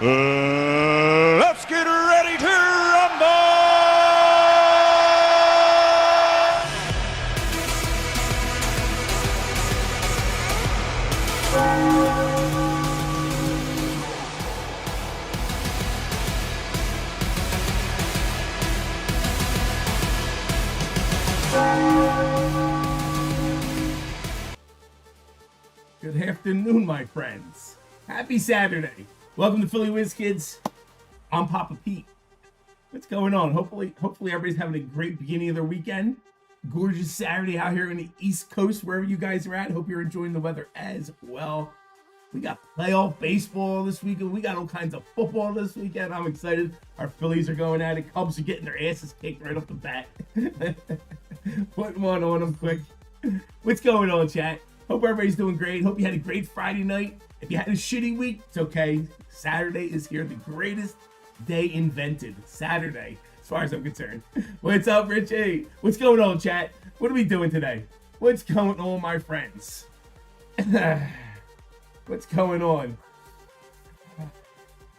Let's get ready to rumble! Good afternoon, my friends. Happy Saturday. Welcome to Philly Whiz Kids. I'm Papa Pete. What's going on? Hopefully everybody's having a great beginning of their weekend. Gorgeous Saturday out here in the East Coast, wherever you guys are at. Hope you're enjoying the weather as well. We got playoff baseball this weekend. We got all kinds of football this weekend. I'm excited. Our Phillies are going at it. Cubs are getting their asses kicked right off the bat. Putting one on them quick. What's going on, chat? Hope everybody's doing great. Hope you had a great Friday night. If you had a shitty week, it's okay. Saturday is here. The greatest day invented. Saturday, as far as I'm concerned. What's up, Richie? What's going on, chat? What are we doing today? What's going on, my friends? What's going on?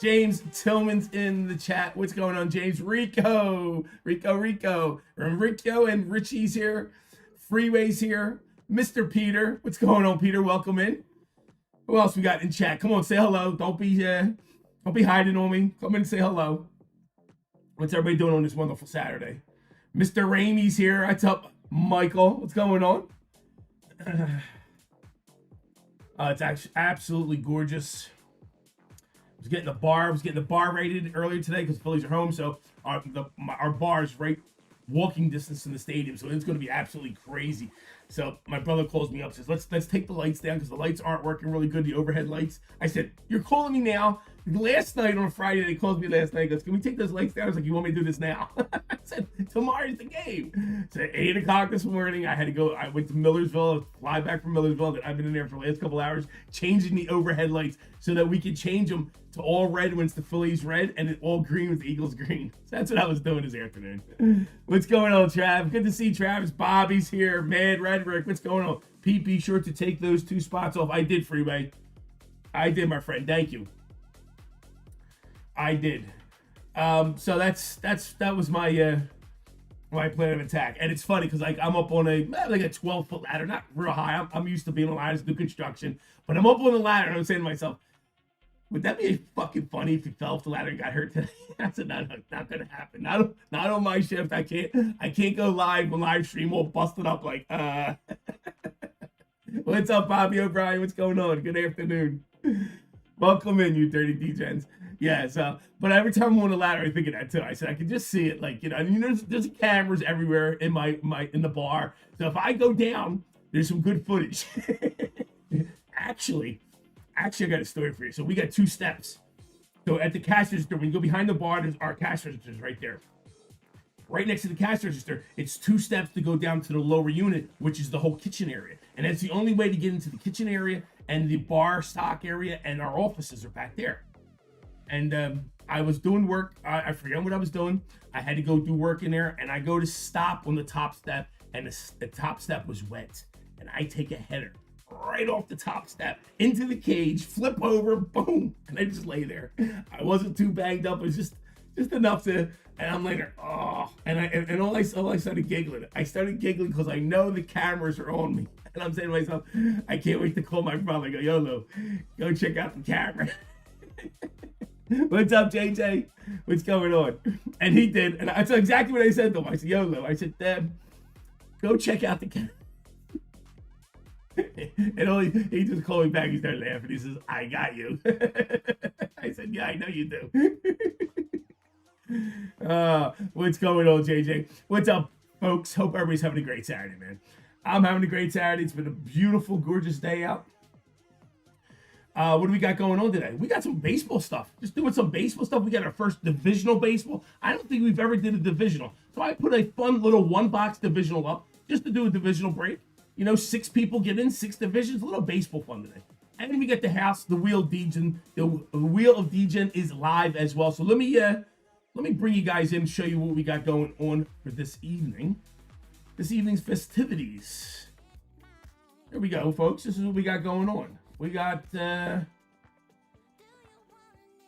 James Tillman's in the chat. What's going on, James? Rico and Richie's here. Freeway's here. Mr. Peter, what's going on, Peter? Welcome in. Who else we got in chat? Come on, say hello. Don't be hiding on me. Come in and say hello. What's everybody doing on this wonderful Saturday? Mr. Ramey's here. What's up, Michael? What's going on? It's actually absolutely gorgeous. I was getting the bar rated earlier today because Phillies are home, so our bar is right walking distance from the stadium, so it's going to be absolutely crazy. So my brother calls me up, says, let's take the lights down because the lights aren't working really good, the overhead lights. I said, you're calling me now? Last night on Friday, they called me last night. He goes, can we take those lights down? I was like, you want me to do this now? I said, tomorrow's the game. So at 8 o'clock this morning, I had to go. I went to Millersville, fly back from Millersville. I've been in there for the last couple hours, changing the overhead lights so that we could change them to all red when it's the Phillies red and all green when it's the Eagles green. So that's what I was doing this afternoon. What's going on, Trav? Good to see Travis. Bobby's here. Mad Redrick. What's going on? Pete, be sure to take those 2 spots off. I did, Freeway. I did, my friend. Thank you. I did. So that was my my plan of attack. And it's funny because I'm up on a 12-foot ladder, not real high. I'm used to being on ladders, do construction, but I'm up on the ladder and I'm saying to myself, would that be fucking funny if you fell off the ladder and got hurt today? I said, not gonna happen. Not on my shift. I can't go live on live stream all busted up like What's up, Bobby O'Brien? What's going on? Good afternoon. Welcome in, you dirty degens. Yeah, so, but every time I'm on the ladder, I think of that too. I said, I can just see it, like, there's cameras everywhere in in the bar. So if I go down, there's some good footage. Actually, I got a story for you. So we got 2 steps. So at the cash register, when you go behind the bar, there's our cash registers right there. Right next to the cash register, it's 2 steps to go down to the lower unit, which is the whole kitchen area. And that's the only way to get into the kitchen area, and the bar stock area, and our offices are back there. And I was doing work. I forgot what I was doing. I had to go do work in there, and I go to stop on the top step, and the top step was wet. And I take a header right off the top step into the cage, flip over, boom, and I just lay there. I wasn't too banged up. It was just enough to, and I'm laying there, oh, and all I started giggling. I started giggling because I know the cameras are on me. And I'm saying to myself, I can't wait to call my brother. I go, YOLO, go check out the camera. What's up, JJ? What's going on? And he did. And that's exactly what I said to him. I said, YOLO. I said, Dad, go check out the camera. And he just called me back. He started laughing. He says, I got you. I said, yeah, I know you do. What's going on, JJ? What's up, folks? Hope everybody's having a great Saturday, man. I'm having a great Saturday. It's been a beautiful, gorgeous day out. What do we got going on today? We got some baseball stuff. Just doing some baseball stuff. We got our first divisional baseball. I don't think we've ever did a divisional. So I put a fun little 1-box divisional up just to do a divisional break. 6 people get in, 6 divisions. A little baseball fun today. And then we got the house, the Wheel of Degen. The Wheel of Degen is live as well. So let me bring you guys in, show you what we got going on for this evening. This evening's festivities. Here we go, folks. This is what we got going on. We got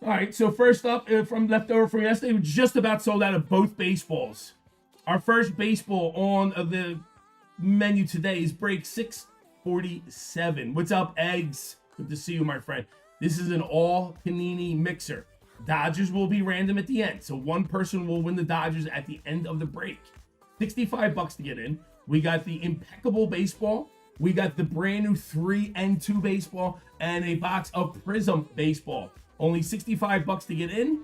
All right, so first up from leftover from yesterday, we just about sold out of both baseballs. Our first baseball on the menu today is break 647. What's up, Eggs? Good to see you, my friend. This is an all Panini mixer. Dodgers will be random at the end, so one person will win the Dodgers at the end of the break. $65 to get in. We got the impeccable baseball. We got the brand new 3 and 2 baseball and a box of Prism baseball. Only $65 to get in,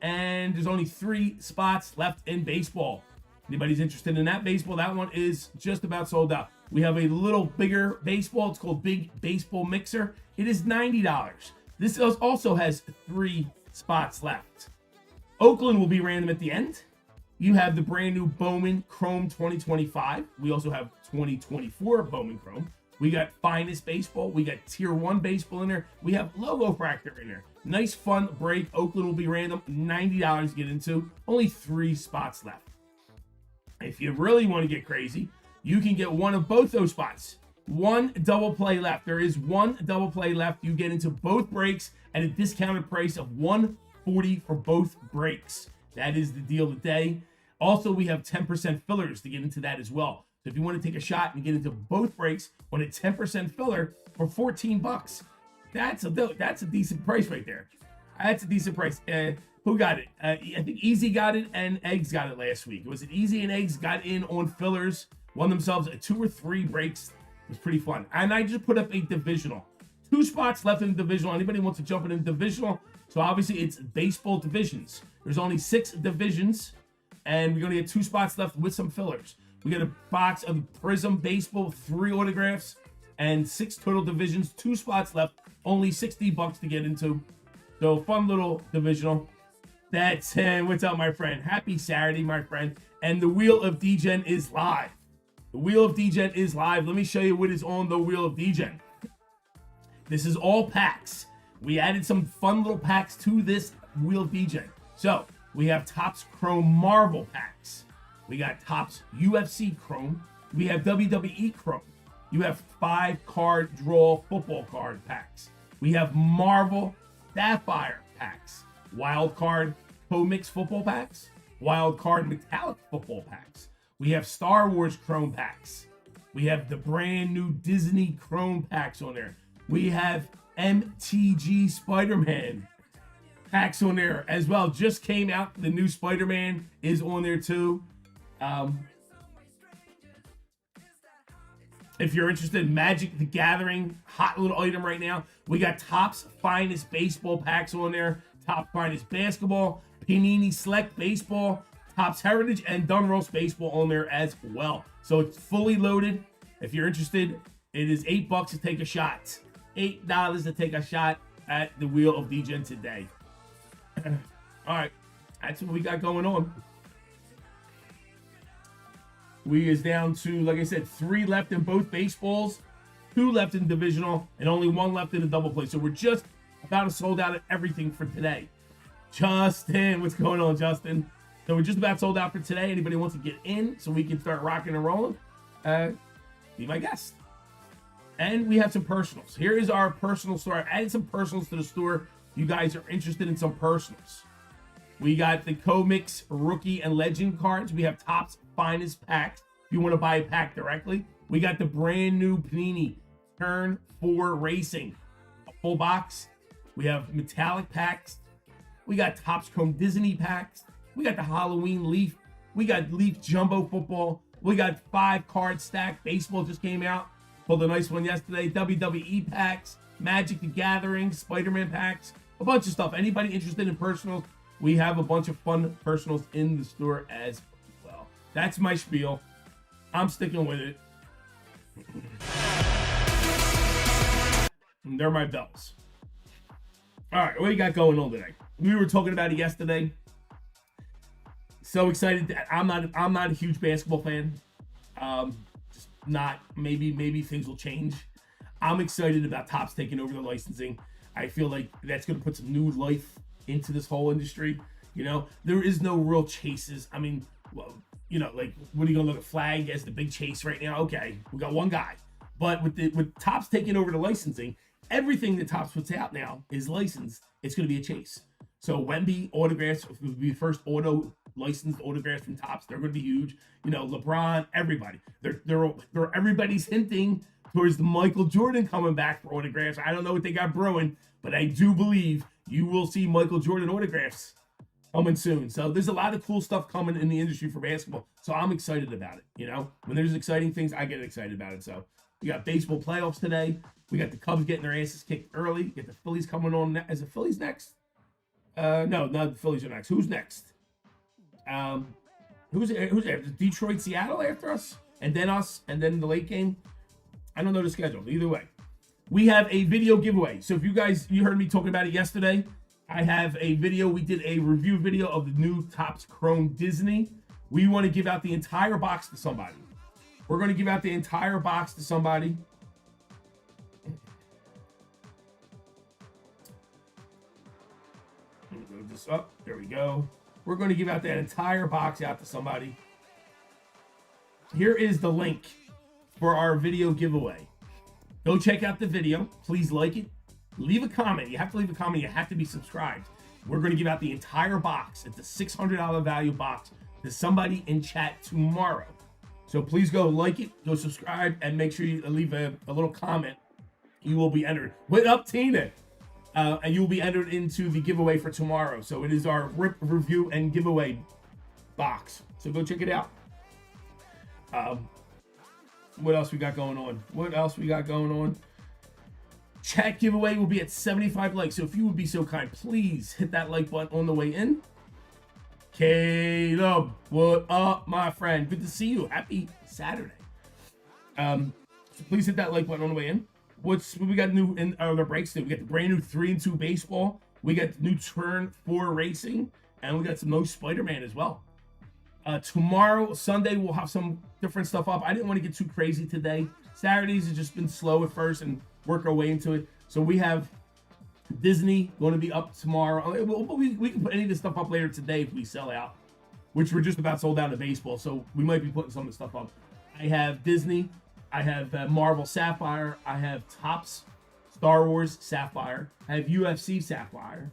and there's only 3 spots left in baseball. Anybody's interested in that baseball, that one is just about sold out. We have a little bigger baseball. It's called Big Baseball Mixer. It is $90. This also has 3 spots left. Oakland will be random at the end. You have the brand new Bowman Chrome 2025. We also have 2024 Bowman Chrome. We got Finest Baseball. We got Tier 1 Baseball in there. We have Logo Fractor in there. Nice, fun break. Oakland will be random. $90 to get into. Only 3 spots left. If you really want to get crazy, you can get one of both those spots. One double play left. There is one double play left. You get into both breaks at a discounted price of $140 for both breaks. That is the deal today. Also, we have 10% fillers to get into that as well. So if you want to take a shot and get into both breaks on a 10% filler for $14, that's a decent price right there. That's a decent price. Who got it? I think Easy got it and Eggs got it last week. Was it Easy and Eggs got in on fillers, won themselves 2 or 3 breaks. It was pretty fun. And I just put up a divisional. 2 spots left in the divisional. Anybody wants to jump in the divisional? So obviously it's baseball divisions. There's only 6 divisions, and we're going to get 2 spots left with some fillers. We got a box of Prism Baseball, 3 autographs, and 6 total divisions. 2 spots left, only $60 to get into. So fun little divisional. That's what's up, my friend. Happy Saturday, my friend. And the Wheel of Degen is live. The Wheel of Degen is live. Let me show you what is on the Wheel of Degen. This is all packs. We added some fun little packs to this Wheel of Degen. So we have Topps Chrome Marvel packs. We got Topps UFC Chrome. We have WWE Chrome. You have 5-card draw football card packs. We have Marvel Sapphire packs. Wild card co-mix football packs. Wild card metallic football packs. We have Star Wars Chrome packs. We have the brand new Disney Chrome packs on there. We have MTG Spider-Man packs on there as well. Just came out. The new Spider-Man is on there too. If you're interested in Magic the Gathering, hot little item right now. We got Topps Finest Baseball packs on there. Topps Finest Basketball, Panini Select Baseball, Topps Heritage, and Dunross Baseball on there as well. So it's fully loaded. If you're interested, it is $8 to take a shot. $8 to take a shot at the Wheel of Degen today. All right, that's what we got going on. We is down to, like I said, 3 left in both baseballs, 2 left in divisional, and only 1 left in the double play. So we're just about to sold out of everything for today. Justin, what's going on, Justin? So we're just about sold out for today. Anybody wants to get in so we can start rocking and rolling? Be my guest. And we have some personals. Here is our personal store. I added some personals to the store. You guys are interested in some personals. We got the Co-Mix Rookie and Legend cards. We have Topps Finest packs. If you want to buy a pack directly. We got the brand new Panini Turn 4 Racing. A full box. We have metallic packs. We got Topps Chrome Disney packs. We got the Halloween Leaf. We got Leaf Jumbo Football. We got 5-card stack. Baseball just came out. Pulled a nice one yesterday. WWE packs. Magic the Gathering. Spider-Man packs. A bunch of stuff. Anybody interested in personals? We have a bunch of fun personals in the store as well. That's my spiel. I'm sticking with it. And they're my bells. All right, what do you got going on today? We were talking about it yesterday. So excited. I'm not a huge basketball fan. Just not. Maybe things will change. I'm excited about Topps taking over the licensing. I feel like that's going to put some new life into this whole industry. You know, there is no real chases. I mean, well, you know, like, what are you going to look at Flag as the big chase right now? Okay, we got one guy. But with Topps taking over the licensing, everything that Topps puts out now is licensed. It's going to be a chase. So Wemby autographs will be the first licensed autographs from Topps. They're going to be huge. You know, LeBron, everybody. They're everybody's hinting towards the Michael Jordan coming back for autographs. I don't know what they got brewing, but I do believe you will see Michael Jordan autographs coming soon. So there's a lot of cool stuff coming in the industry for basketball. So I'm excited about it. You know, when there's exciting things, I get excited about it. So we got baseball playoffs today. We got the Cubs getting their asses kicked early. Get the Phillies coming on. Is the Phillies next? No, not the Phillies are next. Who's next? Who's after? Detroit, Seattle after us, and then us, and then the late game. I don't know the schedule. Either way, we have a video giveaway. So if you heard me talking about it yesterday, I have a video. We did a review video of the new Topps Chrome Disney. We want to give out the entire box to somebody. We're going to give out the entire box to somebody. Let me move this up. There we go. We're going to give out that entire box out to somebody. Here is the link for our video giveaway. Go check out the video. Please like it. Leave a comment. You have to leave a comment. You have to be subscribed. We're going to give out the entire box. It's a $600 value box to somebody in chat tomorrow. So please go like it, go subscribe, and make sure you leave a little comment. You will be entered. What up, Tina? And you will be entered into the giveaway for tomorrow. So it is our RIP review and giveaway box. So go check it out. What else we got going on? Chat giveaway will be at 75 likes. So if you would be so kind, please hit that like button on the way in. Caleb, what up, my friend? Good to see you. Happy Saturday. So please hit that like button on the way in. What we got new in the breaks today? We got the brand new 3-2 baseball. We got the new Turn 4 racing, and we got some no Spider-Man as well. Tomorrow, Sunday, we'll have some different stuff up. I didn't want to get too crazy today. Saturdays has just been slow at first and work our way into it. So we have Disney going to be up tomorrow. We can put any of this stuff up later today if we sell out, which we're just about sold out of baseball. So we might be putting some of the stuff up. I have Disney. I have Marvel Sapphire. I have Topps Star Wars Sapphire. I have UFC Sapphire.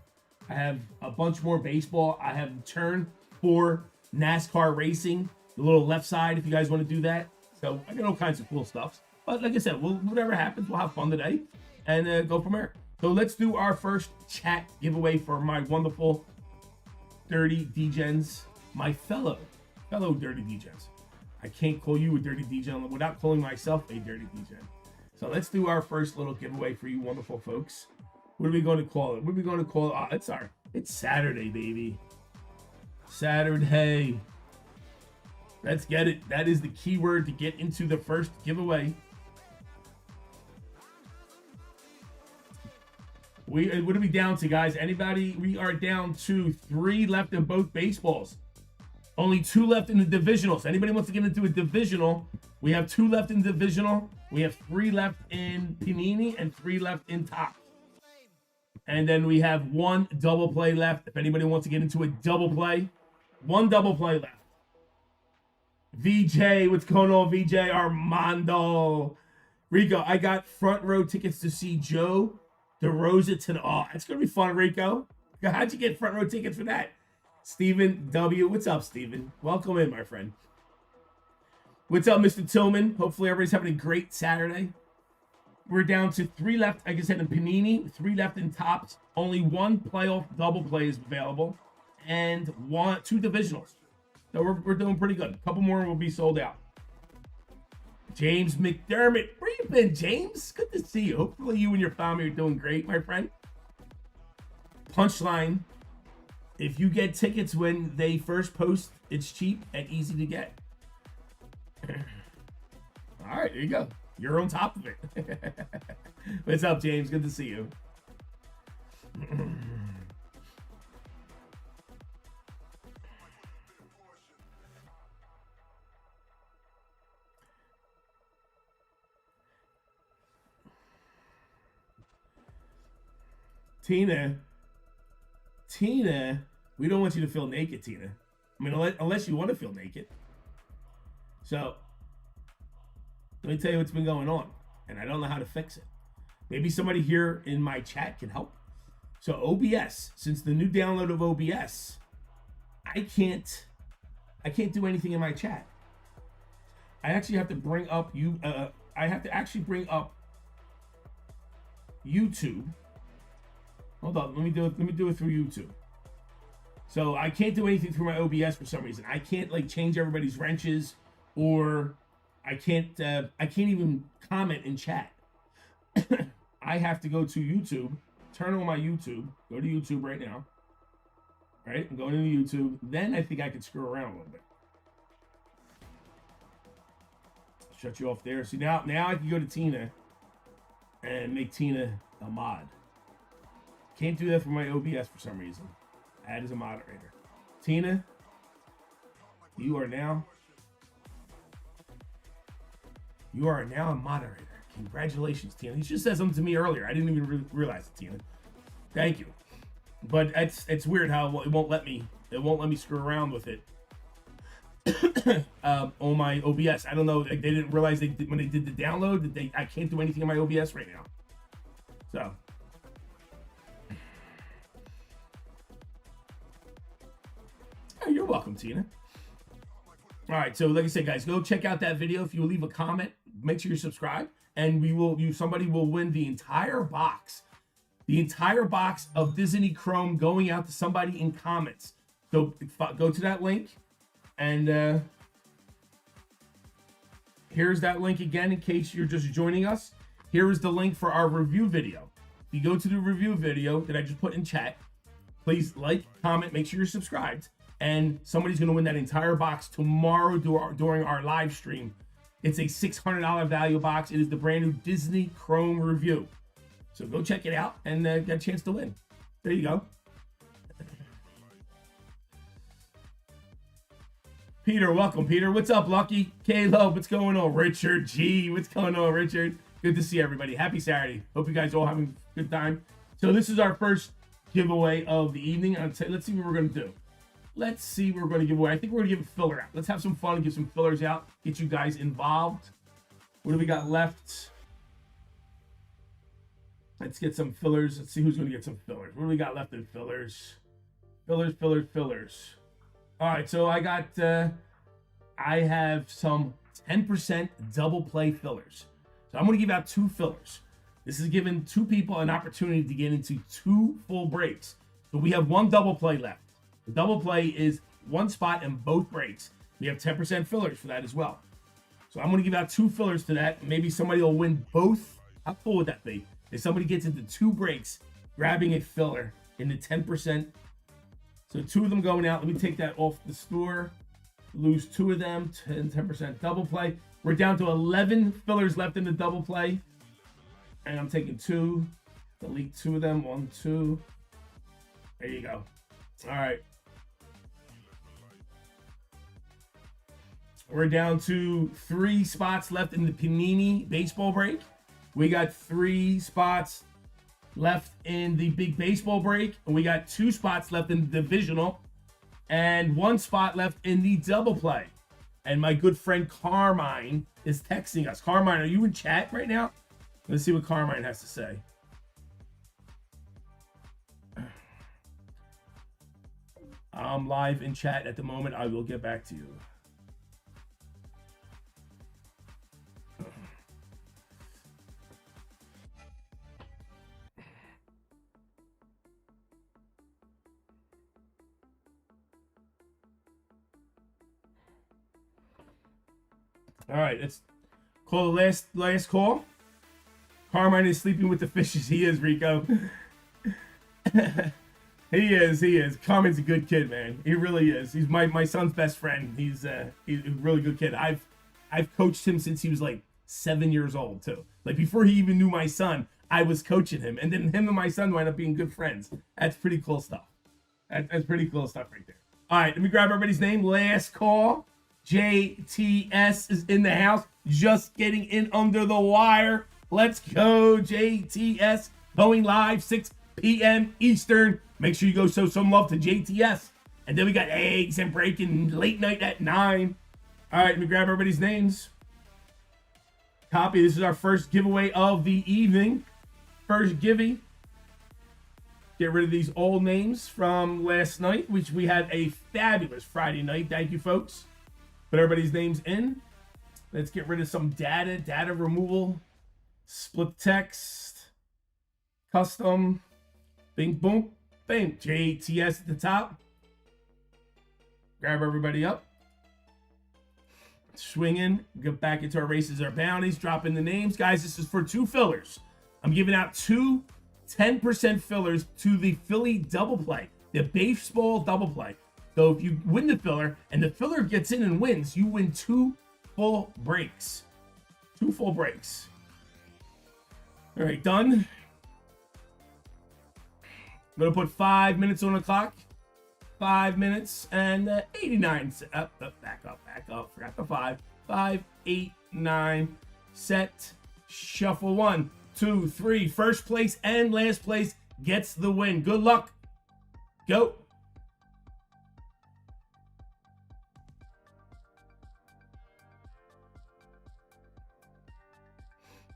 I have a bunch more baseball. I have Turn 4 NASCAR Racing, the little left side if you guys want to do that. So I got all kinds of cool stuff. But like I said, whatever happens, we'll have fun today and go from there. So let's do our first chat giveaway for my wonderful Dirty D-Gens, my fellow Dirty D-Gens. I can't call you a Dirty D-Gen without calling myself a Dirty D-Gen. So let's do our first little giveaway for you wonderful folks. What are we going to call it? It's Saturday, baby. Saturday. Let's get it. That is the keyword to get into the first giveaway. What are we down to, guys? Anybody? We are down to 3 left in both baseballs. Only 2 left in the divisionals. Anybody wants to get into a divisional? We have 2 left in divisional. We have 3 left in Panini and 3 left in Topps. And then we have 1 double play left. If anybody wants to get into a double play, 1 double play left. VJ, what's going on, VJ? Armando. Rico, I got front row tickets to see Joe DeRosa tonight. Oh, it's going to be fun, Rico. How'd you get front row tickets for that? Stephen W. What's up, Stephen? Welcome in, my friend. What's up, Mr. Tillman? Hopefully everybody's having a great Saturday. We're down to 3 left, like I said, in Panini, 3 left in Topps. Only 1 playoff double play is available, and 2 divisionals. So we're doing pretty good. A couple more will be sold out. James McDermott. Where you been, James? Good to see you. Hopefully you and your family are doing great, my friend. Punchline. If you get tickets when they first post, it's cheap and easy to get. All right, there you go. You're on top of it. What's up, James? Good to see you. Tina, we don't want you to feel naked, Tina. I mean, unless you want to feel naked. So, let me tell you what's been going on, and I don't know how to fix it. Maybe somebody here in my chat can help. So OBS, since the new download of OBS, I can't do anything in my chat. I actually have to bring up I have to actually bring up YouTube. Hold on, let me do it through YouTube. So I can't do anything through my OBS for some reason. I can't like change everybody's wrenches, or I can't even comment in chat. I have to go to YouTube, turn on my YouTube, go to YouTube right now. All right, I'm going into YouTube. Then I think I can screw around a little bit. Shut you off there. See, now I can go to Tina and make Tina a mod. Can't do that for my OBS for some reason. Add as a moderator. Tina, you are now a moderator. Congratulations, Tina. He just said something to me earlier. I didn't even realize it, Tina. Thank you. But it's weird how it won't let me screw around with it on my OBS. I don't know. They didn't realize when they did the download that I can't do anything on my OBS right now. So. Oh, you're welcome, Tina. All right, so like I said, guys, go check out that video. If you leave a comment, make sure you're subscribed, and somebody will win the entire box of Disney Chrome going out to somebody in comments. So go to that link, and here's that link again in case you're just joining us. Here is the link for our review video. If you go to the review video that I just put in chat, please like, comment, make sure you're subscribed. And somebody's going to win that entire box tomorrow during our live stream. It's a $600 value box. It is the brand new Disney Chrome review. So go check it out and get a chance to win. There you go. Peter, welcome, Peter. What's up, Lucky? Caleb, what's going on? Richard G, what's going on, Richard? Good to see everybody. Happy Saturday. Hope you guys all having a good time. So this is our first giveaway of the evening. Let's see what we're going to do. Let's see what we're going to give away. I think we're going to give a filler out. Let's have some fun and give some fillers out. Get you guys involved. What do we got left? Let's get some fillers. Let's see who's going to get some fillers. What do we got left in fillers? Fillers. All right, so I have some 10% double play fillers. So I'm going to give out 2 fillers. This is giving 2 people an opportunity to get into 2 full breaks. So we have 1 double play left. The double play is 1 spot in both breaks. We have 10% fillers for that as well. So I'm going to give out 2 fillers to that. Maybe somebody will win both. How cool would that be? If somebody gets into 2 breaks, grabbing a filler in the 10%. So 2 of them going out. Let me take that off the store. Lose 2 of them. 10% double play. We're down to 11 fillers left in the double play. And I'm taking 2. Delete 2 of them. 1, 2. There you go. All right. We're down to 3 spots left in the Panini baseball break. We got 3 spots left in the big baseball break. And we got 2 spots left in the divisional. And 1 spot left in the double play. And my good friend Carmine is texting us. Carmine, are you in chat right now? Let's see what Carmine has to say. I'm live in chat at the moment. I will get back to you. All right, let's call the last call. Carmine is sleeping with the fishes. He is, Rico. He is. Carmine's a good kid, man. He really is. He's my son's best friend. He's a really good kid. I've coached him since he was like 7 years old too. Like before he even knew my son, I was coaching him, and then him and my son wind up being good friends. That's pretty cool stuff. That's pretty cool stuff right there. All right, let me grab everybody's name. Last call. JTS is in the house, just getting in under the wire. Let's go, JTS. Going live 6 p.m. Eastern. Make sure you go show some love to JTS. And then we got eggs and breaking late night at 9. All right, let me grab everybody's names. Copy. This is our first giveaway of the evening. First givey. Get rid of these old names from last night, which we had a fabulous Friday night. Thank you, folks. Put everybody's names in. Let's get rid of some data removal, split text, custom, bing, boom, bing. JTS at the top. Grab everybody up. Swing in, get back into our races, our bounties, drop in the names. Guys, this is for 2 fillers. I'm giving out 2 10% fillers to the Philly double play, the baseball double play. So if you win the filler and the filler gets in and wins, you win 2 full breaks. 2 full breaks. All right, done. I'm going to put 5 minutes on the clock. 5 minutes and 89. Back up. Forgot the 5. 5, 8, 9. Set. Shuffle 1, 2, 3. First place and last place gets the win. Good luck. Go.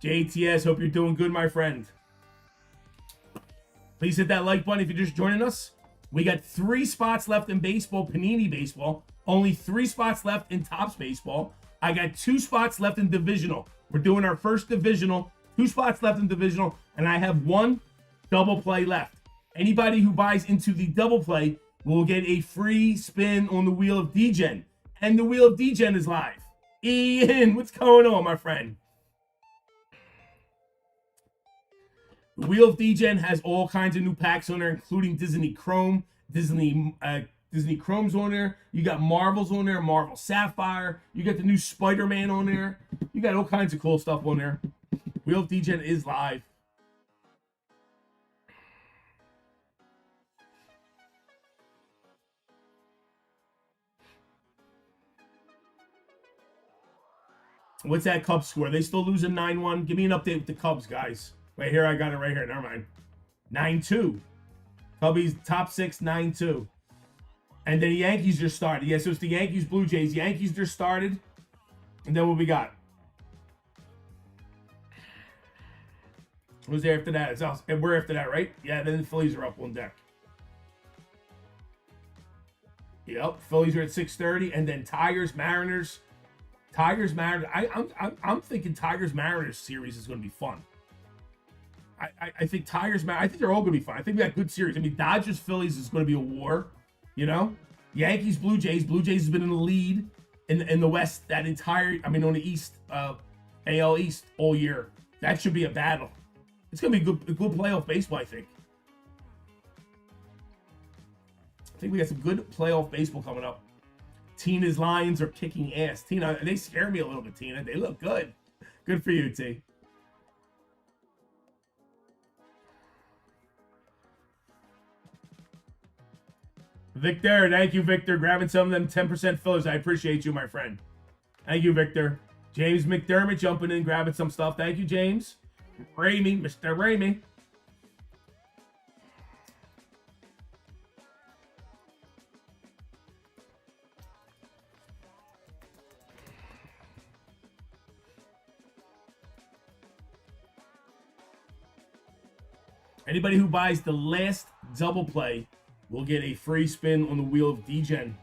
JTS, hope you're doing good, my friend. Please hit that like button if you're just joining us. We got 3 spots left in baseball, Panini baseball. Only 3 spots left in Topps baseball. I got 2 spots left in Divisional. We're doing our first Divisional. 2 spots left in Divisional, and I have 1 double play left. Anybody who buys into the double play will get a free spin on the Wheel of Degen. And the Wheel of Degen is live. Ian, what's going on, my friend? The Wheel of Degen has all kinds of new packs on there, including Disney Chrome, Disney Chrome's on there. You got Marvel's on there, Marvel Sapphire. You got the new Spider-Man on there. You got all kinds of cool stuff on there. Wheel of Degen is live. What's that Cubs score? They still losing 9-1. Give me an update with the Cubs, guys. Wait, here, I got it right here. Never mind. 9-2. Cubbies top 6, 9-2. And then the Yankees just started. Yeah, so it's the Yankees, Blue Jays. Yankees just started. And then what we got? Who's there after that? It's us. And we're after that, right? Yeah, then the Phillies are up on deck. Yep, Phillies are at 6:30. And then Tigers, Mariners. Tigers, Mariners. I'm thinking Tigers, Mariners series is going to be fun. I think Tigers, I think they're all going to be fun. I think we got good series. I mean, Dodgers, Phillies is going to be a war, you know? Yankees, Blue Jays. Blue Jays has been in the lead in the West on the East, AL East all year. That should be a battle. It's going to be a good playoff baseball, I think. I think we got some good playoff baseball coming up. Tina's Lions are kicking ass. Tina, they scare me a little bit, Tina. They look good. Good for you, T. Victor, thank you, Victor. Grabbing some of them 10% fillers. I appreciate you, my friend. Thank you, Victor. James McDermott jumping in, grabbing some stuff. Thank you, James. Ramey, Mr. Ramey. Anybody who buys the last double play will get a free spin on the Wheel of Degen.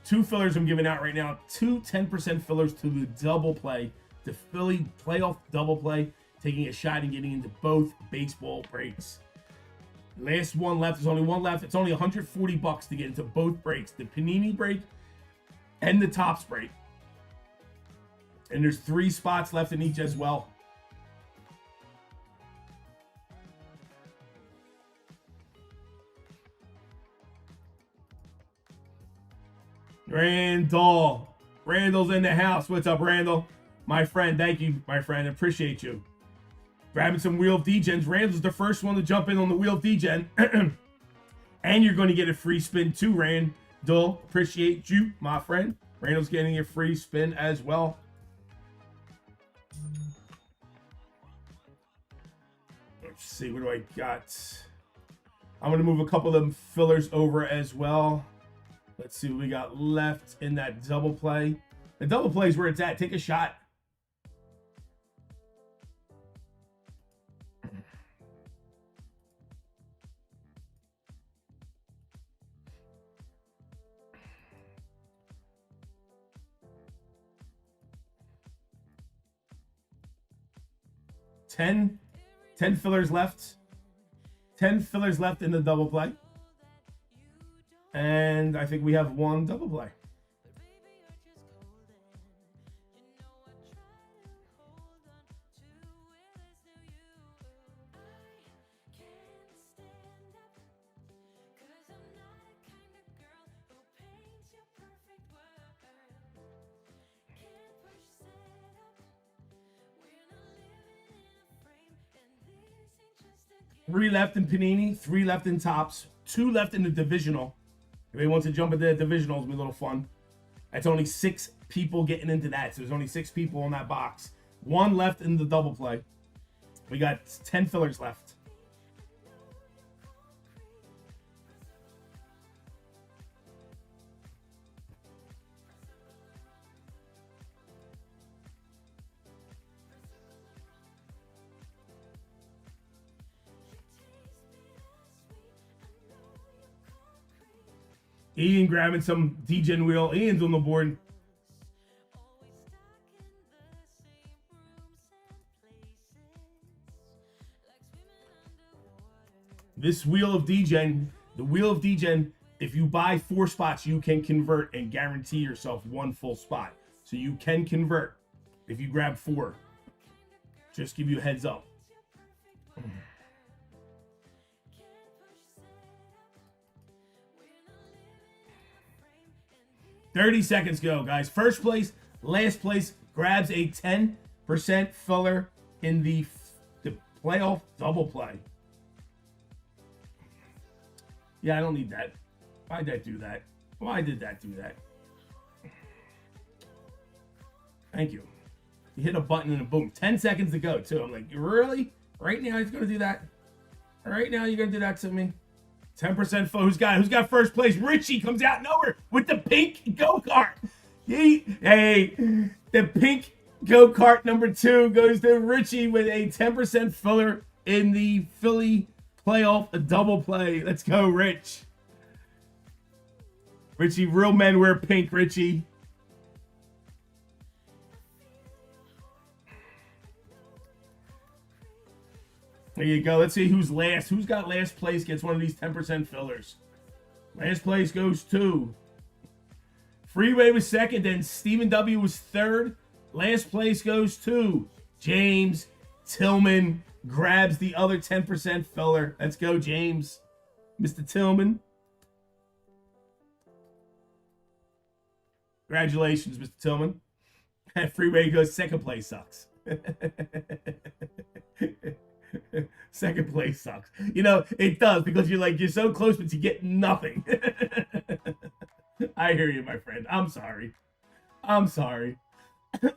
Two fillers I'm giving out right now. 2 10% fillers to the double play. The Philly playoff double play. Taking a shot and getting into both baseball breaks. Last one left. There's only one left. It's only $140 to get into both breaks. The Panini break and the Topps break. And there's 3 spots left in each as well. Randall's in the house. What's up, Randall? My friend, thank you, my friend. Appreciate you. Grabbing some Wheel of Degens. Randall's the first one to jump in on the Wheel of Degen. And you're going to get a free spin too, Randall. Appreciate you, my friend. Randall's getting a free spin as well. Let's see, what do I got? I'm going to move a couple of them fillers over as well. Let's see what we got left in that double play. The double play is where it's at. Take a shot. Ten fillers left. 10 fillers left in the double play. And I think we have one double play. Three left in Panini, 3 left in Tops, 2 left in the Divisional. If anyone wants to jump into the Divisional, it'll be a little fun. That's only 6 people getting into that. So there's only 6 people in that box. 1 left in the double play. We got 10 fillers left. Ian grabbing some D-Gen wheel. Ian's on the board. This wheel of D-Gen, the wheel of D-Gen, if you buy 4 spots, you can convert and guarantee yourself 1 full spot. So you can convert if you grab 4. Just give you a heads up. 30 seconds go, guys. First place, last place grabs a 10% filler in the playoff double play. Yeah, I don't need that. Why did that do that? Why did that do that? Thank you. You hit a button and a boom. 10 seconds to go, too. I'm like, really? Right now he's going to do that? Right now you're going to do that to me? 10% full. Who's got first place? Richie comes out nowhere with the pink go-kart. Hey, the pink go-kart number 2 goes to Richie with a 10% filler in the Philly playoff double play. Let's go, Rich. Richie, real men wear pink, Richie. There you go. Let's see who's last. Who's got last place gets one of these 10% fillers. Last place goes to Freeway was second, then Stephen W was third. Last place goes to James Tillman. Grabs the other 10% filler. Let's go, James. Mr. Tillman. Congratulations, Mr. Tillman. Freeway goes second place sucks. Second place sucks. You know, it does because you're so close, but you get nothing. I hear you, my friend. I'm sorry. I'm sorry. All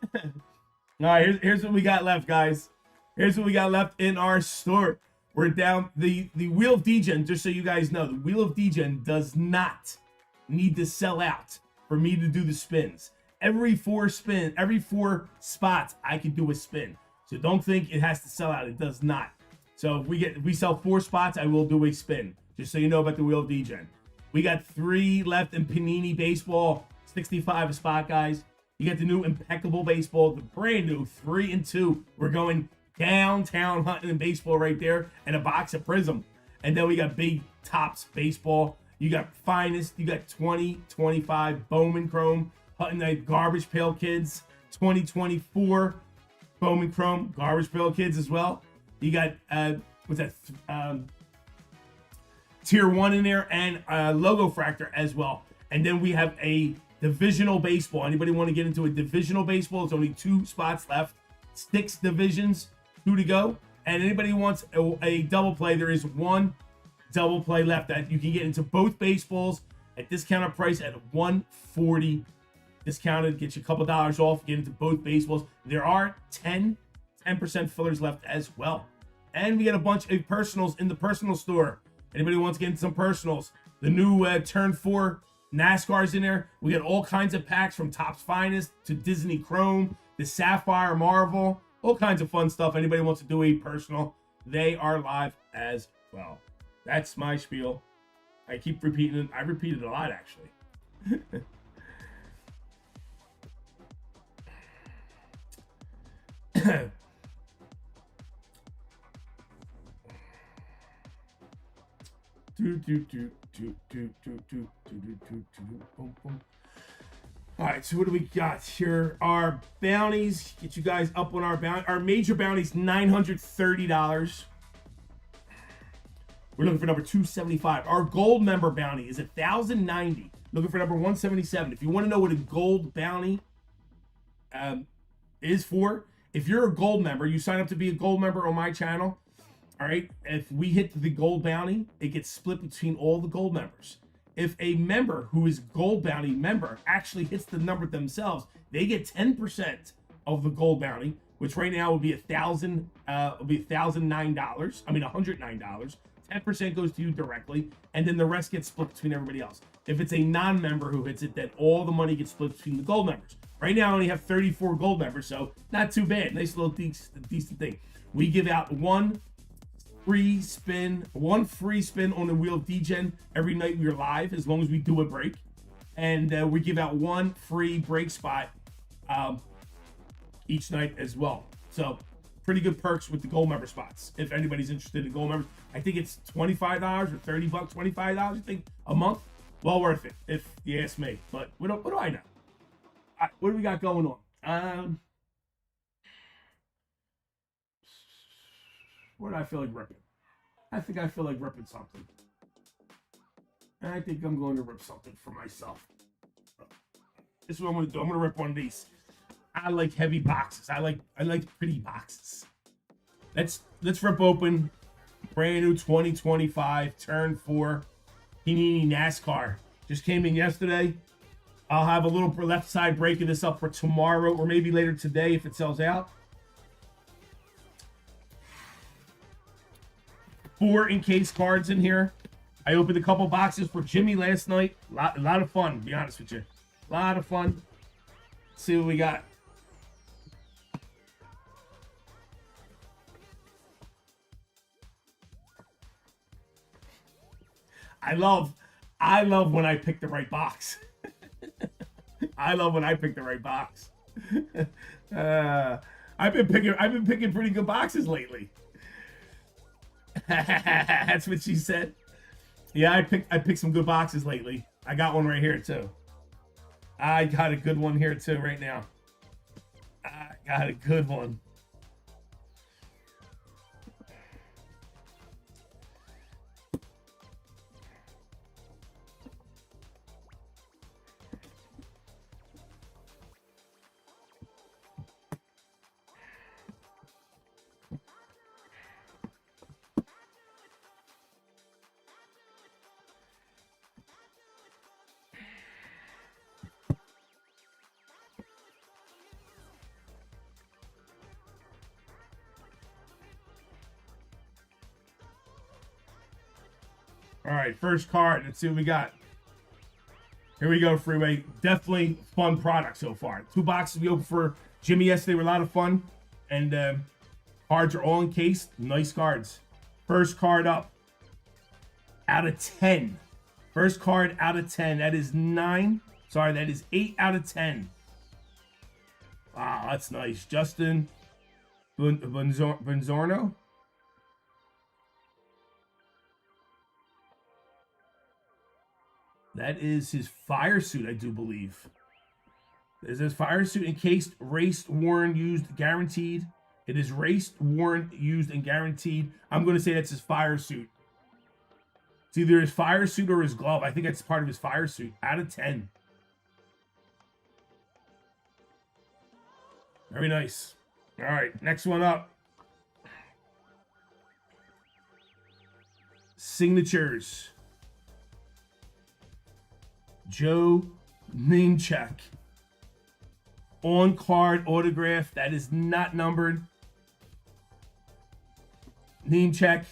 right, here's what we got left, guys. Here's what we got left in our store. We're down the Wheel of D-Gen, just so you guys know, the Wheel of D-Gen does not need to sell out for me to do the spins. Every 4 spots, I can do a spin. So don't think it has to sell out. It does not. So if we sell 4 spots, I will do a spin. Just so you know about the Wheel of D-Gen. We got 3 left in Panini Baseball, 65 a spot, guys. You got the new Impeccable Baseball, the brand new 3 and 2. We're going downtown hunting in baseball right there, and a box of Prism. And then we got Big Tops Baseball. You got Finest. You got 2025 Bowman Chrome, Hunting Night Garbage Pail Kids, 2024 Bowman Chrome Garbage Pail Kids as well. You got what's that? Tier 1 in there, and Logo Fractor as well. And then we have a Divisional Baseball. Anybody want to get into a Divisional Baseball? It's only 2 spots left. 6 divisions, 2 to go. And anybody who wants a double play, there is 1 double play left that you can get into both baseballs at discounted price at $140. Discounted, get you a couple dollars off, get into both baseballs. There are 10% fillers left as well. And we got a bunch of personals in the personal store. Anybody wants to get into some personals? The new Turn 4 NASCAR's in there. We got all kinds of packs from Topps Finest to Disney Chrome, the Sapphire Marvel, all kinds of fun stuff. Anybody wants to do a personal, they are live as well. That's my spiel. I keep repeating it. I repeat it a lot, actually. All right, so what do we got here? Our bounties. Get you guys up on our bounty. Our major bounties, $930. We're looking for number 275. Our gold member bounty is $1,090. Looking for number 177. If you want to know what a gold bounty is for, if you're a gold member, you sign up to be a gold member on my channel. All right, if we hit the gold bounty, it gets split between all the gold members. If a member who is gold bounty member actually hits the number themselves, they get 10% of the gold bounty, which right now would be $1,009. I mean, $109. 10% goes to you directly, and then the rest gets split between everybody else. If it's a non-member who hits it, then all the money gets split between the gold members. Right now, I only have 34 gold members, so not too bad. Nice little decent thing. We give out one free spin on the Wheel of Degen every night we're live, as long as we do a break. And we give out one free break spot each night as well. So pretty good perks with the gold member spots. If anybody's interested in gold members, I think it's $25 or $30, $25, I think, a month. Well worth it, if you ask me. But what do I know? What do we got going on? What do I feel like ripping? I think I feel like ripping something. I think I'm going to rip something for myself. This is what I'm going to do. I'm going to rip one of these. I like heavy boxes. I like pretty boxes. Let's rip open brand new 2025 Turn 4 Panini NASCAR. Just came in yesterday. I'll have a little left side breaking this up for tomorrow or maybe later today if it sells out. 4 encased cards in here. I opened a couple boxes for Jimmy last night. A lot of fun, to be honest with you. A lot of fun. Let's see what we got. I love when I pick the right box. I love when I pick the right box. I've been picking pretty good boxes lately. That's what she said. Yeah, I picked some good boxes lately. I got one right here too. I got a good one here too right now. I got a good one. All right, first card. Let's see what we got. Here we go, Freeway. Definitely fun product so far. 2 boxes we opened for Jimmy yesterday were a lot of fun. And cards are all encased. Nice cards. First card up. Out of 10. First card out of 10. That is 9. Sorry, that is 8 out of 10. Wow, that's nice. Justin Bonzorno. That is his fire suit, I do believe. It says fire suit encased, raced, worn, used, guaranteed. It is raced, worn, used, and guaranteed. I'm going to say that's his fire suit. It's either his fire suit or his glove. I think that's part of his fire suit. Out of 10. Very nice. All right, next one up. Signatures. Joe Nemechek. On card autograph. That is not numbered. Nemechek.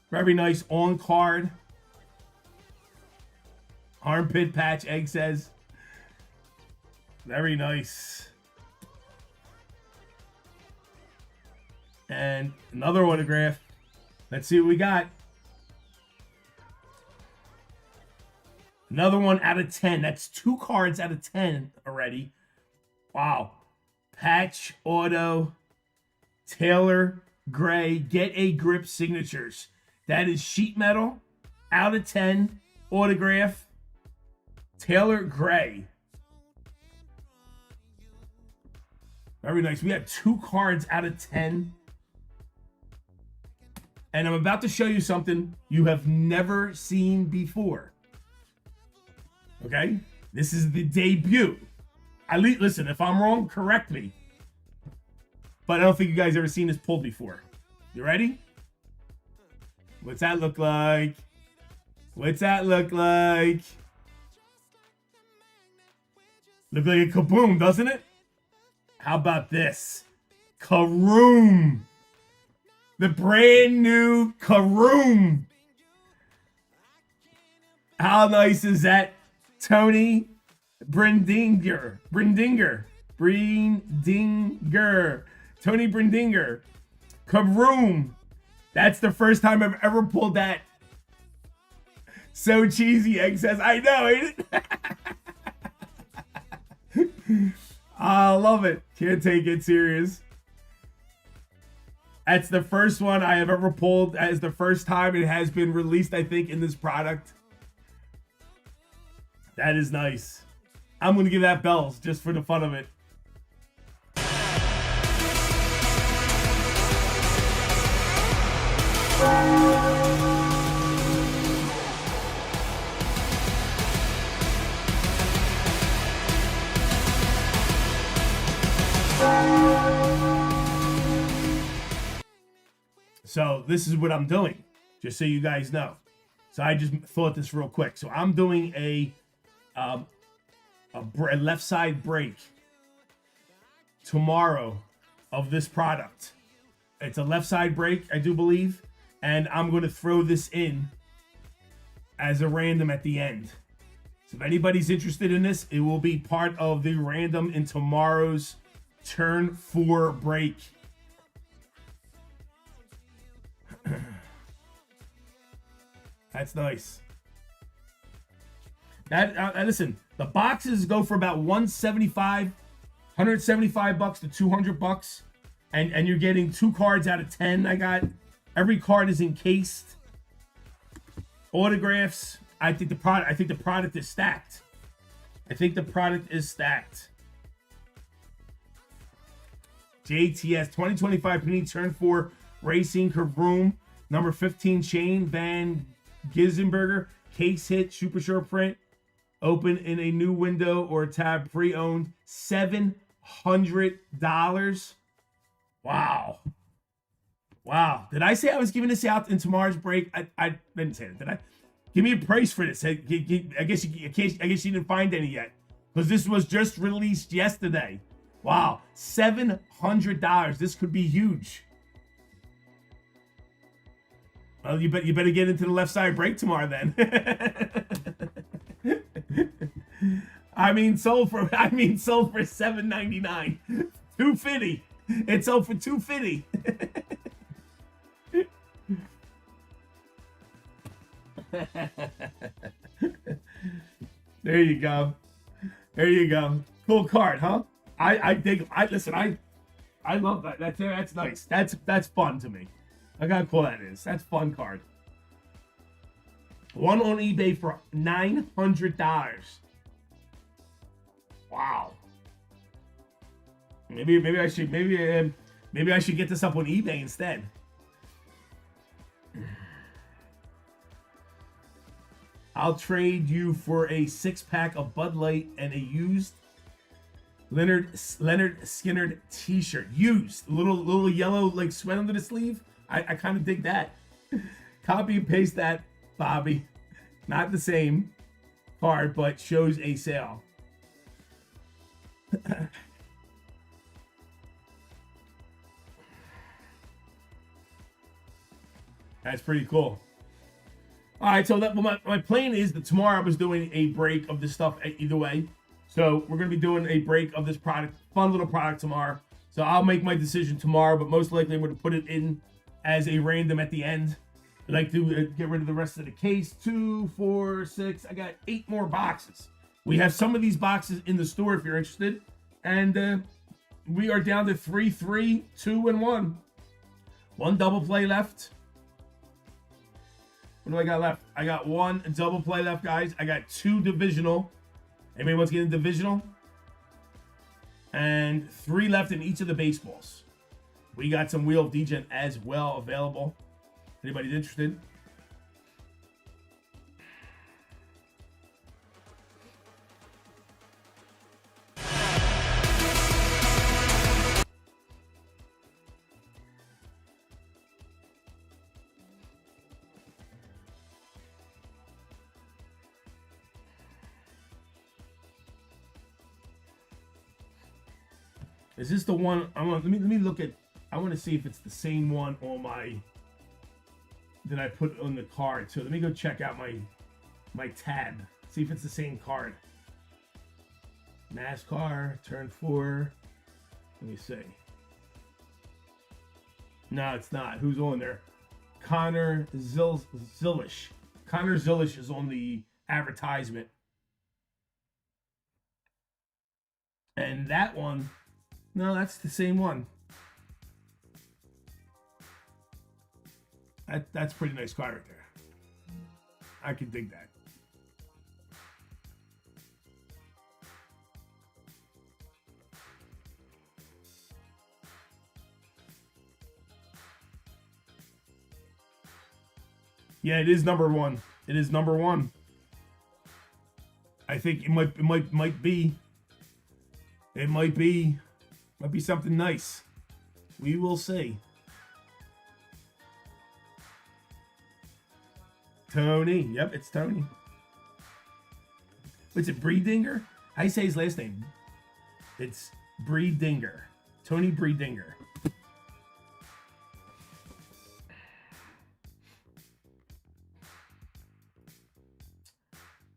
Very nice on card. Armpit patch, Egg says. Very nice. And another autograph. Let's see what we got. Another one out of 10. That's 2 cards out of 10 already. Wow. Patch auto. Taylor Gray. Get a grip signatures. That is sheet metal. Out of 10. Autograph. Taylor Gray. Very nice. We have 2 cards out of 10. And I'm about to show you something you have never seen before. Okay? This is the debut. Listen, if I'm wrong, correct me. But I don't think you guys ever seen this pulled before. You ready? What's that look like? What's that look like? Look like a kaboom, doesn't it? How about this? Karoom. The brand new Karoom. How nice is that? Tony Brindinger. Tony Brindinger. Karoom. That's the first time I've ever pulled that. So cheesy, Egg says. I know, ain't it? I love it. Can't take it serious. That's the first one I have ever pulled. That is the first time it has been released, I think, in this product. That is nice. I'm going to give that bells just for the fun of it. So this is what I'm doing, just so you guys know. So I just thought this real quick. So I'm doing a left side break tomorrow of this product. It's a left side break, I do believe, and I'm going to throw this in as a random at the end. So if anybody's interested in this, it will be part of the random in tomorrow's turn 4 break. That's nice. Listen, the boxes go for about $175 to $200, and you're getting 2 cards out of 10. I got every card is encased. Autographs. I think the product is stacked. JTS 2025 Panini Turn 4 Racing Kaboom number 15 Chain Van Gissenberger case hit super short print. Open in a new window or tab, pre-owned, $700. Wow. Did I say I was giving this out in tomorrow's break? I didn't say that, did I? Give me a price for this. I guess you didn't find any yet, because this was just released yesterday. Wow, $700. This could be huge. Well, you better get into the left side break tomorrow then. Sold for $7.99. $2.50. It sold for $2.50. There you go. Cool card, huh? I love that. That's nice. That's fun to me. I gotta call that is. That's fun card. One on eBay for $900. Wow. Maybe I should get this up on eBay instead. I'll trade you for a 6-pack of Bud Light and a used Leonard Skinner t-shirt. Used. Little yellow like sweat under the sleeve. I kind of dig that. Copy and paste that, Bobby. Not the same card, but shows a sale. That's pretty cool. All right, so my plan is that tomorrow I was doing a break of this stuff either way. So we're going to be doing a break of this product, fun little product tomorrow. So I'll make my decision tomorrow, but most likely I'm going to put it in as a random at the end. I'd like to get rid of the rest of the case. 2, 4, 6. I got 8 more boxes. We have some of these boxes in the store if you're interested. And we are down to 3, 3, 2, and 1. One double play left. What do I got left? I got 1 double play left, guys. I got 2 divisional. Anybody wants to get a divisional? And 3 left in each of the baseballs. We got some Wheel of Degen as well available. Anybody's interested? Is this the one? Let me look at. I want to see if it's the same one on my that I put on the card. So let me go check out my tab. See if it's the same card. NASCAR turn 4. Let me see. No, it's not. Who's on there? Connor Zilish. Connor Zilish is on the advertisement. And that one. No, that's the same one. That's a pretty nice card right there. I can dig that. Yeah, it is number 1. It is number 1. I think it might be. It might be something nice. We will see. Tony. Yep, it's Tony. What's it, Breedinger? How do you say his last name? It's Breedinger. Tony Breedinger.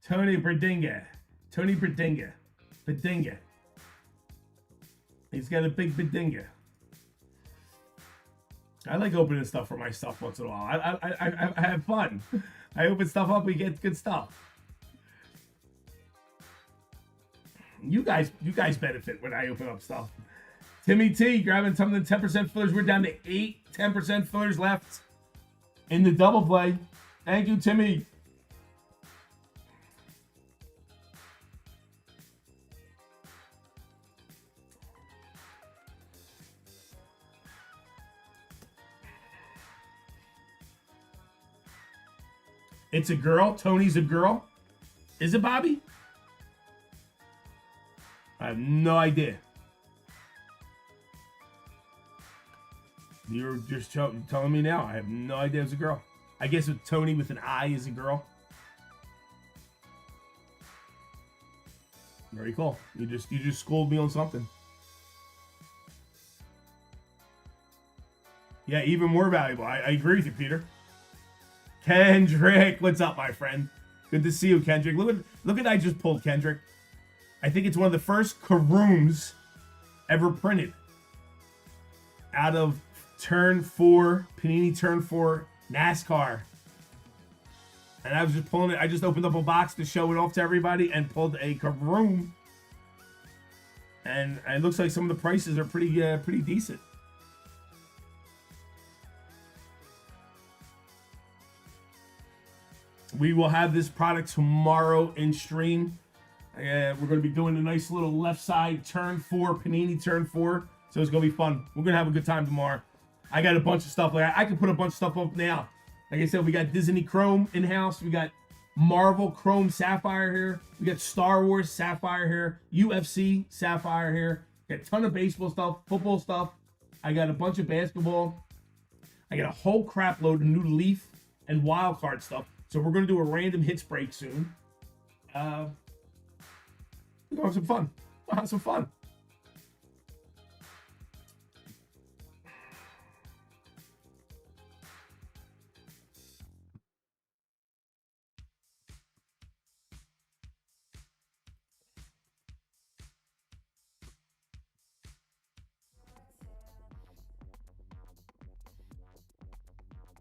Tony Breedinger. Tony Breedinger. Breedinger. He's got a big bedinga. I like opening stuff for my stuff once in a while. I have fun. I open stuff up, we get good stuff. You guys benefit when I open up stuff. Timmy T grabbing some of the 10% fillers. We're down to 8 10% fillers left in the double play. Thank you, Timmy. It's a girl. Tony's a girl. Is it Bobby? I have no idea. You're just telling me now. I have no idea it's a girl. I guess with Tony with an I is a girl. Very cool. You just schooled me on something. Yeah, even more valuable. I agree with you, Peter. Kendrick, what's up, my friend? Good to see you, Kendrick. Look at I just pulled Kendrick. I think it's one of the first Karooms ever printed out of Turn 4, Panini Turn 4 NASCAR. And I was just pulling it. I just opened up a box to show it off to everybody and pulled a Karoom. And it looks like some of the prices are pretty decent. We will have this product tomorrow in stream. We're going to be doing a nice little left side Turn 4, Panini Turn 4. So it's going to be fun. We're going to have a good time tomorrow. I got a bunch of stuff. I can put a bunch of stuff up now. Like I said, we got Disney Chrome in-house. We got Marvel Chrome Sapphire here. We got Star Wars Sapphire here. UFC Sapphire here. Got a ton of baseball stuff, football stuff. I got a bunch of basketball. I got a whole crap load of new Leaf and wild card stuff. So we're going to do a random hits break soon. We're going to have some fun. We'll have some fun.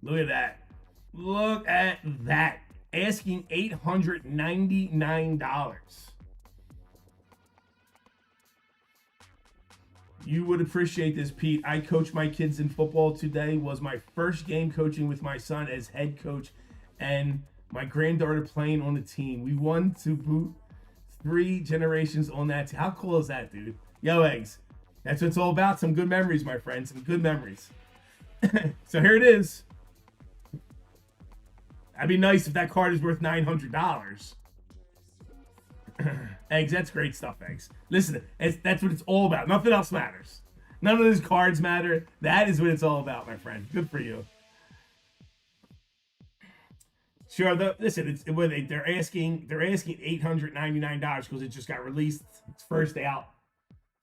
Look at that. Look at that. Asking $899. You would appreciate this, Pete. I coached my kids in football today. Was my first game coaching with my son as head coach and my granddaughter playing on the team. We won to boot 3 generations on that team. How cool is that, dude? Yo, Eggs. That's what it's all about. Some good memories, my friends. Some good memories. So here it is. That'd be nice if that card is worth $900. Eggs, that's great stuff, Eggs. Listen, that's what it's all about. Nothing else matters. None of those cards matter. That is what it's all about, my friend. Good for you. Sure, listen, they're asking $899 because it just got released. It's first day out.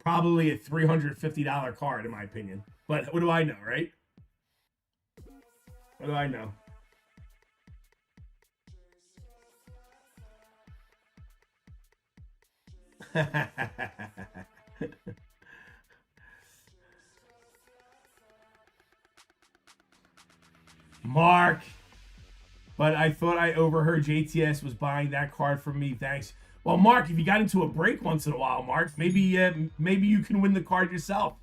Probably a $350 card, in my opinion. But what do I know, right? What do I know? Mark, but I thought I overheard JTS was buying that card from me. Thanks. Well, Mark, if you got into a break once in a while, Mark, maybe you can win the card yourself.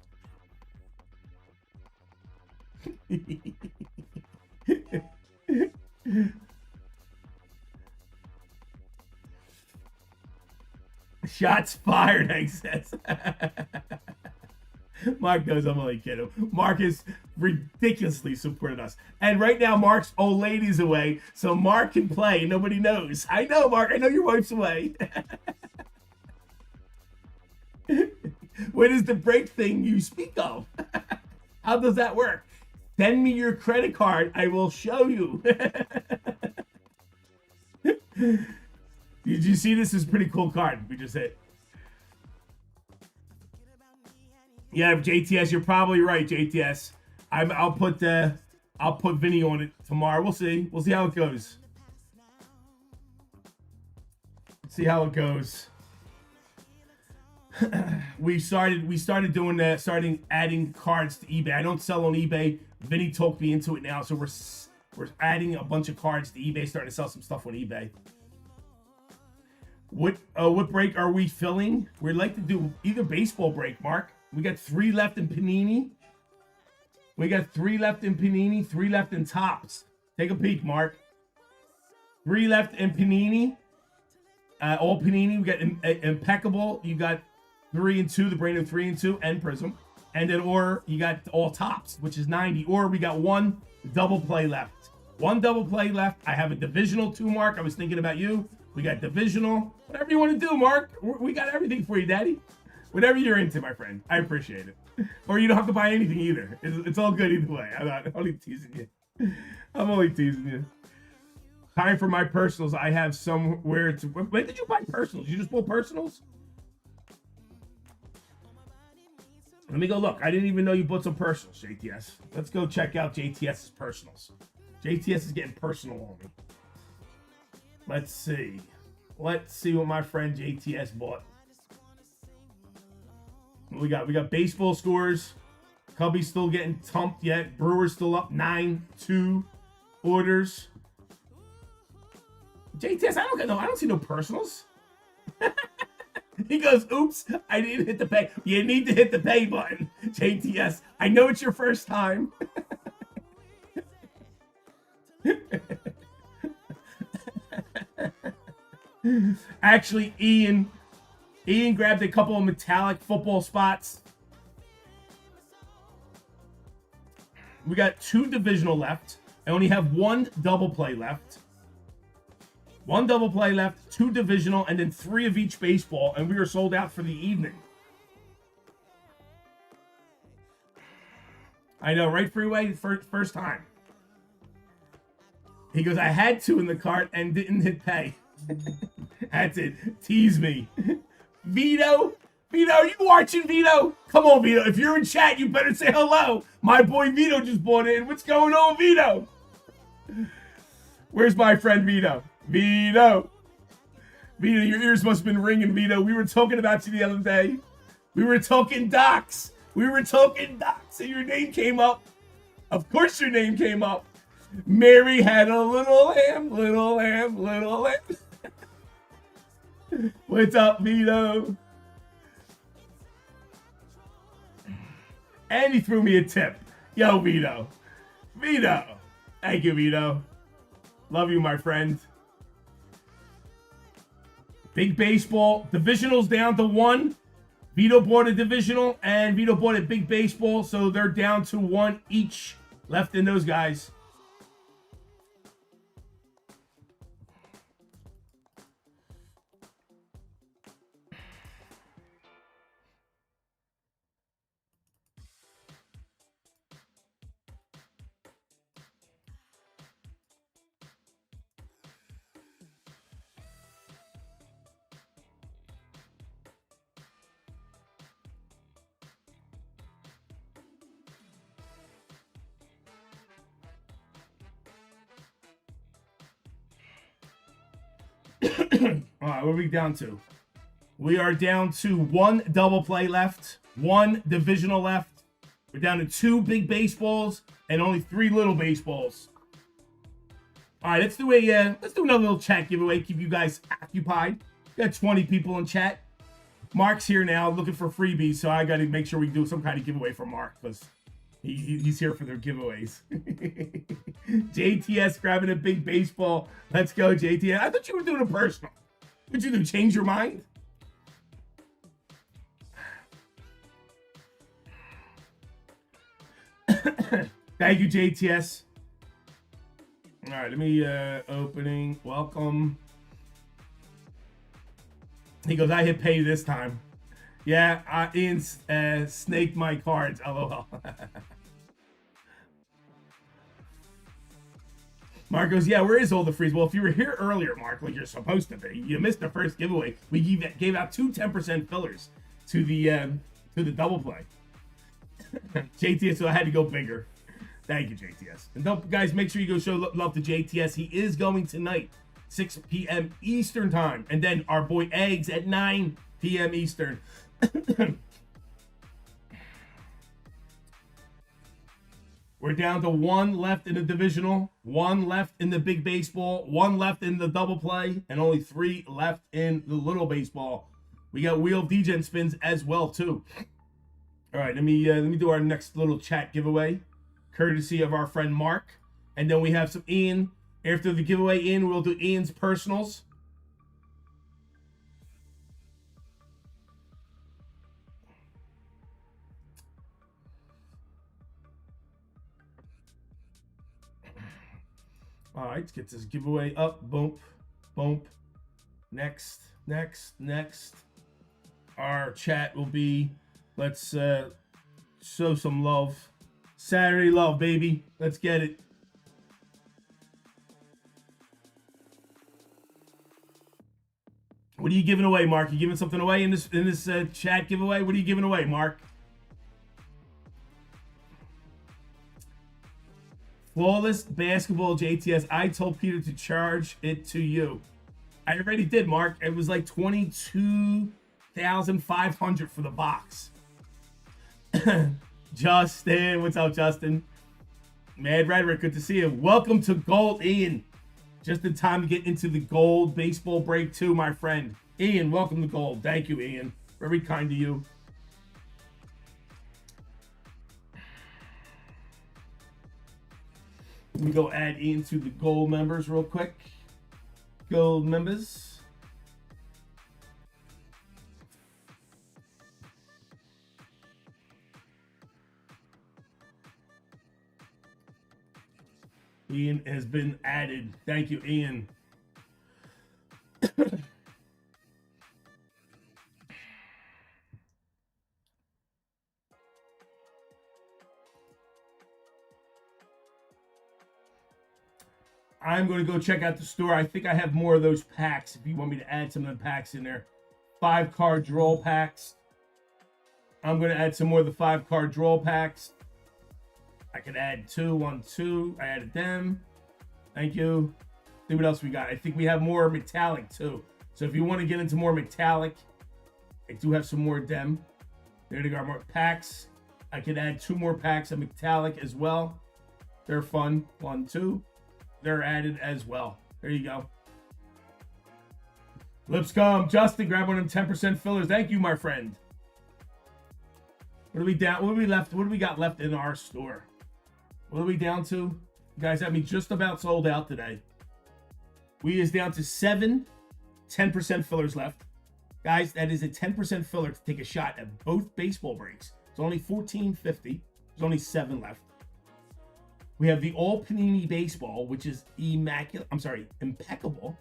Shots fired, I says. Mark knows I'm only kidding. Mark is ridiculously supported us. And right now, Mark's old lady's away, so Mark can play. Nobody knows. I know, Mark. I know your wife's away. What is the break thing you speak of? How does that work? Send me your credit card. I will show you. Did you see this? This is a pretty cool card we just hit. Yeah, JTS, you're probably right, JTS. I'll put Vinny on it tomorrow. We'll see. We'll see how it goes. See how it goes. we started doing that, starting adding cards to eBay. I don't sell on eBay. Vinny talked me into it now, so we're adding a bunch of cards to eBay, starting to sell some stuff on eBay. What break are we filling? We'd like to do either baseball break, Mark. We got 3 left in Panini. 3 left in Topps. Take a peek, Mark. 3 left in Panini. All Panini. We got Impeccable. You got 3 and 2, the brand new 3 and 2, and Prism. And then, or you got all Topps, which is 90. Or we got 1 double play left. 1 double play left. I have a Divisional 2, Mark. I was thinking about you. We got Divisional. Whatever you want to do, Mark. We got everything for you, Daddy. Whatever you're into, my friend. I appreciate it. Or you don't have to buy anything either. It's all good either way. I'm only teasing you. I'm only teasing you. Time for my personals. I have somewhere to... When did you buy personals? You just pull personals? Let me go look. I didn't even know you bought some personals, JTS. Let's go check out JTS's personals. JTS is getting personal on me. Let's see. Let's see what my friend JTS bought. We got baseball scores. Cubbies still getting thumped yet. Brewers still up 9-2 orders. JTS, I don't see no personals. He goes, oops, I didn't hit the pay. You need to hit the pay button, JTS. I know it's your first time. Actually, Ian grabbed a couple of metallic football spots. We got 2 divisional left. I only have 1 double play left. 1 double play left, 2 divisional, and then 3 of each baseball, and we are sold out for the evening. I know, right, Freeway? First time. He goes, I had 2 in the cart and didn't hit pay. That's it. Tease me. Vito, are you watching, Vito? Come on, Vito. If you're in chat, you better say hello. My boy Vito just bought in. What's going on, Vito? Where's my friend Vito? Vito, your ears must have been ringing, Vito. We were talking about you the other day. We were talking docs. And your name came up. Of course your name came up. Mary had a little lamb, little lamb, little lamb. What's up, Vito? And he threw me a tip. Yo, Vito. Vito. Thank you, Vito. Love you, my friend. Big baseball. Divisional's down to 1. Vito bought a divisional, and Vito bought a big baseball, so they're down to 1 each left in those guys. All right, what are we down to? We are down to 1 double play left, 1 divisional left. We're down to 2 big baseballs and only 3 little baseballs. All right, let's do another little chat giveaway. Keep you guys occupied. We got 20 people in chat. Mark's here now, looking for freebies, so I got to make sure we do some kind of giveaway for Mark because he's here for their giveaways. JTS grabbing a big baseball. Let's go, JTS. I thought you were doing a personal. Would you do? Change your mind? Thank you, JTS. All right, let me opening. Welcome. He goes, I hit pay this time. Yeah, Ian snaked my cards. LOL. Mark goes, yeah, where is all the freeze? Well, if you were here earlier, Mark, like you're supposed to be, you missed the first giveaway. We gave out 2 10% fillers to the double play. JTS, so I had to go bigger. Thank you, JTS. And don't, guys, make sure you go show love to JTS. He is going tonight, 6 p.m. Eastern time. And then our boy Eggs at 9 p.m. Eastern. We're down to 1 left in the divisional, 1 left in the big baseball, 1 left in the double play, and only 3 left in the little baseball. We got Wheel of Degen spins as well, too. All right, let me do our next little chat giveaway, courtesy of our friend Mark. And then we have some Ian. After the giveaway, Ian, we'll do Ian's personals. All right, let's get this giveaway up. Boom, boom. Next. Our chat will be, let's show some love. Saturday love, baby. Let's get it. What are you giving away, Mark? You giving something away in this chat giveaway? What are you giving away, Mark? Flawless basketball, JTS. I told Peter to charge it to you. I already did, Mark. It was like $22,500 for the box. Justin, what's up, Justin? Mad Rhetoric, good to see you. Welcome to Gold, Ian. Just in time to get into the Gold baseball break too, my friend. Ian, welcome to Gold. Thank you, Ian. Very kind to you. Let me go add Ian to the Gold members real quick. Gold members. Ian has been added. Thank you, Ian. I'm going to go check out the store. I think I have more of those packs if you want me to add some of the packs in there. 5-card draw packs. I'm going to add some more of the 5-card draw packs. I could add 2, 1, 2. I added them. Thank you. See what else we got. I think we have more metallic too. So if you want to get into more metallic, I do have some more of them. There they go. More packs. I could add 2 more packs of metallic as well. They're fun. 1, 2. They're added as well. There you go. Lipscomb, Justin, grab one of them 10% fillers. Thank you, my friend. What are we down? What are we left? What do we got left in our store? What are we down to? You guys have me just about sold out today. We is down to 7 10% fillers left. Guys, that is a 10% filler to take a shot at both baseball breaks. It's only $14.50. There's only 7 left. We have the all Panini baseball, which is immaculate. I'm sorry, impeccable.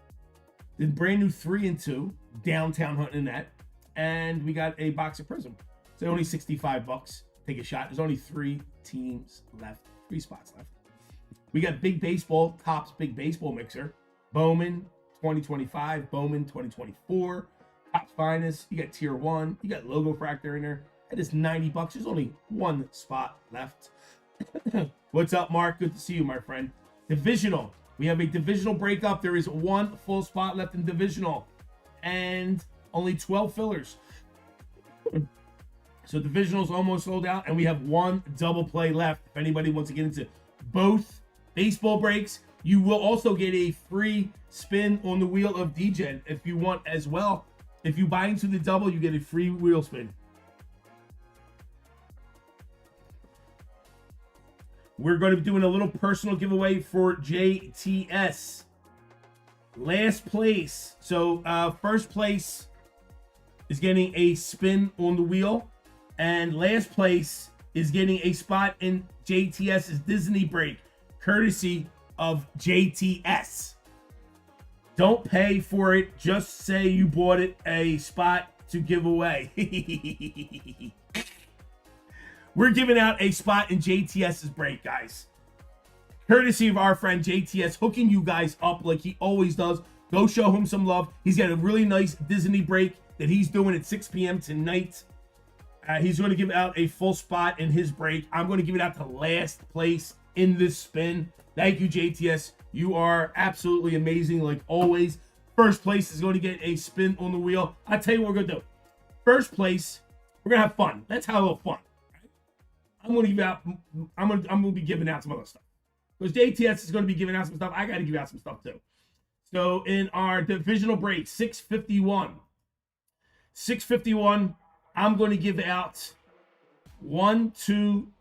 The brand new 3 and 2 downtown hunting net, and we got a box of Prism. So only $65. Take a shot. There's only 3 teams left, 3 spots left. We got Big Baseball, Topps Big Baseball Mixer, Bowman 2025, Bowman 2024, Topps Finest. You got Tier 1. You got Logo Fractor in there. That is $90. There's only 1 spot left. What's up, Mark? Good to see you, my friend. Divisional. We have a divisional breakup. There is 1 full spot left in divisional and only 12 fillers. So divisional's almost sold out, and we have 1 double play left. If anybody wants to get into both baseball breaks, you will also get a free spin on the wheel of DGen if you want as well. If you buy into the double, you get a free wheel spin. We're going to be doing a little personal giveaway for JTS. Last place. So first place is getting a spin on the wheel. And last place is getting a spot in JTS's Disney break, courtesy of JTS. Don't pay for it. Just say you bought it a spot to give away. We're giving out a spot in JTS's break, guys. Courtesy of our friend JTS, hooking you guys up like he always does. Go show him some love. He's got a really nice Disney break that he's doing at 6 p.m. tonight. He's going to give out a full spot in his break. I'm going to give it out to last place in this spin. Thank you, JTS. You are absolutely amazing, like always. First place is going to get a spin on the wheel. I'll tell you what we're going to do. First place, we're going to have fun. Let's have a little fun. I'm going to give out. I'm going to be giving out some other stuff. Because JTS is going to be giving out some stuff. I got to give out some stuff too. So in our divisional break, 651. 651. I'm going to give out 2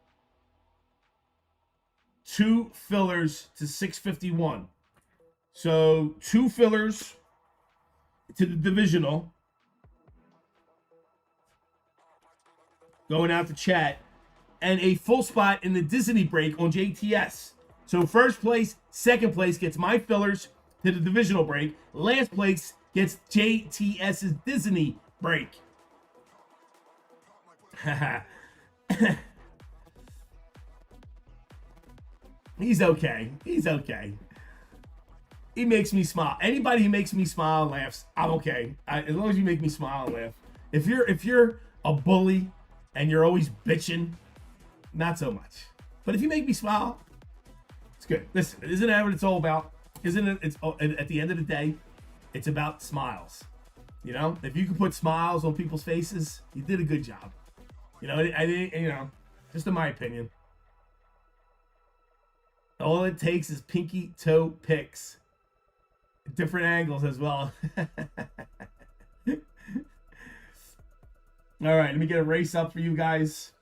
fillers to 651. So 2 fillers to the divisional. Going out to chat. And a full spot in the Disney break on JTS. So first place, second place gets my fillers to the divisional break. Last place gets JTS's Disney break. He's okay. He's okay. He makes me smile. Anybody who makes me smile and laughs, I'm okay. As long as you make me smile and laugh. If you're a bully and you're always bitching, not so much. But if you make me smile, it's good. Listen, isn't that what it's all about? Isn't it? It's at the end of the day, it's about smiles. You know, if you can put smiles on people's faces, you did a good job. You know, just in my opinion. All it takes is pinky toe picks. Different angles as well. All right, let me get a race up for you guys.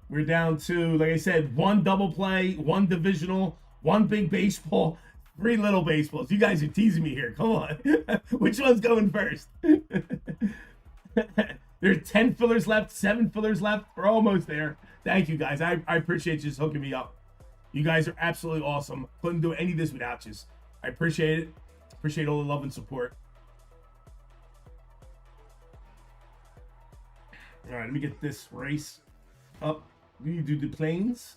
We're down to, like I said, 1 double play, 1 divisional, 1 big baseball, 3 little baseballs. You guys are teasing me here. Come on. Which one's going first? There's 10 fillers left, 7 fillers left. We're almost there. Thank you, guys. I appreciate you just hooking me up. You guys are absolutely awesome. Couldn't do any of this without you. I appreciate it. Appreciate all the love and support. All right, let me get this race up. We do the planes.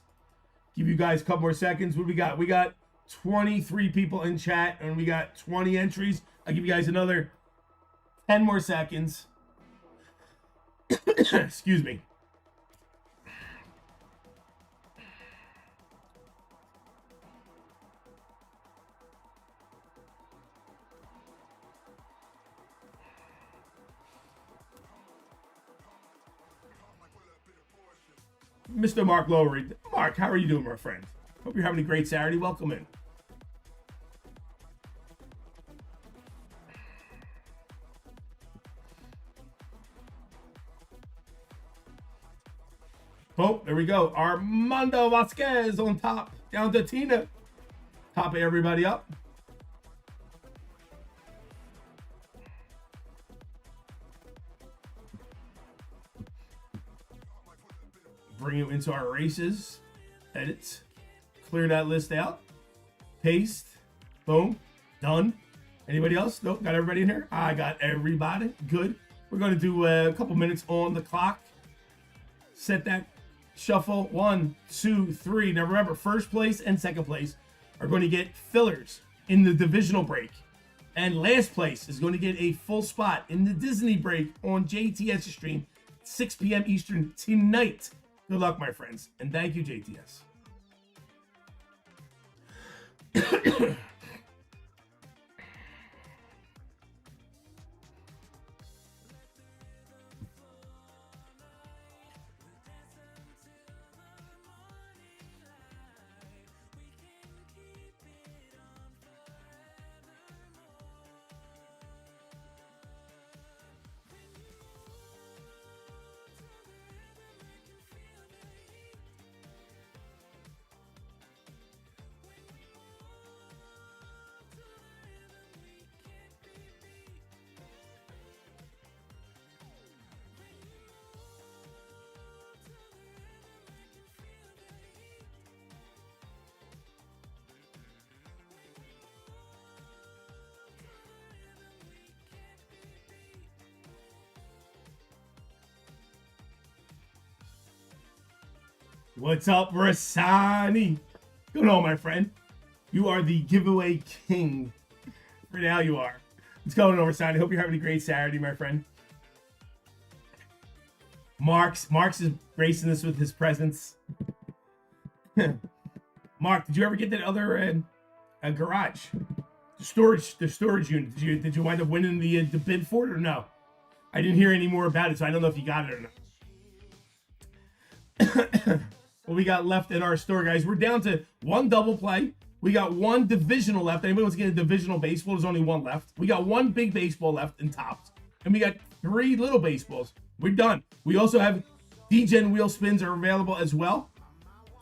Give you guys a couple more seconds. What do we got? We got 23 people in chat, and we got 20 entries. I'll give you guys another 10 more seconds. Excuse me. Mr. Mark Lowery. Mark, how are you doing, my friend? Hope you're having a great Saturday. Welcome in. Oh, there we go. Armando Vasquez on top. Down to Tina. Topping everybody up. Bring it into our races. Edit. Clear that list out. Paste. Boom. Done. Anybody else? Nope. Got everybody in here? I got everybody. Good. We're going to do a couple minutes on the clock. Set that shuffle. 1, 2, 3. Now remember, first place and second place are going to get fillers in the divisional break. And last place is going to get a full spot in the Disney break on JTS's stream, 6 p.m. Eastern tonight. Good luck, my friends. And thank you, JTS. What's up, Rasani? Going on, my friend? You are the giveaway king. For now, you are. What's going on, Rasani? Hope you're having a great Saturday, my friend. Mark's is racing this with his presence. Mark, did you ever get that other garage? The storage unit. Did you wind up winning the bid for it or no? I didn't hear any more about it, so I don't know if you got it or not. What we got left in our store, guys? We're down to 1 double play. We got 1 divisional left. Anybody wants to get a divisional baseball? There's only 1 left. We got 1 big baseball left in tops, and we got 3 little baseballs. We're done. We also have D-Gen wheel spins are available as well.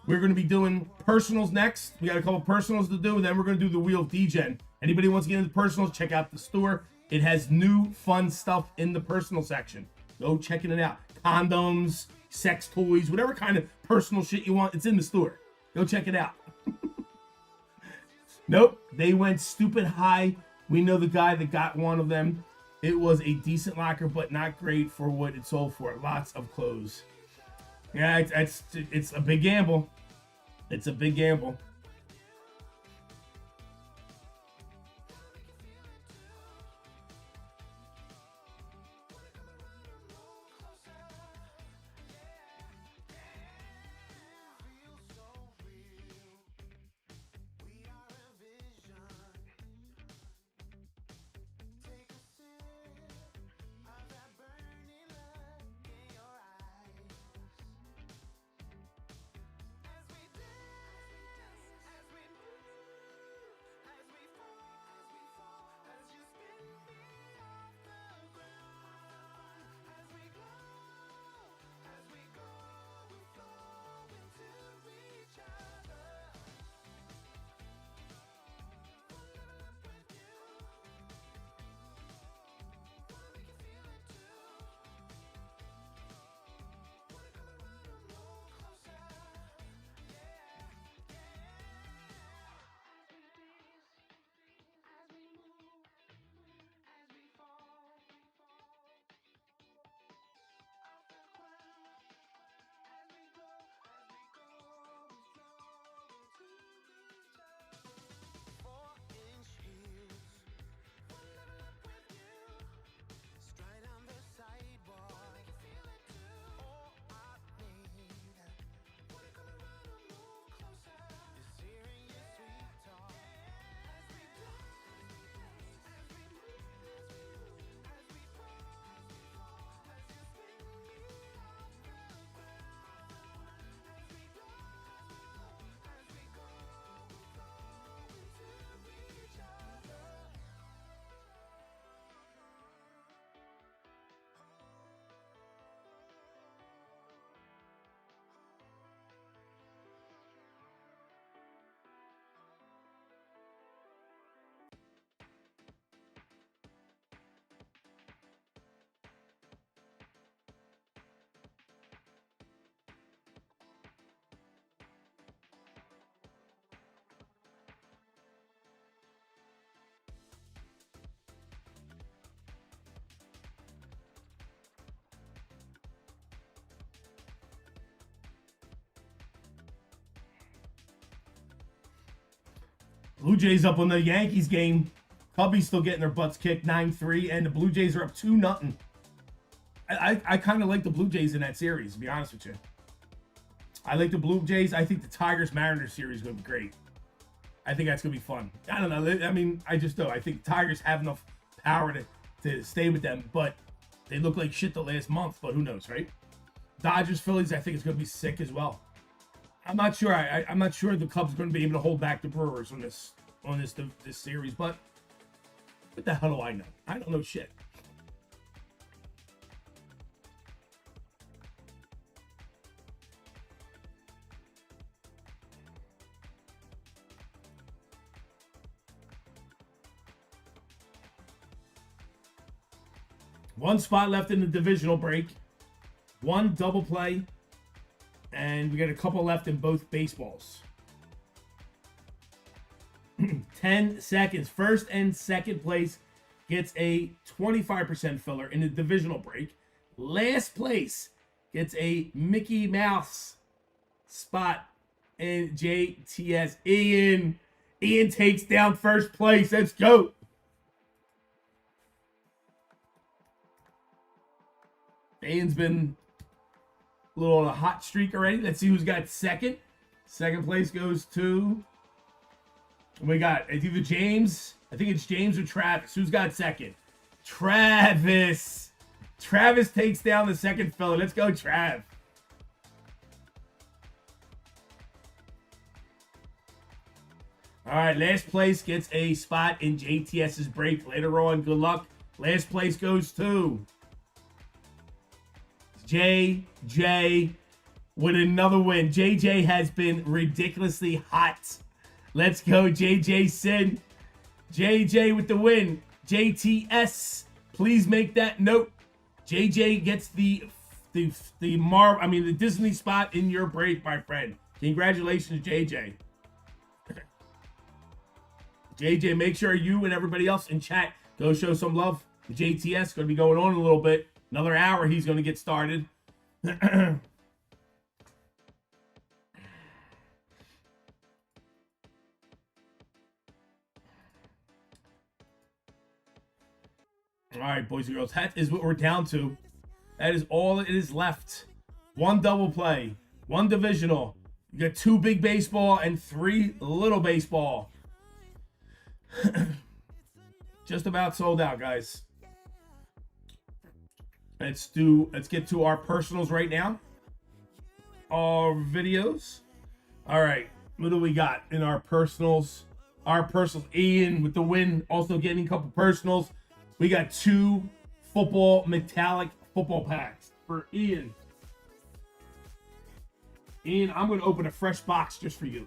We're going to be doing personals next. We got a couple personals to do, and then we're going to do the wheel of D-Gen. Anybody wants to get into personals, check out the store. It has new fun stuff in the personal section. Go checking it out. Condoms, sex toys, whatever kind of personal shit you want, it's in the store. Go check it out. Nope, they went stupid high. We know the guy that got one of them. It was a decent locker, but not great for what it sold for. Lots of clothes. Yeah, it's a big gamble. It's a big gamble. Blue Jays up on the Yankees game. Cubbies still getting their butts kicked 9-3, and the Blue Jays are up 2-0. I kind of like the Blue Jays in that series, to be honest with you. I like the Blue Jays. I think the Tigers-Mariners series is going to be great. I think that's going to be fun. I don't know. I mean, I just don't. I think Tigers have enough power to stay with them, but they look like shit the last month, but who knows, right? Dodgers-Phillies, I think it's going to be sick as well. I'm not sure. I'm not sure the Cubs are going to be able to hold back the Brewers on this series, but what the hell do I know? I don't know shit. One spot left in the divisional break. One double play. And we got a couple left in both baseballs. 10 seconds. First and second place gets a 25% filler in the divisional break. Last place gets a Mickey Mouse spot in JTS. Ian takes down first place. Let's go. Ian's been a little on a hot streak already. Let's see who's got second. Second place goes to... We got, it's either James. I think it's James or Travis. Who's got second? Travis. Travis takes down the second filler. Let's go, Trav. All right, last place gets a spot in JTS's break later on. Good luck. Last place goes to... JJ with another win. JJ has been ridiculously hot. Let's go, JJ Sin. JJ with the win. JTS, please make that note. JJ gets the Disney spot in your break, my friend. Congratulations, JJ. JJ, make sure you and everybody else in chat go show some love. JTS going to be going on a little bit. Another hour, he's going to get started. All right, boys and girls, that is what we're down to. That is all it is left. One double play, one divisional. You got 2 big baseball and 3 little baseball. Just about sold out, guys. Let's get to our personals right now. Our videos. All right, what do we got in our personals? Our personals, Ian with the win, also getting a couple personals. We got 2 metallic football packs for Ian. Ian, I'm going to open a fresh box just for you.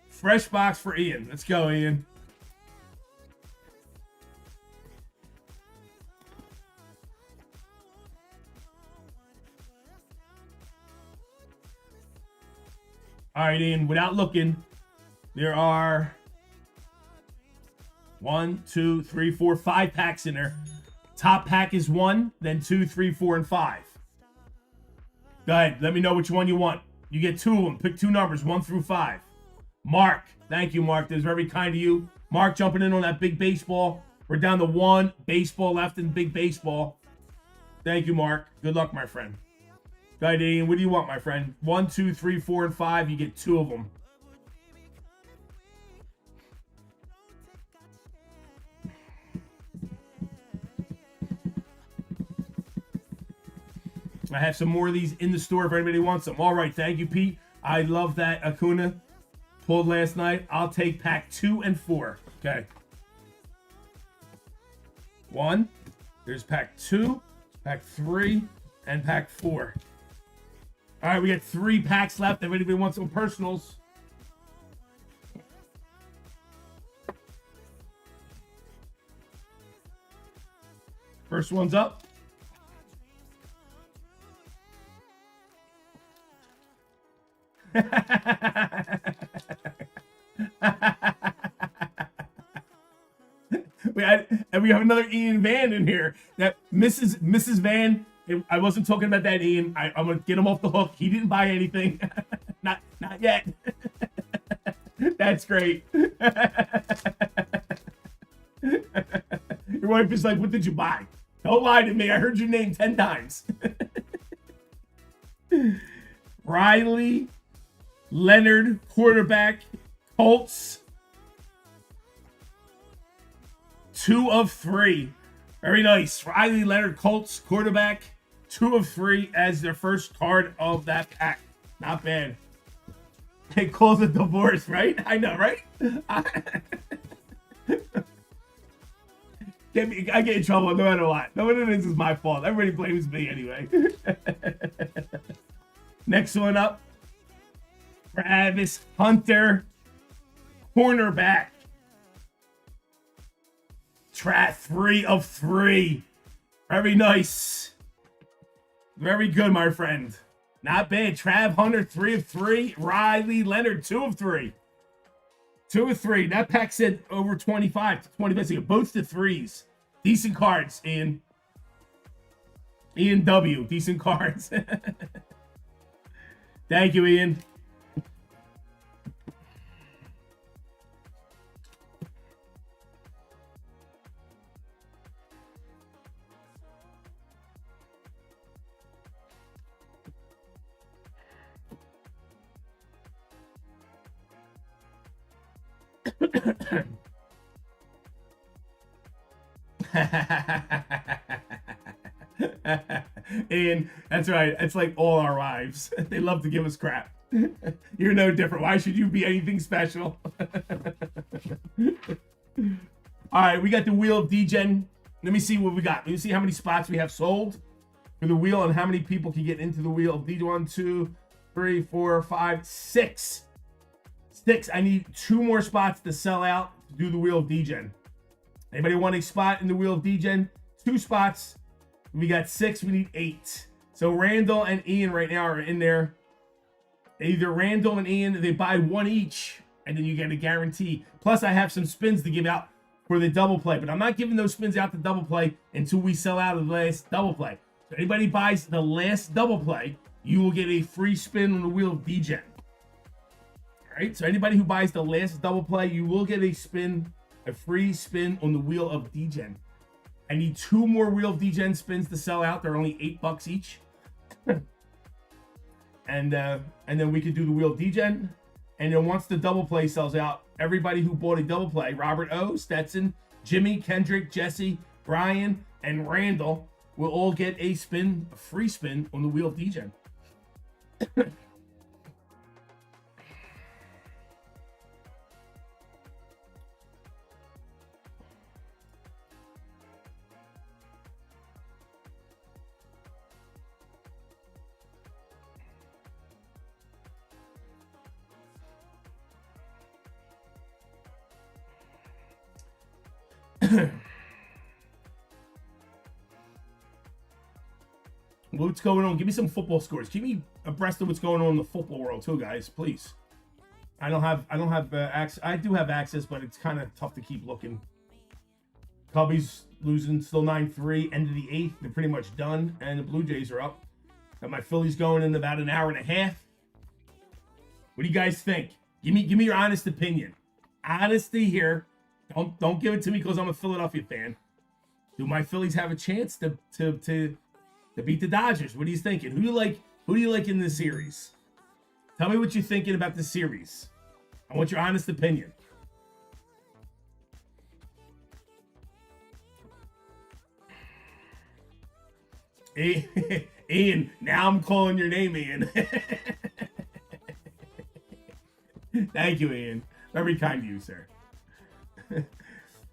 Fresh box for Ian. Let's go, Ian. All right, Ian, without looking, there are 1, 2, 3, 4, 5 packs in there. Top pack is 1, then 2, 3, 4, and 5. Go ahead. Let me know which one you want. You get 2 of them. Pick 2 numbers, 1 through 5. Mark. Thank you, Mark. That's very kind of you. Mark jumping in on that big baseball. We're down to 1 baseball left in big baseball. Thank you, Mark. Good luck, my friend. Go ahead, Ian. What do you want, my friend? 1, 2, 3, 4, and 5. You get 2 of them. I have some more of these in the store if anybody wants them. All right. Thank you, Pete. I love that Acuna pulled last night. I'll take pack 2 and 4. Okay. 1. There's pack 2, pack 3, and pack 4. All right, we got 3 packs left. If anybody wants some personals. First one's up. We have another Ian Van in here. That Mrs. Van I wasn't talking about that, Ian. I'm gonna get him off the hook. He didn't buy anything. not yet. That's great. Your wife is like, what did you buy? Don't lie to me. I heard your name 10 times. Riley Leonard, quarterback, Colts. 2 of 3. Very nice. Riley Leonard, Colts, quarterback. 2 of 3 as their first card of that pack. Not bad. They call it divorce, right? I know, right? I get in trouble no matter what. No matter this is my fault. Everybody blames me anyway. Next one up. Travis Hunter, cornerback. 3 of 3. Very nice. Very good, my friend. Not bad. Trav Hunter, 3 of 3. Riley Leonard, 2 of 3. 2 of 3. That pack said over 25 to 20 minutes ago. Both the 3s. Decent cards, Ian. Ian W. Decent cards. Thank you, Ian. And that's right. It's like all our wives. They love to give us crap. You're no different. Why should you be anything special? All right, we got the wheel of DGen. Let me see what we got. Let me see how many spots we have sold for the wheel and how many people can get into the wheel of DGen. 1, 2, 3, 4, 5, 6. 6. I need 2 more spots to sell out to do the wheel of DGen. Anybody want a spot in the wheel of DGen? 2 spots. We got 6. We need 8. So Randall and Ian right now are in there. Either Randall and Ian, they buy 1 each, and then you get a guarantee. Plus, I have some spins to give out for the double play, but I'm not giving those spins out to double play until we sell out of the last double play. So anybody buys the last double play, you will get a free spin on the wheel of DGen. All right. So anybody who buys the last double play, you will get a free spin on the wheel of DGen. I need 2 more wheel of DGen spins to sell out. They're only $8 each. And then we could do the wheel of DGen. And then once the double play sells out, everybody who bought a double play, Robert O, Stetson, Jimmy, Kendrick, Jesse, Brian, and Randall will all get a free spin on the wheel of DGen. What's going on? Give me some football scores. Keep me abreast of what's going on in the football world too, guys. Please. I don't have access. I do have access, but it's kind of tough to keep looking. Cubbies losing still 9-3. End of the 8th. They're pretty much done, and the Blue Jays are up. Got my Phillies going in about an hour and a half. What do you guys think? Give me your honest opinion. Honesty here. Don't give it to me because I'm a Philadelphia fan. Do my Phillies have a chance to beat the Dodgers? What are you thinking? Who do you like in this series? Tell me what you're thinking about this series. I want your honest opinion. Ian, now I'm calling your name, Ian. Thank you, Ian. Very kind of you, sir.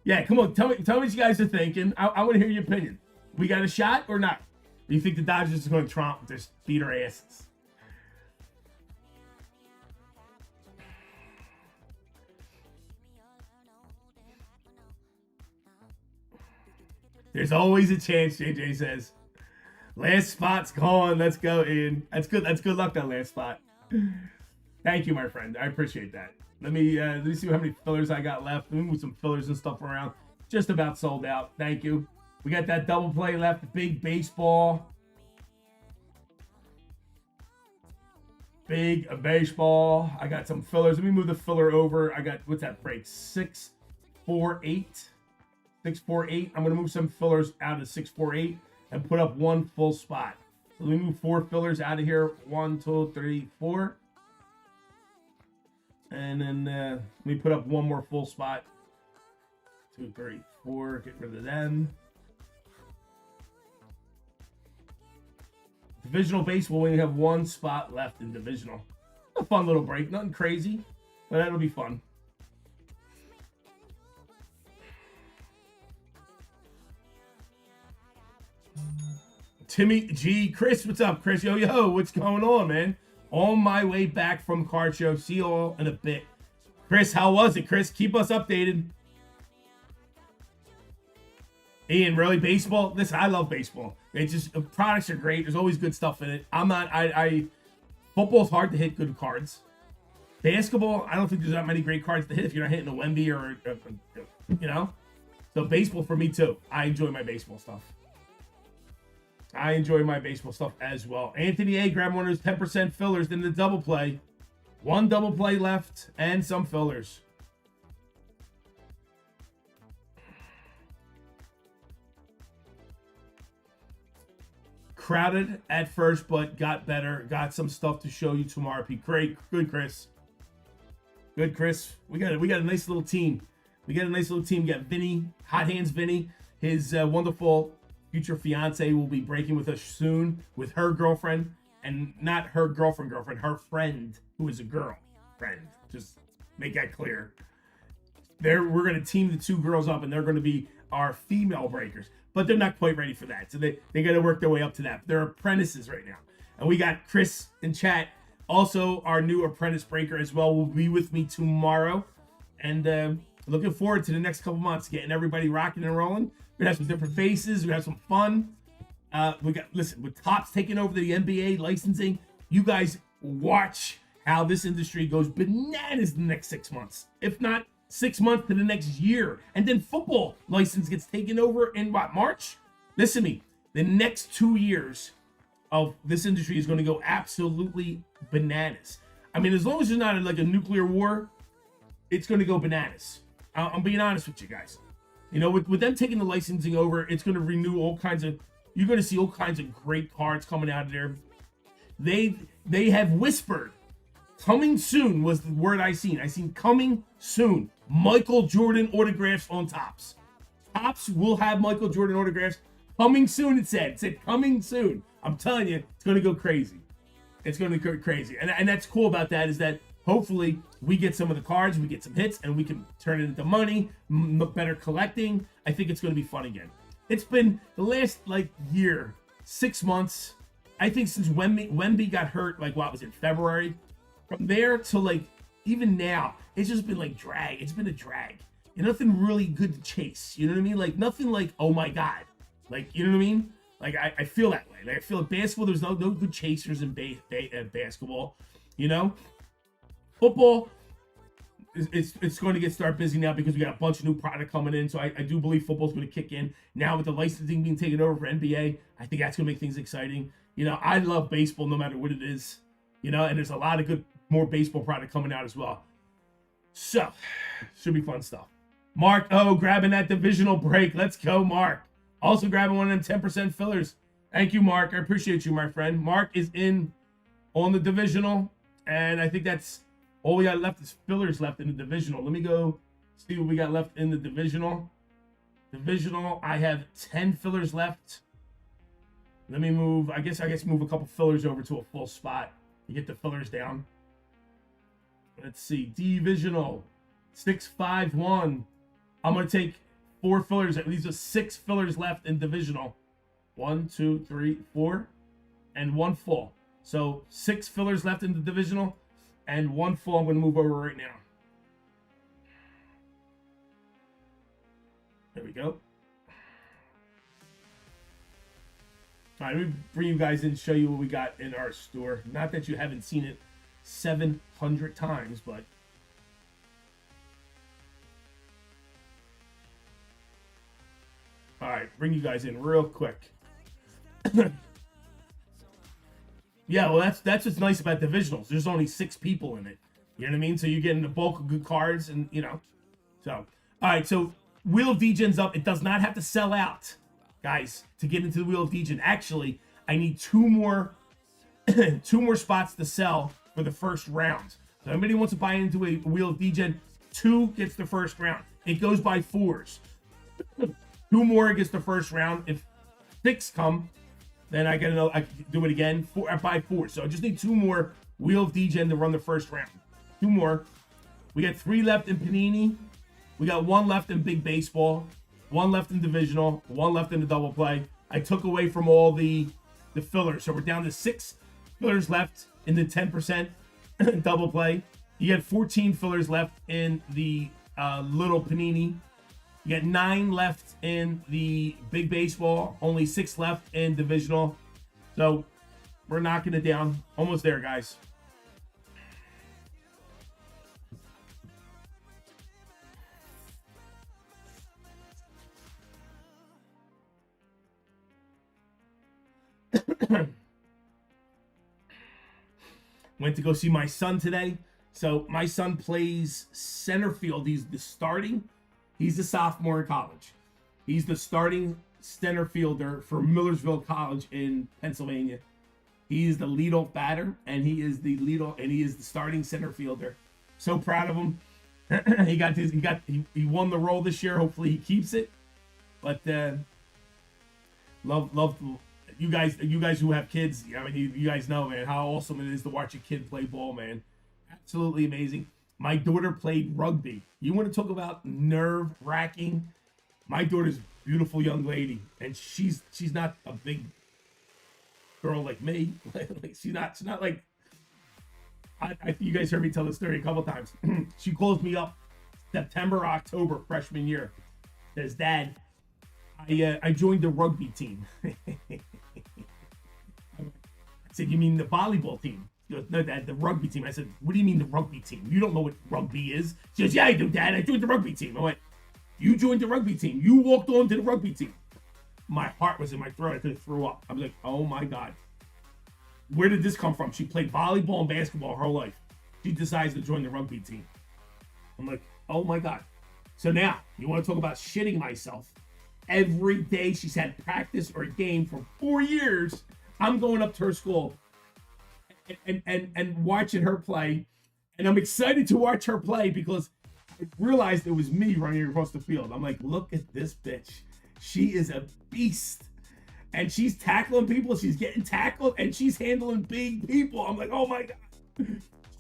Yeah, come on. Tell me what you guys are thinking. I want to hear your opinion. We got a shot or not? Do you think the Dodgers are going to just beat our asses? There's always a chance, JJ says. Last spot's gone. Let's go, Ian. That's good. That's good luck, that last spot. Thank you, my friend. I appreciate that. Let me see how many fillers I got left. Let me move some fillers and stuff around. Just about sold out. Thank you. We got that double play left. Big baseball. big a baseball. I got some fillers. Let me move the filler over. I got, what's that break? 648. 648. I'm going to move some fillers out of 648 and put up one full spot. So let me move 4 fillers out of here. 1, 2, 3, 4. And then let me put up one more full spot. 2, 3, 4. Get rid of them. Divisional baseball, we have 1 spot left in divisional. A fun little break. Nothing crazy, but that'll be fun. Timmy G. Chris, what's up, Chris? Yo, what's going on, man? On my way back from card show. See you all in a bit. Chris, how was it, Chris? Keep us updated. Ian, really, baseball? Listen, I love baseball. It's just, the products are great. There's always good stuff in it. Football's hard to hit good cards. Basketball, I don't think there's that many great cards to hit if you're not hitting a Wemby or you know? So baseball for me too. I enjoy my baseball stuff. I enjoy my baseball stuff as well. Anthony A, grab one of those 10% fillers in the double play. 1 double play left and some fillers. Crowded at first, but got better. Got some stuff to show you tomorrow. Great, good, Chris. Good, Chris. We got a nice little team. We got Vinny, Hot Hands Vinny. His wonderful future fiance will be breaking with us soon with her girlfriend, and not her girlfriend, her friend who is a girl friend. Just make that clear. We're gonna team the 2 girls up, and they're gonna be our female breakers. But they're not quite ready for that. So they got to work their way up to that. They're apprentices right now. And we got Chris in chat. Also, our new apprentice breaker as well will be with me tomorrow. And looking forward to the next couple months, getting everybody rocking and rolling. We're going to have some different faces. We're going to have some fun. Listen, with Topps taking over the NBA licensing, you guys watch how this industry goes bananas the next 6 months. If not 6 months to the next year. And then football license gets taken over in what, March? Listen to me. The next 2 years of this industry is going to go absolutely bananas. I mean, as long as there's not like a nuclear war, it's going to go bananas. I'm being honest with you guys. You know, with them taking the licensing over, it's going to renew all kinds of, you're going to see all kinds of great cards coming out of there. They have whispered. Coming soon was the word I seen. I seen coming soon. Michael Jordan autographs on Topps. Topps will have Michael Jordan autographs coming soon. It said coming soon. I'm telling you, it's going to go crazy. It's going to go crazy. And that's cool about that is that hopefully we get some of the cards, we get some hits, and we can turn it into money, better collecting. I think it's going to be fun again. It's been the last year, 6 months. I think since Wemby got hurt, what was it, February? From there to even now, it's just been drag. It's been a drag. And nothing really good to chase. You know what I mean? Nothing oh my God. You know what I mean? I feel that way. I feel like basketball, there's no good chasers in basketball. You know? Football, it's going to start busy now because we got a bunch of new product coming in. So I do believe football's going to kick in. Now with the licensing being taken over for NBA, I think that's going to make things exciting. You know, I love baseball no matter what it is. You know, and there's a lot of good, more baseball product coming out as well. So, should be fun stuff. Mark, grabbing that divisional break. Let's go, Mark. Also grabbing one of them 10% fillers. Thank you, Mark. I appreciate you, my friend. Mark is in on the divisional, and I think that's all we got left is fillers left in the divisional. Let me go see what we got left in the divisional. Divisional, I have 10 fillers left. Let me move, I guess move a couple fillers over to a full spot to get the fillers down. Let's see, Divisional, 651. I'm going to take 4 fillers. These are 6 fillers left in Divisional. 1, 2, 3, 4, and 1 full. So 6 fillers left in the Divisional, and 1 full I'm going to move over right now. There we go. All right, let me bring you guys in and show you what we got in our store. Not that you haven't seen it 700 times, but all right, bring you guys in real quick. You Yeah, well, that's what's nice about divisionals. There's only 6 people in it. You know what I mean? So you're getting the bulk of good cards, and So, all right. So Wheel of Degen's up. It does not have to sell out, guys, to get into the Wheel of Degen. Actually, I need 2 more, 2 more spots to sell for the first round. So anybody wants to buy into a Wheel of Degen, 2 gets the first round. It goes by 4s. 2 more gets the first round. If 6 come, then I can do it again by 4. So I just need 2 more Wheel of Degen to run the first round. 2 more. We got 3 left in Panini. We got 1 left in Big Baseball. 1 left in Divisional. 1 left in the double play. I took away from all the fillers. So we're down to 6 fillers left in the 10% double play. You got 14 fillers left in the little Panini. You got 9 left in the Big Baseball. Only 6 left in Divisional. So we're knocking it down. Almost there, guys. Went to go see my son today. So my son plays center field. He's the starting. He's a sophomore in college. He's the starting center fielder for Millersville College in Pennsylvania. He is the leadoff batter, and he is the starting center fielder. So proud of him. He won the role this year. Hopefully he keeps it. But love you guys who have kids. I mean, you guys know, man, how awesome it is to watch a kid play ball, man. Absolutely amazing. My daughter played rugby. You want to talk about nerve-wracking? My daughter's a beautiful young lady, and she's not a big girl like me. she's not like you guys heard me tell the story a couple times. She calls me up September, October, freshman year. Says, Dad, I joined the rugby team. I said, you mean the volleyball team? She goes, no, Dad, the rugby team. I said, what do you mean the rugby team? You don't know what rugby is? She goes, yeah, I do, Dad. I joined the rugby team. I went, you joined the rugby team. You walked on to the rugby team. My heart was in my throat. I could have threw up. I was like, oh my God. Where did this come from? She played volleyball and basketball her whole life. She decides to join the rugby team. I'm like, oh my God. So now, you want to talk about shitting myself? Every day she's had practice or a game for 4 years. I'm going up to her school and watching her play. And I'm excited to watch her play because I realized it was me running across the field. I'm like, look at this bitch. She is a beast. And she's tackling people. She's getting tackled. And she's handling big people. I'm like, oh my God.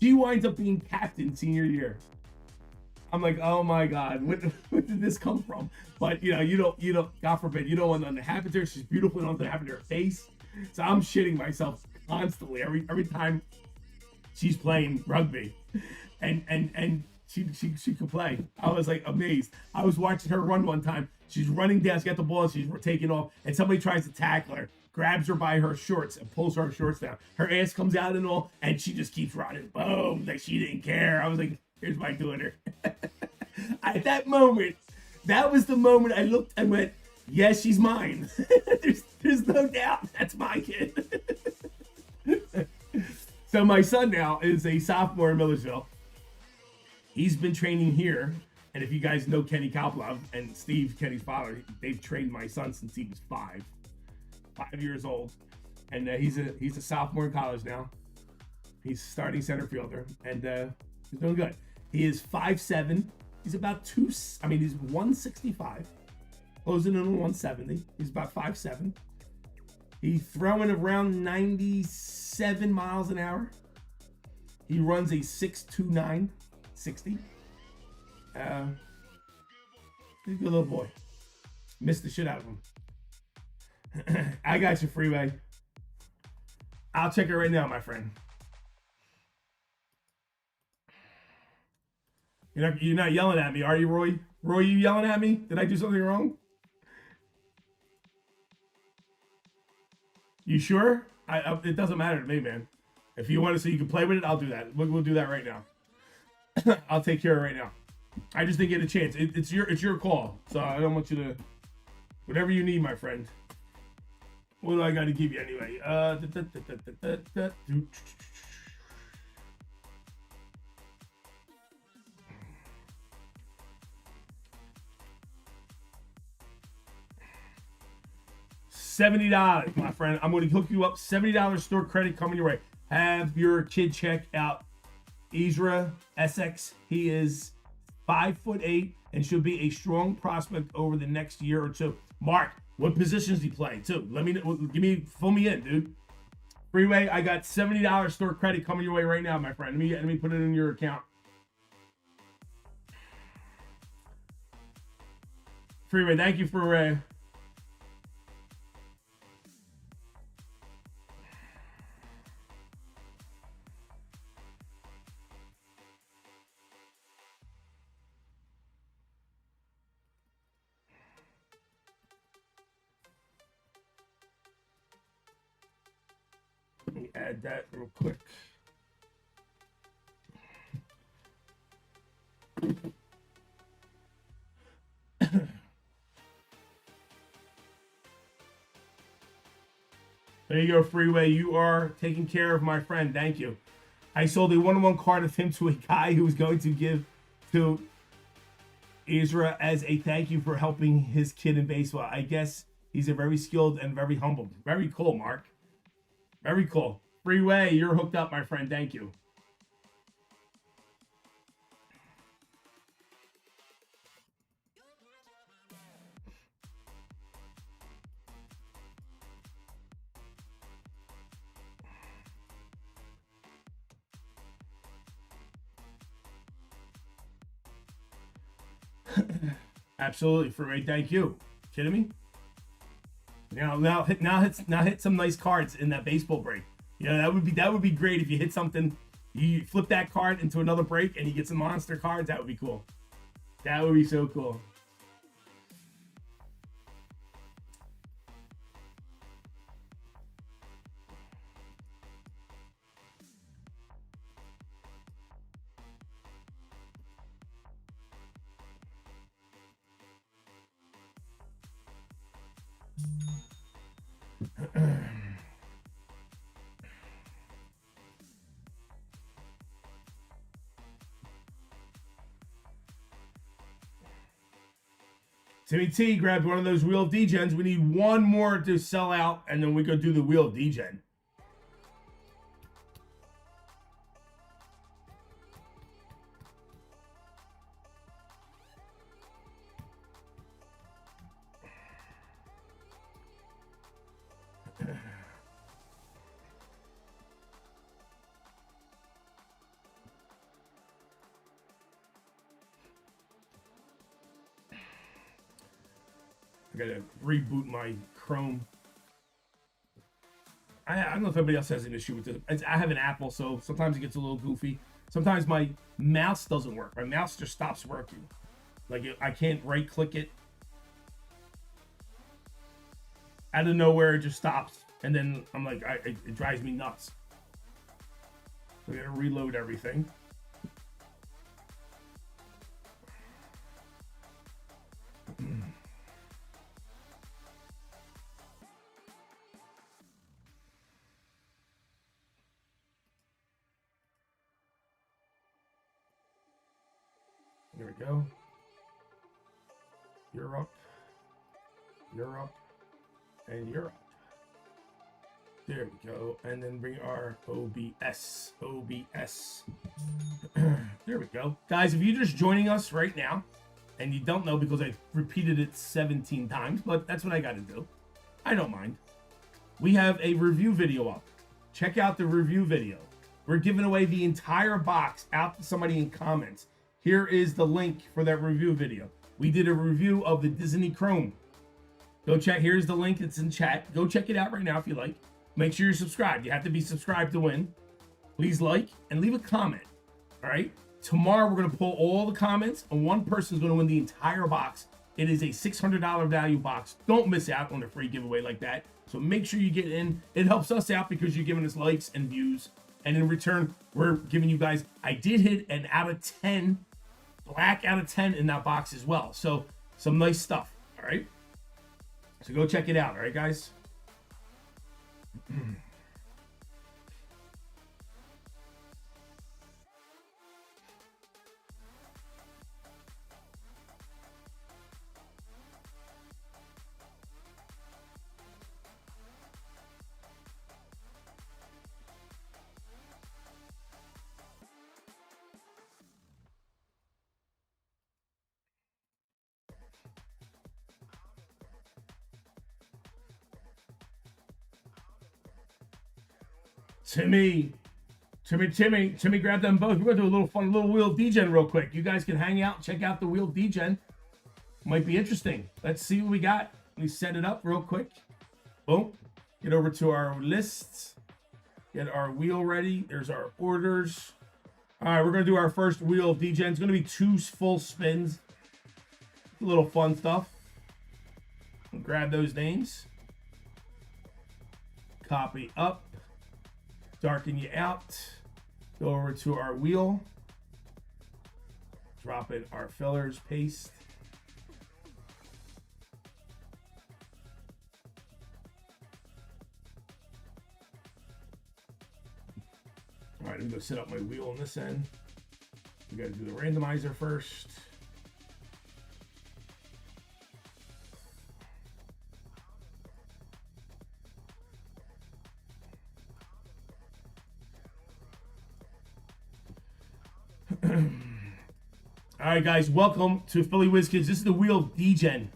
She winds up being captain senior year. I'm like, oh my God, what did this come from? But you don't, God forbid, you don't want nothing to happen to her. She's beautiful, you don't want nothing to happen to her face. So I'm shitting myself constantly every time she's playing rugby, and she could play. I was like amazed. I was watching her run one time. She's running down, she got the ball, she's taking off, and somebody tries to tackle her, grabs her by her shorts and pulls her shorts down. Her ass comes out and all, and she just keeps running. Boom, like she didn't care. I was like, here's my daughter. At that moment, that was the moment I looked and went, yes, she's mine. there's no doubt that's my kid. So my son now is a sophomore in Millersville. He's been training here. And if you guys know Kenny Koplov and Steve, Kenny's father, they've trained my son since he was 5 years old. And he's a sophomore in college now. He's starting center fielder, and he's doing good. He is 5'7". He's about he's 165, closing in on 170. He's about 5'7". He's throwing around 97 miles an hour. He runs a 6.29 60. He's a good little boy. Missed the shit out of him. I got you, Freeway. I'll check it right now, my friend. You're not yelling at me, are you, Roy? Roy, you yelling at me? Did I do something wrong? You sure? It doesn't matter to me, man. If you want to, so you can play with it, I'll do that. We'll do that right now. I'll take care of it right now. I just didn't get a chance. It's your call, so I don't want you to. Whatever you need, my friend. What do I got to give you anyway? $70, my friend. I'm going to hook you up. $70 store credit coming your way. Have your kid check out Ezra Essex. He is 5'8" and should be a strong prospect over the next year or two. Mark, what positions do you play too? Let me fill me in, dude. Freeway, I got $70 store credit coming your way right now, my friend. Let me put it in your account. Freeway, thank you for let me add that real quick. There you go, Freeway. You are taking care of my friend. Thank you. I sold a one-on-one card of him to a guy who was going to give to Ezra as a thank you for helping his kid in baseball. I guess he's a very skilled and very humble. Very cool, Mark. Very cool. Freeway, you're hooked up, my friend. Thank you. Absolutely, Freeway. Thank you. Kidding me? Now hit some nice cards in that baseball break. You know, that would be great if you hit something. You flip that card into another break and you get some monster cards. That would be cool. That would be so cool. Timmy T grabbed one of those Wheel of D-Gens. We need one more to sell out, and then we go do the Wheel of D-Gen. I gotta reboot my Chrome. I don't know if anybody else has an issue with this. I have an Apple, so sometimes it gets a little goofy. Sometimes my mouse doesn't work. My mouse just stops working. Like, I can't right-click it. Out of nowhere, it just stops. And then I'm like, it drives me nuts. So I gotta reload everything. There we go. Europe, and Europe. There we go. And then bring our OBS. There we go. Guys, if you're just joining us right now, and you don't know because I repeated it 17 times, but that's what I got to do. I don't mind. We have a review video up. Check out the review video. We're giving away the entire box out to somebody in comments. Here is the link for that review video. We did a review of the Disney Chrome. Go check. Here's the link. It's in chat. Go check it out right now if you like. Make sure you're subscribed. You have to be subscribed to win. Please like and leave a comment. All right. Tomorrow we're going to pull all the comments and one person is going to win the entire box. It is a $600 value box. Don't miss out on a free giveaway like that. So make sure you get in. It helps us out because you're giving us likes and views. And in return, we're giving you guys, I did hit an out of 10, black out of 10 in that box as well. So some nice stuff. All right. So go check it out. All right, guys. Timmy, grab them both. We're gonna do a little fun little wheel degen real quick. You guys can hang out, check out the wheel degen. Might be interesting. Let's see what we got. Let me set it up real quick. Boom. Get over to our lists. Get our wheel ready. There's our orders. All right, we're gonna do our first wheel degen. It's gonna be 2 full spins. A little fun stuff. Grab those names. Copy up. Darken you out. Go over to our wheel. Drop in our fillers, paste. All right, I'm gonna set up my wheel on this end. We gotta do the randomizer first. All right, guys, welcome to Philly Whiz Kids. This is the wheel degen.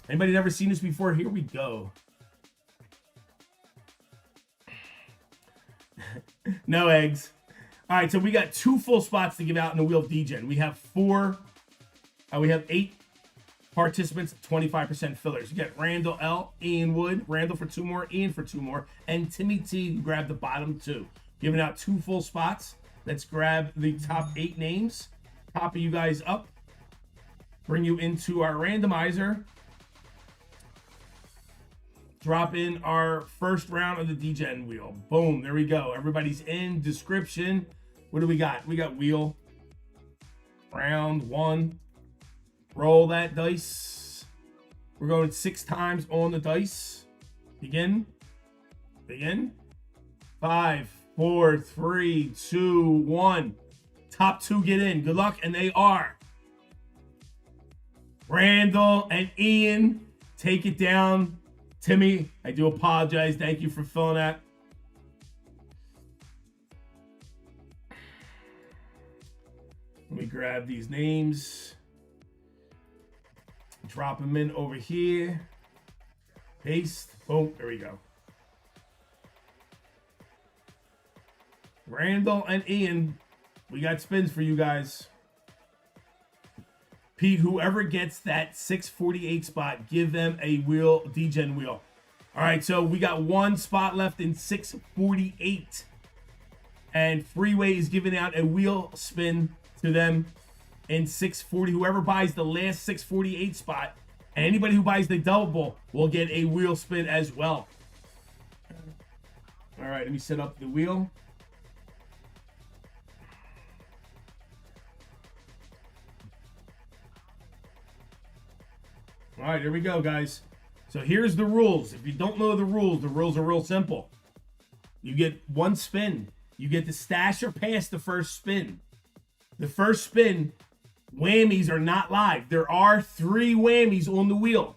Anybody never seen this before? Here we go. No eggs. All right, so we got 2 full spots to give out in the wheel degen. We have 8 participants, 25% fillers. You get Randall L, Ian Wood, Randall for 2 more, Ian for 2 more, and Timmy T grab the bottom 2. Giving out 2 full spots. Let's grab the top 8 names. Copy you guys up. Bring you into our randomizer. Drop in our first round of the degen wheel. Boom, there we go. Everybody's in. Description. What do we got? We got wheel. Round 1. Roll that dice. We're going 6 times on the dice. Begin. 5, 4, 3, 2, 1. Top 2 get in. Good luck. And they are Randall and Ian. Take it down. Timmy, I do apologize. Thank you for filling that. Let me grab these names. Drop them in over here. Paste. Boom. There we go. Randall and Ian, we got spins for you guys. Pete, whoever gets that 648 spot, give them a wheel, degen wheel. All right, so we got 1 spot left in 648. And Freeway is giving out a wheel spin to them in 640. Whoever buys the last 648 spot, and anybody who buys the double will get a wheel spin as well. All right, let me set up the wheel. All right, here we go, guys. So here's the rules. If you don't know the rules are real simple. You get 1 spin. You get to stash or pass the first spin. The first spin, whammies are not live. There are 3 whammies on the wheel.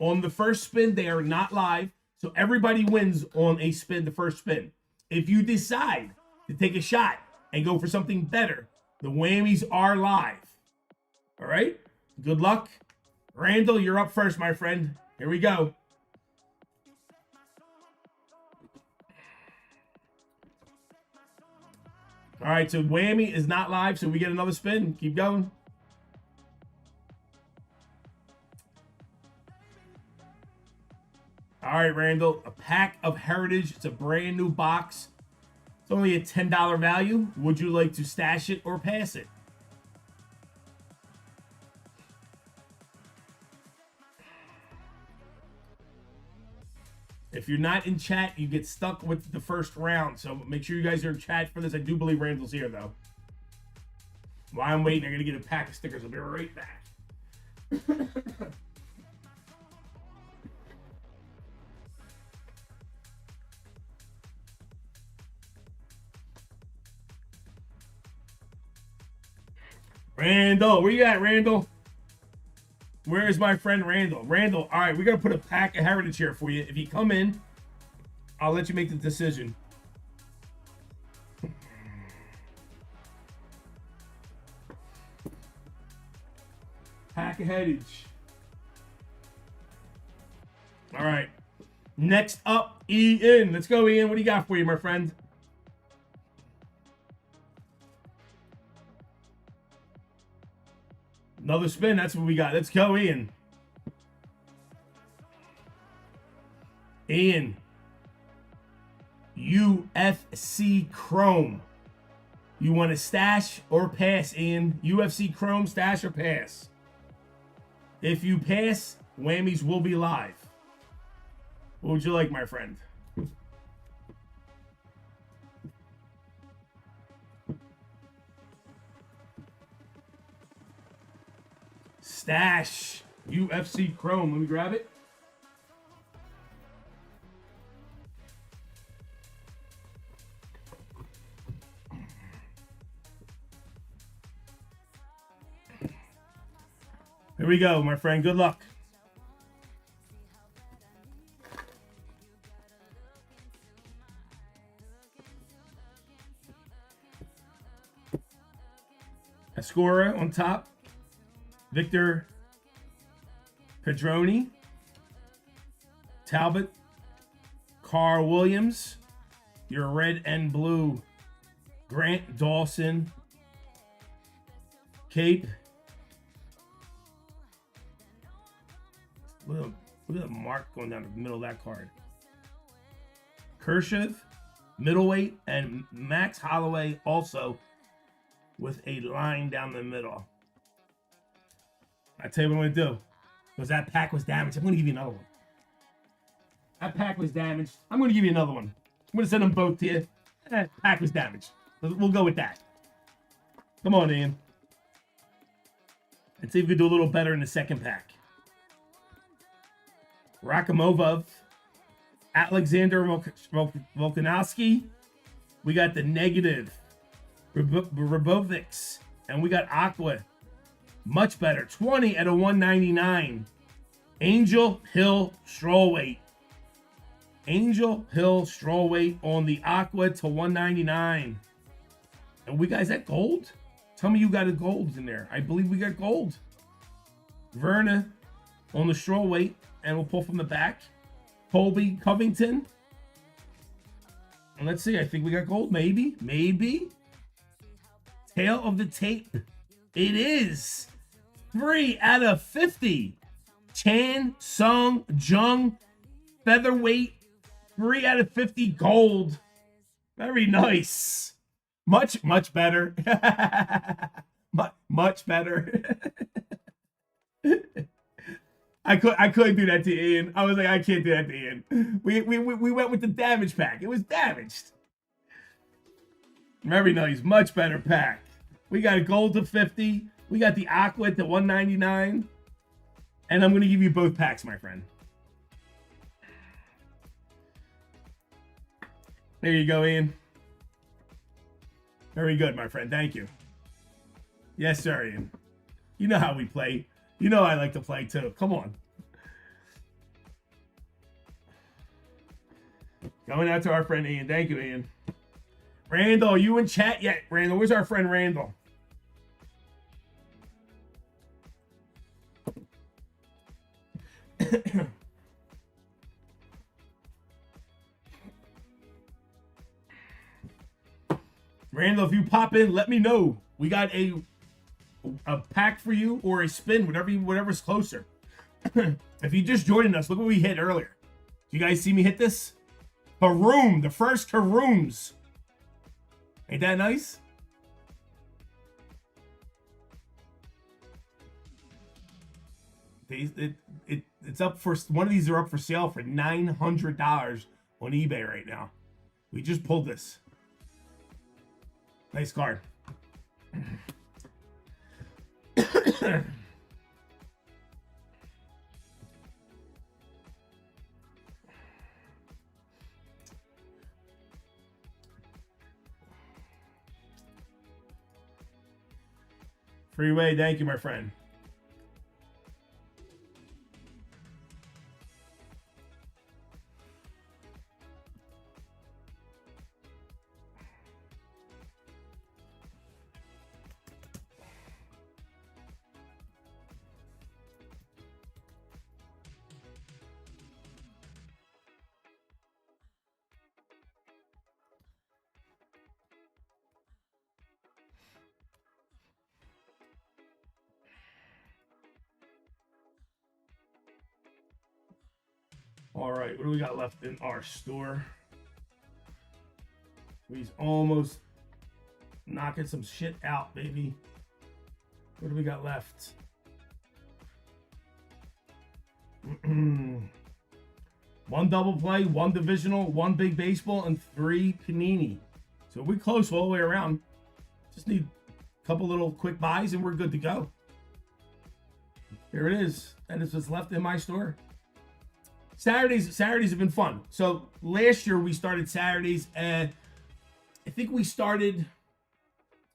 On the first spin, they are not live. So everybody wins on a spin, the first spin. If you decide to take a shot and go for something better, the whammies are live. All right? Good luck. Randall, you're up first, my friend. Here we go. All right, so whammy is not live, so we get another spin. Keep going. All right, Randall, a pack of Heritage. It's a brand new box. It's only a $10 value. Would you like to stash it or pass it? If you're not in chat, you get stuck with the first round. So make sure you guys are in chat for this. I do believe Randall's here, though. While I'm waiting, I'm going to get a pack of stickers. I'll be right back. Randall, where you at, Randall? Where is my friend Randall? Randall, all right, we're going to put a pack of Heritage here for you. If you come in, I'll let you make the decision. Pack of Heritage. All right. Next up, Ian. Let's go, Ian. What do you got for you, my friend? Another spin. That's what we got. Let's go, Ian. Ian. UFC Chrome. You want to stash or pass, Ian? UFC Chrome, stash or pass? If you pass, whammies will be live. What would you like, my friend? Stash. UFC Chrome. Let me grab it. Here we go, my friend. Good luck. Escora on top. Victor Pedroni. Talbot. Carl Williams. Your red and blue. Grant Dawson. Cape. Look at the mark going down the middle of that card. Kershaw, middleweight, and Max Holloway also with a line down the middle. I tell you what I'm going to do. Because that pack was damaged. I'm going to give you another one. That pack was damaged. I'm going to give you another one. I'm going to send them both to you. Pack was damaged. We'll go with that. Come on, Ian. Let's see if we can do a little better in the second pack. Rakhimov, Alexander Volkanovski. We got the negative. Rabovics. And we got Aqua. Much better. 20 at a 199. Angel Hill Strawweight. Angel Hill Strawweight on the Aqua to 199. And we guys, that gold? Tell me you got a gold in there. I believe we got gold. Verna on the Strawweight. And we'll pull from the back. Colby Covington. And let's see. I think we got gold. Maybe. Maybe. Tail of the tape. It is 3 out of 50. Chan Sung Jung. Featherweight. 3 out of 50 gold. Very nice. Much better. much better. I couldn't do that to Ian. I was like, I can't do that to Ian. We went with the damage pack. It was damaged. Very nice. Much better pack. We got a gold to 50. We got the Aqua to 199. And I'm going to give you both packs, my friend. There you go, Ian. Very good, my friend. Thank you. Yes, sir, Ian. You know how we play. You know I like to play, too. Come on. Going out to our friend Ian. Thank you, Ian. Randall, are you in chat yet? Randall, where's our friend Randall? Randall, if you pop in, let me know. We got a pack for you or a spin, whatever's closer. If you just joined us, look what we hit earlier. Do you guys see me hit this? Haroom, the first Harooms. Ain't that nice? It's up for, one of these are up for sale for $900 on eBay right now. We just pulled this. Nice card. Freeway, thank you, my friend. All right, what do we got left in our store? He's almost knocking some shit out, baby. What do we got left? One double play, one divisional, one big baseball, and 3 Panini. So we're close all the way around. Just need a couple little quick buys and we're good to go. Here it is. That is what's left in my store. Saturdays have been fun. So last year we started Saturdays. I think we started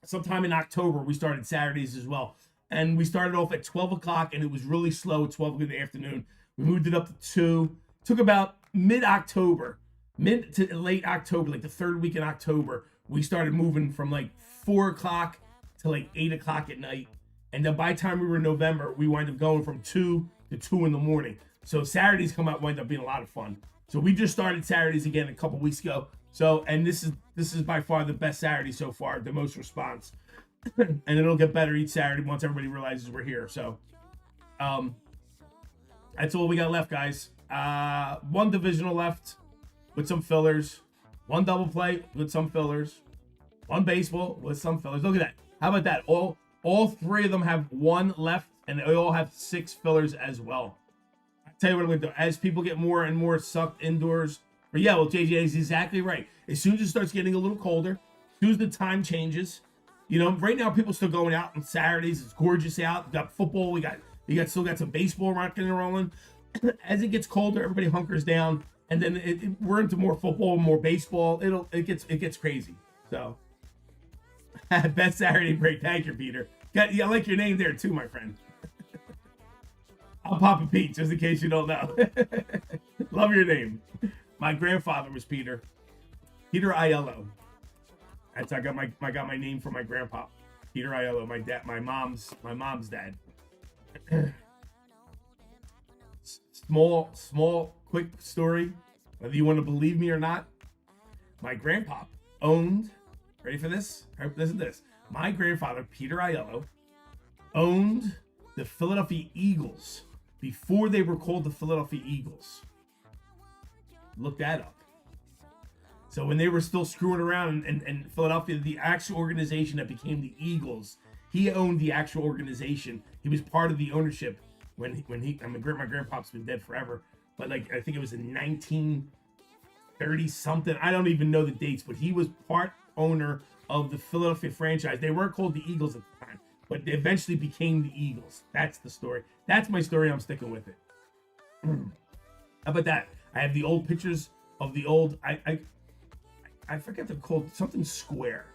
sometime in October. We started Saturdays as well, and we started off at 12 o'clock, and it was really slow at 12 in the afternoon. We moved it up to 2. Took about mid to late October, like the third week in October. We started moving from like 4 o'clock to like 8 o'clock at night, and then by the time we were in November, we wind up going from 2 to 2 in the morning. So Saturdays wind up being a lot of fun. So we just started Saturdays again a couple weeks ago. So, and this is by far the best Saturday so far, the most response. And it'll get better each Saturday once everybody realizes we're here. So, that's all we got left, guys. One divisional left with some fillers. One double play with some fillers. One baseball with some fillers. Look at that. How about that? All 3 of them have 1 left, and they all have 6 fillers as well. Tell you what I'm going to do. As people get more and more sucked indoors. But yeah, well, JJ is exactly right. As soon as it starts getting a little colder, as soon as the time changes, you know, right now people still going out on Saturdays. It's gorgeous out. We got football. We still got some baseball rocking and rolling. As it gets colder, everybody hunkers down, and then we're into more football, more baseball. It gets crazy. So, best Saturday break. Thank you, Peter. I like your name there too, my friend. I'll pop a Pete, just in case you don't know. Love your name. My grandfather was Peter Aiello. That's I got my name from my grandpa, Peter Aiello. My mom's dad. Small, quick story. Whether you want to believe me or not, my grandpa owned. Ready for this? Listen to this. My grandfather, Peter Aiello, owned the Philadelphia Eagles before they were called the Philadelphia Eagles. Look that up. So when they were still screwing around in Philadelphia, the actual organization that became the Eagles, he owned the actual organization. He was part of the ownership when he. I mean, my grandpa's been dead forever, but like I think it was in 1930 something. I don't even know the dates, but he was part owner of the Philadelphia franchise. They weren't called the Eagles at the time, but they eventually became the Eagles. That's the story. That's my story. I'm sticking with it. How about that? I have the old pictures of the old. I forget they're called something square.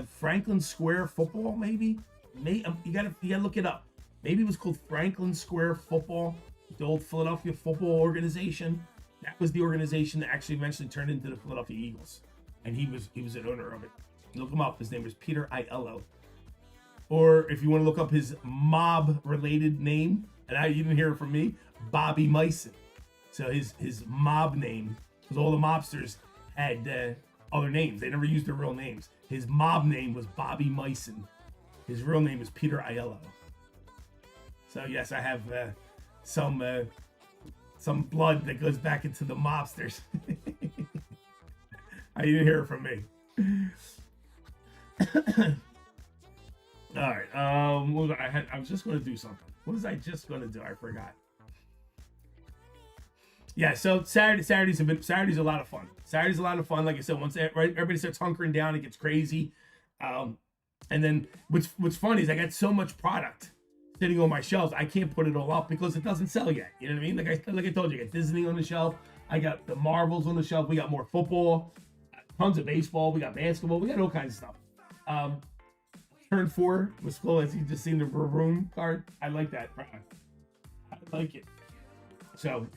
Franklin Square football, maybe. You gotta look it up. Maybe it was called Franklin Square Football, the old Philadelphia football organization. That was the organization that actually eventually turned into the Philadelphia Eagles, and he was an owner of it. Look him up. His name was Peter Aiello. Or if you want to look up his mob-related name, and you didn't hear it from me, Bobby Meissen. So his mob name, because all the mobsters had other names. They never used their real names. His mob name was Bobby Meissen. His real name is Peter Aiello. So yes, I have some blood that goes back into the mobsters. I didn't hear it from me. All right. I was just going to do something. What was I just going to do? I forgot. Yeah. So Saturdays a lot of fun. Saturday's a lot of fun. Like I said, once everybody starts hunkering down, it gets crazy. And then what's funny is I got so much product sitting on my shelves, I can't put it all up because it doesn't sell yet. You know what I mean? Like I told you, I got Disney on the shelf. I got the Marvels on the shelf. We got more football, tons of baseball. We got basketball. We got all kinds of stuff. Turn 4 was cool, as you just seen the room card. I like that product. I like it. So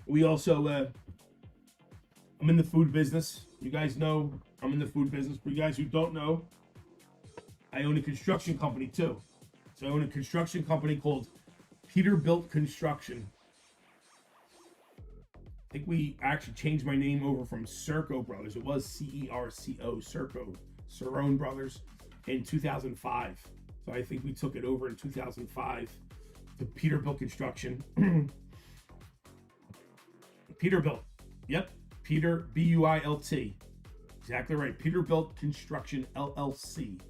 we also I'm in the food business. You guys know I'm in the food business. For you guys who don't know, I own a construction company too. So I own a construction company called Peterbilt Construction. I think we actually changed my name over from Serco Brothers. It was CERCO, Serco, Cerrone Brothers, in 2005. So I think we took it over in 2005 to Peterbilt Construction. Peterbilt. Yep. Peter, B-U-I-L-T. Exactly right. Peterbilt Construction, LLC.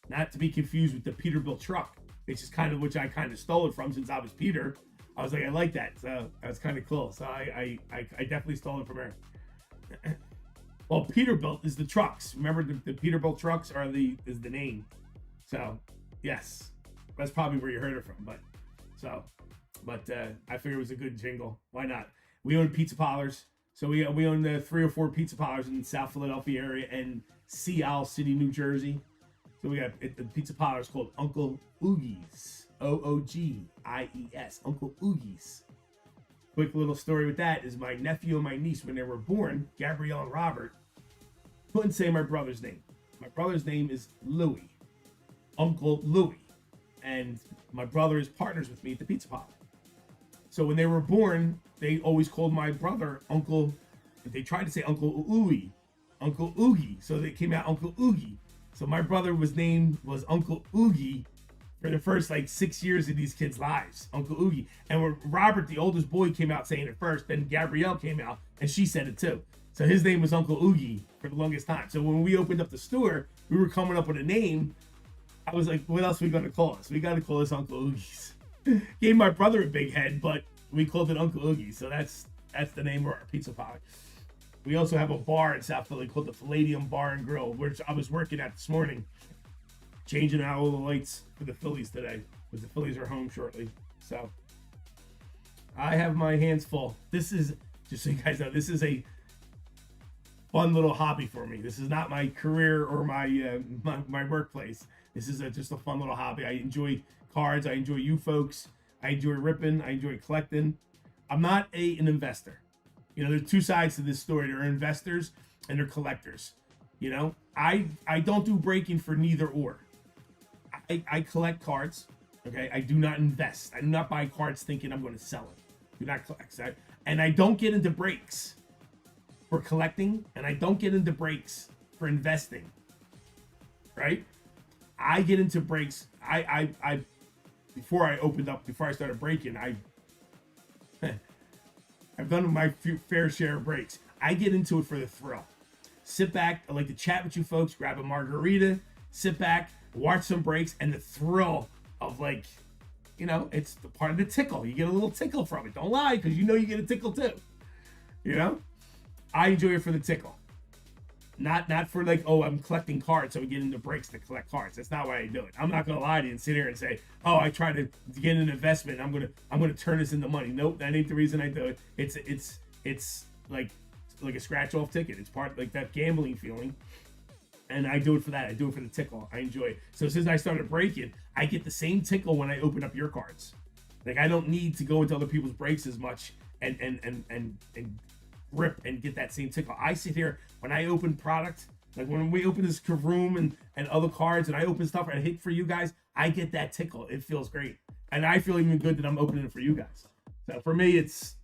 Not to be confused with the Peterbilt truck, which is kind of which I kind of stole it from since I was Peter. I was like, I like that, so that's kind of cool. So I definitely stole it from her. Well, Peterbilt is the trucks. Remember, the Peterbilt trucks is the name. So yes, that's probably where you heard it from. But I figured it was a good jingle. Why not? We own pizza parlors. So we own 3 or 4 pizza parlors in the South Philadelphia area and Sea Isle City, New Jersey. So we got the pizza parlor is called Uncle Oogie's. Oogies. Uncle Oogie's. Quick little story with that is my nephew and my niece, when they were born, Gabrielle and Robert, couldn't say my brother's name. My brother's name is Louie. Uncle Louie. And my brother is partners with me at the pizza parlor. So when they were born, they always called my brother Uncle. They tried to say Uncle Oogie. Uncle Oogie. So they came out Uncle Oogie. So my brother was Uncle Oogie for the first 6 years of these kids' lives, Uncle Oogie. And when Robert, the oldest boy, came out saying it first, then Gabrielle came out and she said it too. So his name was Uncle Oogie for the longest time. So when we opened up the store, we were coming up with a name. I was like, what else are we going to call us? We got to call this Uncle Oogie's. Gave my brother a big head, but we called it Uncle Oogie. So that's the name of our pizza parlor. We also have a bar in South Philly called the Palladium Bar and Grill, which I was working at this morning, changing out all the lights for the Phillies today, because the Phillies are home shortly. So I have my hands full. This is, just so you guys know, this is a fun little hobby for me. This is not my career or my workplace. This is just a fun little hobby. I enjoy cards. I enjoy you folks. I enjoy ripping. I enjoy collecting. I'm not an investor. There's two sides to this story. There are investors and there are collectors. I don't do breaking for neither or. I collect cards. Okay. I do not invest. I do not buy cards thinking I'm going to sell it. Do not collect. And I don't get into breaks for collecting, and I don't get into breaks for investing. Right? I get into breaks. Before I started breaking, I've done my fair share of breaks. I get into it for the thrill. Sit back. I like to chat with you folks, grab a margarita, sit back, watch some breaks, and the thrill of it's the part of the tickle. You get a little tickle from it. Don't lie, because you get a tickle too. I enjoy it for the tickle. Not for I'm collecting cards, so we get into breaks to collect cards. That's not why I do it. I'm not gonna lie to you and sit here and say, I try to get an investment. I'm gonna turn this into money. Nope, that ain't the reason I do it. It's like a scratch off ticket. It's part that gambling feeling, and I do it for that. I do it for the tickle. I enjoy it. So since I started breaking, I get the same tickle when I open up your cards. I don't need to go into other people's breaks as much and rip and get that same tickle. I sit here when I open product, when we open this Karoom and other cards, and I open stuff and I hit for you guys, I get that tickle. It feels great, and I feel even good that I'm opening it for you guys. So for me, it's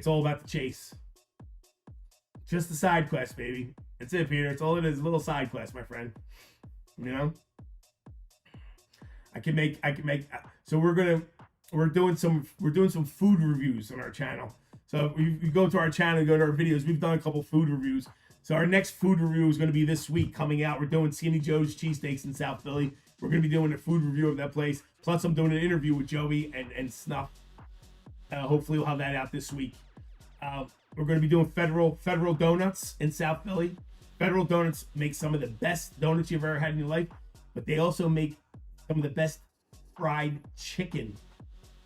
all about the chase. Just a side quest, baby. That's it, Peter. It's all it is. A little side quest, my friend. I can make. So we're doing some food reviews on our channel. So if you go to our channel and go to our videos, we've done a couple food reviews. So our next food review is going to be this week coming out. We're doing Skinny Joe's Cheesesteaks in South Philly. We're going to be doing a food review of that place. Plus, I'm doing an interview with Joey and Snuff. Hopefully, we'll have that out this week. We're going to be doing Federal Donuts in South Philly. Federal Donuts make some of the best donuts you've ever had in your life, but they also make some of the best fried chicken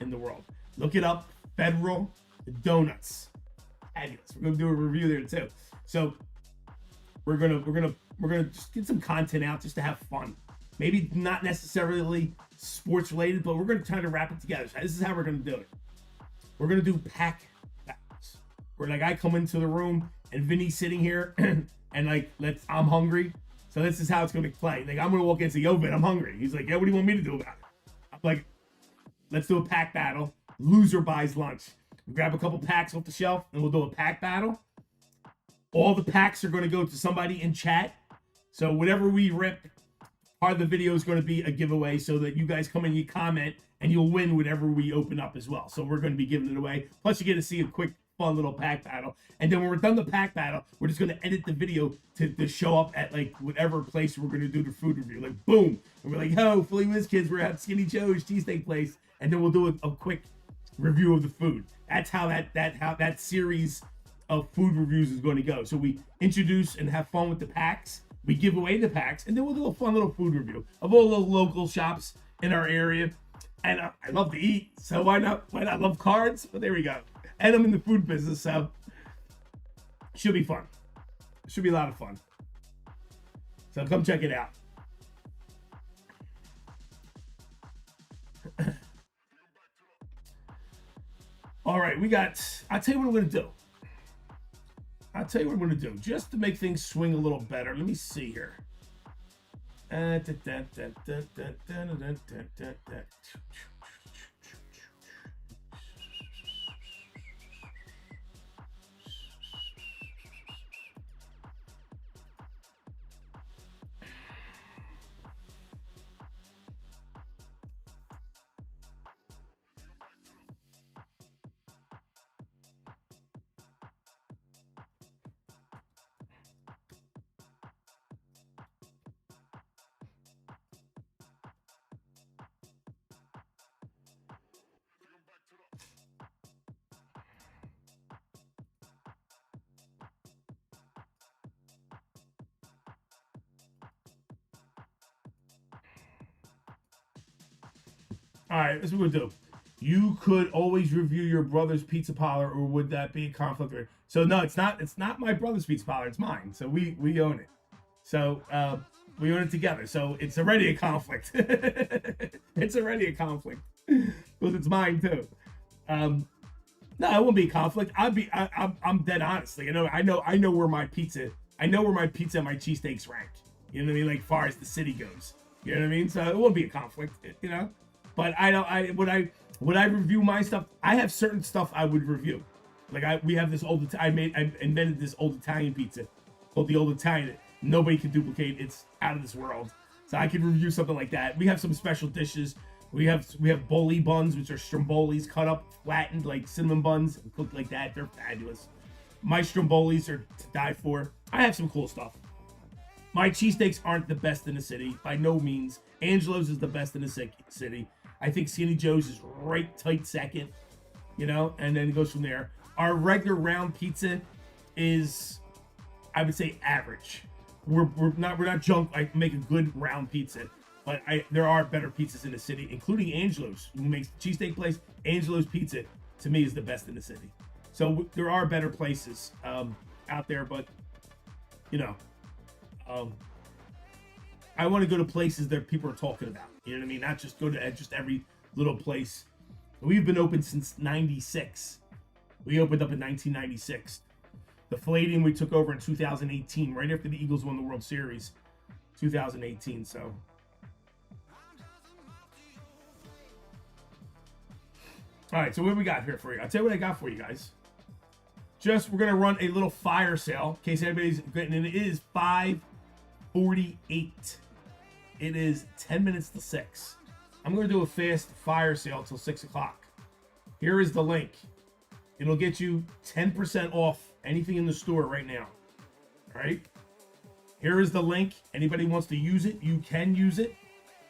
in the world. Look it up. Federal Donuts. Fabulous. We're gonna do a review there too. So we're gonna just get some content out just to have fun. Maybe not necessarily sports related, but we're gonna try to wrap it together. So this is how we're gonna do it. We're gonna do pack battles, where like I come into the room and Vinny's sitting here and like I'm hungry. So this is how it's gonna play. Like I'm gonna walk in and say, "Yo, Vin, I'm hungry." He's like, "Yeah, what do you want me to do about it?" I'm like, "Let's do a pack battle. Loser buys lunch." We grab a couple packs off the shelf and we'll do a pack battle. All the packs are going to go to somebody in chat. So whatever we rip, part of the video is going to be a giveaway so that you guys come in and you comment and you'll win whatever we open up as well. So we're going to be giving it away. Plus you get to see a quick, fun little pack battle. And then when we're done the pack battle, we're just going to edit the video to show up at like whatever place we're going to do the food review. Like boom. And we're like, "Yo, Philly Whiz Kids, we're at Skinny Joe's cheesesteak place." And then we'll do a quick review of the food. That's how that series of food reviews is going to go. So we introduce and have fun with the packs. We give away the packs, and then we'll do a fun little food review of all the local shops in our area. And I love to eat, so why not? Why not? I love cards, but there we go. And I'm in the food business, so it should be fun. It should be a lot of fun. So come check it out. All right, I'll tell you what I'm going to do. Just to make things swing a little better. Let me see here. All right, this is what we'll do. You could always review your brother's pizza parlor, or would that be a conflict? So no, it's not. It's not my brother's pizza parlor. It's mine. So we own it. So we own it together. So it's already a conflict. It's already a conflict because it's mine too. No, it won't be a conflict. I'm dead honestly. I know where my pizza. I know where my pizza and my cheesesteaks rank. You know what I mean? Like far as the city goes. You know what I mean? So it won't be a conflict. You know. But would I review my stuff? I have certain stuff I would review. Like we have this I invented this old Italian pizza called the Old Italian. Nobody can duplicate. It's out of this world. So I could review something like that. We have some special dishes. We have boli buns, which are strombolis cut up, flattened like cinnamon buns, and cooked like that. They're fabulous. My strombolis are to die for. I have some cool stuff. My cheesesteaks aren't the best in the city, by no means. Angelo's is the best in the city. I think Skinny Joe's is right tight second, and then it goes from there. Our regular round pizza is, I would say, average. We're not junk. I make a good round pizza, but there are better pizzas in the city, including Angelo's, who makes the cheesesteak place. Angelo's Pizza, to me, is the best in the city. So there are better places out there, but I want to go to places that people are talking about. You know what I mean? Not just go to just every little place. We've been open since '96. We opened up in 1996. The Palladium we took over in 2018, right after the Eagles won the World Series, 2018. So, all right. So what do we got here for you? I'll tell you what I got for you guys. We're gonna run a little fire sale in case anybody's getting in. It is 5:48. It is 10 minutes to 6. I'm going to do a fast fire sale till 6 o'clock. Here is the link. It'll get you 10% off anything in the store right now. All right. Here is the link. Anybody wants to use it, you can use it.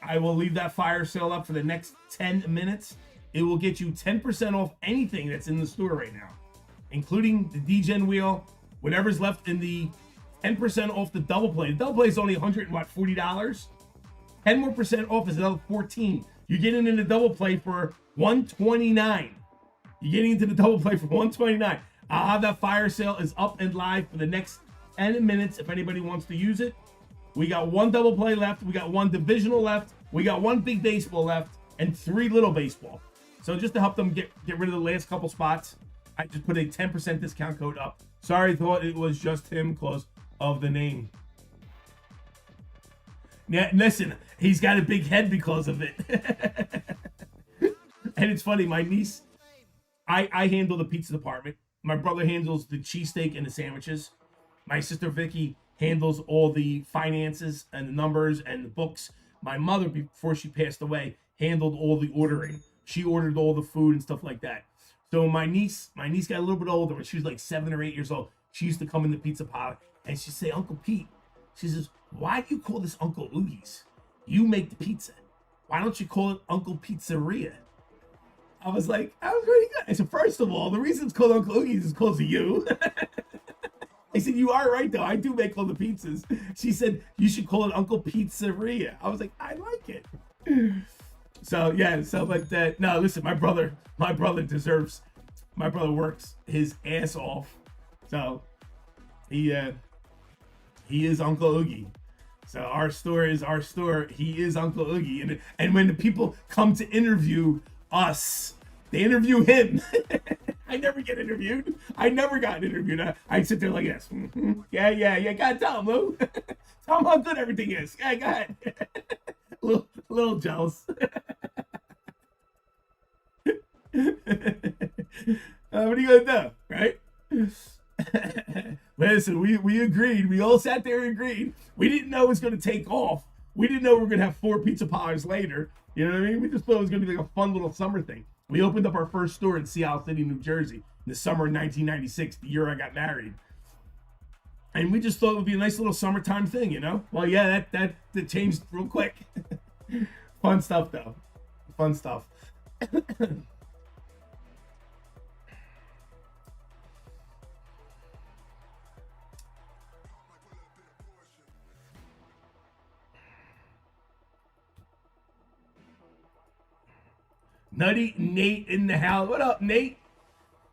I will leave that fire sale up for the next 10 minutes. It will get you 10% off anything that's in the store right now, including the D-Gen wheel, whatever's left in the 10% off the double play. The double play is only $140. 10 more percent off is another 14. You're getting in the double play for 129. You're getting into the double play for 129. I'll have that fire sale is up and live for the next 10 minutes if anybody wants to use it. We got one double play left. We got one divisional left. We got one big baseball left and 3 little baseball. So just to help them get rid of the last couple spots, I just put a 10% discount code up. Sorry, thought it was just him because of the name. Now, listen, he's got a big head because of it. And it's funny, my niece, I handle the pizza department. My brother handles the cheesesteak and the sandwiches. My sister Vicky handles all the finances and the numbers and the books. My mother, before she passed away, handled all the ordering. She ordered all the food and stuff like that. So my niece got a little bit older. When she was like 7 or 8 years old, she used to come in the pizza parlor and she'd say, Uncle Pete, she says, why do you call this Uncle Oogie's? You make the pizza. Why don't you call it Uncle Pizzeria? I was really good. I said, first of all, the reason it's called Uncle Oogie's is because of you. I said, you are right, though. I do make all the pizzas. She said, you should call it Uncle Pizzeria. I was like, I like it. So, yeah. So, but no, listen, my brother works his ass off. So, he is Uncle Oogie. So our store is our store. He is Uncle Oogie. And when the people come to interview us, they interview him. I never get interviewed. I never got interviewed. I'd sit there like this. Mm-hmm. Yeah. God, tell him, Lou. Tell him how good everything is. Yeah, go ahead. a little jealous. What are you gonna do, right? Listen, we agreed. We all sat there and agreed. We didn't know it was going to take off. We didn't know we were going to have 4 pizza parlors later. You know what I mean? We just thought it was going to be like a fun little summer thing. We opened up our first store in Seattle City, New Jersey, in the summer of 1996, the year I got married. And we just thought it would be a nice little summertime thing, you know? Well, yeah, that changed real quick. Fun stuff, though. Fun stuff. Nutty Nate in the house. What up, Nate?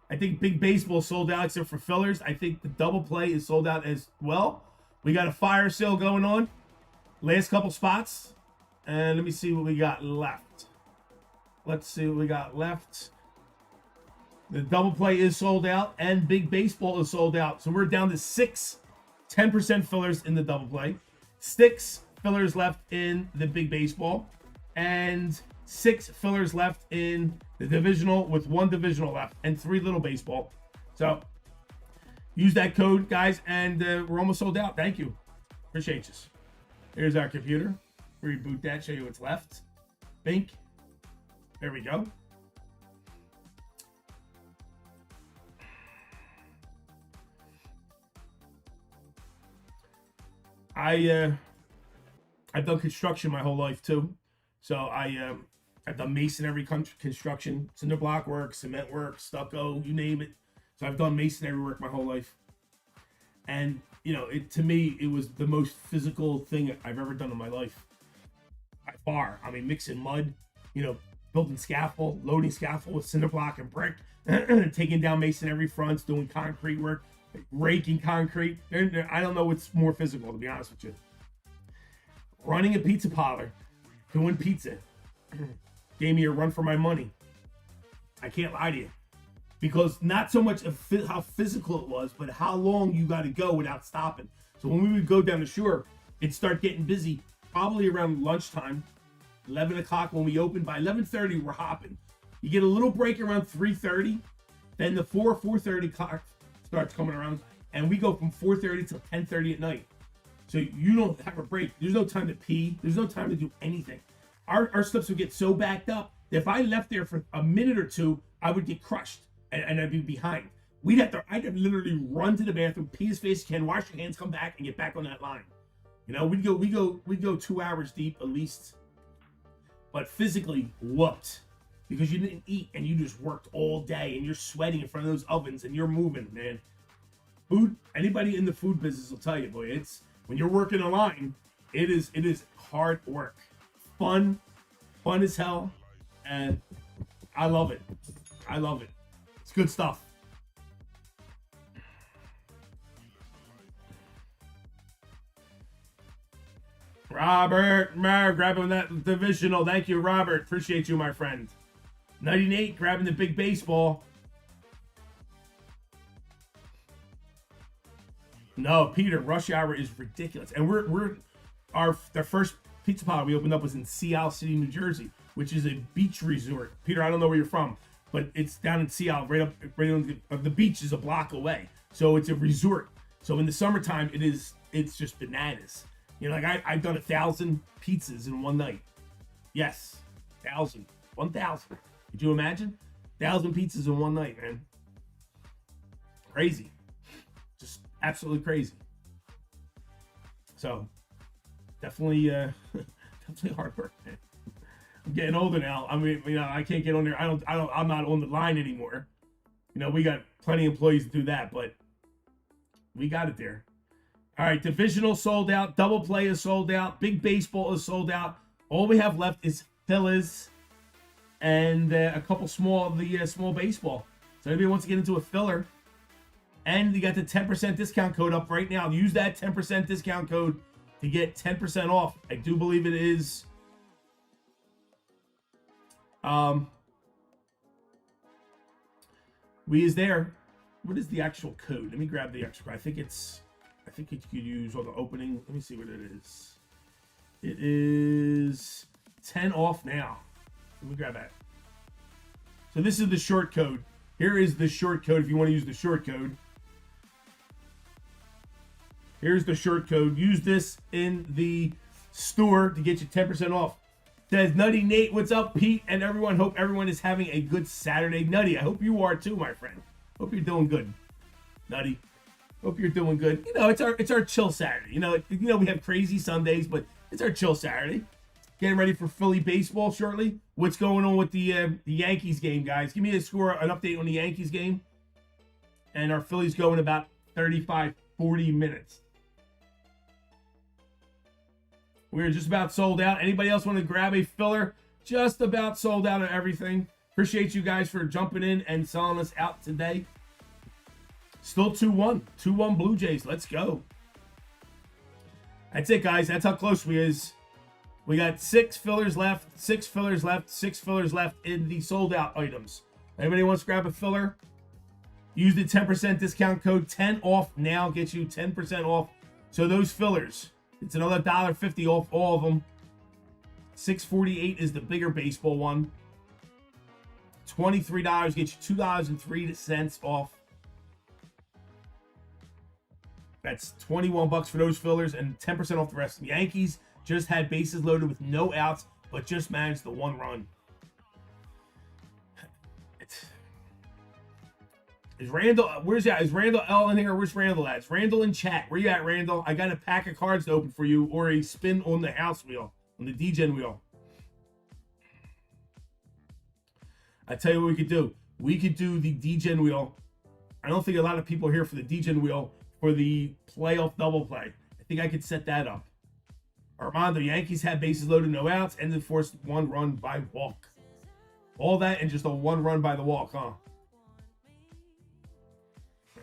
I think Big Baseball sold out except for fillers. I think the double play is sold out as well. We got a fire sale going on. Last couple spots. And let me see what we got left. Let's see what we got left. The double play is sold out and Big Baseball is sold out. So we're down to 6 10% fillers in the double play. 6 fillers left in the Big Baseball. And 6 fillers left in the divisional with 1 divisional left and 3 little baseball. So use that code, guys, and we're almost sold out. Thank you. Appreciate you. Here's our computer. Reboot that, show you what's left. Bink. There we go. I've done construction my whole life too. So I've done masonry construction, cinder block work, cement work, stucco, you name it. So I've done masonry work my whole life. And, you know, to me, it was the most physical thing I've ever done in my life. By far. I mean, mixing mud, you know, building scaffold, loading scaffold with cinder block and brick, taking down masonry fronts, doing concrete work, raking concrete. I don't know what's more physical, to be honest with you. Running a pizza parlor, doing pizza, gave me a run for my money. I can't lie to you. Because not so much of how physical it was, but how long you got to go without stopping. So when we would go down the shore, it'd start getting busy probably around lunchtime, 11 o'clock when we opened. By 11:30, we're hopping. You get a little break around 3:30. Then the 4:30 clock starts coming around. And we go from 4:30 till 10:30 at night. So you don't have a break. There's no time to pee. There's no time to do anything. Our slips would get so backed up that if I left there for a minute or two, I would get crushed and I'd be behind. I'd have to literally run to the bathroom, pee as fast as you can, wash your hands, come back, and get back on that line. You know, we'd go 2 hours deep at least, but physically whooped because you didn't eat and you just worked all day and you're sweating in front of those ovens and you're moving, man. Food. Anybody in the food business will tell you, boy, it's when you're working a line, it is hard work. fun as hell, and I love it. I love it. It's good stuff. Robert Mer grabbing that divisional. Thank you, Robert. Appreciate you, my friend. 98 grabbing the big baseball. No, Peter, rush hour is ridiculous. And the first pizza pod we opened up was in Sea Isle City, New Jersey, which is a beach resort. Peter, I don't know where you're from, but it's down in Sea Isle, right on the beach is a block away. So it's a resort. So in the summertime, it's just bananas. You know, like I've done 1,000 pizzas in one night. Yes, 1,000. Could you imagine? 1,000 pizzas in one night, man. Crazy. Just absolutely crazy. So definitely hard work, man. I'm getting older now. I mean, you know, I can't get on there. I'm not on the line anymore. You know, we got plenty of employees to do that, but we got it there. All right, divisional sold out. Double play is sold out. Big baseball is sold out. All we have left is fillers and a couple small baseball. So anybody wants to get into a filler, and you got the 10% discount code up right now. Use that 10% discount code to get 10% off. I do believe it is. We is there. What is the actual code? Let me grab the extra. I think you could use all the opening. Let me see what it is. It is 10 off now. Let me grab that. So this is the short code. Here is the short code if you want to use the short code. Here's the short code. Use this in the store to get you 10% off. Says Nutty Nate, what's up, Pete, and everyone? Hope everyone is having a good Saturday. Nutty, I hope you are too, my friend. Hope you're doing good, Nutty. Hope you're doing good. You know, it's our chill Saturday. You know, we have crazy Sundays, but it's our chill Saturday. Getting ready for Philly baseball shortly. What's going on with the Yankees game, guys? Give me an update on the Yankees game. And our Phillies go in about 35, 40 minutes. We're just about sold out. Anybody else want to grab a filler? Just about sold out of everything. Appreciate you guys for jumping in and selling us out today. Still 2-1. 2-1 Blue Jays. Let's go. That's it, guys. That's how close we is. We got 6 fillers left. 6 fillers left. 6 fillers left in the sold out items. Anybody wants to grab a filler? Use the 10% discount code. 10 off now gets you 10% off. So those fillers, it's another $1.50 off all of them. $6.48 is the bigger baseball one. $23 gets you $2.03 off. That's $21 for those fillers and 10% off the rest. The Yankees just had bases loaded with no outs, but just managed the 1 run. Is Randall, is Randall L in here? Where's Randall at? Is Randall in chat? Where you at, Randall? I got a pack of cards to open for you, or a spin on the house wheel, on the D-Gen wheel. I tell you what we could do. We could do the D-Gen wheel. I don't think a lot of people are here for the D-Gen wheel for the playoff double play. I think I could set that up. Armando, Yankees had bases loaded, no outs, and then forced 1 run by walk. All that and just a 1 run by the walk, huh?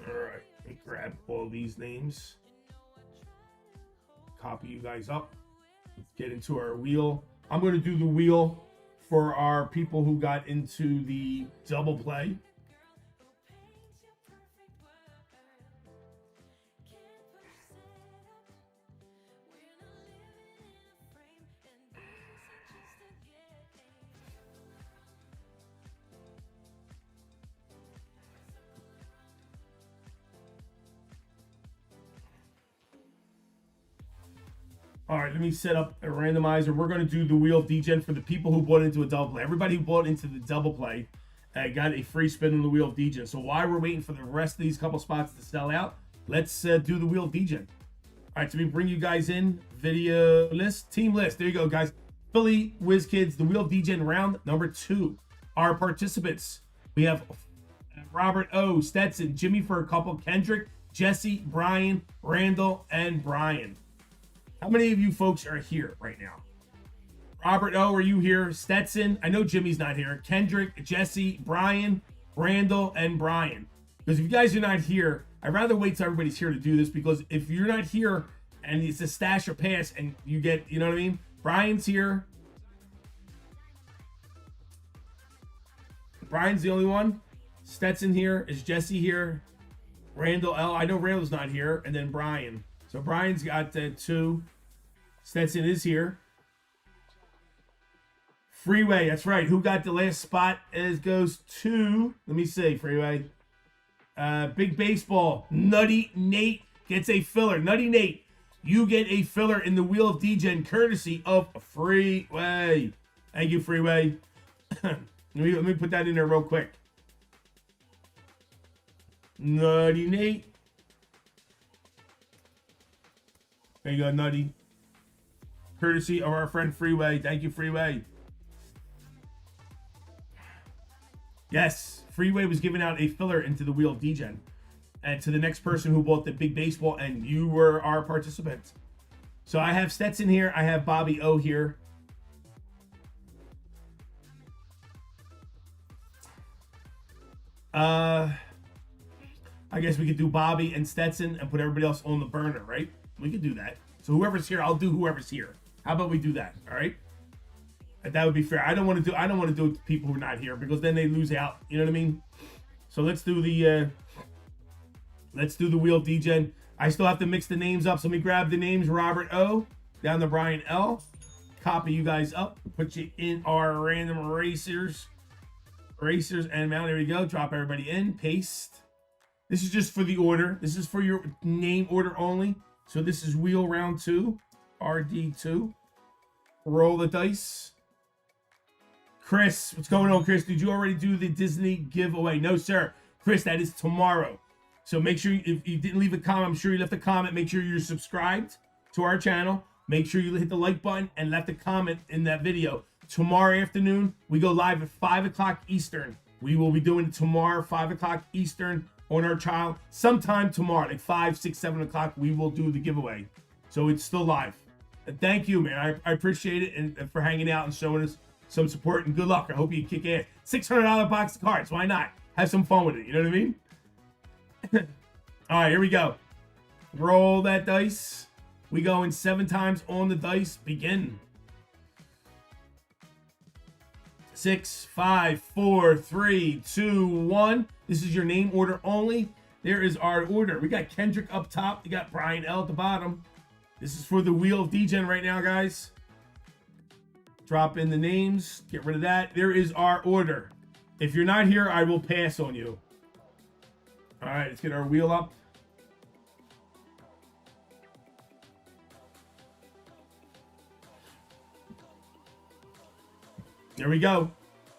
All right, let me grab all these names. Copy you guys up. Let's get into our wheel. I'm going to do the wheel for our people who got into the double play. All right, let me set up a randomizer. We're going to do the wheel of D-Gen for the people who bought into a double play. Everybody who bought into the double play got a free spin on the wheel of D-Gen. So while we're waiting for the rest of these couple spots to sell out, let's do the wheel of D-Gen. All right, so we bring you guys in. Video list, team list. There you go, guys. Philly Whiz Kids, the wheel of D-Gen round number 2. Our participants, we have Robert O, Stetson, Jimmy for a couple, Kendrick, Jesse, Brian, Randall, and Brian. How many of you folks are here right now? Robert O, are you here? Stetson, I know Jimmy's not here. Kendrick, Jesse, Brian, Randall, and Brian. Because if you guys are not here, I'd rather wait till everybody's here to do this, because if you're not here and it's a stash or pass and you get, you know what I mean? Brian's here. Brian's the only one. Stetson here. Is Jesse here? Randall L. I know Randall's not here. And then Brian. So Brian's got 2. Stetson is here. Freeway, that's right. Who got the last spot? It goes to, let me see, Freeway. Big Baseball. Nutty Nate gets a filler. Nutty Nate, you get a filler in the Wheel of D-Gen courtesy of Freeway. Thank you, Freeway. let me put that in there real quick. Nutty Nate. There you go, Nutty. Courtesy of our friend Freeway. Thank you, Freeway. Yes, Freeway was giving out a filler into the Wheel of D-Gen. And to the next person who bought the Big Baseball, and you were our participant. So I have Stetson here. I have Bobby O here. I guess we could do Bobby and Stetson and put everybody else on the burner, right? We could do that. So whoever's here, I'll do whoever's here. How about we do that? All right. That would be fair. I don't want to do it to people who are not here, because then they lose out. You know what I mean? So let's do the Wheel of D-Gen. I still have to mix the names up. So let me grab the names. Robert O down to Brian L. Copy you guys up. Put you in our random racers and mount. There we go. Drop everybody in. Paste. This is just for the order. This is for your name order only. So this is wheel round 2, RD2. Roll the dice. Chris, what's going on, Chris? Did you already do the Disney giveaway? No, sir. Chris, that is tomorrow. So make sure, if you didn't leave a comment, I'm sure you left a comment. Make sure you're subscribed to our channel. Make sure you hit the like button and left a comment in that video. Tomorrow afternoon, we go live at 5 o'clock Eastern. We will be doing it tomorrow, 5 o'clock Eastern on our channel. Sometime tomorrow, like 5, 6, 7 o'clock, we will do the giveaway. So it's still live. And thank you, man. I appreciate it, and for hanging out and showing us some support, and good luck. I hope you kick ass. $600 box of cards. Why not? Have some fun with it. You know what I mean? All right, here we go. Roll that dice. We go in 7 times on the dice. Begin. 6, 5, 4, 3, 2, 1. This is your name order only. There is our order. We got Kendrick up top. We got Brian L at the bottom. This is for the Wheel of D-Gen right now, guys. Drop in the names. Get rid of that. There is our order. If you're not here, I will pass on you. All right, let's get our wheel up. There we go.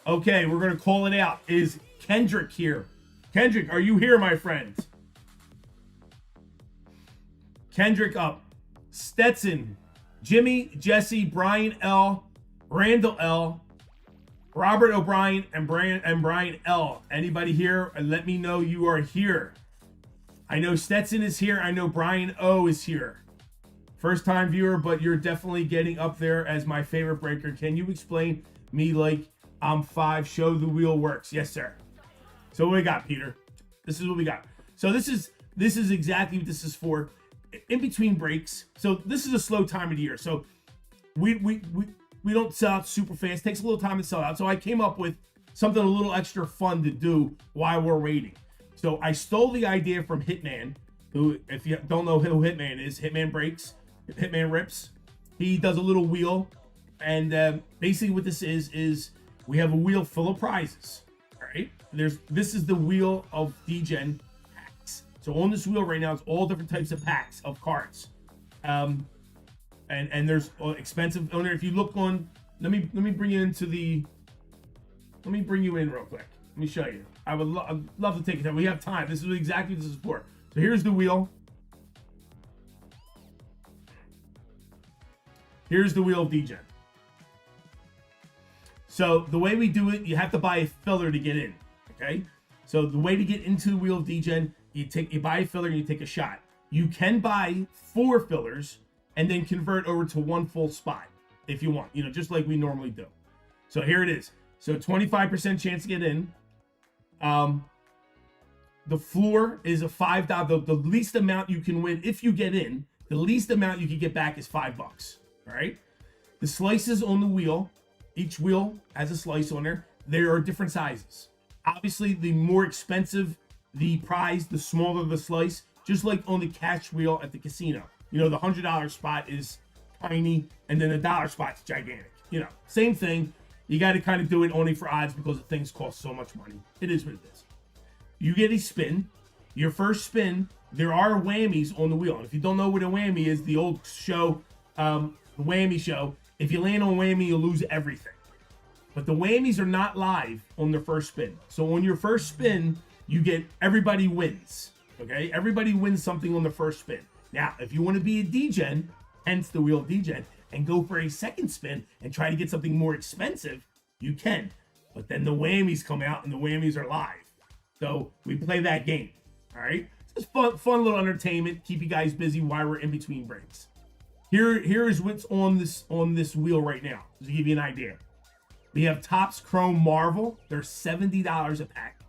Okay, we're going to call it out. Is Kendrick here? Kendrick, are you here, my friend? Kendrick up. Stetson, Jimmy, Jesse, Brian L, Randall L, Robert O'Brien, and Brian L. Anybody here? Let me know you are here. I know Stetson is here. I know Brian O is here. First time viewer, but you're definitely getting up there as my favorite breaker. Can you explain me like I'm 5? Show the wheel works. Yes, sir. So what we got, Peter? This is what we got. So this is exactly what this is for. In between breaks. So this is a slow time of the year. So we don't sell out super fast. It takes a little time to sell out. So I came up with something a little extra fun to do while we're waiting. So I stole the idea from Hitman, who, if you don't know who Hitman is, Hitman breaks, Hitman rips. He does a little wheel. And basically what this is we have a wheel full of prizes. All right. This is the Wheel of D-Gen packs. So on this wheel right now, it's all different types of packs of cards. And there's expensive owner. If you look on, let me bring you into the. Let me bring you in real quick. Let me show you. I'd love to take it. We have time. This is exactly what this is for. So here's the wheel. Here's the Wheel of D-Gen. So the way we do it, you have to buy a filler to get in. Okay. So the way to get into the Wheel of D-Gen, you buy a filler and you take a shot. You can buy 4 fillers and then convert over to 1 full spot. if you want, just like we normally do. So here it is. So 25% chance to get in. The floor is a $5. The least amount you can win if you get in, the least amount you can get back is $5. All right. The slices on the wheel, each wheel has a slice on there. There are different sizes. Obviously, the more expensive the prize, the smaller the slice, just like on the cash wheel at the casino. The $100 spot is tiny, and then the dollar spot's gigantic. Same thing. You got to kind of do it only for odds because the things cost so much money. It is what it is. You get a spin. Your first spin, there are whammies on the wheel. And if you don't know what a whammy is, the old show, the whammy show, if you land on whammy, you lose everything. But the whammies are not live on their first spin. So on your first spin, you get everybody wins. Okay? Everybody wins something on the first spin. Now, if you want to be a degen, hence the wheel of degen, and go for a second spin and try to get something more expensive, you can. But then the whammies come out, and the whammies are live. So we play that game. All right? It's just fun little entertainment. Keep you guys busy while we're in between breaks. Here is what's on this wheel right now, just to give you an idea. We have Topps Chrome Marvel. They're $70 a pack.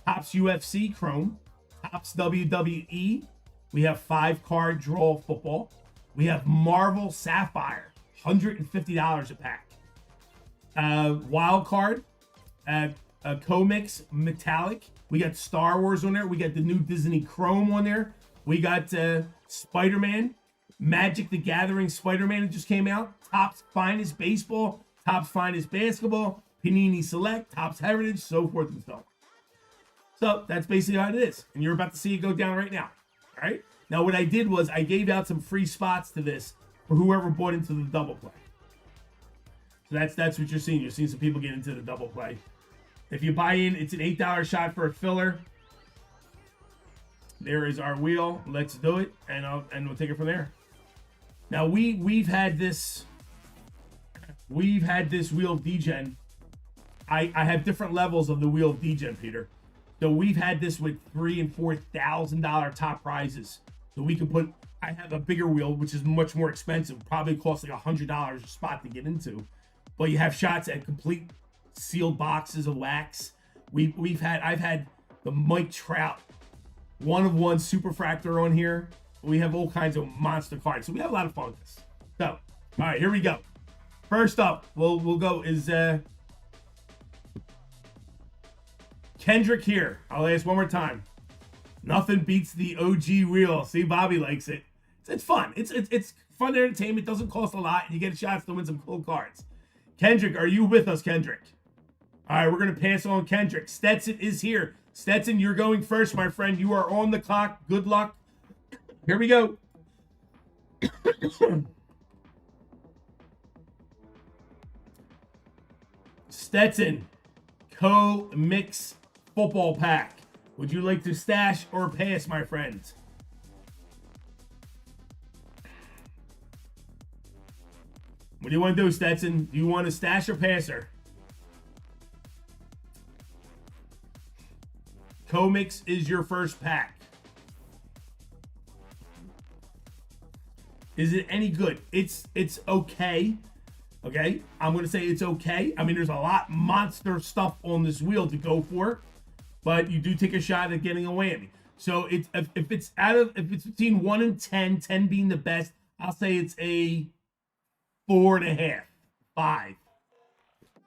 Topps UFC Chrome. Topps WWE. We have 5-card draw football. We have Marvel Sapphire. $150 a pack. Wild card. Comics Metallic. We got Star Wars on there. We got the new Disney Chrome on there. We got Spider-Man. Magic the Gathering Spider-Man that just came out. Topps Finest Baseball. Topps Finest Basketball. Panini Select. Topps Heritage. So forth and so on. So that's basically how it is. And you're about to see it go down right now. All right. Now what I did was I gave out some free spots to this for whoever bought into the double play. So that's what you're seeing. You're seeing some people get into the double play. If you buy in, it's an $8 shot for a filler. There is our wheel. Let's do it, and we'll take it from there. Now we've had this wheel of degen. I have different levels of the wheel of degen, Peter. So we've had this with $3,000 and $4,000 top prizes. So we can put. I have a bigger wheel, which is much more expensive. Probably costs like $100 a spot to get into. But you have shots at complete sealed boxes of wax. I've had the Mike Trout 1-of-1 Superfractor on here. We have all kinds of monster cards. So we have a lot of fun with this. So, all right, here we go. First up, we'll go is Kendrick here. I'll ask one more time. Nothing beats the OG wheel. See, Bobby likes it. It's fun. It's fun entertainment. Doesn't cost a lot, and you get a chance to win some cool cards. Kendrick, are you with us, Kendrick? All right, we're going to pass on Kendrick. Stetson is here. Stetson, you're going first, my friend. You are on the clock. Good luck. Here we go. Stetson, co-mix football pack. Would you like to stash or pass, my friend? What do you want to do, Stetson? Do you want to stash or passer? Comics is your first pack. Is it any good? It's okay. Okay? I'm going to say it's okay. I mean, there's a lot monster stuff on this wheel to go for, but you do take a shot at getting a whammy. So if it's between 1 and 10, 10 being the best, I'll say it's a 4.5, 5.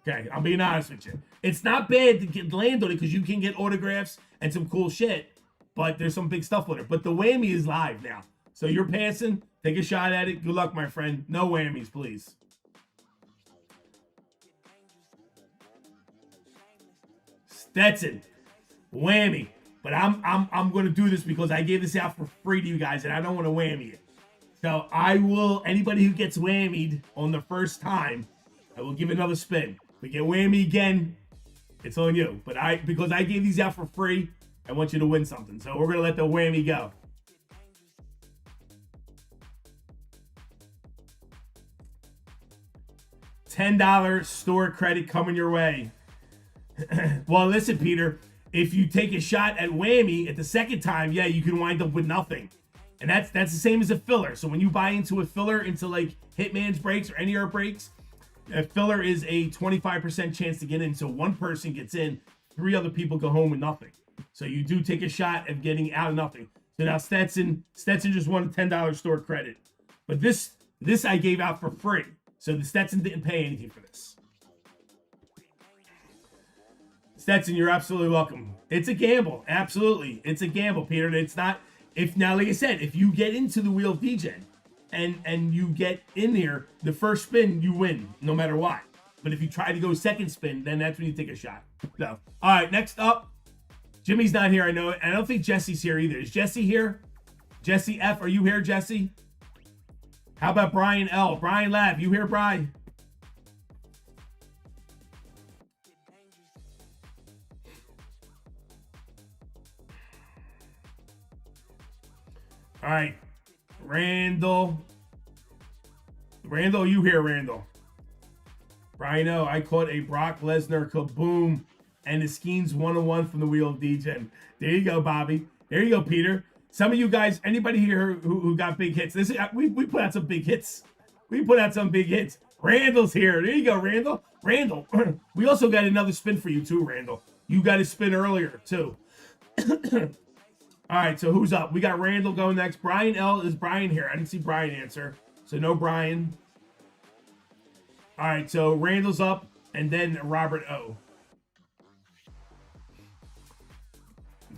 Okay, I'm being honest with you. It's not bad to land on it because you can get autographs and some cool shit, but there's some big stuff on it. But the whammy is live now. So you're passing, take a shot at it. Good luck, my friend. No whammies, please. Stetson, whammy. But I'm gonna do this because I gave this out for free to you guys and I don't want to whammy it. So I will, anybody who gets whammied on the first time, I will give another spin. If we get whammy again, it's on you. But because I gave these out for free, I want you to win something. So we're gonna let the whammy go. $10 store credit coming your way. Well, listen, Peter, if you take a shot at whammy at the second time, yeah, you can wind up with nothing. And that's the same as a filler. So when you buy into a filler, into like Hitman's breaks or any other breaks, a filler is a 25% chance to get in. So one person gets in, 3 other people go home with nothing. So you do take a shot of getting out of nothing. So now Stetson just won a $10 store credit. But this I gave out for free. So the Stetson didn't pay anything for this. Stetson, you're absolutely welcome. It's a gamble. Absolutely. It's a gamble, Peter. It's not, now, like I said, if you get into the Wheel of DGen and you get in here, the first spin, you win, no matter what. But if you try to go second spin, then that's when you take a shot. So, all right, next up, Jimmy's not here, I know it. I don't think Jesse's here either. Is Jesse here? Jesse F, are you here, Jesse? How about Brian L? Brian Lab, you here, Brian? All right, Randall, you here, Randall? Brian O, I caught a Brock Lesnar kaboom and the Skeens 101 from the Wheel of DGen. There you go, Bobby. There you go, Peter. Some of you guys, anybody here who got big hits? This is, we put out some big hits. We put out some big hits. Randall's here. There you go, Randall. Randall. We also got another spin for you too, Randall. You got a spin earlier too. All right, so who's up? We got Randall going next. Brian L. Is Brian here? I didn't see Brian answer. So no Brian. All right, so Randall's up, and then Robert O.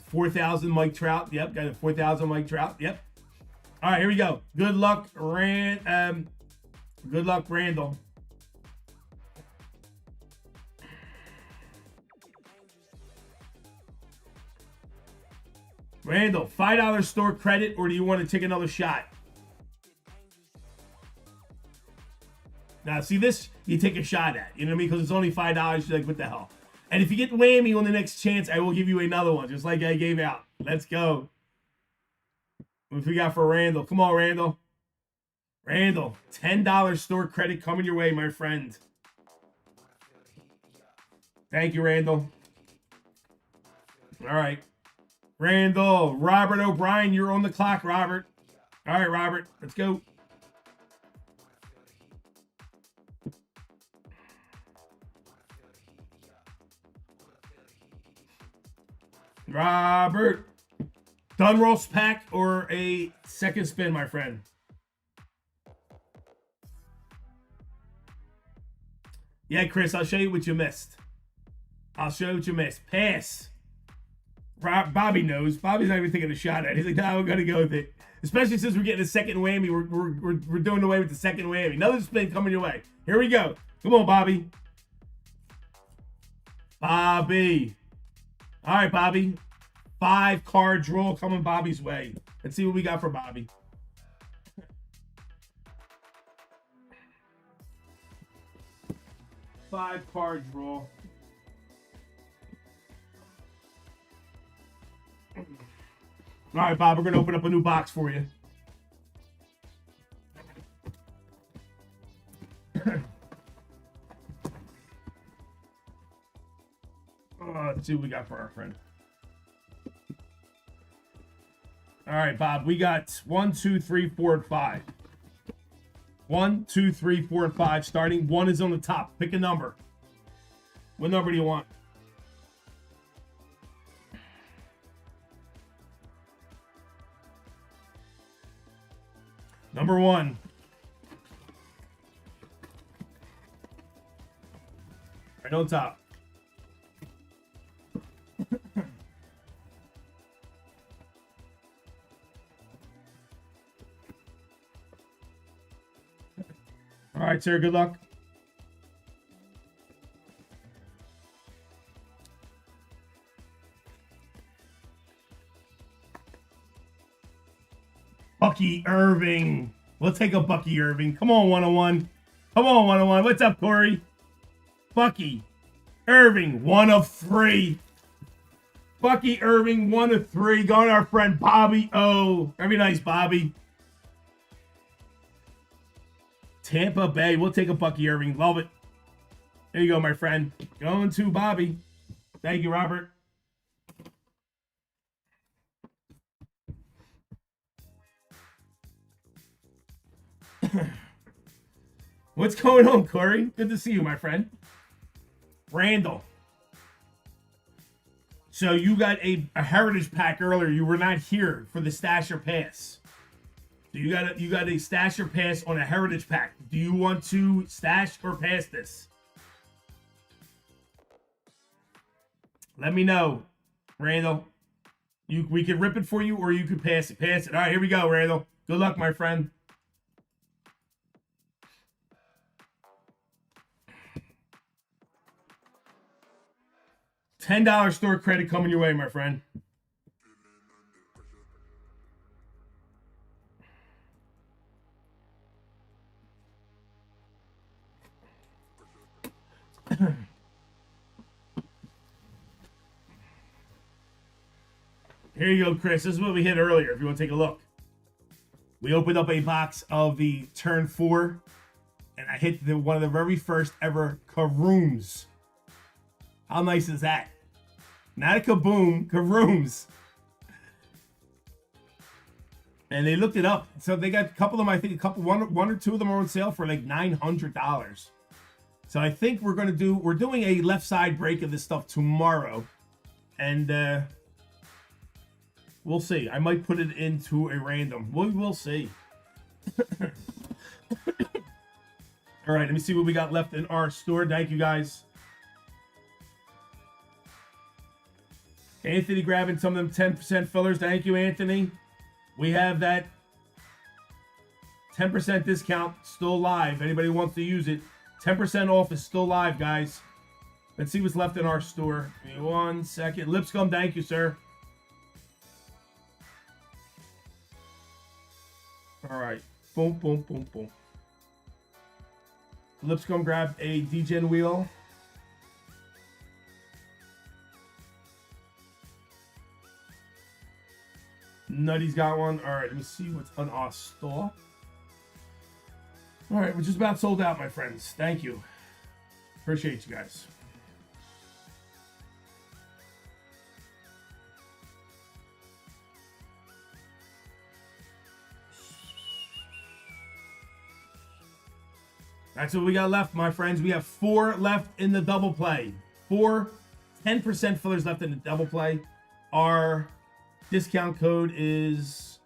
4,000 Mike Trout. Yep, got a 4,000 Mike Trout. Yep. All right, here we go. Good luck, Randall. Randall, $5 store credit, or do you want to take another shot? Now, see this? You take a shot at. You know what I mean? Because it's only $5. You're like, what the hell? And if you get whammy on the next chance, I will give you another one, just like I gave out. Let's go. What we got for Randall? Come on, Randall. Randall, $10 store credit coming your way, my friend. Thank you, Randall. All right. Randall, Robert O'Brien, you're on the clock, Robert. All right, Robert, let's go. Robert, Dunross pack or a second spin, my friend? Yeah, Chris, I'll show you what you missed. I'll show you what you missed. Pass. Bobby knows. Bobby's not even taking a shot at it. He's like, nah, we're going to go with it. Especially since we're getting a second whammy. We're doing away with the second whammy. Another spin coming your way. Here we go. Come on, Bobby. Bobby. All right, Bobby. 5-card draw coming Bobby's way. Let's see what we got for Bobby. Five-card draw. All right, Bob, we're going to open up a new box for you. Let's see what we got for our friend. All right, Bob, we got 1, 2, 3, 4, and 5. 1, 2, 3, 4, and 5 starting. 1 is on the top. Pick a number. What number do you want? Number 1. Right on top. All right, sir. Good luck. Bucky Irving. We'll take a Bucky Irving. Come on, 101. Come on, 101. What's up, Corey? Bucky Irving, 1 of 3. Bucky Irving, 1 of 3. Going to our friend Bobby O. Very nice, Bobby. Tampa Bay. We'll take a Bucky Irving. Love it. There you go, my friend. Going to Bobby. Thank you, Robert. What's going on, Corey? Good to see you, my friend. Randall. So you got a heritage pack earlier. You were not here for the Stasher Pass. So you got a Stasher Pass on a heritage pack. Do you want to stash or pass this? Let me know, Randall. We could rip it for you, or you could pass it. Pass it. All right, here we go, Randall. Good luck, my friend. $10 store credit coming your way, my friend. Here you go, Chris. This is what we hit earlier, if you want to take a look. We opened up a box of the Turn 4, and I hit one of the very first ever Karooms. How nice is that? Not a kaboom, Karooms. And they looked it up. So they got a couple of them, I think one or two of them are on sale for like $900. So I think we're doing a left side break of this stuff tomorrow. And we'll see. I might put it into a random. We'll see. All right, let me see what we got left in our store. Thank you, guys. Anthony grabbing some of them 10% fillers. Thank you, Anthony. We have that 10% discount still live. Anybody wants to use it, 10% off is still live, guys. Let's see what's left in our store. Give me 1 second. Lipscomb, thank you, sir. All right. Boom, boom, boom, boom. Lipscomb grabbed a DGen wheel. Nutty's got one. All right, let me see what's on our store. All right, we're just about sold out, my friends. Thank you. Appreciate you guys. That's what we got left, my friends. We have 4 left in the double play. 10% fillers left in the double play. Our discount code is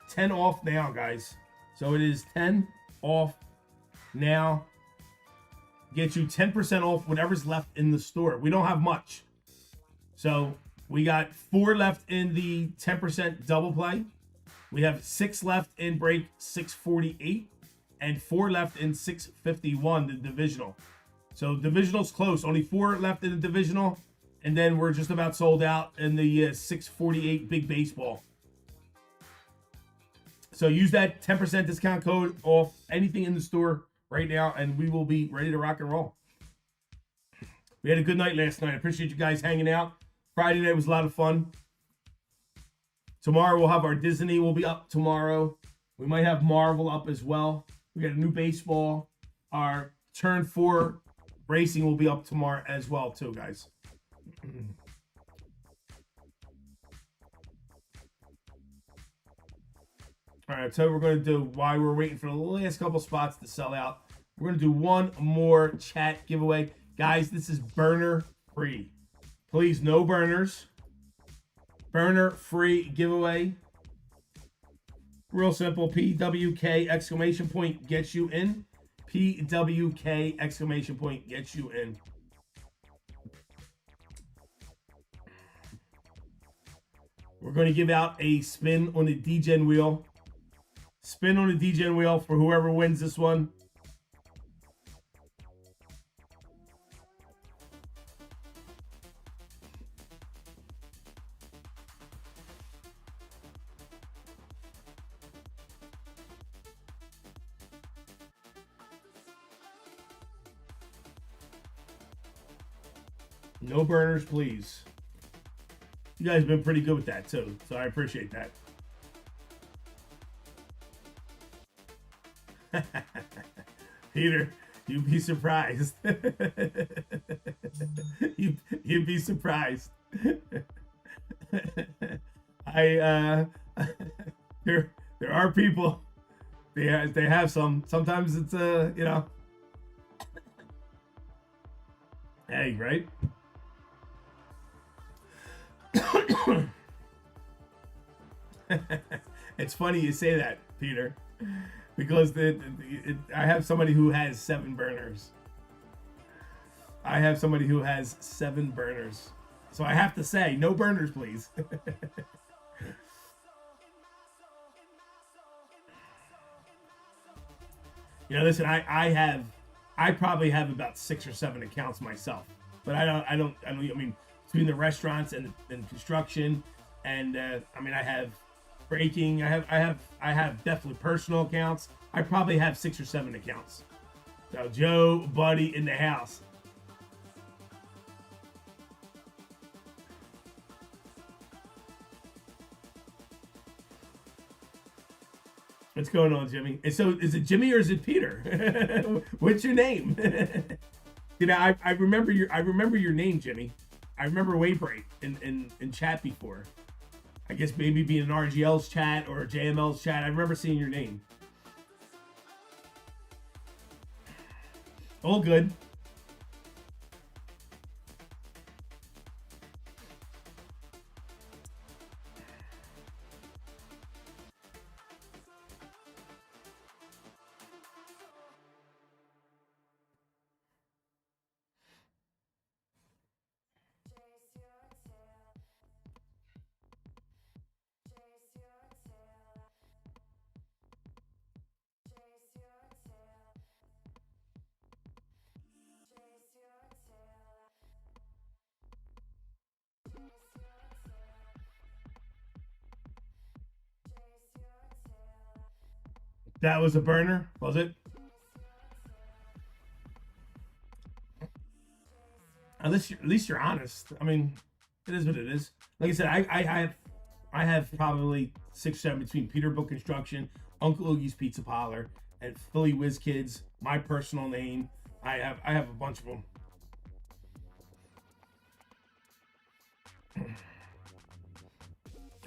10 off now, guys. So it is 10 off now. Get you 10% off whatever's left in the store. We don't have much. So we got 4 left in the 10% double play. We have 6 left in break 648 and 4 left in 651, the divisional. So divisional's close. Only 4 left in the divisional. And then we're just about sold out in the 648 big baseball. So use that 10% discount code off anything in the store right now, and we will be ready to rock and roll. We had a good night last night. I appreciate you guys hanging out. Friday night was a lot of fun. Tomorrow we'll have our Disney will be up tomorrow. We might have Marvel up as well. We got a new baseball. Our Turn 4 racing will be up tomorrow as well too, guys. All right, so we're going to do, while we're waiting for the last couple spots to sell out, we're going to do one more chat giveaway. Guys, this is burner free. Please, no burners. Burner free giveaway. Real simple. PWK exclamation point gets you in. PWK exclamation point gets you in. We're going to give out a spin on the DGen wheel. Spin on the DGen wheel for whoever wins this one. No burners, please. You guys have been pretty good with that, too. So I appreciate that. Peter, you'd be surprised. You'd be surprised. there are people. They have some. Sometimes it's you know. Hey, right? It's funny you say that, Peter, because I have somebody who has 7 burners. I have somebody who has 7 burners. So I have to say, no burners, please. You know, listen, I probably have about 6 or 7 accounts myself, but I mean, between the restaurants and construction, and I mean, I have breaking, I have definitely personal accounts. I probably have 6 or 7 accounts. So Joe, buddy, in the house. What's going on, Jimmy? And so, is it Jimmy or is it Peter? What's your name? You know, I remember your name, Jimmy. I remember Waybreak in chat before. I guess maybe being an RGL's chat or JML's chat. I remember seeing your name. All good. That was a burner, was it? At least you're honest. I mean, it is what it is. Like I said, I have probably 6 or 7 between Peterbilt Construction, Uncle Oogie's Pizza Parlor, and Philly Whiz Kids. My personal name. I have a bunch of them.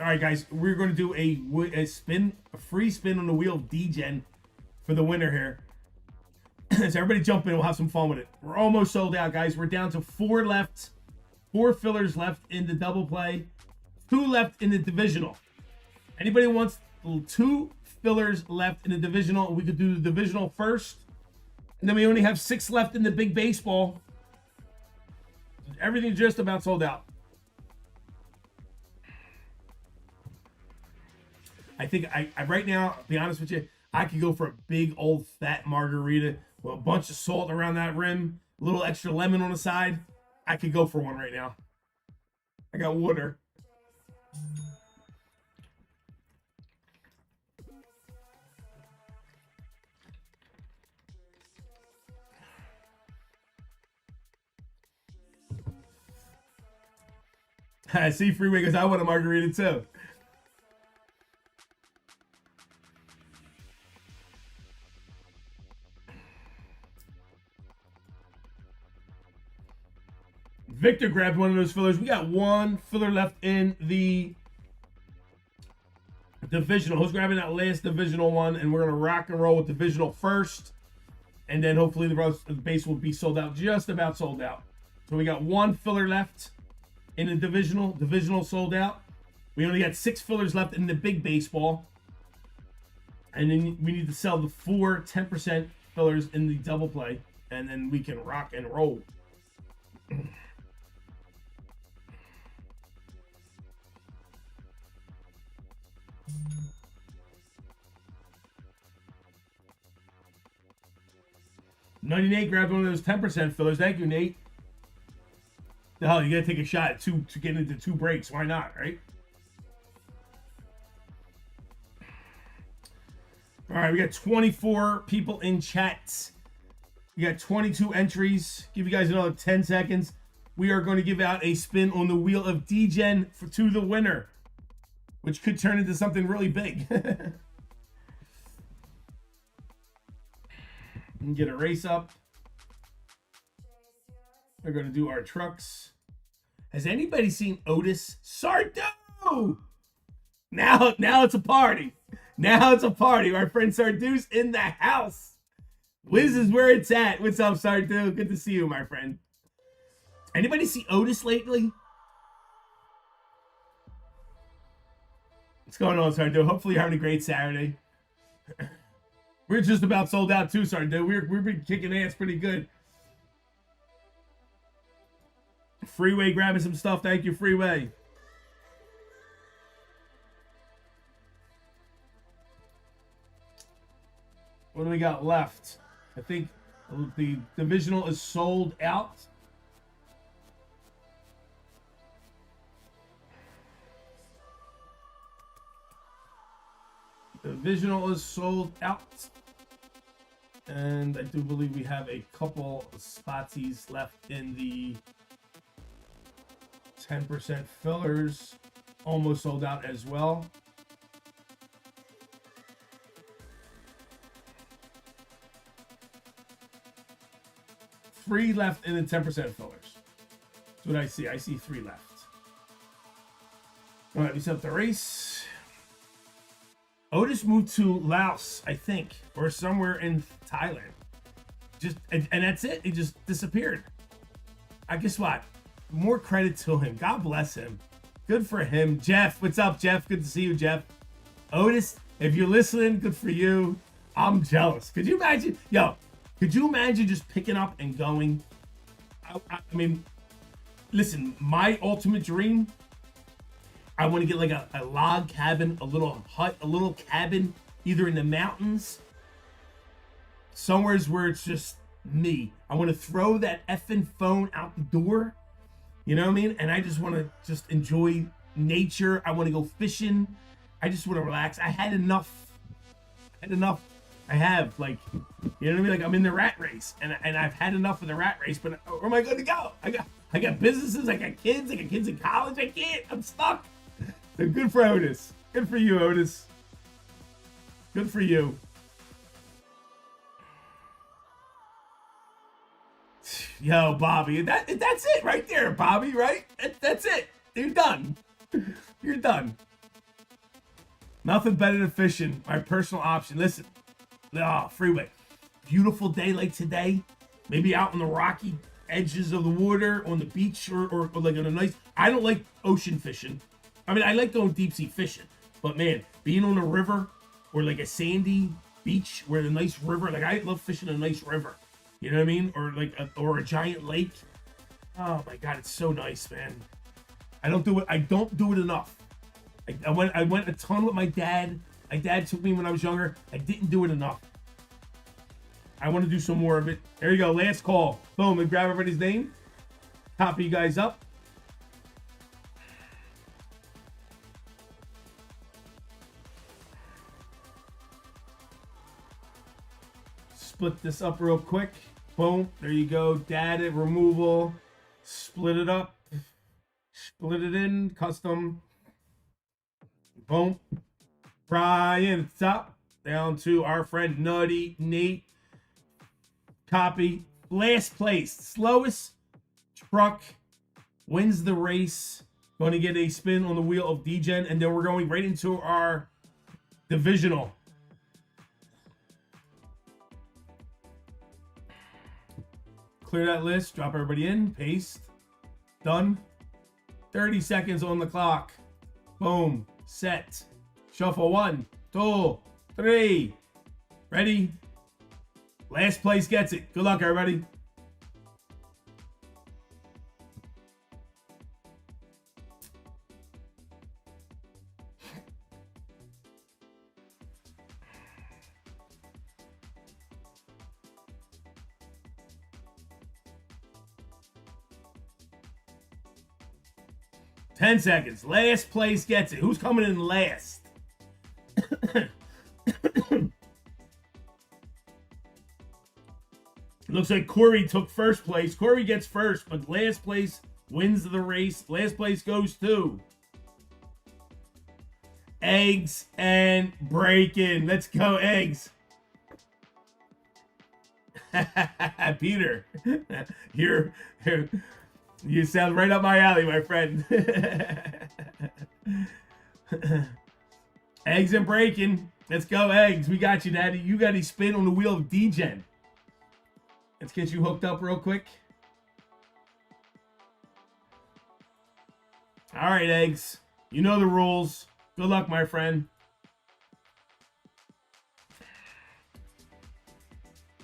All right, guys, we're going to do a free spin on the wheel of D-Gen for the winner here. So everybody jump in. We'll have some fun with it. We're almost sold out, guys. We're down to 4 left. 4 fillers left in the double play. 2 left in the divisional. Anybody wants 2 fillers left in the divisional? We could do the divisional first. And then we only have 6 left in the big baseball. Everything's just about sold out. I think I right now, to be honest with you, I could go for a big old fat margarita with a bunch of salt around that rim, a little extra lemon on the side. I could go for one right now. I got water. I see Freeway because I want a margarita too. Victor grabbed one of those fillers. We got 1 filler left in the divisional. Who's grabbing that last divisional one? And we're going to rock and roll with divisional first. And then hopefully the base will be sold out, just about sold out. So we got 1 filler left in the divisional. Divisional sold out. We only got 6 fillers left in the big baseball. And then we need to sell the 4 10% fillers in the double play. And then we can rock and roll. Nate grabbed one of those 10% fillers. Thank you, Nate. The hell, you gotta take a shot at 2 to get into 2 breaks. Why not, right? All right, we got 24 people in chat. We got 22 entries. Give you guys another 10 seconds. We are going to give out a spin on the wheel of D-Gen to the winner, which could turn into something really big. And get a race up. We're going to do our trucks. Has anybody seen Otis Sardo? Now it's a party. Now it's a party. My friend Sardu's in the house. Wiz is where it's at. What's up, Sardu? Good to see you, my friend. Anybody see Otis lately? What's going on, Sardu? Hopefully you're having a great Saturday. We're just about sold out too, Sardu. We've been kicking ass pretty good. Freeway grabbing some stuff. Thank you, Freeway. What do we got left? I think the Divisional is sold out. The Divisional is sold out. And I do believe we have a couple spotsies left in the 10% fillers. Almost sold out as well. Three left in the 10% fillers. That's what I see. I see three left. All right, we set up the race. Otis moved to Laos, I think, or somewhere in Thailand. And that's it. He just disappeared. I guess what? More credit to him. God bless him. Good for him. Jeff, what's up, Jeff? Good to see you, Jeff. Otis, if you're listening, good for you. I'm jealous. Could you imagine? Yo, could you imagine just picking up and going? I mean, listen, my ultimate dream, I want to get like a log cabin, a little hut, a little cabin, either in the mountains, somewhere where it's just me. I want to throw that effing phone out the door. You know what I mean? And I just want to just enjoy nature. I want to go fishing. I just want to relax. I had enough. I have, like, you know what I mean? Like, I'm in the rat race, and I've had enough of the rat race, but where am I going to go? I got businesses, I got kids in college. I can't. I'm stuck. So good for Otis. Good for you, Otis. Good for you. Yo, Bobby, that's it right there, Bobby, right? That's it. You're done. You're done. Nothing better than fishing. My personal option. Listen. Oh, Freeway. Beautiful day like today. Maybe out on the rocky edges of the water, on the beach, or like on a nice... I don't like ocean fishing. I mean, I like going deep sea fishing. But man, being on a river or like a sandy beach where the nice river... Like, I love fishing a nice river. You know what I mean? Or like a giant lake. Oh my God, it's so nice, man. I don't do it enough. I went a ton with my dad. My dad took me when I was younger. I didn't do it enough. I want to do some more of it. There you go. Last call. Boom. And grab everybody's name. Copy you guys up. Split this up real quick. Boom. There you go. Data removal. Split it up. Split it in. Custom. Boom. Brian at the top. Down to our friend Nutty Nate. Copy. Last place. Slowest truck wins the race. Going to get a spin on the wheel of DGen. And then we're going right into our divisional. Clear that list. Drop everybody in. Paste. Done. 30 seconds on the clock. Boom. Set. Shuffle. 1, 2, 3. Ready? Last place gets it. Good luck, everybody. Ten seconds. Last place gets it. Who's coming in last? Looks like Corey took first place. Corey gets first, but last place wins the race. Last place goes to Eggs and Breakin'. Let's go, Eggs. Peter, you sound right up my alley, my friend. Eggs and Breakin'. Let's go, Eggs. We got you, Daddy. You got a spin on the wheel of D-Gen. Let's get you hooked up real quick. All right, Eggs. You know the rules. Good luck, my friend.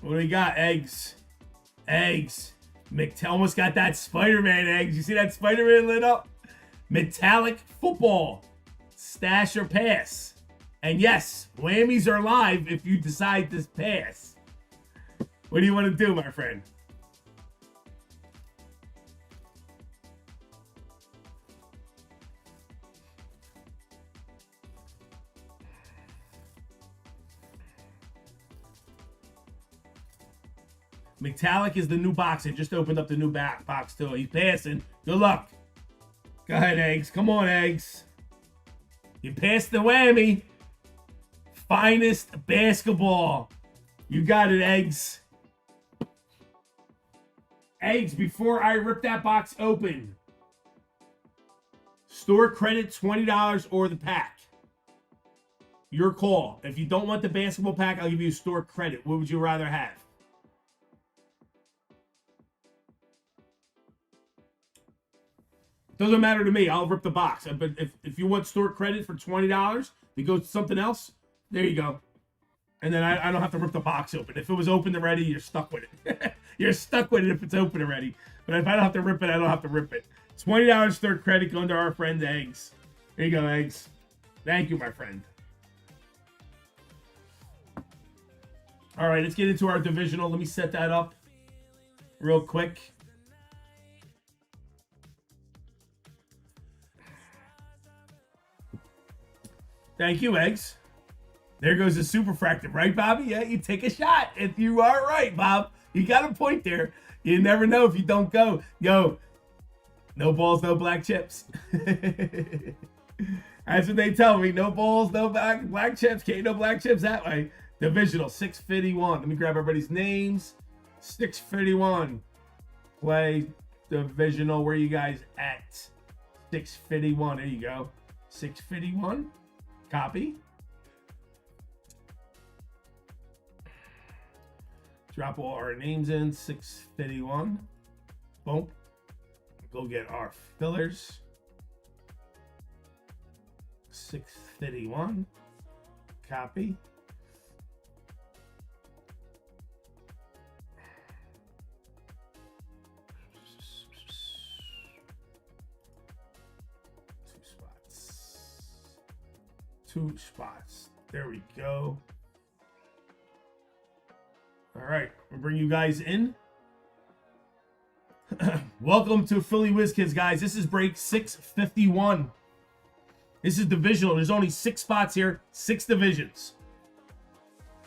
What do we got, Eggs? Eggs. Almost got that Spider-Man, Eggs. You see that Spider-Man lit up? Metallic football. Stash or pass. And yes, whammies are live if you decide to pass. What do you want to do, my friend? Metallic is the new box. I just opened up the new box too. He's passing. Good luck. Go ahead, Eggs. Come on, Eggs. You passed the whammy. Finest basketball. You got it, Eggs. Eggs, before I rip that box open, store credit $20 or the pack. Your call. If you don't want the basketball pack, I'll give you store credit. What would you rather have? Doesn't matter to me. I'll rip the box. But if you want store credit for $20, it goes to something else. There you go. And then I don't have to rip the box open. If it was open already, you're stuck with it. You're stuck with it if it's open already. But if I don't have to rip it, I don't have to rip it. $20 store credit going to our friend Eggs. There you go, Eggs. Thank you, my friend. All right, let's get into our divisional. Let me set that up real quick. Thank you, Eggs. There goes the superfractor, right, Bobby? Yeah, you take a shot. If you are right, Bob. You got a point there. You never know if you don't go. Yo, no balls, no black chips. That's what they tell me. No balls, no black chips. Can't no black chips that way. Divisional, 651. Let me grab everybody's names. 651. Play divisional. Where you guys at? 651. There you go. 651. Copy. Drop all our names in. 651. Boom. Go get our fillers. 651. Copy. Two spots. There we go. All right, we'll bring you guys in. Welcome to Philly Whiz Kids, guys. This is break 651. This is divisional. There's only 6 spots here, 6 divisions.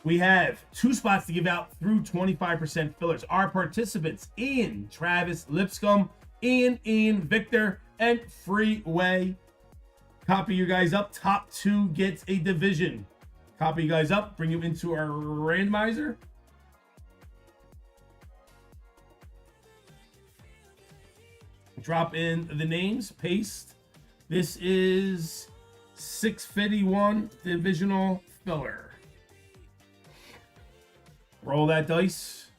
We have 2 spots to give out through 25% fillers. Our participants: Ian, Travis, Lipscomb, Ian, Victor, and Freeway. Copy you guys up. Top 2 gets a division. Copy you guys up. Bring you into our randomizer. Drop in the names. Paste. This is 651 divisional filler. Roll that dice.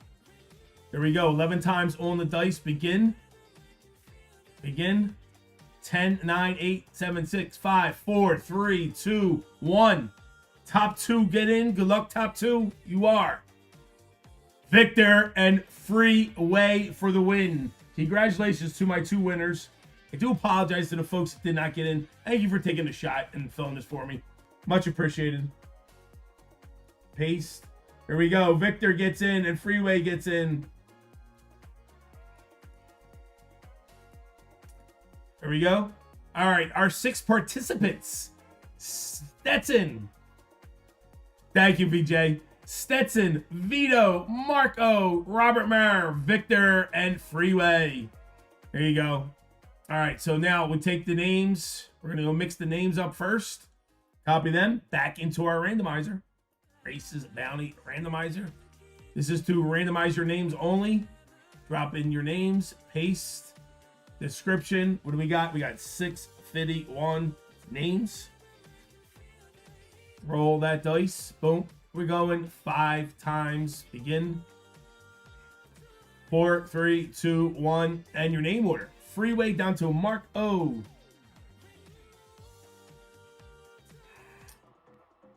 There we go. 11 times on the dice. Begin. 10, 9, 8, 7, 6, 5, 4, 3, 2, 1. Top 2 get in. Good luck, top 2. You are Victor and Freeway for the win. Congratulations to my 2 winners. I do apologize to the folks that did not get in. Thank you for taking a shot and filling this for me. Much appreciated. Paste. Here we go. Victor gets in and Freeway gets in. There we go. All right, our 6 participants. Stetson. Thank you, VJ. Stetson, Vito, Marco, Robert Mayer, Victor, and Freeway. There you go. All right, so now we take the names. We're going to go mix the names up first. Copy them back into our randomizer. Races, bounty, randomizer. This is to randomize your names only. Drop in your names. Paste. Description. What do we got? We got 651 names. Roll that dice. Boom. We're going 5 times. Begin. 4, 3, 2, 1. And your name order. Freeway down to Mark O.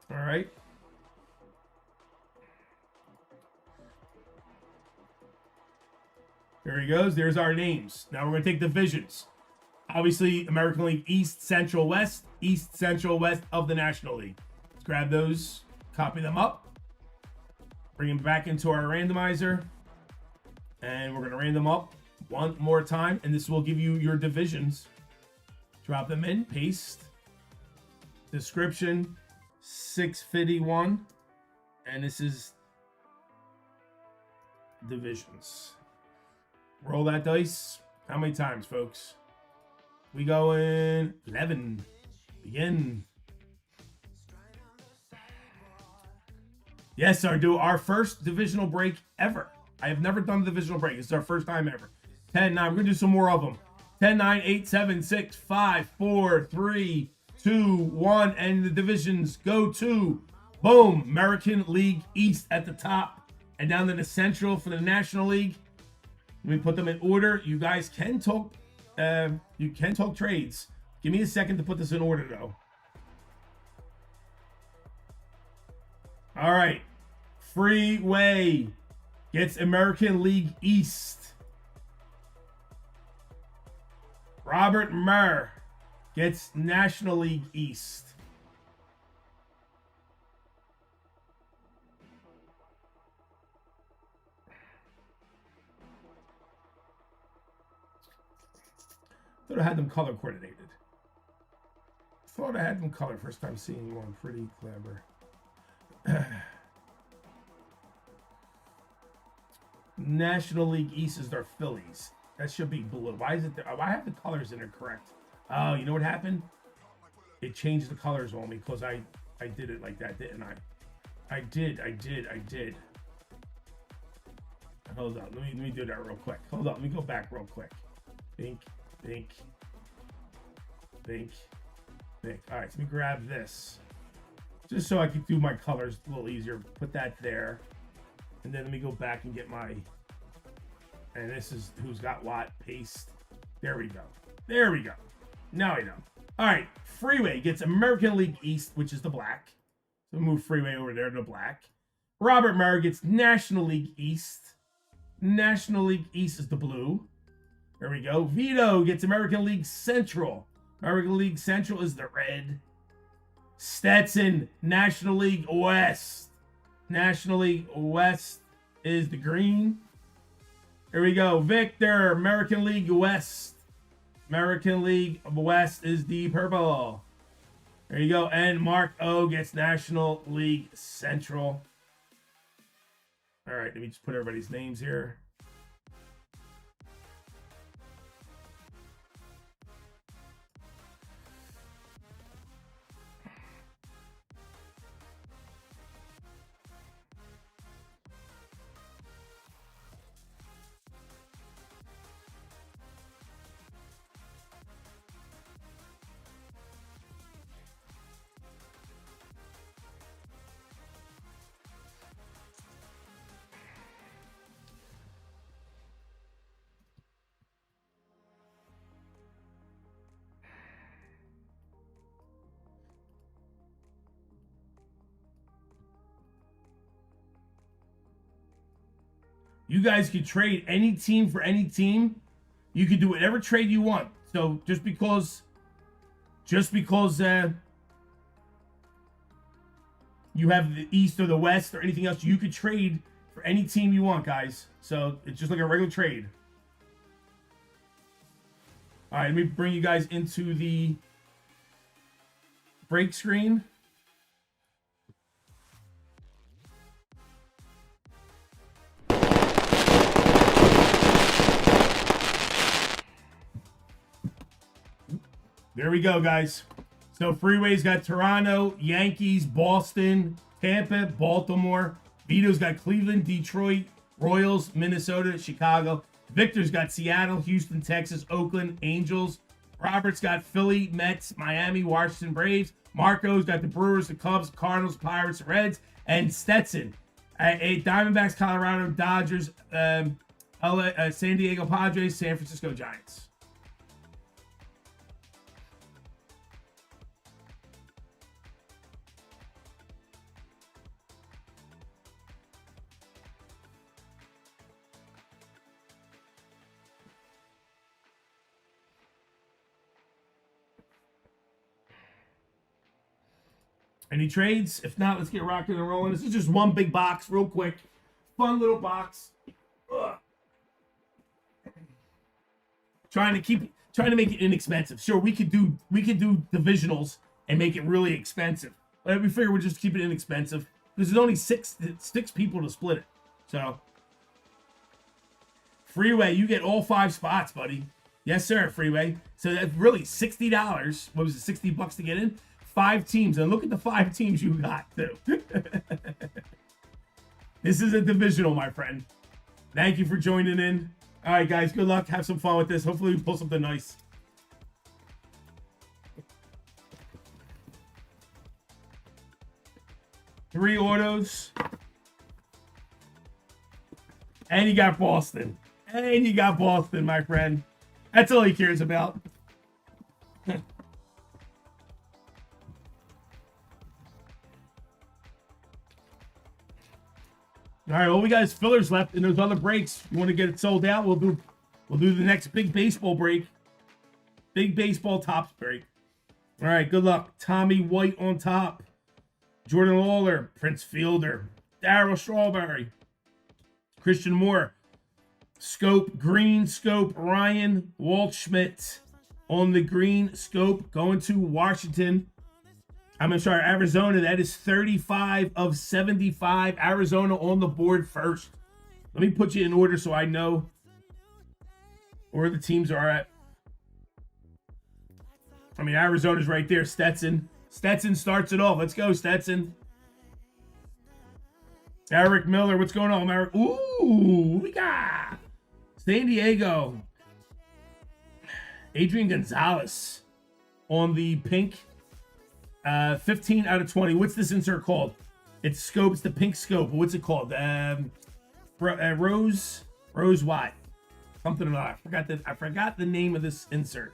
All right. There he goes. There's our names. Now we're going to take divisions. Obviously, American League East, Central, West. East, Central, West of the National League. Let's grab those. Copy them up. Bring them back into our randomizer. And we're going to random up one more time. And this will give you your divisions. Drop them in. Paste. Description. 651. And this is divisions. Roll that dice. How many times, folks? We go in 11. Begin. Yes, our first divisional break ever. I have never done a divisional break. It's our first time ever. 10, 9. We're going to do some more of them. 10, 9, 8, 7, 6, 5, 4, 3, 2, 1. And the divisions go to, boom, American League East at the top. And down to the Central for the National League. Let me put them in order. You guys can talk. You can talk trades. Give me a second to put this in order, though. All right. Freeway gets American League East. Robert Murr gets National League East. Thought I had them color coordinated. Thought I had them color. First time seeing one. Pretty clever. National League East is their Phillies. That should be blue. Why is it there? Oh, I have the colors in there correct. Oh, you know what happened? It changed the colors on me because I did it like that, didn't I? I did. Hold on. Let me do that real quick. Hold on. Let me go back real quick. Think. All right, so let me grab this. Just so I can do my colors a little easier. Put that there. And then let me go back and get my... And this is who's got what. Paste. There we go. Now I know. All right, Freeway gets American League East, which is the black. So move Freeway over there to the black. Robert Murray gets National League East. National League East is the blue. There we go. Vito gets American League Central. American League Central is the red. Stetson, National League West. National League West is the green. Here we go. Victor, American League West. American League West is the purple. There you go. And Mark O gets National League Central. All right, let me just put everybody's names here. You guys could trade any team for any team. You could do whatever trade you want. So just because you have the East or the West or anything else, you could trade for any team you want, guys. So it's just like a regular trade. All right, let me bring you guys into the break screen. There we go, guys. So Freeway's got Toronto, Yankees, Boston, Tampa, Baltimore. Vito's got Cleveland, Detroit, Royals, Minnesota, Chicago. Victor's got Seattle, Houston, Texas, Oakland, Angels. Robert's got Philly, Mets, Miami, Washington Braves. Marco's got the Brewers, the Cubs, Cardinals, Pirates, Reds, and Stetson. Diamondbacks, Colorado, Dodgers, San Diego Padres, San Francisco Giants. Any trades? If not, let's get rocking and rolling. This is just one big box, real quick. Fun little box. Ugh. Trying to make it inexpensive. Sure, we could do divisionals and make it really expensive. But we figure we'll just keep it inexpensive because there's only six people to split it. So, Freeway, you get all 5 spots, buddy. Yes, sir, Freeway. So that's really $60. What was it, $60 to get in? 5 teams, and look at the 5 teams you got too. This is a divisional, my friend. Thank you for joining in. All right, guys, good luck. Have some fun with this. Hopefully we pull something nice. Three autos. And you got Boston. And you got Boston, my friend. That's all he cares about. All right, well, we got fillers left, and there's other breaks. You want to get it sold out? We'll do the next big baseball break, big baseball tops break. All right, good luck. Tommy White on top, Jordan Lawler, Prince Fielder, Darryl Strawberry, Christian Moore, Scope Green, Scope Ryan Waldschmidt on the green Scope going to Washington. I'm sorry, Arizona. That is 35 of 75. Arizona on the board first. Let me put you in order so I know where the teams are at. I mean, Arizona's right there. Stetson. Stetson starts it off. Let's go, Stetson. Eric Miller. What's going on, Eric? Ooh, we got San Diego. Adrian Gonzalez on the pink. 15 out of 20. What's this insert called? It's Scope. It's the pink Scope. What's it called? Rose what? Something about it. I forgot the name of this insert.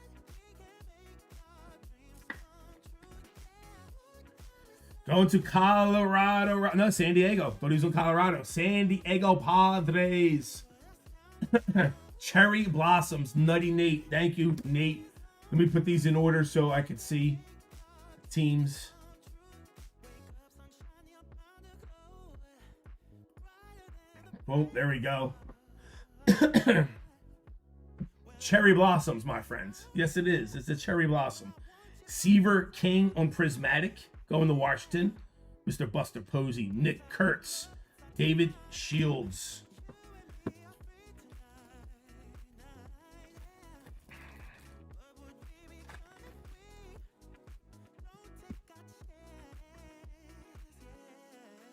Going to Colorado. No, San Diego. But he's in Colorado. San Diego Padres. Cherry Blossoms. Nutty Nate. Thank you, Nate. Let me put these in order so I can see teams. Oh, there we go. Cherry Blossoms, my friends. Yes, it is. It's a Cherry Blossom. Seaver King on Prismatic. Going to Washington. Mr. Buster Posey. Nick Kurtz. David Shields.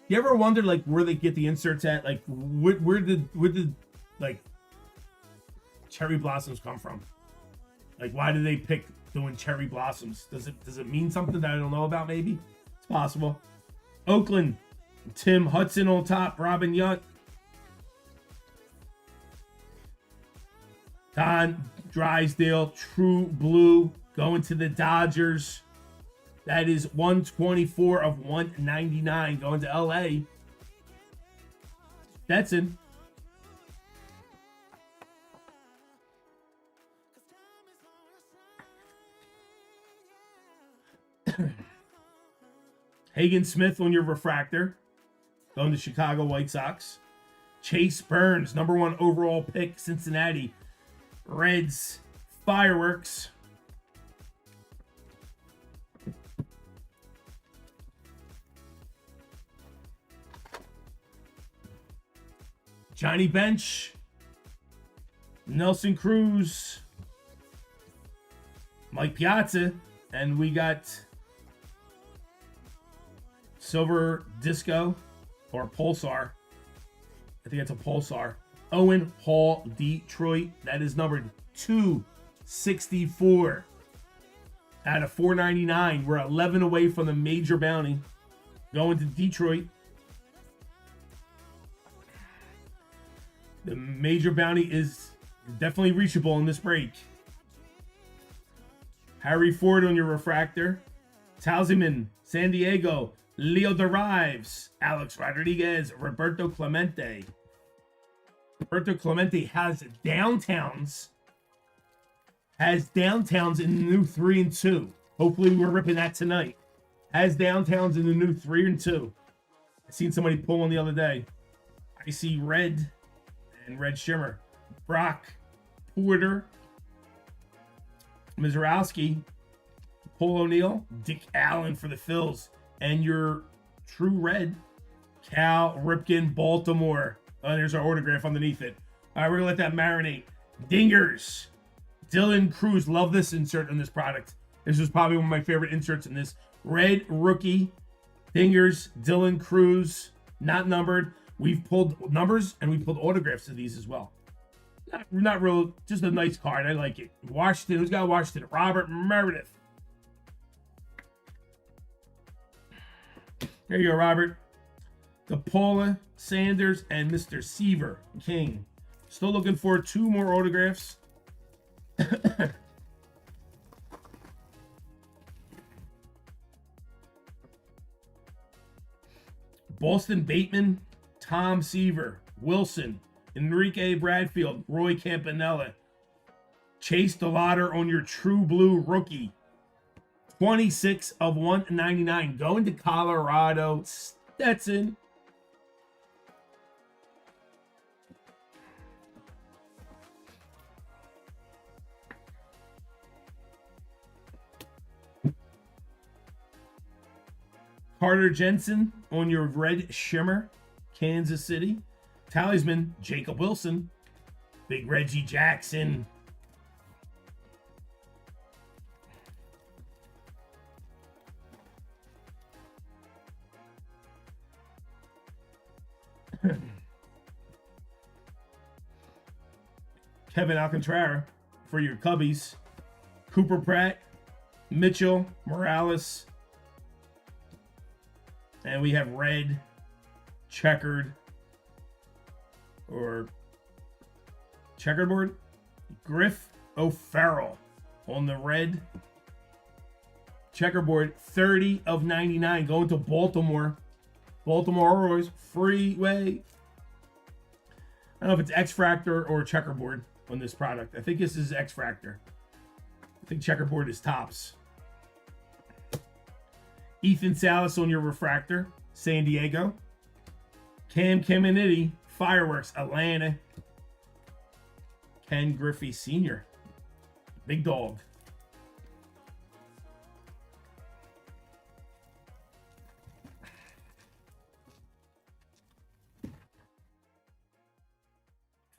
You ever wonder like where they get the inserts at? Like where did like Cherry Blossoms come from? Like why do they pick doing Cherry Blossoms? Does it mean something that I don't know about? Maybe it's possible. Oakland, Tim Hudson on top, Robin Yount, Don Drysdale, True Blue going to the Dodgers. That is 124 of 199 going to LA. Stetson. Hagen Smith on your refractor. Going to Chicago White Sox. Chase Burns, #1 overall pick, Cincinnati Reds. Fireworks. Johnny Bench, Nelson Cruz, Mike Piazza, and we got Silver Disco or Pulsar. I think it's a Pulsar. Owen Hall, Detroit. That is numbered 264. Out of 499. We're 11 away from the major bounty. Going to Detroit. The major bounty is definitely reachable in this break. Harry Ford on your refractor. Talisman, San Diego. Leo Derives. Alex Rodriguez. Roberto Clemente. Roberto Clemente has downtowns. Has downtowns in the new 3 and 2. Hopefully we're ripping that tonight. Has downtowns in the new 3 and 2. I seen somebody pull one the other day. I see red and red shimmer. Brock Porter. Mizrowski. Paul O'Neill. Dick Allen for the Phils. And your true red. Cal Ripken, Baltimore. Oh, there's our autograph underneath it. All right, we're going to let that marinate. Dingers. Dylan Cruz. Love this insert on this product. This was probably one of my favorite inserts in this. Red rookie. Dingers. Dylan Cruz. Not numbered. We've pulled numbers and we pulled autographs of these as well. Not real, just a nice card. I like it. Washington. Who's got Washington? Robert Meredith. There you go, Robert. DePaula, Sanders, and Mr. Seaver King. Still looking for 2 more autographs. Boston Bateman, Tom Seaver, Wilson, Enrique Bradfield, Roy Campanella, Chase DeLauder on your True Blue rookie. 26 of 199. Going to Colorado. Stetson. Carter Jensen on your red shimmer. Kansas City. Talisman, Jacob Wilson. Big Reggie Jackson. Kevin Alcantara for your Cubbies. Cooper Pratt, Mitchell, Morales. And we have red, checkered, or checkerboard. Griff O'Farrell on the red checkerboard. 30 of 99 going to Baltimore. Baltimore Orioles, freeway. I don't know if it's X-Fractor or checkerboard on this product. I think this is X-Fractor. I think checkerboard is tops. Ethan Salas on your refractor, San Diego. Cam Caminiti, Fireworks, Atlanta. Ken Griffey Sr., Big Dog.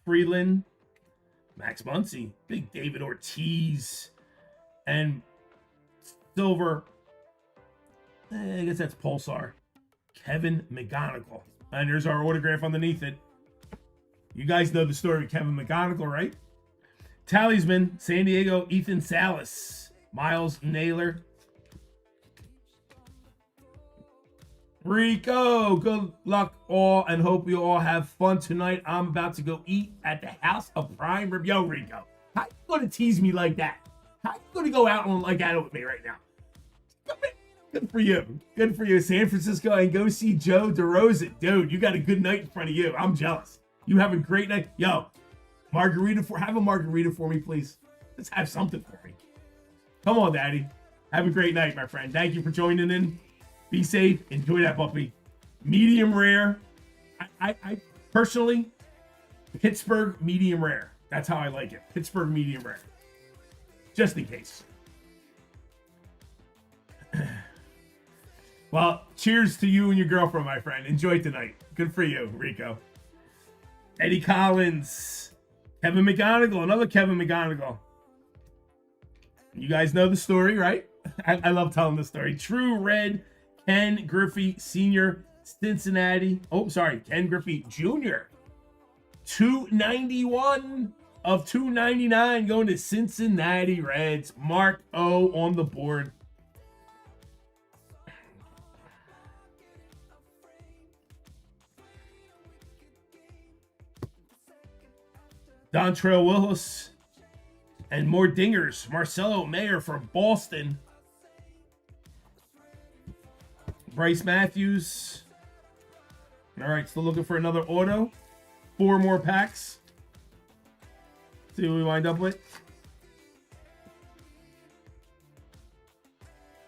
Freeland, Max Muncy, Big David Ortiz, and silver. I guess that's Pulsar. Kevin McGonigal. And there's our autograph underneath it. You guys know the story of Kevin McGonigal, right? Talisman, San Diego, Ethan Salas. Miles Naylor. Rico, good luck all, and hope you all have fun tonight. I'm about to go eat at the House of Prime Rib. Yo, Rico, how you gonna tease me like that? How you gonna go out on like that with me right now? Good for you. Good for you, San Francisco, and go see Joe DeRosa. Dude, you got a good night in front of you. I'm jealous. You have a great night. Yo, have a margarita for me, please. Let's have something for me. Come on, Daddy. Have a great night, my friend. Thank you for joining in. Be safe. Enjoy that puppy. Medium rare. I personally, Pittsburgh medium rare. That's how I like it. Pittsburgh medium rare. Just in case. Well, cheers to you and your girlfriend, my friend. Enjoy tonight. Good for you, Rico. Eddie Collins. Kevin McGonigal. Another Kevin McGonigal. You guys know the story, right? I love telling the story. True Red. Ken Griffey Sr., Cincinnati. Oh, sorry. Ken Griffey Jr. 291. of 299 going to Cincinnati Reds. Mark O on the board. Dontrell Willis and more dingers. Marcelo Mayer for Boston. Bryce Matthews. All right, still looking for another auto. 4 more packs. See what we wind up with.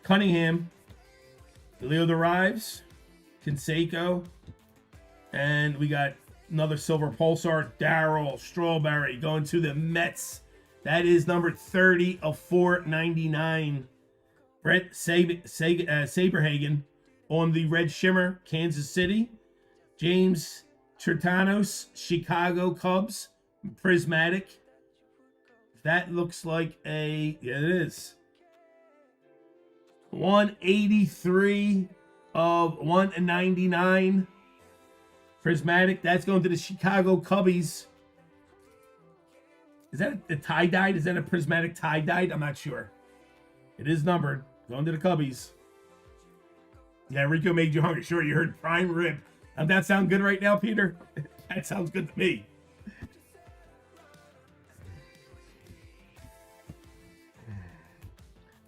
Cunningham. Leo Derives. Canseco. And we got another silver pulsar. Darryl Strawberry going to the Mets. That is number 30 of 499. Brett Saberhagen on the Red Shimmer, Kansas City. James Chertanos, Chicago Cubs, Prismatic. That looks like a, yeah, it is. 183 of 199. Prismatic, that's going to the Chicago Cubbies. Is that a tie-dyed? Is that a prismatic tie-dyed? I'm not sure. It is numbered. Going to the Cubbies. Yeah, Rico made you hungry. Sure, you heard prime rib. Doesn't that sound good right now, Peter? That sounds good to me.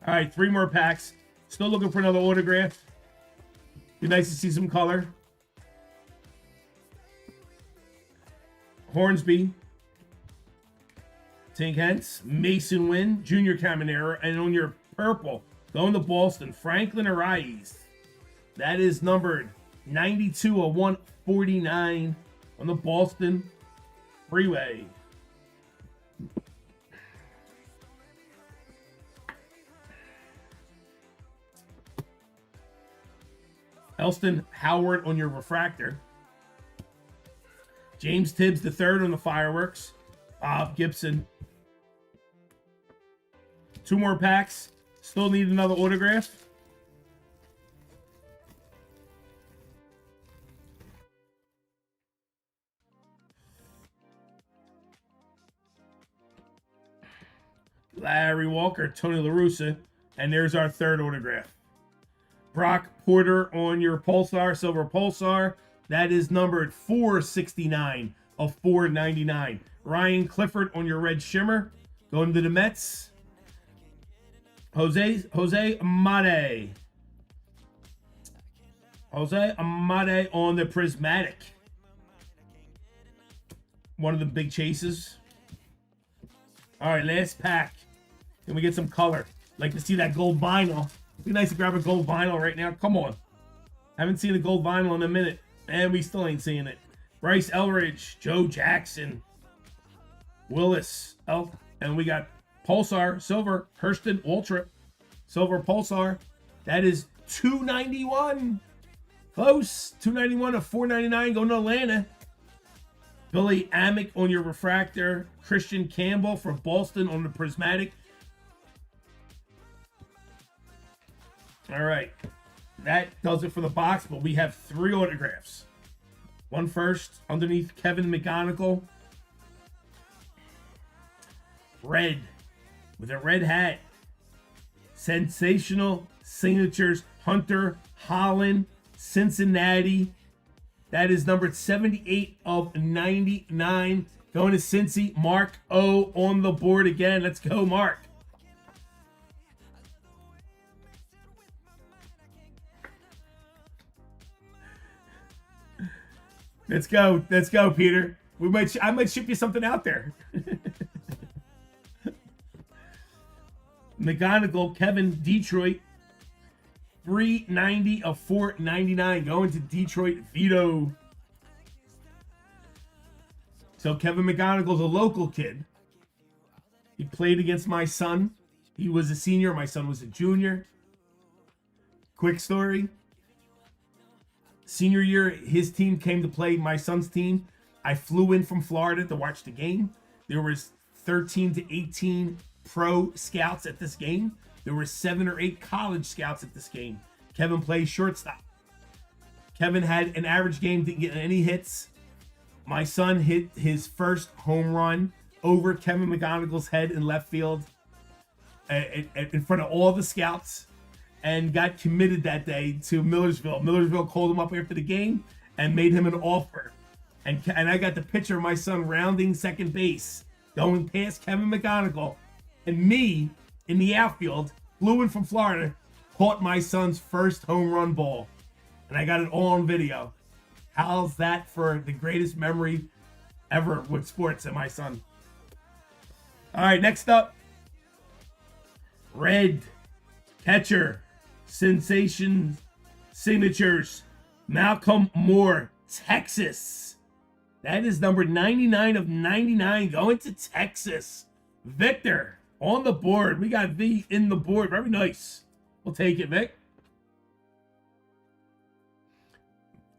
All right, 3 more packs. Still looking for another autograph. Be nice to see some color. Hornsby. Tink Hence. Mason Wynn. Junior Caminero. And on your purple, going to Boston, Franklin Arias. That is numbered 92 of 149 on the Boston Freeway. Elston Howard on your refractor. James Tibbs the third on the fireworks. Bob Gibson. 2 more packs. Still need another autograph. Larry Walker, Tony La Russa, and there's our 3rd autograph. Brock Porter on your Pulsar, Silver Pulsar. That is numbered 469 of 499. Ryan Clifford on your Red Shimmer. Going to the Mets. Jose Amade. Jose Amade on the Prismatic. One of the big chases. All right, last pack. Can we get some color? Like to see that gold vinyl. Be nice to grab a gold vinyl right now. Come on. Haven't seen a gold vinyl in a minute. And we still ain't seeing it. Bryce Elridge, Joe Jackson, Willis, and we got Pulsar, Silver, Hurston, Ultra, Silver Pulsar. That is 291. Close. 291 of 499 going to Atlanta. Billy Amick on your refractor. Christian Campbell from Boston on the Prismatic. All right. That does it for the box, but we have 3 autographs. One first, underneath Kevin McGonigal. Red, with a red hat. Sensational signatures, Hunter, Holland, Cincinnati. That is numbered 78 of 99. Going to Cincy, Mark O on the board again. Let's go, Mark. Let's go, Peter. I might ship you something out there. McGonigal, Kevin, Detroit. 390 of 499 going to Detroit Vito. So Kevin McGonigal's a local kid. He played against my son. He was a senior. My son was a junior. Quick story. Senior year, his team came to play my son's team. I flew in from Florida to watch the game. There was 13 to 18 pro scouts at this game. There were 7 or 8 college scouts at this game. Kevin plays shortstop. Kevin had an average game, didn't get any hits. My son hit his first home run over Kevin McGonigal's head in left field in front of all the scouts, and got committed that day to Millersville. Millersville called him up after the game and made him an offer. And I got the picture of my son rounding second base, going past Kevin McGonigal, and me in the outfield, flew in from Florida, caught my son's first home run ball. And I got it all on video. How's that for the greatest memory ever with sports and my son? All right, next up, red catcher sensation signatures, Malcolm Moore, Texas. That is number 99 of 99 going to Texas. Victor on the board. We got V in the board. Very nice. We'll take it, Vic.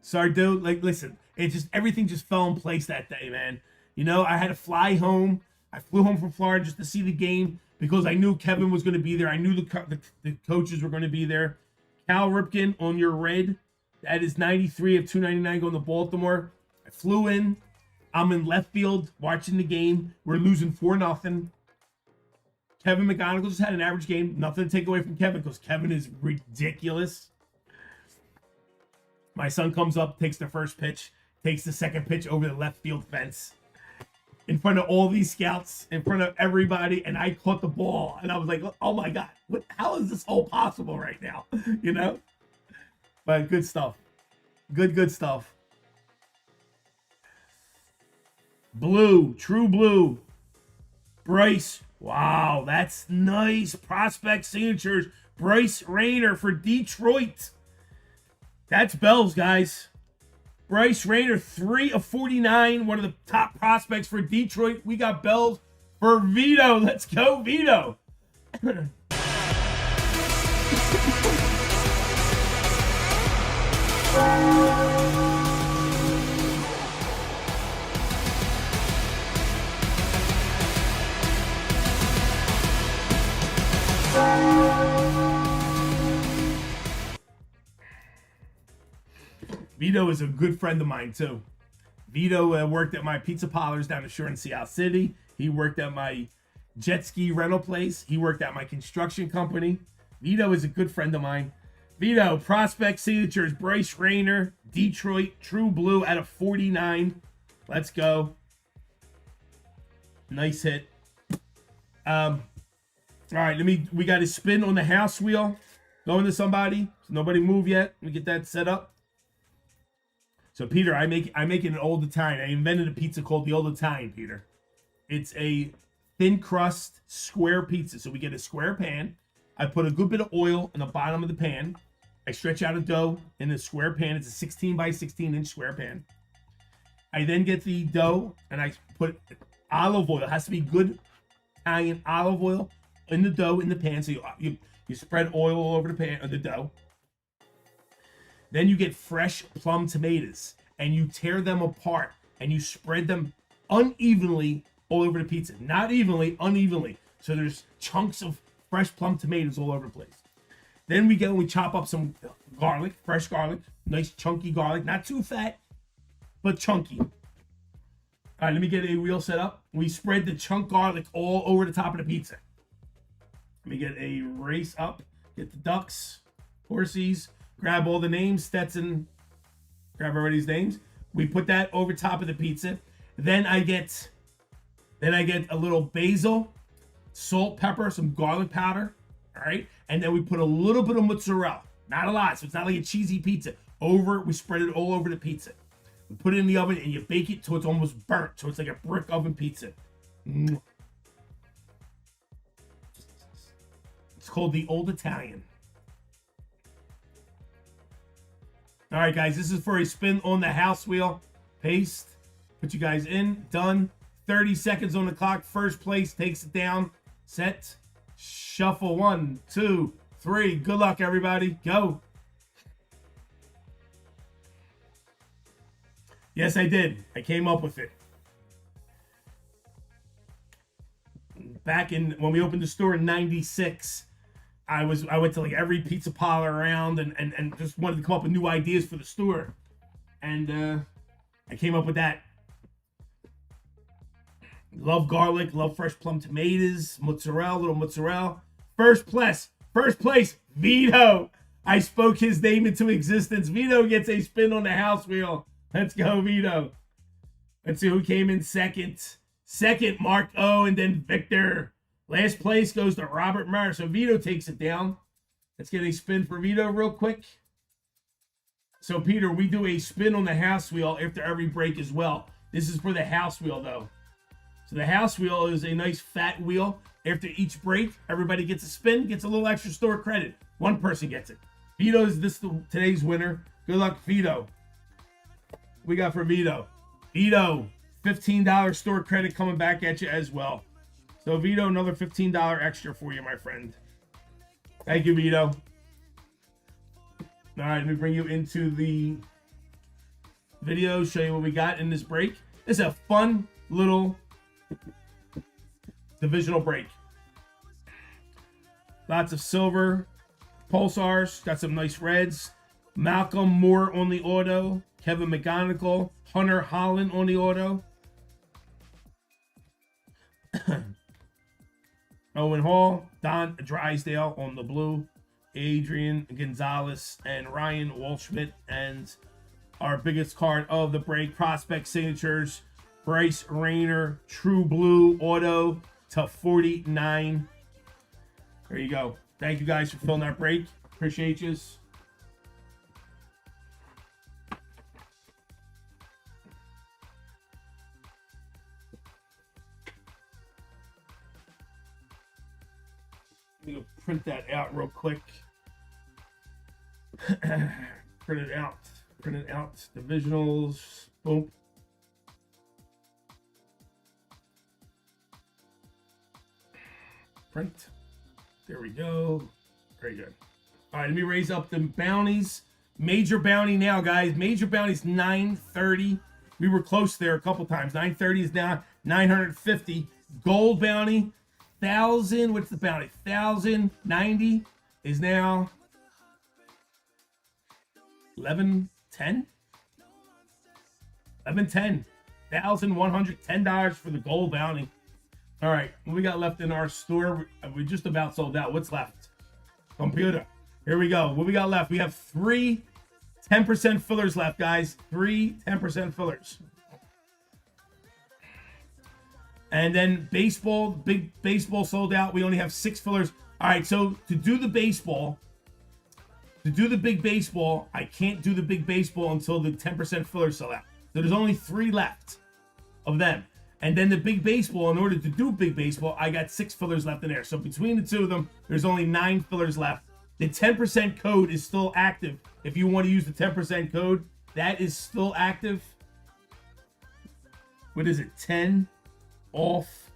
Sorry, dude. Like, listen, it just, everything just fell in place that day, man. You know, I had to fly home. I flew home from Florida just to see the game because I knew Kevin was going to be there. I knew the coaches were going to be there. Cal Ripken on your red. That is 93 of 299 going to Baltimore. I flew in. I'm in left field watching the game. We're losing 4-0. Kevin McGonigal just had an average game. Nothing to take away from Kevin because Kevin is ridiculous. My son comes up, takes the first pitch, takes the second pitch over the left field fence in front of all these scouts, in front of everybody, and I caught the ball. And I was like, oh my God, how is this all possible right now? You know? But good stuff. Good stuff. Blue, true blue. Bryce. Wow, that's nice. Prospect signatures. Bryce Rayner for Detroit. That's Bells, guys. Bryce Rayner, 3 of 49. One of the top prospects for Detroit. We got Bells for Vito. Let's go, Vito. Vito is a good friend of mine, too. Vito worked at my pizza parlors down the shore in Seattle City. He worked at my jet ski rental place. He worked at my construction company. Vito is a good friend of mine. Vito, prospect signatures, Bryce Rayner, Detroit, true blue out of 49. Let's go. Nice hit. All right, we got a spin on the house wheel. Going to somebody. So nobody move yet. Let me get that set up. So Peter, I make it an old Italian. I invented a pizza called the Old Italian, Peter. It's a thin crust square pizza. So we get a square pan. I put a good bit of oil in the bottom of the pan. I stretch out a dough in the square pan. It's a 16 by 16 inch square pan. I then get the dough and I put olive oil. It has to be good Italian olive oil in the dough in the pan. So you spread oil all over the pan of the dough. Then you get fresh plum tomatoes and you tear them apart and you spread them unevenly all over the pizza. Not evenly, unevenly. So there's chunks of fresh plum tomatoes all over the place. Then we chop up some garlic, fresh garlic, nice chunky garlic, not too fat, but chunky. All right, let me get a wheel set up. We spread the chunk garlic all over the top of the pizza. Let me get a race up, get the ducks, horsies, grab all the names, Stetson, grab everybody's names. We put that over top of the pizza. Then I get a little basil, salt, pepper, some garlic powder, all right? And then we put a little bit of mozzarella, not a lot, so it's not like a cheesy pizza. We spread it all over the pizza. We put it in the oven and you bake it till it's almost burnt, so it's like a brick oven pizza. It's called the Old Italian. All right, guys, this is for a spin on the house wheel. Paste, put you guys in, done. 30 seconds on the clock. First place takes it down. Set, shuffle. 1, 2, 3. Good luck, everybody. Go. Yes, I did. I came up with it. Back when we opened the store in 96, I went to like every pizza parlor around and just wanted to come up with new ideas for the store. And I came up with that. Love garlic, love fresh plum tomatoes, mozzarella, little mozzarella. First place, Vito. I spoke his name into existence. Vito gets a spin on the house wheel. Let's go, Vito. Let's see who came in second. Second, Mark O, and then Victor. Last place goes to Robert Meyer. So Vito takes it down. Let's get a spin for Vito real quick. So, Peter, we do a spin on the house wheel after every break as well. This is for the house wheel, though. So the house wheel is a nice fat wheel. After each break, everybody gets a spin, gets a little extra store credit. One person gets it. Vito is today's winner. Good luck, Vito. We got for Vito. Vito, $15 store credit coming back at you as well. So Vito, another $15 extra for you, my friend. Thank you, Vito. All right, let me bring you into the video, show you what we got in this break. This is a fun little divisional break. Lots of silver pulsars, got some nice reds. Malcolm Moore on the auto, Kevin McGonigal, Hunter Holland on the auto, Owen Hall, Don Drysdale on the blue, Adrian Gonzalez and Ryan Walschmidt, and our biggest card of the break, prospect signatures, Bryce Rayner, True Blue auto to 49. There you go. Thank you guys for filling that break. Appreciate you. Let me go print that out real quick. Print it out. Divisionals. Boom. Print. There we go. Very good. All right, let me raise up the bounties. Major bounty now, guys. Major bounty's 930. We were close there a couple times. 930 is now 950. Gold bounty, 1,000. What's the bounty? 1,090 is now 1110. 1110. $1,110 for the gold bounty. All right, what we got left in our store? We just about sold out. What's left? Computer. Here we go. What we got left? We have 3 10% fillers left, guys. 3 10% fillers. And then baseball, big baseball sold out. We only have 6 fillers. All right, so to do the baseball, big baseball, I can't do the big baseball until the 10% fillers sell out. So there's only 3 left of them. And then the big baseball, in order to do big baseball, I got 6 fillers left in there. So between the two of them, there's only 9 fillers left. The 10% code is still active. If you want to use the 10% code, that is still active. What is it? 10 off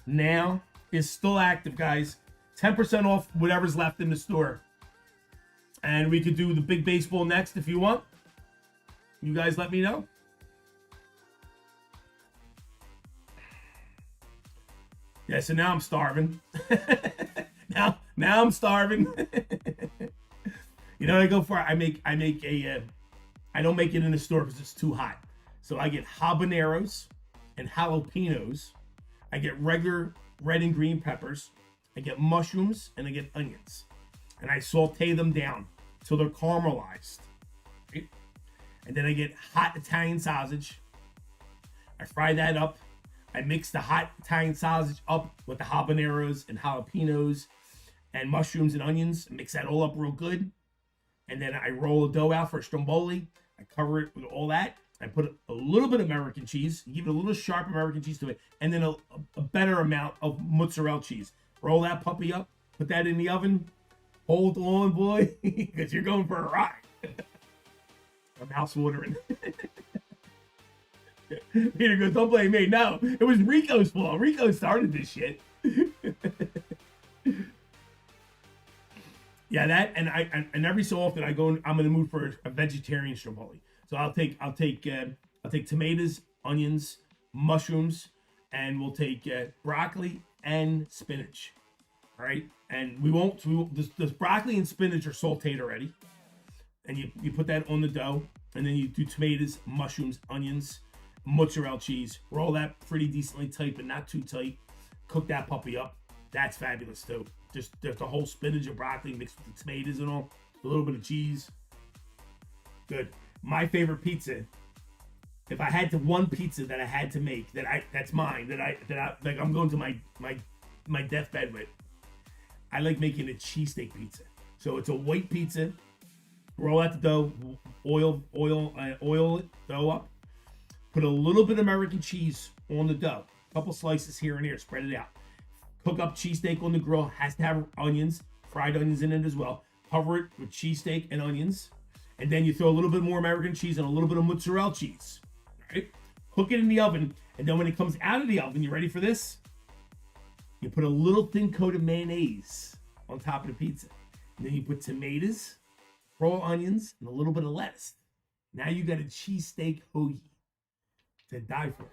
now is still active, guys. 10% off whatever's left in the store. And we could do the big baseball next if you want. You guys let me know. Yeah, so now I'm starving. now I'm starving. You know what I go for? I don't make it in the store because it's too hot. So I get habaneros and jalapenos. I get regular red and green peppers. I get mushrooms and I get onions. And I saute them down till they're caramelized. Right? And then I get hot Italian sausage. I fry that up. I mix the hot Italian sausage up with the habaneros and jalapenos and mushrooms and onions. Mix that all up real good. And then I roll the dough out for a stromboli. I cover it with all that. I put a little bit of American cheese. Give it a little sharp American cheese to it. And then a better amount of mozzarella cheese. Roll that puppy up. Put that in the oven. Hold on, boy. Because you're going for a ride. I'm house watering. Peter goes, don't blame me. No, it was Rico's fault. Rico started this shit. Yeah, that and every so often I go. I'm in the mood for a vegetarian stromboli. So I'll take tomatoes, onions, mushrooms, and we'll take broccoli and spinach. All right, and this broccoli and spinach are sauteed already, and you put that on the dough, and then you do tomatoes, mushrooms, onions. mozzarella cheese. Roll that pretty decently tight, but not too tight. Cook that puppy up. That's fabulous too. Just the whole spinach and broccoli mixed with the tomatoes and all. A little bit of cheese. Good. My favorite pizza. If I had to one pizza that I had to make, that's mine, that I like I'm going to my deathbed with. I like making a cheesesteak pizza. So it's a white pizza. Roll out the dough, oil it, dough up. Put a little bit of American cheese on the dough. A couple slices here and here, spread it out. Cook up cheesesteak on the grill. Has to have onions, fried onions in it as well. Cover it with cheesesteak and onions. And then you throw a little bit more American cheese and a little bit of mozzarella cheese. Right? Cook it in the oven. And then when it comes out of the oven, you ready for this? You put a little thin coat of mayonnaise on top of the pizza. And then you put tomatoes, raw onions, and a little bit of lettuce. Now you got a cheesesteak hoagie to die for.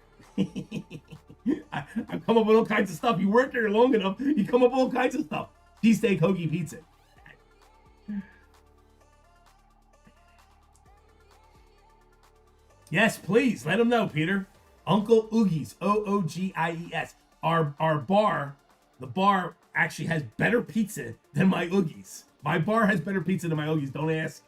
I come up with all kinds of stuff. You work there long enough, you come up with all kinds of stuff. Cheesesteak hoagie pizza. Yes, please let them know, Peter. Uncle Oogie's, Oogies. Our bar, the bar actually has better pizza than my Oogie's. My bar has better pizza than my Oogie's. Don't ask.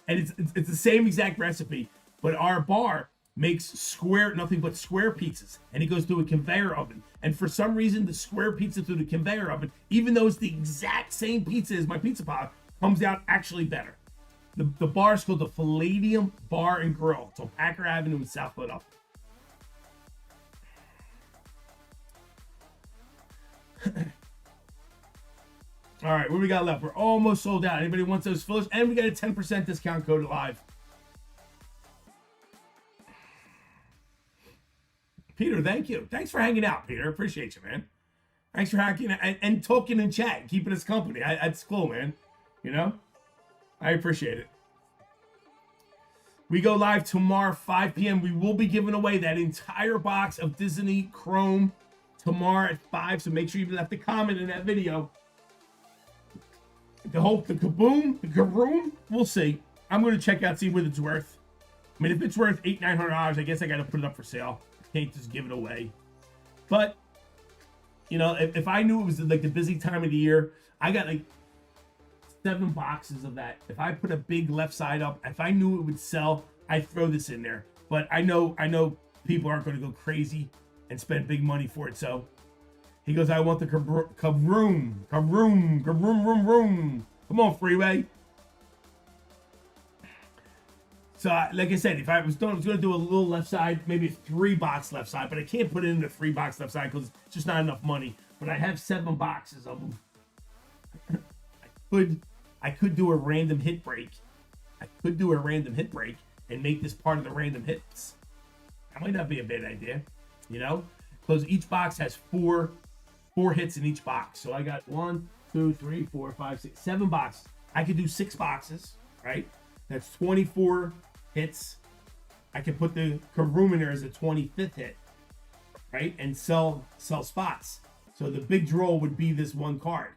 And it's the same exact recipe, but our bar makes nothing but square pizzas, and it goes through a conveyor oven. And for some reason, the square pizza through the conveyor oven, even though it's the exact same pizza as my pizza pie, comes out actually better. The bar is called the Palladium Bar and Grill. It's on Packer Avenue in South Philadelphia. All right, what we got left? We're almost sold out. Anybody wants those fillers? And we got a 10% discount code live. Peter, thank you. Thanks for hanging out, Peter. Appreciate you, man. Thanks for hacking and talking and chat, keeping us company. That's cool, man. You know? I appreciate it. We go live tomorrow, 5 p.m. We will be giving away that entire box of Disney Chrome tomorrow at 5. So make sure you left a comment in that video. The kaboom, we'll see. I'm going to check out, see what it's worth. I mean, if it's worth $800-900, I guess I got to put it up for sale. I can't just give it away. But, you know, if I knew it was like the busy time of the year, I got like 7 boxes of that. If I put a big left side up, if I knew it would sell, I'd throw this in there. But I know people aren't going to go crazy and spend big money for it. So he goes, I want the kabroom. Come on, Freeway. So, like I said, if I was going to do a little left side, maybe a 3-box left side, but I can't put it in a 3-box left side because it's just not enough money. But I have 7 boxes of them. I could do a random hit break. And make this part of the random hits. That might not be a bad idea, you know? Because each box has 4 hits in each box. So I got 1, 2, 3, 4, 5, 6, 7 boxes. I could do 6 boxes, right? That's 24 hits. I can put the Karoom in there as a 25th hit, right? And sell spots. So the big draw would be this one card.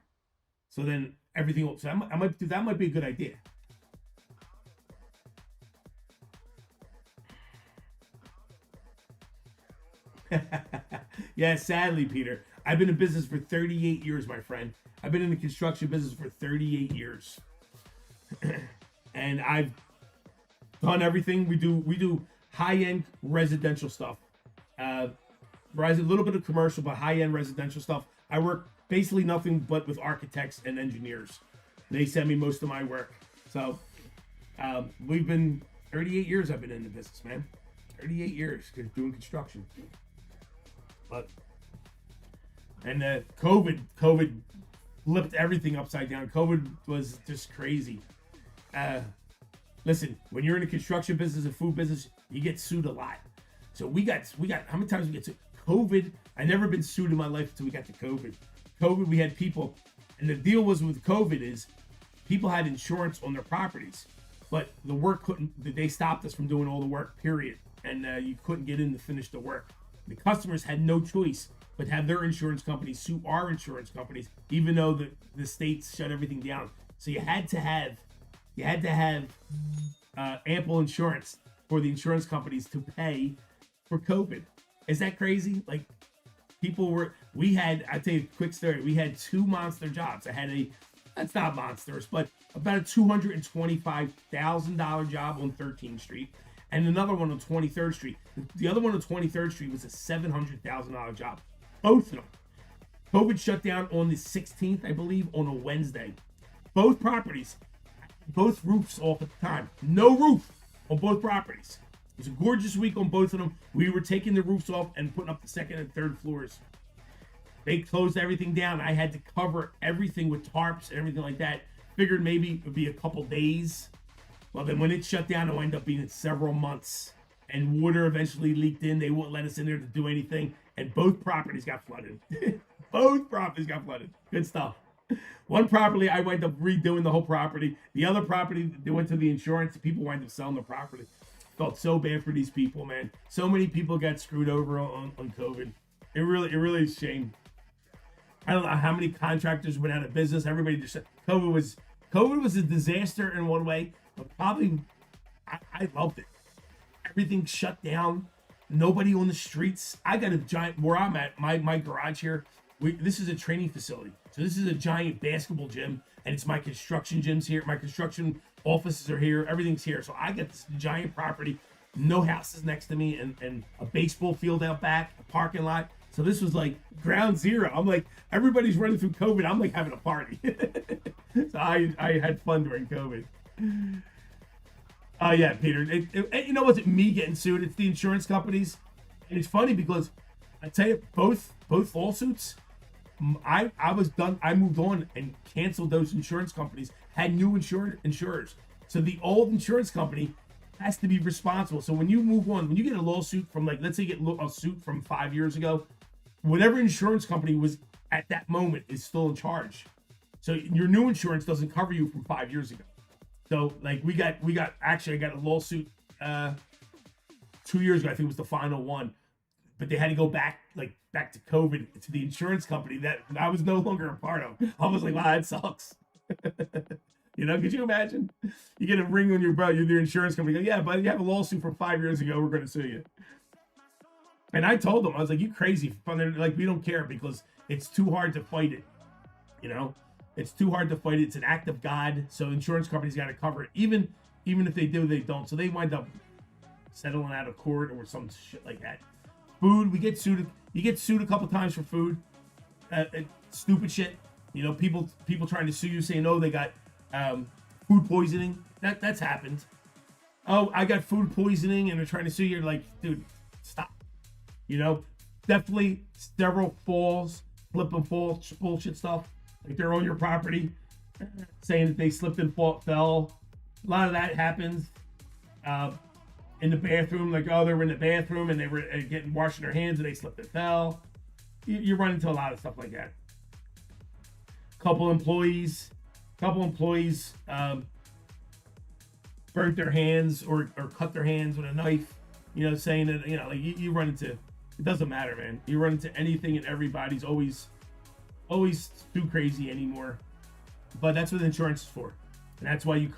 So then everything will, so I might do that. Might be a good idea. Yeah, sadly, Peter, I've been in business for 38 years, my friend. I've been in the construction business for 38 years. And I've done everything. We do high-end residential stuff. A little bit of commercial, but high-end residential stuff. I work basically nothing but with architects and engineers. They send me most of my work. So we've been 38 years I've been in the business, man. 38 years doing construction. And COVID flipped everything upside down. COVID was just crazy. Listen, when you're in the construction business and food business, you get sued a lot. So we got how many times we get sued? COVID, I never been sued in my life until we got to COVID. COVID, we had people, and the deal was with COVID is people had insurance on their properties, but the work they stopped us from doing all the work, period. And you couldn't get in to finish the work. The customers had no choice but have their insurance companies sue our insurance companies, even though the states shut everything down. So you had to have ample insurance for the insurance companies to pay for COVID. Is that crazy? Like, I tell you a quick story. We had 2 monster jobs. I had that's not monsters, but about a $225,000 job on 13th Street and another one on 23rd Street. The other one on 23rd Street was a $700,000 job. Both of them. COVID shut down on the 16th, I believe, on a Wednesday. Both properties, both roofs off at the time. No roof on both properties. It was a gorgeous week on both of them. We were taking the roofs off and putting up the second and third floors. They closed everything down. I had to cover everything with tarps and everything like that. Figured maybe it would be a couple days. Well, then when it shut down, it wound up being several months. And water eventually leaked in. They wouldn't let us in there to do anything. And both properties got flooded. Both properties got flooded. Good stuff. One property, I wound up redoing the whole property. The other property, they went to the insurance. People wind up selling the property. Felt so bad for these people, man. So many people got screwed over on COVID. It really is a shame. I don't know how many contractors went out of business. Everybody just said COVID was a disaster in one way, but probably I loved it. Everything shut down. Nobody on the streets. I got a giant, where I'm at, my garage here, this is a training facility. So this is a giant basketball gym, and it's my construction gyms here. My construction offices are here. Everything's here. So I got this giant property, no houses next to me, and a baseball field out back, a parking lot. So this was like ground zero. I'm like, everybody's running through COVID. I'm like having a party. So I had fun during COVID. Yeah, Peter. You know, wasn't me getting sued. It's the insurance companies. And it's funny because I tell you, both lawsuits, I was done. I moved on and canceled those insurance companies, had new insurers. So the old insurance company has to be responsible. So when you move on, when you get a lawsuit from, like, let's say you get a suit from 5 years ago, whatever insurance company was at that moment is still in charge. So your new insurance doesn't cover you from 5 years ago. So like I got a lawsuit 2 years ago. I think it was the final one, but they had to go back to COVID, to the insurance company that I was no longer a part of. I was like, wow, that sucks. You know, could you imagine? You get a ring on your belt, you're the insurance company. Go, yeah, but you have a lawsuit from 5 years ago. We're going to sue you. And I told them, I was like, you crazy. They're like, we don't care because it's too hard to fight it. You know, it's too hard to fight it. It's an act of God. So insurance companies got to cover it. Even if they do, they don't. So they wind up settling out of court or some shit like that. Food, we get sued. You get sued a couple times for food. Stupid shit. You know, people trying to sue you saying, oh, they got food poisoning. That's happened. Oh, I got food poisoning and they're trying to sue you. You're like, dude, stop. You know, definitely several falls, slip and fall bullshit stuff. Like they're on your property saying that they slipped and fell. A lot of that happens in the bathroom. Like, oh, they were in the bathroom and they were washing their hands and they slipped and fell. You run into a lot of stuff like that. Couple employees burnt their hands or cut their hands with a knife, you know, saying that, you know, like you run into, it doesn't matter, man. You run into anything and everybody's always too crazy anymore. But that's what insurance is for. And that's why you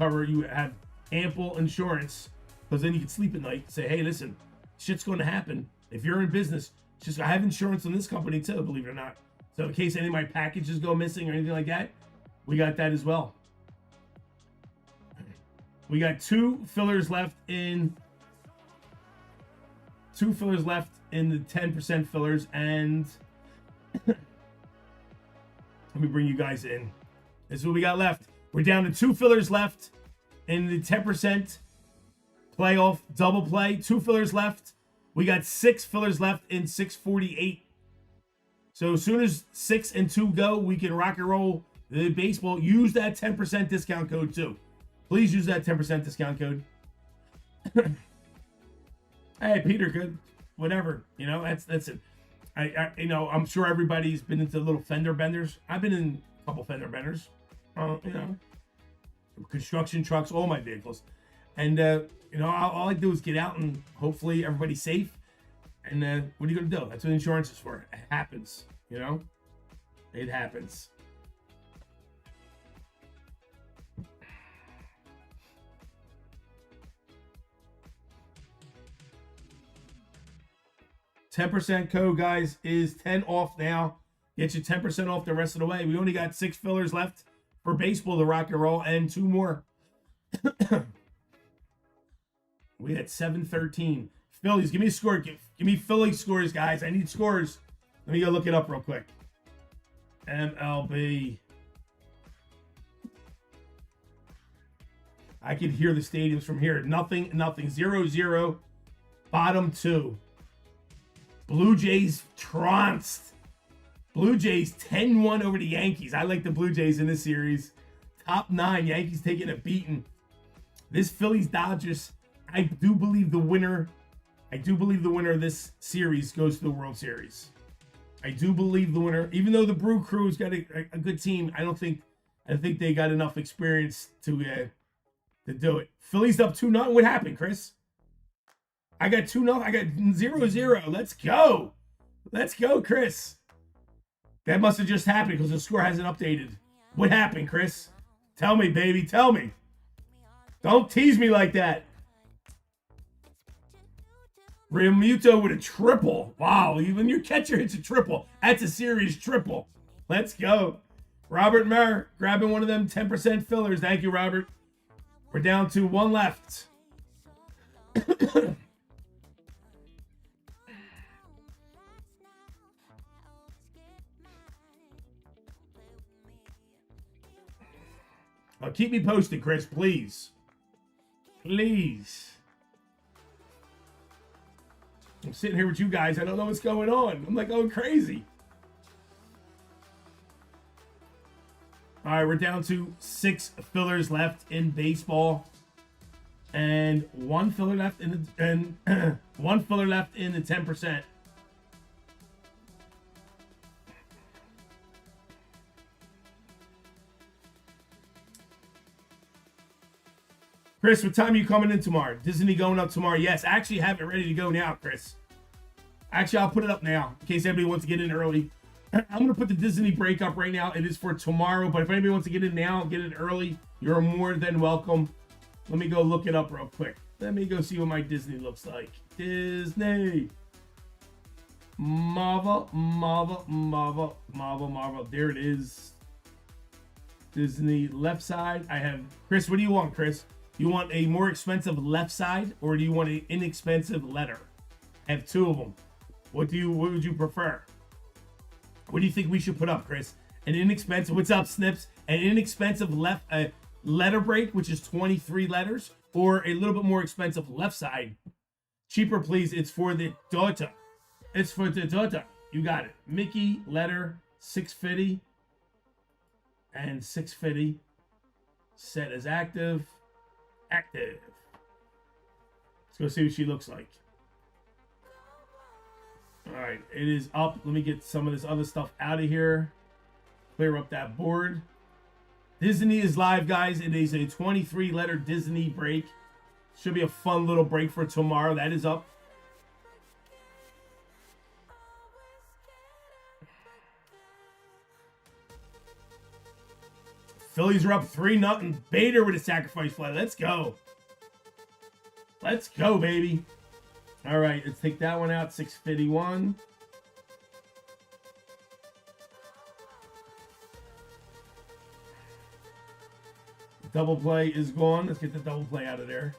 have ample insurance, because then you can sleep at night and say, hey, listen, shit's going to happen. If you're in business, I have insurance on this company too, believe it or not. So in case any of my packages go missing or anything like that, we got that as well. We got two fillers left in the 10% fillers, and let me bring you guys in. This is what we got left. We're down to 2 fillers left in the 10% playoff double play. 2 fillers left. We got 6 fillers left in 648. So as soon as 6 and 2 go, we can rock and roll the baseball. Use that 10% discount code too. Please use that 10% discount code. Hey, Peter, good. Whatever. You know, that's it. You know, I'm sure everybody's been into little fender benders. I've been in a couple fender benders. You know, construction trucks, all my vehicles. And, you know, all I do is get out and hopefully everybody's safe. And what are you going to do? That's what insurance is for. It happens, you know? It happens. 10% code, guys, is 10 off now. Get you 10% off the rest of the way. We only got 6 fillers left for baseball to rock and roll and 2 more. We had 7-13. Phillies, give me a score. Give me Philly scores, guys. I need scores. Let me go look it up real quick. MLB. I can hear the stadiums from here. Nothing. 0-0. Bottom 2. Blue Jays trounced. Blue Jays 10-1 over the Yankees. I like the Blue Jays in this series. Top 9. Yankees taking a beating. This Phillies Dodgers, I do believe the winner of this series goes to the World Series. I do believe the winner, even though the Brew Crew's got a good team, I think they got enough experience to do it. Phillies up 2-0. What happened, Chris? I got 2-0. I got 0-0. Let's go. Let's go, Chris. That must have just happened because the score hasn't updated. What happened, Chris? Tell me, baby. Tell me. Don't tease me like that. Realmuto with a triple. Wow, even your catcher hits a triple. That's a series triple. Let's go. Robert Mayer grabbing one of them 10% fillers. Thank you, Robert. We're down to 1 left. Keep me posted, Chris, please. Please. I'm sitting here with you guys. I don't know what's going on. I'm like going crazy. All right, we're down to 6 fillers left in baseball, and 1 filler left in the 1 filler left in the 10%. Chris, what time are you coming in tomorrow? Disney going up tomorrow? Yes, I actually have it ready to go now, Chris. Actually, I'll put it up now in case anybody wants to get in early. I'm going to put the Disney break up right now. It is for tomorrow, but if anybody wants to get in now, get in early, you're more than welcome. Let me go look it up real quick. Let me go see what my Disney looks like. Disney. Marvel. There it is. Disney left side. I have... Chris, what do you want, Chris? You want a more expensive left side, or do you want an inexpensive letter? I have 2 of them. What would you prefer? What do you think we should put up, Chris? An inexpensive, what's up, Snips? An inexpensive left letter break, which is 23 letters, or a little bit more expensive left side. Cheaper, please. It's for the daughter. It's for the daughter. You got it. Mickey letter 650 and 650. Set as active. Active. Let's go see what she looks like. All right, it is up. Let me get some of this other stuff out of here. Clear up that board. Disney is live, guys. It is a 23-letter Disney break. Should be a fun little break for tomorrow. That is up. Phillies are up 3-0. Bader with a sacrifice fly. Let's go. Let's go, baby. All right, let's take that one out. 651. Double play is gone. Let's get the double play out of there.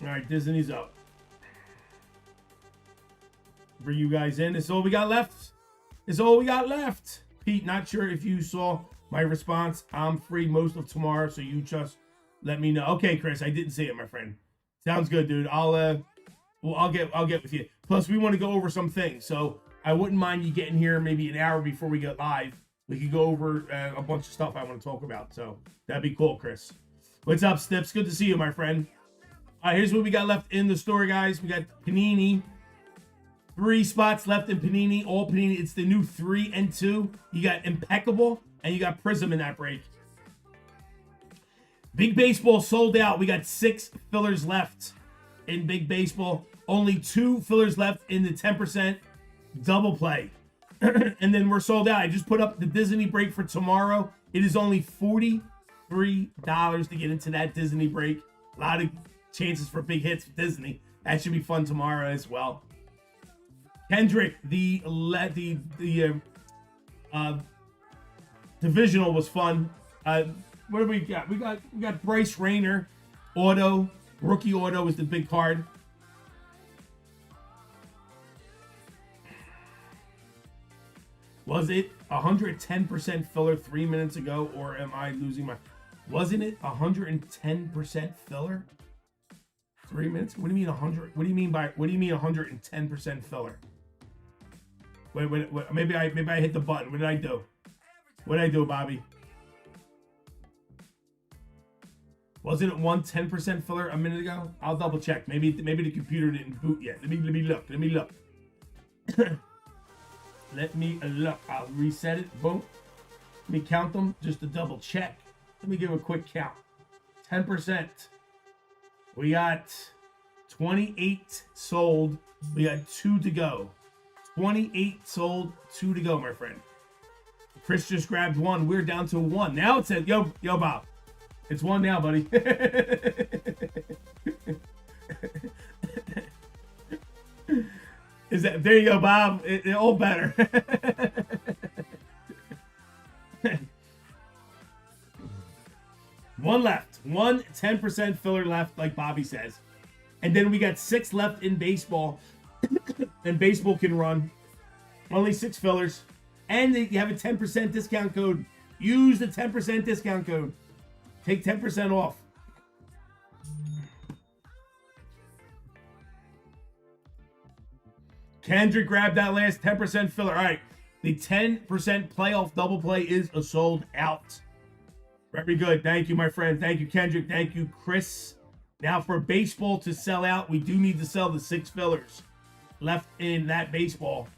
All right, Disney's up. Bring you guys in. It's all we got left. It's all we got left. Pete, not sure if you saw my response. I'm free most of tomorrow, so you just let me know. Okay, Chris, I didn't see it, my friend. Sounds good, dude. I'll get with you. Plus, we want to go over some things, so I wouldn't mind you getting here maybe an hour before we get live. We could go over a bunch of stuff I want to talk about, so that'd be cool, Chris. What's up, Snips? Good to see you, my friend. All right, here's what we got left in the store, guys. We got Panini. 3 spots left in Panini. All Panini. It's the new 3 and 2. You got Impeccable, and you got Prism in that break. Big Baseball sold out. We got 6 fillers left in Big Baseball. Only 2 fillers left in the 10% double play. And then we're sold out. I just put up the Disney break for tomorrow. It is only $43 to get into that Disney break. A lot of chances for big hits with Disney. That should be fun tomorrow as well. Kendrick, the Divisional was fun. What do we got? We got Bryce Rayner, auto, rookie auto is the big card. Was it 110% filler 3 minutes ago, or am I losing my? Wasn't it 110% filler? 3 minutes? What do you mean 100? What do you mean 110% filler? Wait, maybe I hit the button. What did I do? What did I do, Bobby? Wasn't it 110% filler a minute ago? I'll double check. Maybe the computer didn't boot yet. Let me look. Let me look. Let me look. I'll reset it. Boom. Let me count them just to double check. Let me give a quick count. 10%. We got 28 sold. We got 2 to go. 28 sold, 2 to go, my friend. Chris just grabbed 1. We're down to 1. Now it says, yo, Bob. It's 1 now, buddy. Is that there you go, Bob? It all better. One left. 10% filler left, like Bobby says. And then we got 6 left in baseball. And baseball can run. Only 6 fillers. And you have a 10% discount code. Use the 10% discount code. Take 10% off. Kendrick grabbed that last 10% filler. All right. The 10% playoff double play is a sold out. Very good. Thank you, my friend. Thank you, Kendrick. Thank you, Chris. Now, for baseball to sell out, we do need to sell the 6 fillers left in that baseball.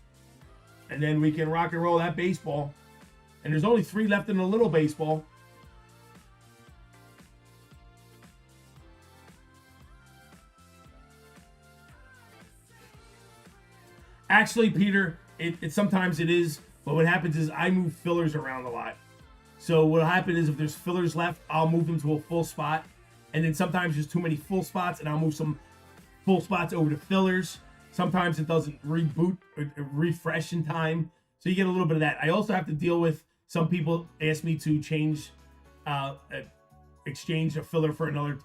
And then we can rock and roll that baseball. And there's only 3 left in the little baseball. Actually, Peter, it sometimes it is, but what happens is I move fillers around a lot. So what'll happen is if there's fillers left, I'll move them to a full spot. And then sometimes there's too many full spots, and I'll move some full spots over to fillers. Sometimes it doesn't reboot or refresh in time. So you get a little bit of that. I also have to deal with some people ask me to change, exchange a filler for another,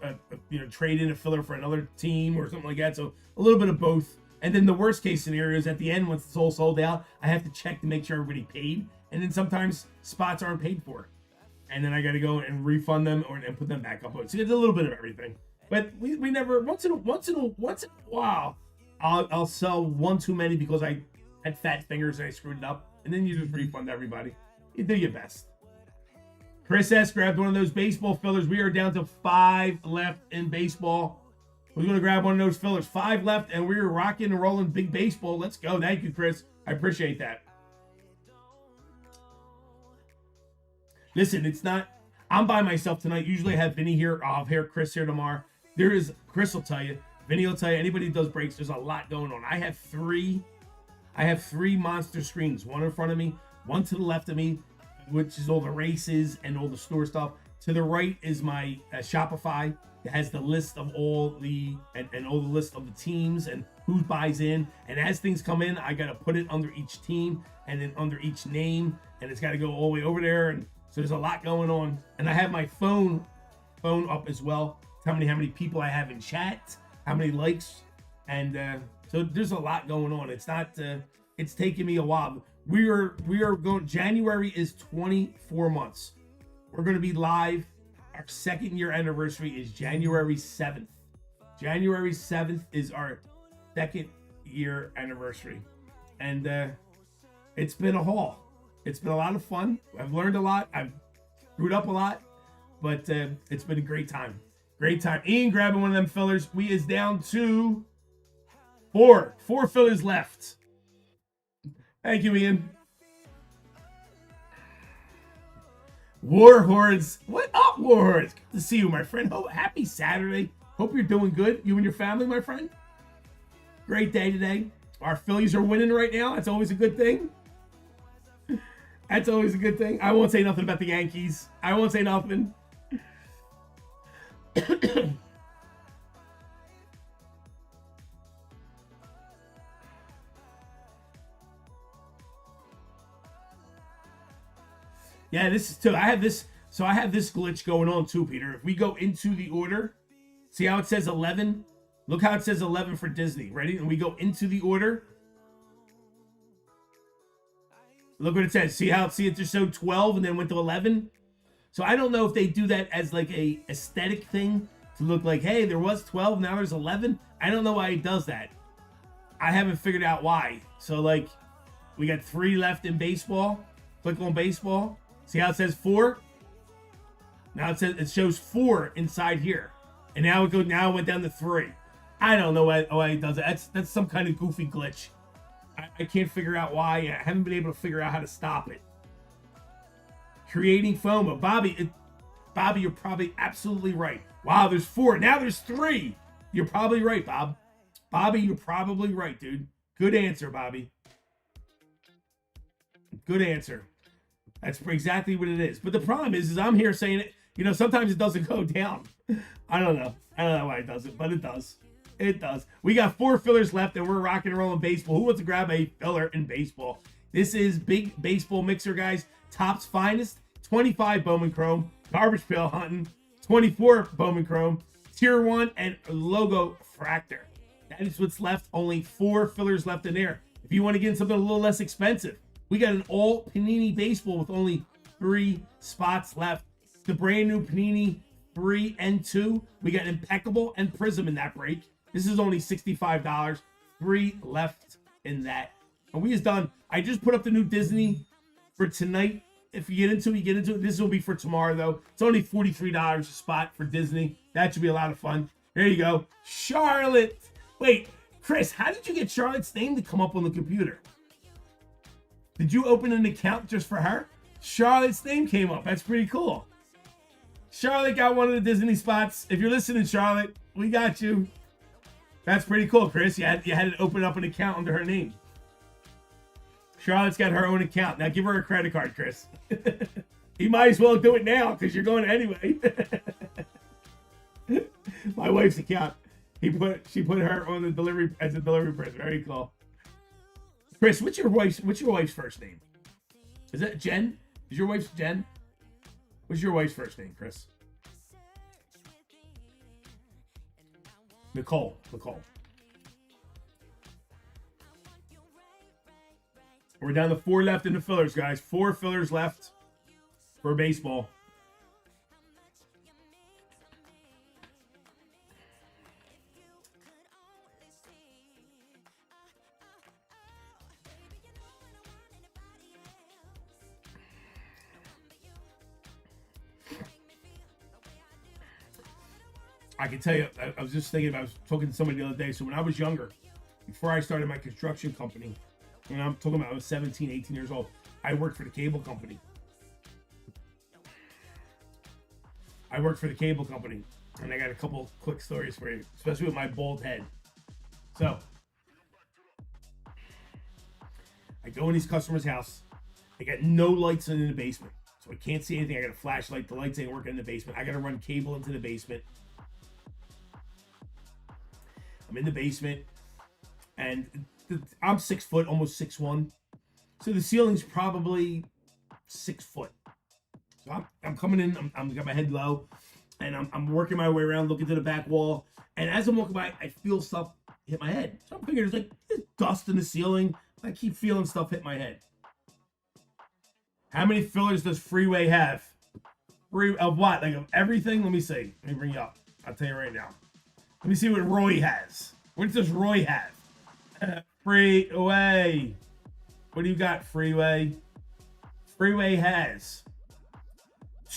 trade in a filler for another team or something like that. So a little bit of both. And then the worst case scenario is at the end, once it's all sold out, I have to check to make sure everybody paid. And then sometimes spots aren't paid for. And then I got to go and refund them and put them back up. So it's a little bit of everything. But we never, once in a while, I'll sell one too many because I had fat fingers and I screwed it up. And then you just refund everybody. You do your best. Chris S. grabbed one of those baseball fillers. We are down to 5 left in baseball. We're going to grab one of those fillers. 5 left, and we're rocking and rolling big baseball. Let's go. Thank you, Chris. I appreciate that. Listen, it's not... I'm by myself tonight. Usually I have Vinny here. I'll have Chris here tomorrow. Chris will tell you. Vinny will tell you. Anybody who does breaks, there's a lot going on. I have 3 monster screens. One in front of me, one to the left of me, which is all the races and all the store stuff. To the right is my Shopify. It has the list of all the all the list of the teams and who buys in. And as things come in, I gotta put it under each team and then under each name, and it's got to go all the way over there. And so there's a lot going on. And I have my phone up as well. Tell me how many people I have in chat, how many likes, and so there's a lot going on. It's not. It's taking me a while. We are going. January is 24 months. We're going to be live. Our 2nd year anniversary is January 7th. January 7th is our 2nd year anniversary. And it's been a haul. It's been a lot of fun. I've learned a lot. I've screwed up a lot. But it's been a great time. Great time. Ian grabbing one of them fillers. We is down to 4. 4 fillers left. Thank you, Ian. Warhordes. What up, Warhordes? Good to see you, my friend. Oh, happy Saturday. Hope you're doing good. You and your family, my friend. Great day today. Our Phillies are winning right now. That's always a good thing. That's always a good thing. I won't say nothing about the Yankees. I won't say nothing. Yeah, this is too. I have this glitch going on too, Peter. If we go into the order, see how it says 11? Look how it says 11 for Disney. Ready? And we go into the order. Look what it says. See it just showed 12 and then went to 11? So I don't know if they do that as like a aesthetic thing to look like, hey, there was 12, now there's 11. I don't know why it does that. I haven't figured out why. So like, we got 3 left in baseball. Click on baseball. See how it says 4? Now it shows 4 inside here. And now it went down to 3. I don't know why it does it. That's some kind of goofy glitch. I can't figure out why. I haven't been able to figure out how to stop it. Creating FOMO. Bobby, you're probably absolutely right. Wow, there's 4. Now there's 3. You're probably right, Bob. Bobby, you're probably right, dude. Good answer, Bobby. Good answer. That's exactly what it is. But the problem is I'm here saying it. You know, sometimes it doesn't go down. I don't know why it doesn't, but it does. It does. We got 4 fillers left, and we're rocking and rolling baseball. Who wants to grab a filler in baseball? This is Big Baseball Mixer, guys. Topps Finest, 25 Bowman Chrome, Garbage Pail Hunting, 24 Bowman Chrome, Tier 1, and Logo Fractor. That is what's left. Only 4 fillers left in there. If you want to get something a little less expensive, we got an all Panini baseball with only 3 spots left. The brand new Panini 3 and 2. We got Impeccable and Prism in that break. This is only $65. 3 left in that. And we is done. I just put up the new Disney for tonight. If you get into it, you get into it. This will be for tomorrow, though. It's only $43 a spot for Disney. That should be a lot of fun. There you go. Charlotte. Wait, Chris, how did you get Charlotte's name to come up on the computer? Did you open an account just for her? Charlotte's name came up. That's pretty cool. Charlotte got one of the Disney spots. If you're listening, Charlotte, we got you. That's pretty cool, Chris. You had to open up an account under her name. Charlotte's got her own account. Now give her a credit card, Chris. You might as well do it now because you're going anyway. My wife's account. She put her on the delivery as a delivery person. Very cool. Chris, what's your wife's first name? Is that Jen? Is your wife's Jen? What's your wife's first name, Chris? Nicole. We're down to 4 left in the fillers, guys. 4 fillers left for baseball. I can tell you, I was just thinking, I was talking to somebody the other day. So when I was younger, before I started my construction company, when I'm talking about I was 17, 18 years old, I worked for the cable company. And I got a couple quick stories for you, especially with my bald head. So I go in these customers' house. I got no lights in the basement, so I can't see anything. I got a flashlight. The lights ain't working in the basement. I got to run cable into the basement. I'm in the basement, and I'm 6 foot, almost 6'1". So the ceiling's probably 6 foot. So I'm coming in, I'm got my head low, and I'm working my way around, looking to the back wall. And as I'm walking by, I feel stuff hit my head. So I'm figuring there's dust in the ceiling. I keep feeling stuff hit my head. How many fillers does Freeway have? Of what? Like of everything? Let me see. Let me bring you up. I'll tell you right now. Let me see what Roy has. What does Roy have? Freeway. What do you got, Freeway? Freeway has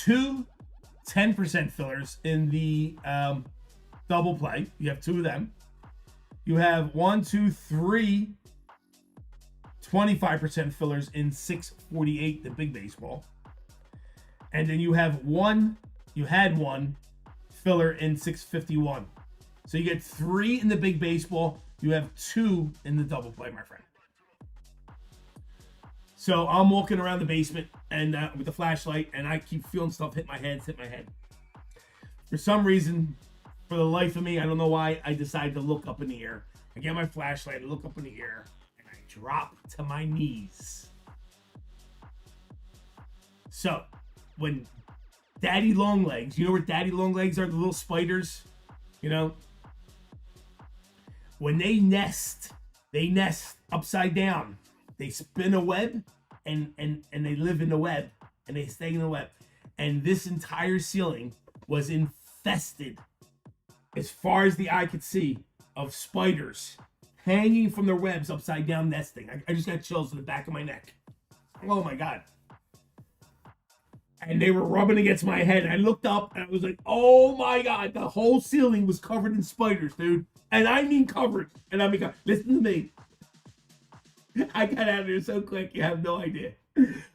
2 10% fillers in the double play. You have 2 of them. You have 1, 2, 3 25% fillers in 648, the big baseball. And then you had one filler in 651. So you get 3 in the big baseball. You have 2 in the double play, my friend. So I'm walking around the basement and with the flashlight, and I keep feeling stuff hit my head. For some reason, for the life of me, I don't know why, I decided to look up in the air. I get my flashlight, I look up in the air, and I drop to my knees. So, when Daddy Longlegs, you know where Daddy Longlegs are, the little spiders, you know? When they nest upside down. They spin a web and they live in the web and they stay in the web. And this entire ceiling was infested, as far as the eye could see, of spiders hanging from their webs upside down nesting. I just got chills in the back of my neck. Oh my God. And they were rubbing against my head. I looked up and I was like, oh my God, the whole ceiling was covered in spiders, dude. And I mean covered. And I mean, listen to me. I got out of there so quick, you have no idea.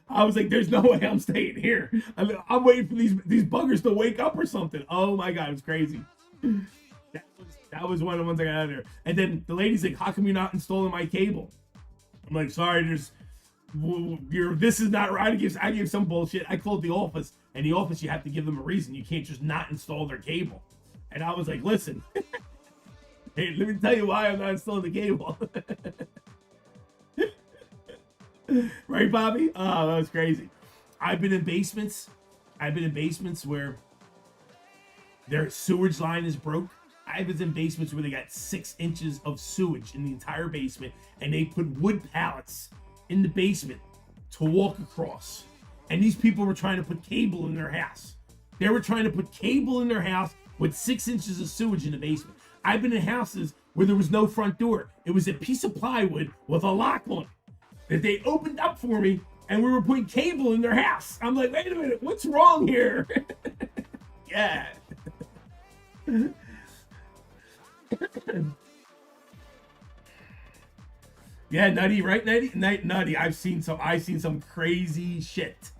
I was like, there's no way I'm staying here. I'm waiting for these buggers to wake up or something. Oh my God, it's crazy. That was one of the ones I got out of there. And then the lady's like, how come you're not installing my cable? I'm like, sorry, this is not right. I gave some bullshit. I called the office, and the office, you have to give them a reason. You can't just not install their cable. And I was like, listen, hey, let me tell you why I'm not installing the cable. Right, Bobby? Oh, that was crazy. I've been in basements where their sewage line is broke. I was in basements where they got 6 inches of sewage in the entire basement, and they put wood pallets in the basement to walk across. And these people were trying to put cable in their house. They were trying to put cable in their house with 6 inches of sewage in the basement. I've been in houses where there was no front door. It was a piece of plywood with a lock on it that they opened up for me, and we were putting cable in their house. I'm like, wait a minute, what's wrong here? Yeah. Yeah, Nutty, right, Nutty? Nutty, I've seen some crazy shit.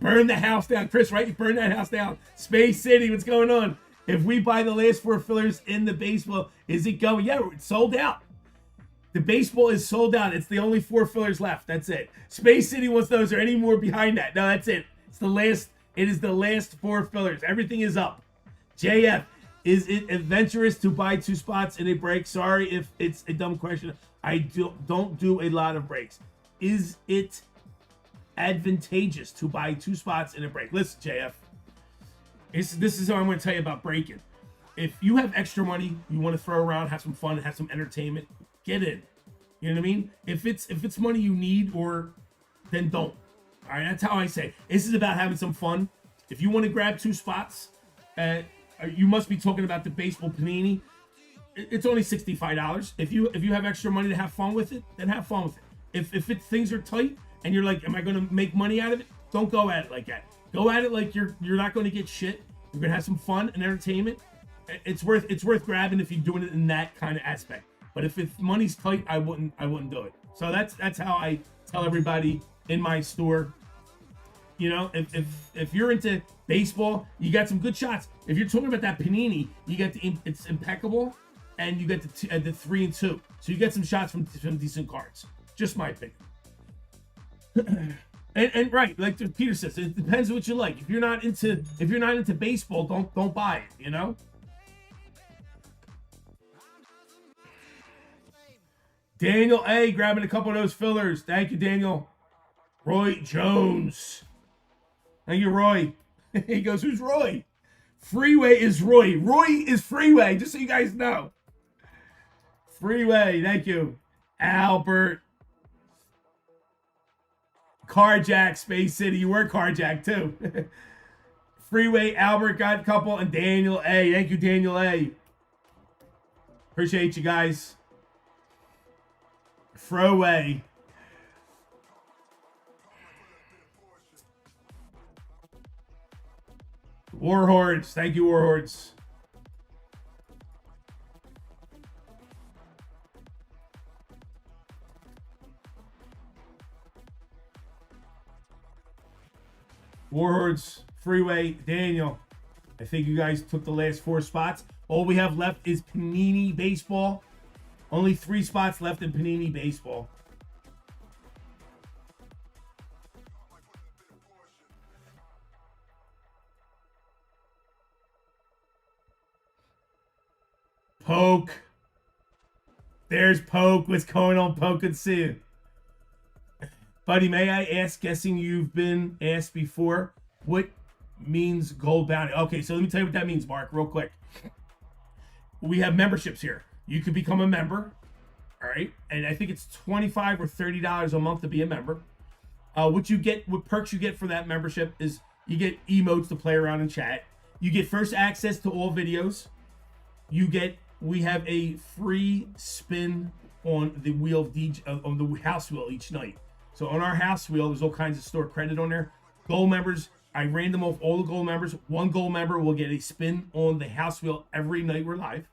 Burn the house down, Chris, right? You burn that house down. Space City, what's going on? If we buy the last 4 fillers in the baseball, is it going? Yeah, it's sold out. The baseball is sold out. It's the only 4 fillers left. That's it. Space City wants those or any more behind that. No, that's it. It is the last 4 fillers. Everything is up. JF, is it adventurous to buy 2 spots in a break? Sorry if it's a dumb question. I don't do a lot of breaks. Is it advantageous to buy 2 spots in a break? Listen, JF, this is what I'm going to tell you about breaking. If you have extra money, you want to throw around, have some fun, have some entertainment, get in. You know what I mean? If it's money you need, then don't. All right, that's how I say. This is about having some fun. If you want to grab 2 spots, you must be talking about the baseball Panini. It's only $65. If you have extra money to have fun with it, then have fun with it. If things are tight and you're like, am I going to make money out of it? Don't go at it like that. Go at it like you're not going to get shit. You're going to have some fun and entertainment. It's worth grabbing if you're doing it in that kind of aspect. But if money's tight, I wouldn't do it. So that's how I tell everybody in my store. You know, if you're into baseball, you got some good shots. If you're talking about that Panini, you got it's impeccable, and you get the 3 and 2. So you get some shots from decent cards. Just my opinion. and right, like Peter says, it depends on what you like. If you're not into baseball, don't buy it. You know. Daniel A grabbing a couple of those fillers. Thank you, Daniel. Roy Jones. Thank you, Roy. He goes, who's Roy? Freeway is Roy. Roy is Freeway, just so you guys know. Freeway, thank you. Albert. Carjack, Space City. You were Carjack, too. Freeway, Albert got a couple, and Daniel A. Thank you, Daniel A. Appreciate you guys. Throwaway. Warhordes. Thank you, Warhordes. Warhordes, Freeway, Daniel. I think you guys took the last 4 spots. All we have left is Panini Baseball. Only 3 spots left in Panini Baseball. Poke. There's Poke. What's going on, Poke? Good to see you. Buddy, may I ask, guessing you've been asked before, what means gold bounty? Okay, so let me tell you what that means, Mark, real quick. We have memberships here. You could become a member, all right? And I think it's $25 or $30 a month to be a member. What perks you get for that membership is you get emotes to play around and chat. You get first access to all videos. We have a free spin on the wheel on the house wheel each night. So on our house wheel, there's all kinds of store credit on there. Gold members, I random off all the gold members. One gold member will get a spin on the house wheel every night we're live.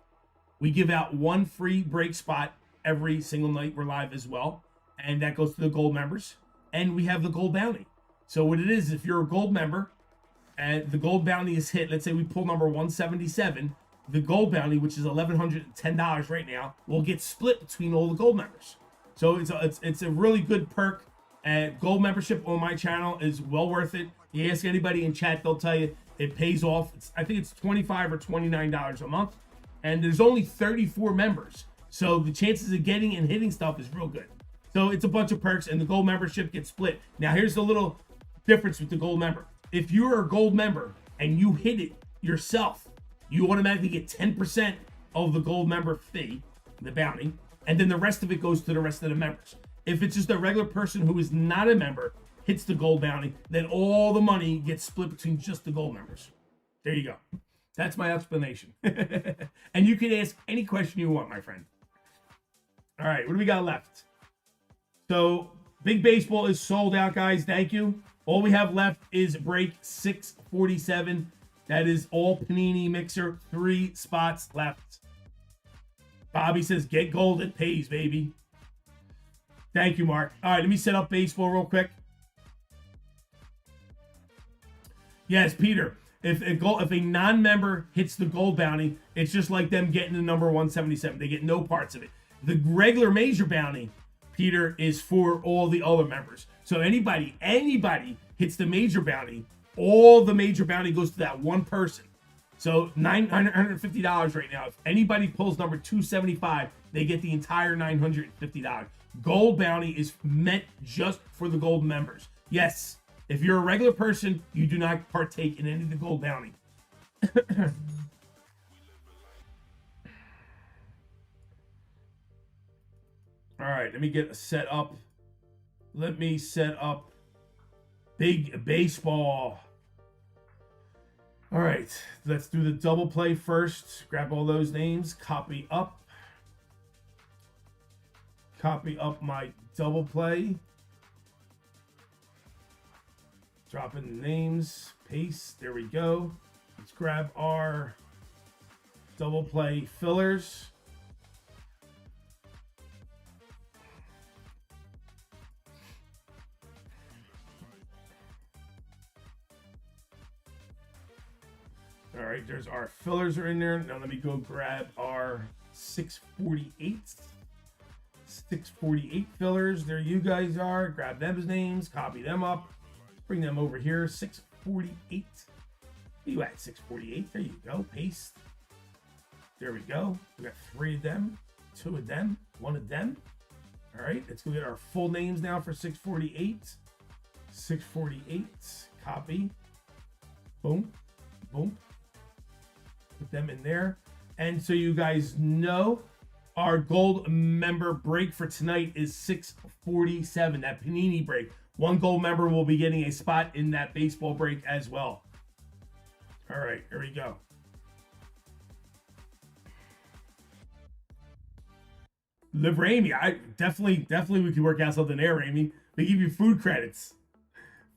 We give out 1 free break spot every single night we're live as well. And that goes to the gold members. And we have the gold bounty. So what it is, if you're a gold member and the gold bounty is hit, let's say we pull number 177, the gold bounty, which is $1,110 right now, will get split between all the gold members. So it's a really good perk. Gold membership on my channel is well worth it. You ask anybody in chat, they'll tell you it pays off. I think it's $25 or $29 a month. And there's only 34 members. So the chances of getting and hitting stuff is real good. So it's a bunch of perks, and the gold membership gets split. Now, here's the little difference with the gold member. If you're a gold member and you hit it yourself, you automatically get 10% of the gold member fee, the bounty, and then the rest of it goes to the rest of the members. If it's just a regular person who is not a member hits the gold bounty, then all the money gets split between just the gold members. There you go. That's my explanation. And you can ask any question you want, my friend. All right, what do we got left? So, Big Baseball is sold out, guys. Thank you. All we have left is break 647. That is all Panini Mixer. 3 spots left. Bobby says, get gold, it pays, baby. Thank you, Mark. All right, let me set up baseball real quick. Yes, Peter. If a non-member hits the gold bounty, it's just like them getting the number 177. They get no parts of it. The regular major bounty, Peter, is for all the other members. So anybody hits the major bounty, all the major bounty goes to that one person. So $950 right now. If anybody pulls number 275, they get the entire $950. Gold bounty is meant just for the gold members. Yes, if you're a regular person, you do not partake in any of the gold bounty. All right, let me get set up. Let me set up Big Baseball. All right, let's do the double play first. Grab all those names, copy up my double play. Drop in the names, paste, there we go. Let's grab our double play fillers. All right, there's our fillers are in there. Now let me go grab our 648. 648 fillers. There you guys are. Grab them as names, copy them up. Bring them over here. 648. You at 648. There you go. Paste. There we go. We got 3 of them, 2 of them, 1 of them. All right, let's go get our full names now for 648. 648. Copy. Boom. Boom. Put them in there. And so you guys know, our gold member break for tonight is 647. That Panini break. 1 gold member will be getting a spot in that baseball break as well. All right, here we go. Live Ramey. I definitely we could work out something there, Ramey. They give you food credits.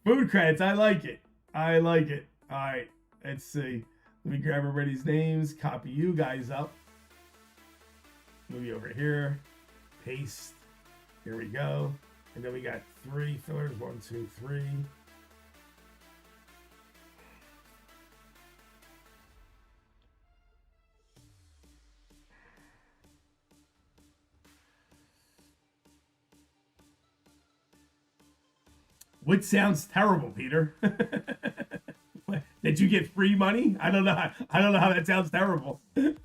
Food credits. I like it. I like it. All right, let's see. Let me grab everybody's names. Copy you guys up. Move you over here. Paste. Here we go. And then we got 3 fillers. 1, 2, 3. Which sounds terrible, Peter. Did you get free money? I don't know. I don't know how that sounds terrible. The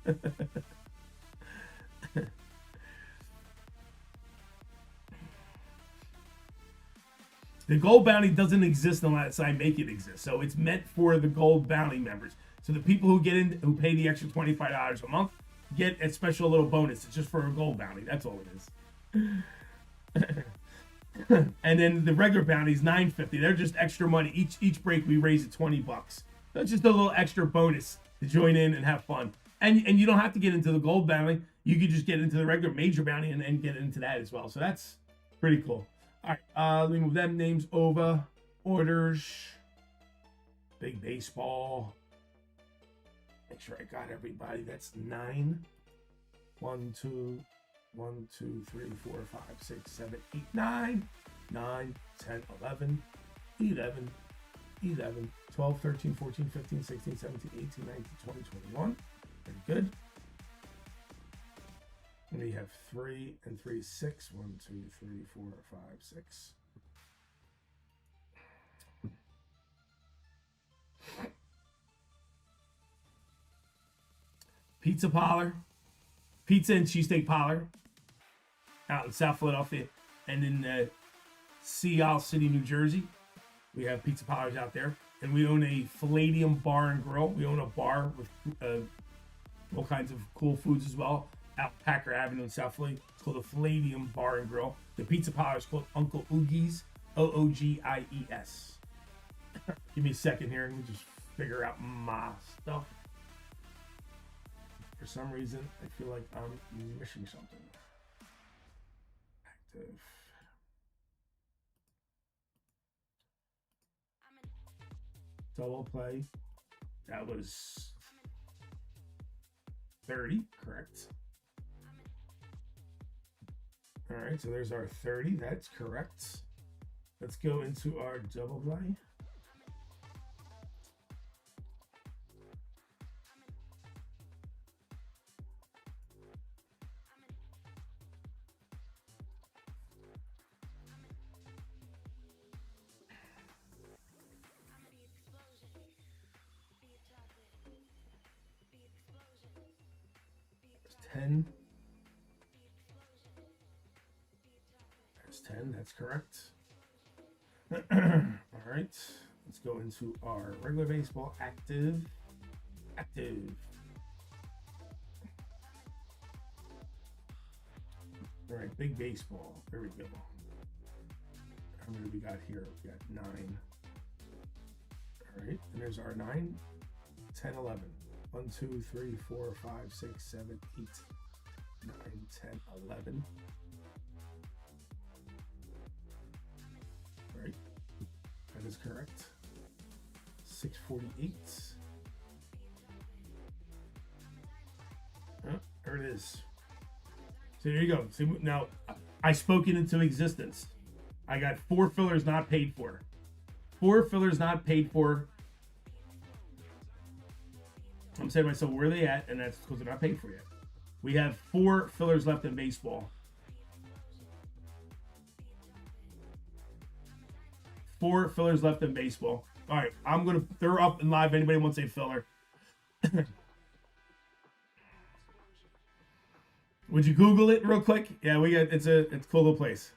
gold bounty doesn't exist unless I make it exist. So it's meant for the gold bounty members. So the people who get in, who pay the extra $25 a month, get a special little bonus. It's just for a gold bounty. That's all it is. And then the regular bounty is $9.50. They're just extra money. Each break we raise it $20. That's just a little extra bonus to join in and have fun. And you don't have to get into the gold bounty. You could just get into the regular major bounty and get into that as well. So that's pretty cool. All right, let me move them names over. Orders. Big baseball. Make sure I got everybody. That's 9. 1, 2, 1, 2, 3, 4, 5, 6, 7, 8, 9. 9, 10, 11, 11, 11, 12, 13, 14, 15, 16, 17, 18, 19, 20, 21. Very good. And we have 3 and 3, 6. 1, 2, 3, 4, 5, 6. Pizza parlor, pizza and cheesesteak parlor, out in South Philadelphia, and in Sea City, New Jersey. We have pizza parlors out there, and we own a Palladium Bar and Grill. We own a bar with all kinds of cool foods as well. Out Packer Avenue in South Philly. It's called the Palladium Bar and Grill. The pizza parlor is called Uncle Oogie's, Oogies. Give me a second here. Let me just figure out my stuff. For some reason, I feel like I'm missing something. Active. Double play. That was 30, correct. All right, so there's our 30. That's correct. Let's go into our double play. There's 10. There's 10, that's correct. All right, let's go into our regular baseball active. All right, big baseball. There we go. How many we got here? We got 9. All right, and there's our 9, 10, 11. 1, 2, 3, 4, 5, 6, 7, 8, 9, 10, 11. All right, that is correct. 648. Oh, there it is. So there you go. See, now I spoke it into existence. I got 4 fillers not paid for. 4 fillers not paid for. I'm saying to myself, where are they at? And that's because they're not paid for yet. We have 4 fillers left in baseball. 4 fillers left in baseball. All right, I'm gonna. They're up and live. Anybody wants a filler? Would you Google it real quick? Yeah, we got. It's a cool little place.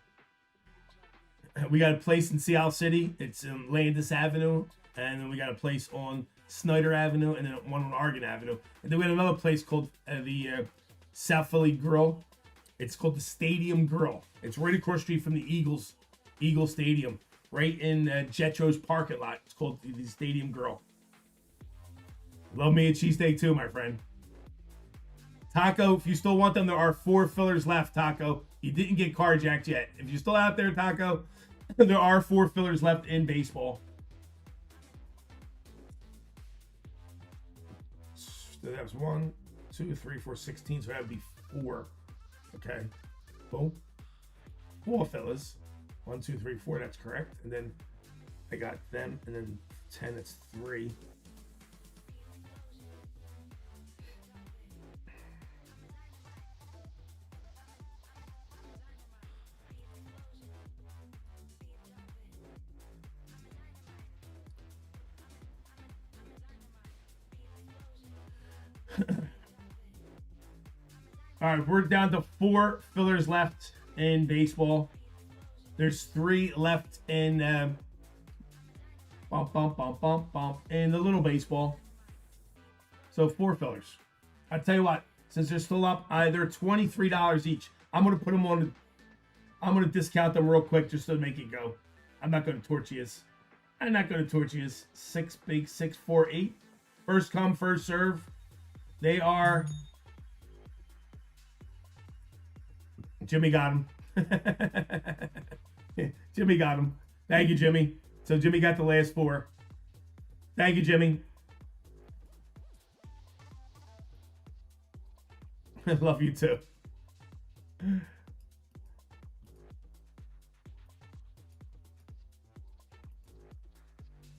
We got a place in Sea City. It's in Landis Avenue, and then we got a place on Snyder Avenue, and then one on Oregon Avenue. And then we had another place called the South Philly Grill. It's called the Stadium Grill. It's right across the street from the Eagle Stadium, right in Jetro's parking lot. It's called the Stadium Grill. Love me a cheesesteak too, my friend. Taco, if you still want them, there are 4 fillers left, Taco. You didn't get carjacked yet. If you're still out there, Taco, there are 4 fillers left in baseball. So that was 1, 2, 3, 4, 16. So that would be 4. Okay. Boom. 4 fillers. 1, 2, 3, 4. That's correct. And then I got them. And then 10. That's 3. All right, we're down to 4 fillers left in baseball. There's 3 left in in the little baseball. So 4 fillers. I tell you what, since they're still up, they're $23 each. I'm gonna put them on. I'm gonna discount them real quick just to make it go. I'm not gonna torch you. I'm not gonna torch you. 6 big 6, 4, 8. First come, first serve. They are. Jimmy got him. Jimmy got him. Thank you, Jimmy. So Jimmy got the last 4. Thank you, Jimmy. I love you too.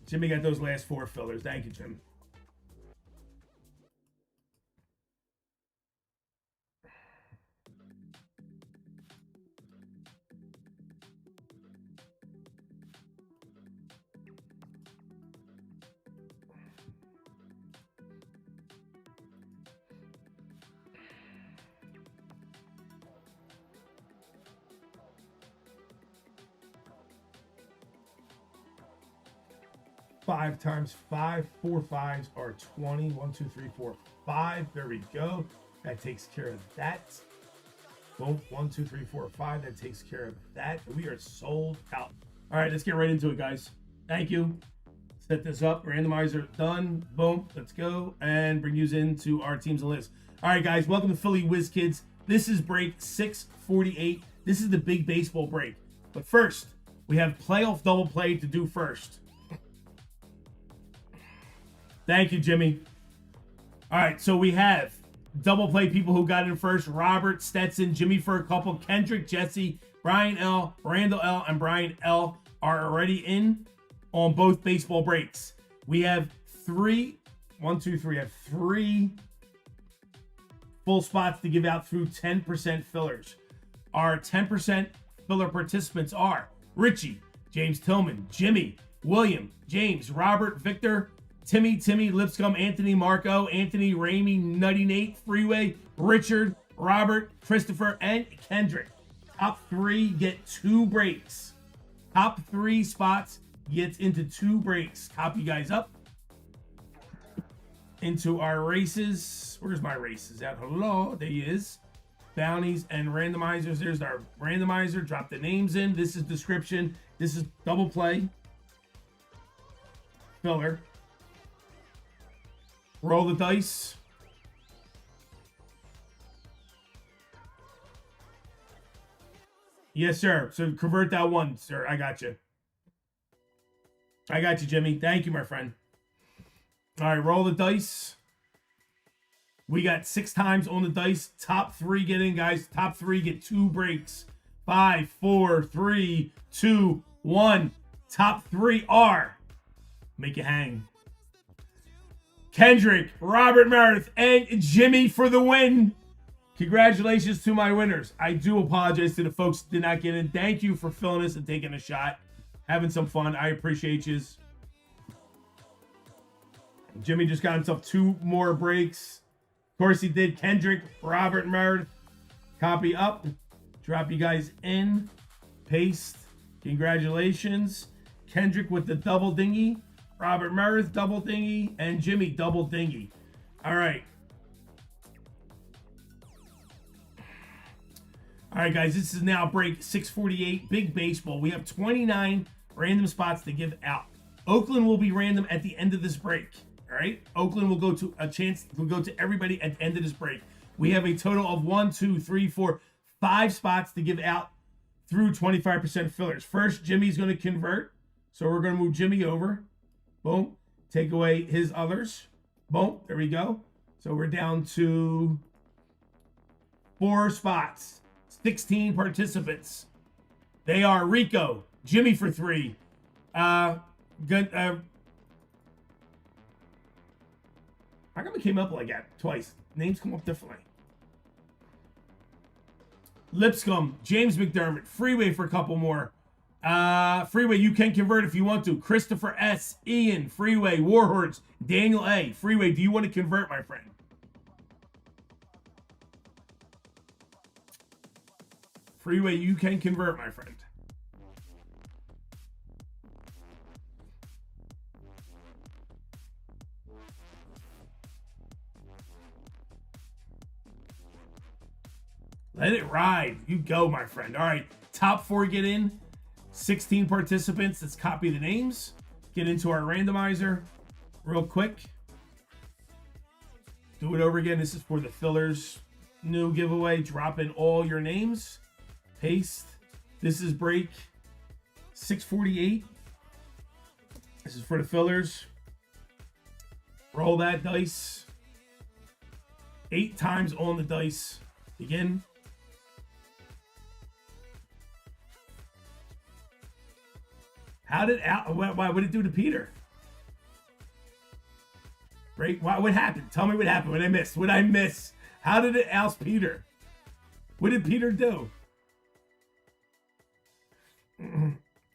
Jimmy got those last 4 fillers. Thank you, Jim. Five times 5, 4 5s are 20. 1, 2, 3, 4, 5. There we go. That takes care of that. Boom. 1, 2, 3, 4, 5. That takes care of that. We are sold out. All right, let's get right into it, guys. Thank you. Set this up. Randomizer done. Boom. Let's go and bring you into our teams and lists. All right, guys. Welcome to Philly Whiz Kids. This is break 648. This is the big baseball break. But first, we have playoff double play to do first. Thank you, Jimmy. All right, so we have double play people who got in first. Robert, Stetson, Jimmy for a couple, Kendrick, Jesse, Brian L, Randall L, and Brian L are already in on both baseball breaks. We have 3 full spots to give out through 10% fillers. Our 10% filler participants are Richie, James Tillman, Jimmy, William, James, Robert, Victor, Timmy, Lipscomb, Anthony, Marco, Anthony, Ramey, Nutty Nate, Freeway, Richard, Robert, Christopher, and Kendrick. Top 3 get 2 breaks. Top 3 spots gets into 2 breaks. Copy guys up into our races. Where's my races at? Hello, there he is. Bounties and randomizers. There's our randomizer. Drop the names in. This is description. This is double play. Filler. Roll the dice. Yes, sir. So convert that one, sir. I got you. I got you, Jimmy. Thank you, my friend. All right, roll the dice. We got 6 times on the dice. Top 3 get in, guys. Top 3 get 2 breaks. 5, 4, 3, 2, 1. Top 3 are. Make it hang. Kendrick, Robert Meredith, and Jimmy for the win. Congratulations to my winners. I do apologize to the folks who did not get in. Thank you for filling us and taking a shot. Having some fun. I appreciate you. Jimmy just got himself 2 more breaks. Of course he did. Kendrick, Robert Meredith. Copy up. Drop you guys in. Paste. Congratulations. Kendrick with the double dinghy. Robert Meredith, double dinghy, and Jimmy, double dinghy. All right. All right, guys, this is now break 648, big baseball. We have 29 random spots to give out. Oakland will be random at the end of this break. All right? Oakland will go to a chance, will go to everybody at the end of this break. We have a total of 1, 2, 3, 4, 5 spots to give out through 25% fillers. First, Jimmy's going to convert. So we're going to move Jimmy over. Boom. Take away his others. Boom. There we go. So we're down to 4 spots. 16 participants. They are Rico, Jimmy for 3. How come it came up like that twice? Names come up differently. Lipscomb, James McDermott, Freeway for a couple more. Freeway, you can convert if you want to. Christopher S, Ian, Freeway, Warhorse, Daniel A. Freeway, do you want to convert, my friend? Freeway, you can convert, my friend. Let it ride. You go, my friend. All right, top 4 get in. 16 participants. Let's copy the names. Get into our randomizer real quick. Do it over again. This is for the fillers new giveaway. Drop in all your names. Paste. This is break 648. This is for the fillers. Roll that dice. 8 times on the dice. Begin. How did Al? What did it do to Peter? Right? What happened? Tell me what happened. What I missed? What I miss? How did it oust Peter? What did Peter do?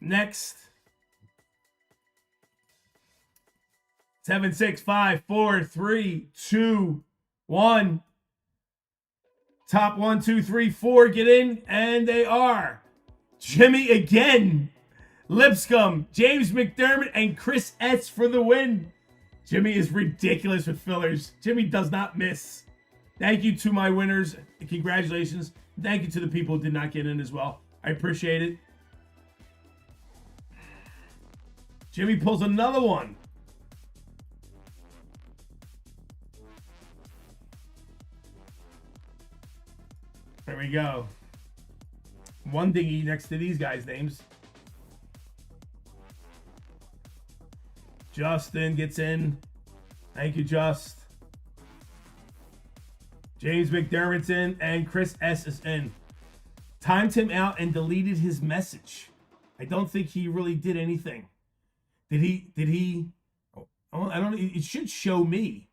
Next. 7, 6, 5, 4, 3, 2, 1. Top 1, 2, 3, 4 get in, and they are Jimmy again. Lipscomb, James McDermott, and Chris S. for the win. Jimmy is ridiculous with fillers. Jimmy does not miss. Thank you to my winners. Congratulations. Thank you to the people who did not get in as well. I appreciate it. Jimmy pulls another one. There we go. One dinghy next to these guys' names. Justin gets in. Thank you, Just. James McDermott's in, and Chris S. is in. Timed him out and deleted his message. I don't think he really did anything. Did he? Oh, I don't know. It should show me.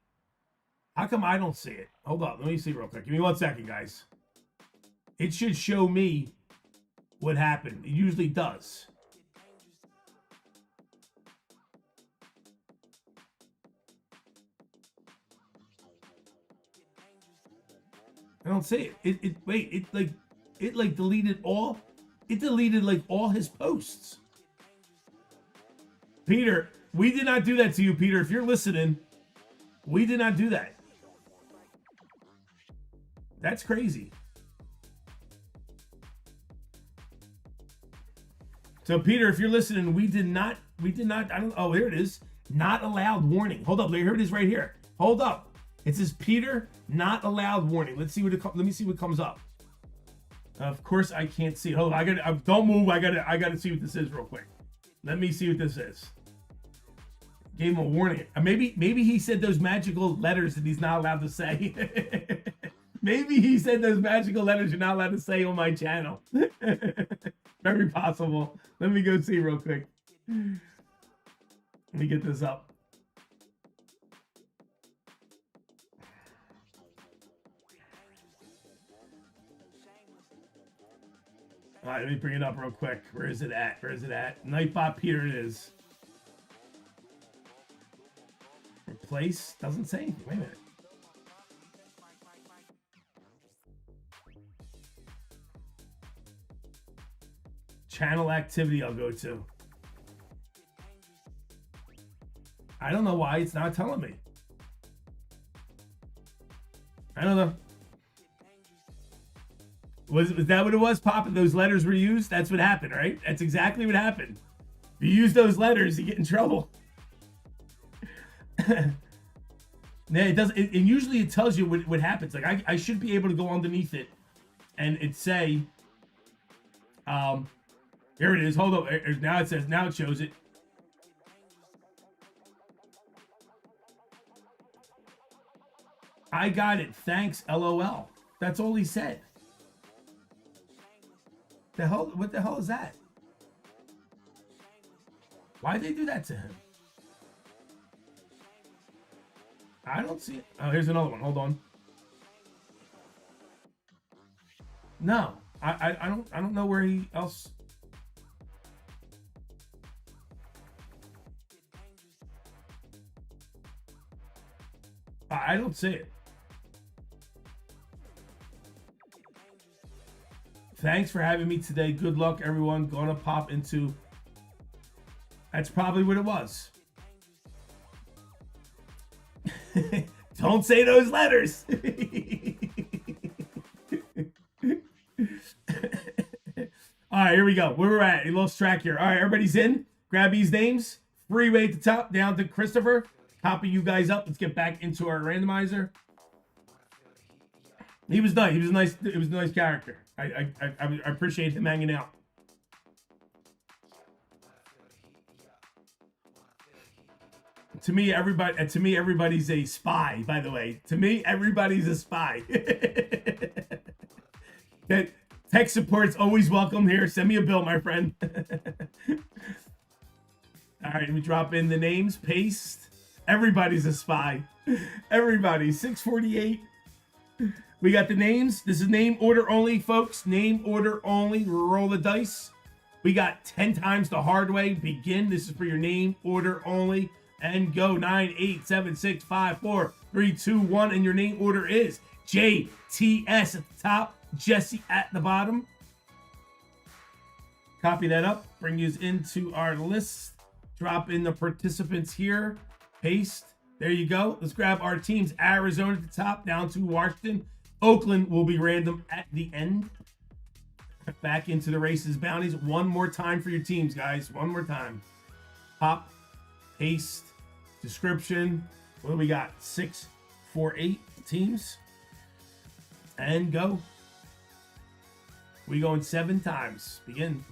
How come I don't see it? Hold up. Let me see real quick. Give me 1 second, guys. It should show me what happened. It usually does. I don't see it. It deleted all. It deleted like all his posts. Peter, we did not do that to you, Peter. If you're listening, we did not do that. That's crazy. So Peter, if you're listening, we did not, I don't, oh, here it is. Not allowed warning. Hold up, here it is right here. Hold up. It says Peter, not allowed warning. Let me see what comes up. Of course I can't see it. Hold on, don't move. I gotta see what this is real quick. Let me see what this is. Gave him a warning. Maybe he said those magical letters that he's not allowed to say. Maybe he said those magical letters you're not allowed to say on my channel. Very possible. Let me go see real quick. Let me get this up. All right, let me bring it up real quick. Where is it at? Where is it at? Nightbot Peter it is. Replace? Doesn't say anything. Wait a minute. Channel activity I'll go to. I don't know why it's not telling me. I don't know. Was that what it was, Pop? And those letters were used? That's what happened, right? That's exactly what happened. If you use those letters, you get in trouble. Yeah, it does. And usually it tells you what happens. Like I should be able to go underneath it, and it say, here it is. Hold up. Now it says. Now it shows it. I got it. Thanks. LOL. That's all he said. The hell? What the hell is that? Why'd they do that to him? I don't see it. Oh, here's another one. Hold on. No, I don't know where he else. I don't see it. Thanks for having me today. Good luck, everyone. Gonna pop into... That's probably what it was. Don't say those letters. All right, here we go. Where we're at, a lost track here. All right, everybody's in. Grab these names. Freeway at the top, down to Christopher. Copy you guys up. Let's get back into our randomizer. He was nice. He was a nice. It was a nice character. I appreciate him hanging out. To me, everybody's a spy. By the way, to me, everybody's a spy. That tech support's always welcome here. Send me a bill, my friend. All right, let me drop in the names. Paste. Everybody's a spy. Everybody. 648. We got the names. This is name order only, folks. Name order only. Roll the dice. We got 10 times the hard way. Begin. This is for your name order only. And go. 9, 8, 7, 6, 5, 4, 3, 2, 1. And your name order is JTS at the top. Jesse at the bottom. Copy that up. Bring you into our list. Drop in the participants here. Paste. There you go. Let's grab our teams. Arizona at the top, down to Washington. Oakland will be random at the end. Back into the races bounties. One more time for your teams, guys. One more time. Pop. Paste. Description. What do we got? 6, 4, 8 teams. And go. We going 7 times. Begin.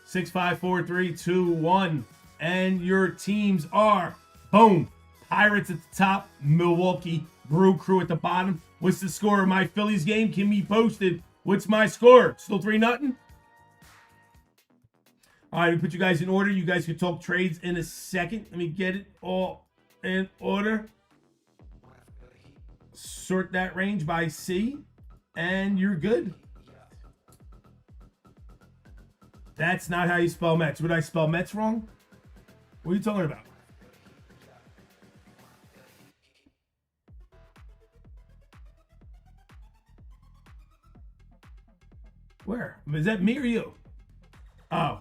6, 5, 4, 3, 2, 1. And your teams are, boom, Pirates at the top, Milwaukee Brew Crew at the bottom. What's the score of my Phillies game? Can be posted. What's my score? Still 3-0? All right, we put you guys in order. You guys can talk trades in a second. Let me get it all in order. Sort that range by C, and you're good. That's not how you spell Mets. Would I spell Mets wrong? What are you talking about? Where? Is that me or you? Oh.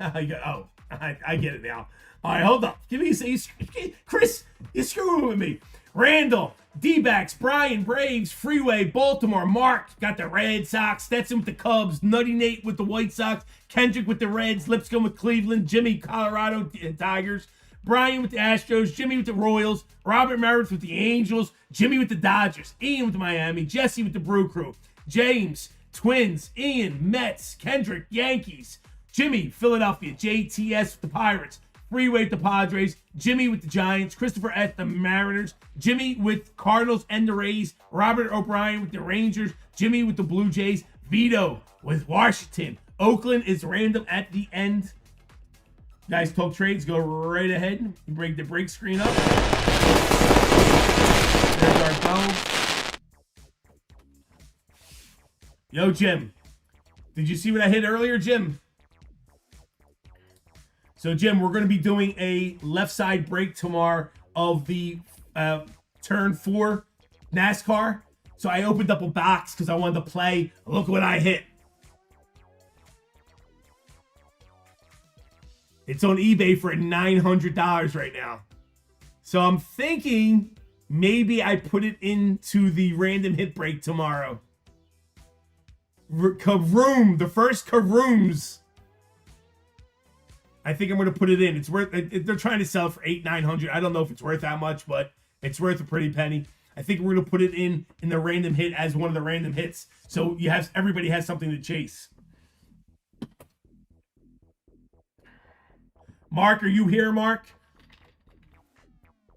I get it now. All right, hold up. Give me a Chris, you're screwing with me. Randall, D-backs, Brian, Braves, Freeway, Baltimore, Mark, got the Red Sox, Stetson with the Cubs, Nutty Nate with the White Sox, Kendrick with the Reds, Lipscomb with Cleveland, Jimmy, Colorado Tigers, Brian with the Astros, Jimmy with the Royals, Robert Merritt with the Angels, Jimmy with the Dodgers, Ian with the Miami, Jesse with the Brew Crew, James, Twins, Ian, Mets, Kendrick, Yankees, Jimmy, Philadelphia, JTS with the Pirates, Freeway with the Padres, Jimmy with the Giants, Christopher at the Mariners, Jimmy with Cardinals and the Rays, Robert O'Brien with the Rangers, Jimmy with the Blue Jays, Vito with Washington. Oakland is random at the end. Guys, talk trades, go right ahead. Break the break screen up. There's our phone. Yo, Jim. Did you see what I hit earlier, Jim? So, Jim, we're going to be doing a left side break tomorrow of the turn 4 NASCAR. So I opened up a box because I wanted to play. Look what I hit. It's on eBay for $900 right now. So I'm thinking maybe I put it into the random hit break tomorrow. Karoom, the first Karooms. I think I'm going to put it in. It's worth. They're trying to sell it for $800-900. I don't know if it's worth that much, but it's worth a pretty penny. I think we're going to put it in the random hit as one of the random hits, so everybody has something to chase. Mark, are you here, Mark?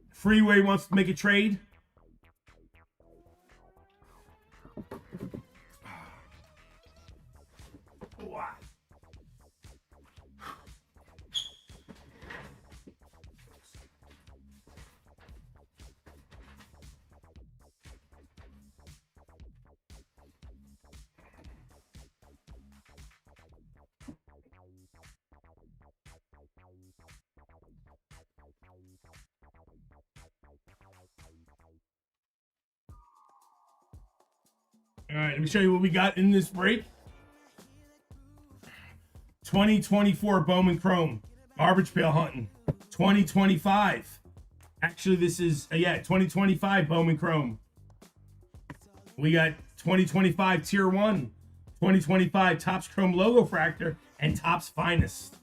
Freeway wants to make a trade. Wow. All right, let me show you what we got in this break. 2024 Bowman Chrome. Garbage pail hunting. 2025. Actually, this is, 2025 Bowman Chrome. We got 2025 Tier 1. 2025 Topps Chrome Logo Fractor. And Topps Finest.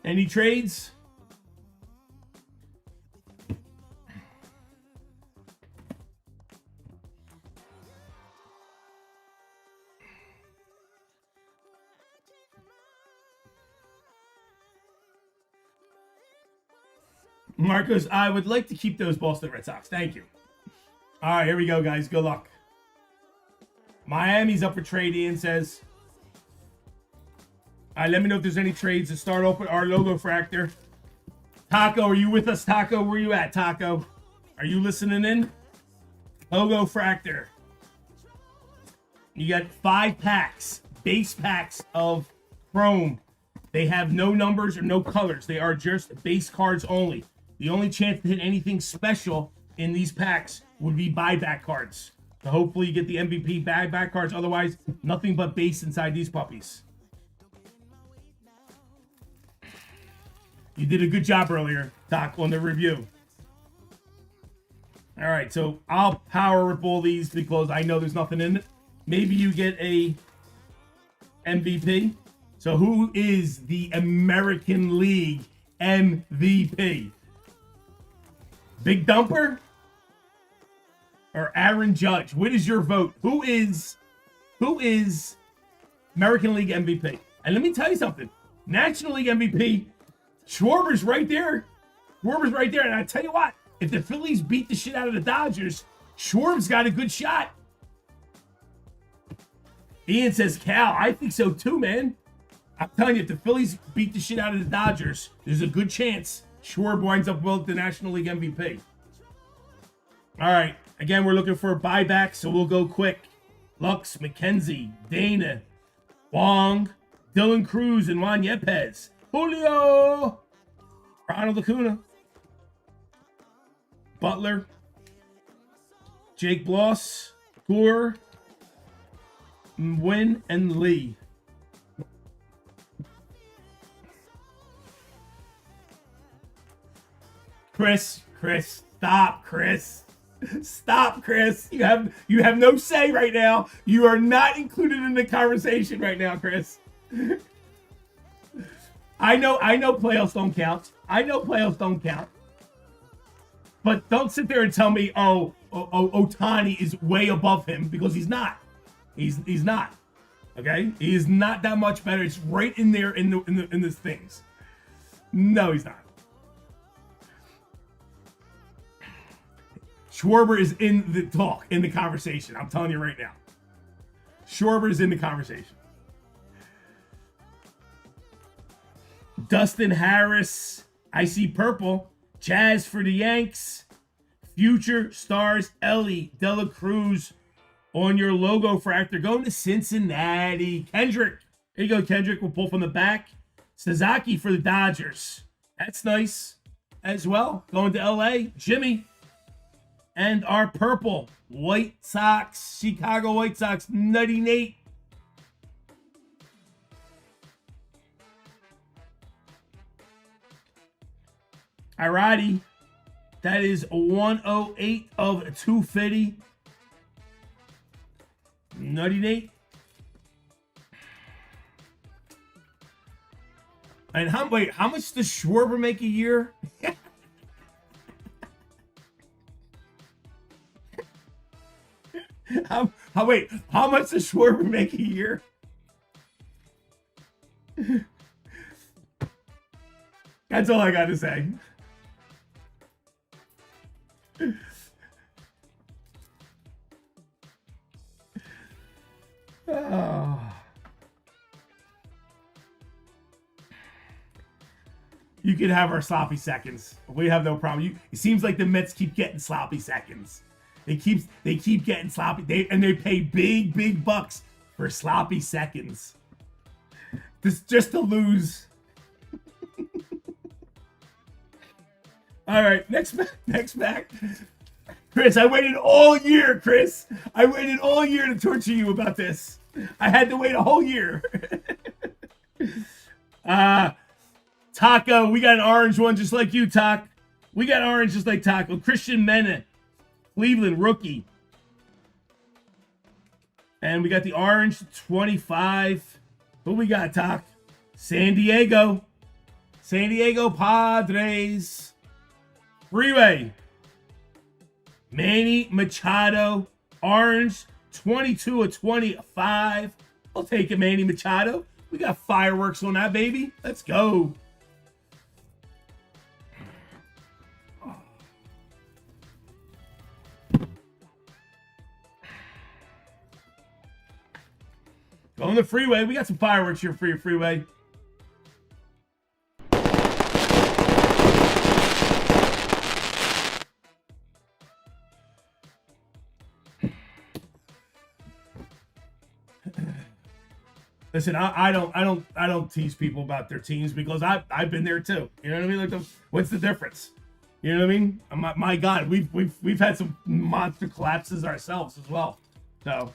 Any trades? Marcos, I would like to keep those Boston Red Sox. Thank you. All right, here we go, guys. Good luck. Miami's up for trade, Ian says. All right, let me know if there's any trades to start off with our logo fractor. Taco, are you with us, Taco? Where you at, Taco? Are you listening in? Logo fractor. You got 5 packs, base packs of Chrome. They have no numbers or no colors. They are just base cards only. The only chance to hit anything special in these packs would be buyback cards. So hopefully you get the MVP buyback cards. Otherwise, nothing but base inside these puppies. You did a good job earlier, Doc, on the review. All right, so I'll power rip all these because I know there's nothing in it. Maybe you get a MVP. So who is the American League MVP? Big Dumper or Aaron Judge? What is your vote? Who is American League MVP? And let me tell you something. National League MVP, Schwarber's right there. Schwarber's right there. And I tell you what, if the Phillies beat the shit out of the Dodgers, Schwarb's got a good shot. Ian says, Cal, I think so too, man. I'm telling you, if the Phillies beat the shit out of the Dodgers, there's a good chance Schwarb winds up with the National League MVP. All right. Again, we're looking for a buyback, so we'll go quick. Lux, McKenzie, Dana, Wong, Dylan Cruz, and Juan Yepes. Julio, Ronald Acuna, Butler, Jake Bloss, Gore, Wynn, and Lee. Chris, stop, Chris. Stop, Chris. You have no say right now. You are not included in the conversation right now, Chris. I know playoffs don't count. I know playoffs don't count. But don't sit there and tell me, Ohtani is way above him, because he's not. He's not. Okay? He is not that much better. It's right in there in the things. No, he's not. Schwarber is in the talk, in the conversation. I'm telling you right now. Schwarber is in the conversation. Dustin Harris. I see purple. Jazz for the Yanks. Future Stars. Ellie Dela Cruz on your logo fractor. Going to Cincinnati. Kendrick. There you go, Kendrick. We'll pull from the back. Sasaki for the Dodgers. That's nice as well. Going to LA. Jimmy. And our purple White Sox, Chicago White Sox, Nutty Nate. Alrighty. That is 108 of 250. Nutty Nate. And how much does Schwarber make a year? How much does Schwarber make a year? That's all I got to say. Oh. You could have our sloppy seconds. We have no problem. It seems like the Mets keep getting sloppy seconds. They keep getting sloppy. They pay big bucks for sloppy seconds. Just to lose. All right, next back. Chris, I waited all year, Chris. I waited all year to torture you about this. I had to wait a whole year. Taco, we got an orange one just like you, Taco. We got orange just like Taco. Christian Mena, Cleveland rookie. And we got the orange 25. Who we got, Taco? San Diego Padres. Freeway. Manny Machado, orange, 22 of 25. I'll take it, Manny Machado. We got fireworks on that, baby. Let's go. Go on the freeway. We got some fireworks here for your freeway. Listen, I don't tease people about their teams because I've been there too. You know what I mean? Like, what's the difference? You know what I mean? My God, we've had some monster collapses ourselves as well. So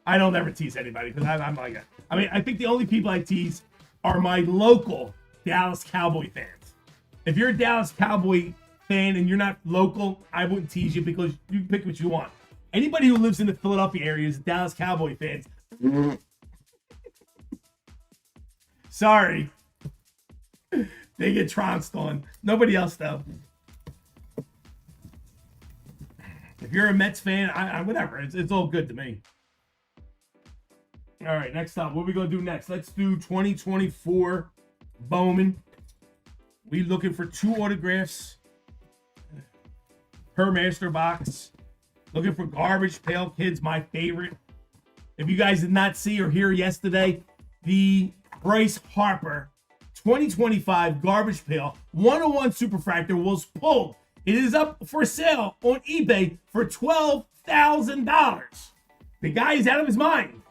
I don't ever tease anybody because I'm like that. I mean, I think the only people I tease are my local Dallas Cowboy fans. If you're a Dallas Cowboy fan and you're not local, I wouldn't tease you because you can pick what you want. Anybody who lives in the Philadelphia area is Dallas Cowboy fans. Sorry. They get trounced on. Nobody else, though. If you're a Mets fan, I whatever. It's all good to me. All right, next up. What are we going to do next? Let's do 2024 Bowman. We looking for 2 autographs per master box. Looking for Garbage Pail Kids, my favorite. If you guys did not see or hear yesterday, the Bryce Harper 2025 Garbage Pail 101 Superfractor was pulled. It is up for sale on eBay for $12,000. The guy is out of his mind.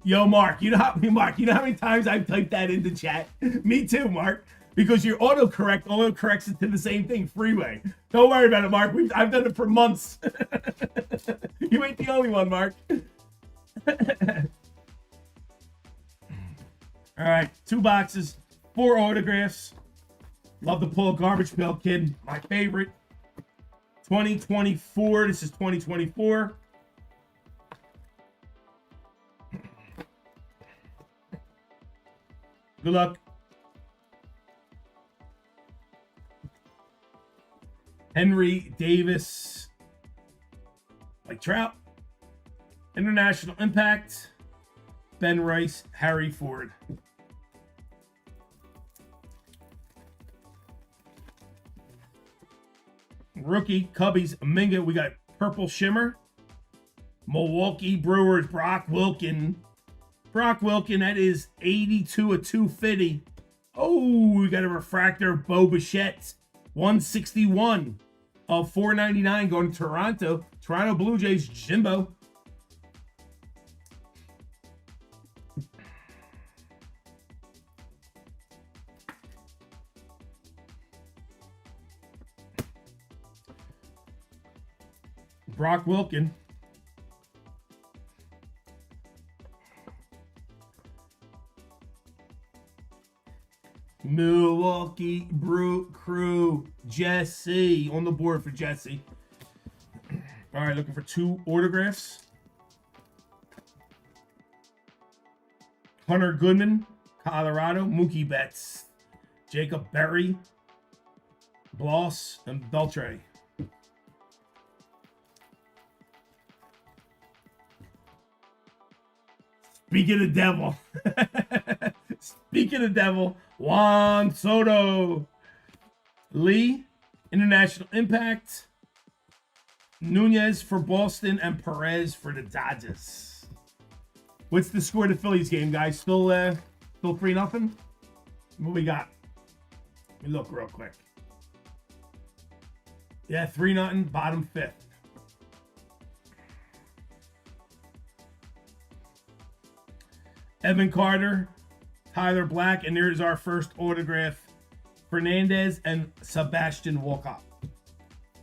Yo, Mark, you know how many times I've typed that into chat? Me too, Mark. Because your autocorrect corrects it to the same thing, freeway. Don't worry about it, Mark. I've done it for months. You ain't the only one, Mark. All right, 2 boxes, 4 autographs. Love to pull a Garbage Pail Kid, my favorite. 2024, this is 2024. Good luck. Henry Davis, Mike Trout, International Impact, Ben Rice, Harry Ford. Rookie, Cubbies, Minga, we got Purple Shimmer. Milwaukee Brewers, Brock Wilken. Brock Wilken, that is 82 of 250. Oh, we got a refractor, Bo Bichette, 161 of 499 going to Toronto. Toronto Blue Jays, Jimbo. Brock Wilken. Milwaukee Brew Crew, Jesse on the board for Jesse. All right, looking for 2 autographs. Hunter Goodman, Colorado. Mookie Betts, Jacob Berry, Bloss, and Beltre. Speaking of devil. Speaking of devil, Juan Soto. Lee, International Impact. Nunez for Boston and Perez for the Dodgers. What's the score of the Phillies game, guys? Still 3-0? What we got? Let me look real quick. Yeah, 3-0, bottom 5th. Evan Carter, Tyler Black, and there's our first autograph. Fernandez and Sebastian Walcott.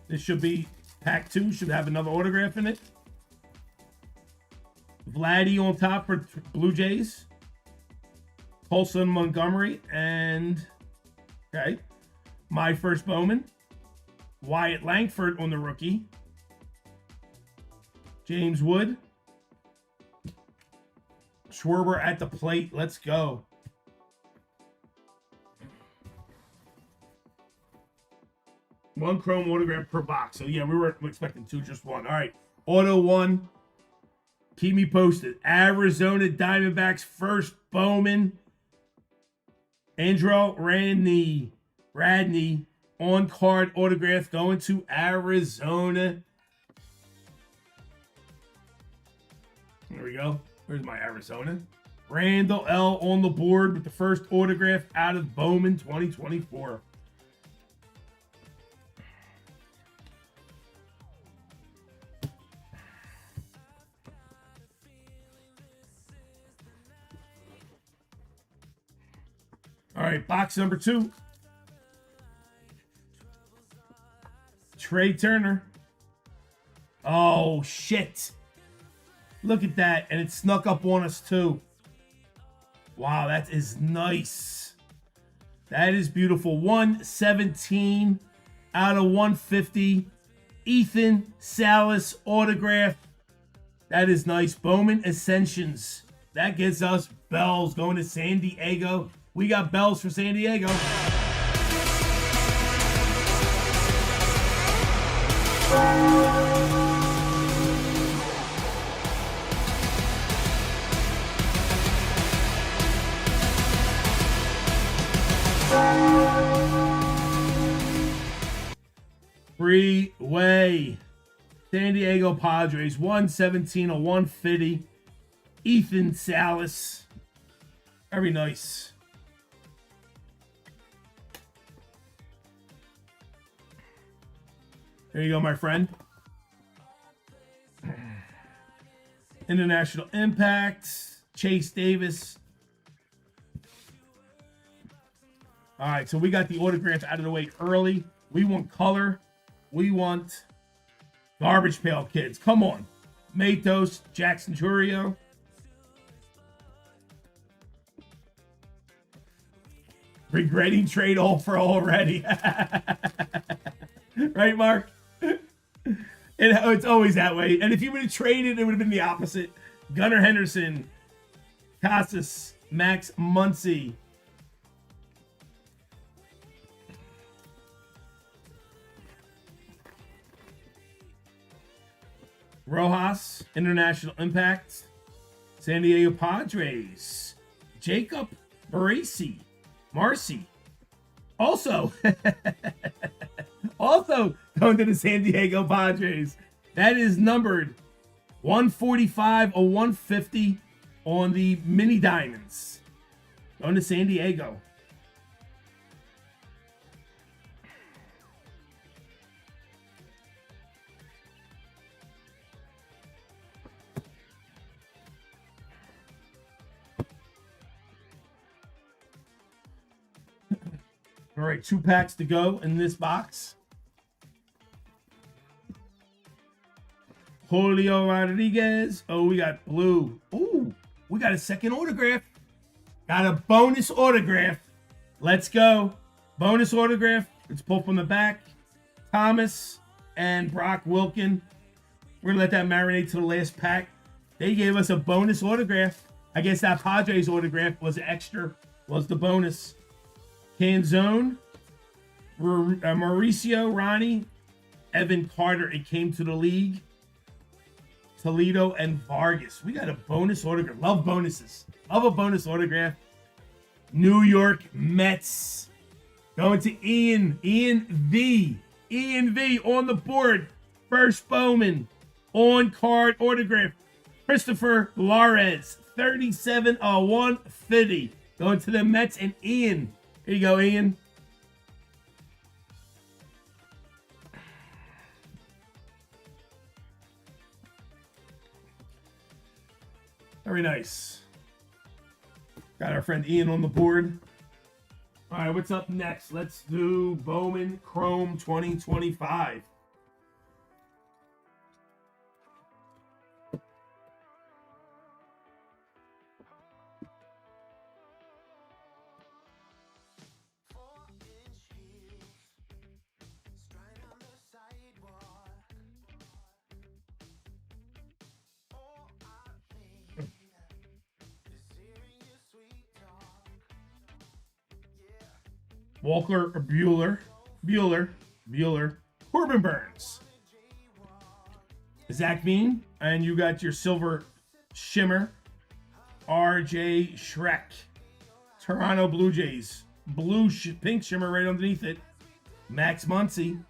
This should be pack 2. Should have another autograph in it. Vladdy on top for Blue Jays. Colson Montgomery. And, okay, my first Bowman. Wyatt Langford on the rookie. James Wood. Schwarber at the plate. Let's go. One chrome autograph per box. So, yeah, we were expecting 2, just 1. All right. Auto 1. Keep me posted. Arizona Diamondbacks first Bowman. Andrew Radney on-card autograph going to Arizona. There we go. Where's my Arizona? Randall L. on the board with the first autograph out of Bowman 2024. All right, box number 2. Trey Turner. Oh, shit. Look at that. And it snuck up on us, too. Wow, that is nice. That is beautiful. 117 out of 150. Ethan Salas autograph. That is nice. Bowman Ascensions. That gets us bells going to San Diego. We got bells for San Diego. Freeway. San Diego Padres. 117 of 150. Ethan Salas. Very nice. There you go, my friend. International Impact. Chase Davis. All right, so we got the autographs out of the way early. We want color. We want Garbage Pail Kids. Come on. Matos, Jackson Churio. Regretting trade all for already. Right, Mark? It's always that way. And if you would have traded, it would have been the opposite. Gunnar Henderson, Casas, Max Muncy. Rojas, International Impact. San Diego Padres. Jacob Marcy. Also going to the San Diego Padres. That is numbered 145 of 150 on the Mini Diamonds. Going to San Diego. All right, 2 packs to go in this box. Julio Rodriguez. Oh, we got blue. Oh, we got a second autograph. Got a bonus autograph. Let's go. Bonus autograph. Let's pull from the back. Thomas and Brock Wilkin. We're going to let that marinate to the last pack. They gave us a bonus autograph. I guess that Padres autograph was extra. Was the bonus. Canzone. Mauricio Ronnie. Evan Carter. It came to the league. Toledo and Vargas. We got a bonus autograph. Love bonuses. Love a bonus autograph. New York Mets. Going to Ian. Ian V on the board. First Bowman. On card autograph. Christopher Larez. 37 of 150. Going to the Mets and Ian. Here you go, Ian. Very nice. Got our friend Ian on the board. All right, what's up next? Let's do Bowman Chrome 2025. Walker Bueller, Corbin Burns, Zach Bean, and you got your silver shimmer, RJ Shrek, Toronto Blue Jays, pink shimmer right underneath it, Max Muncy.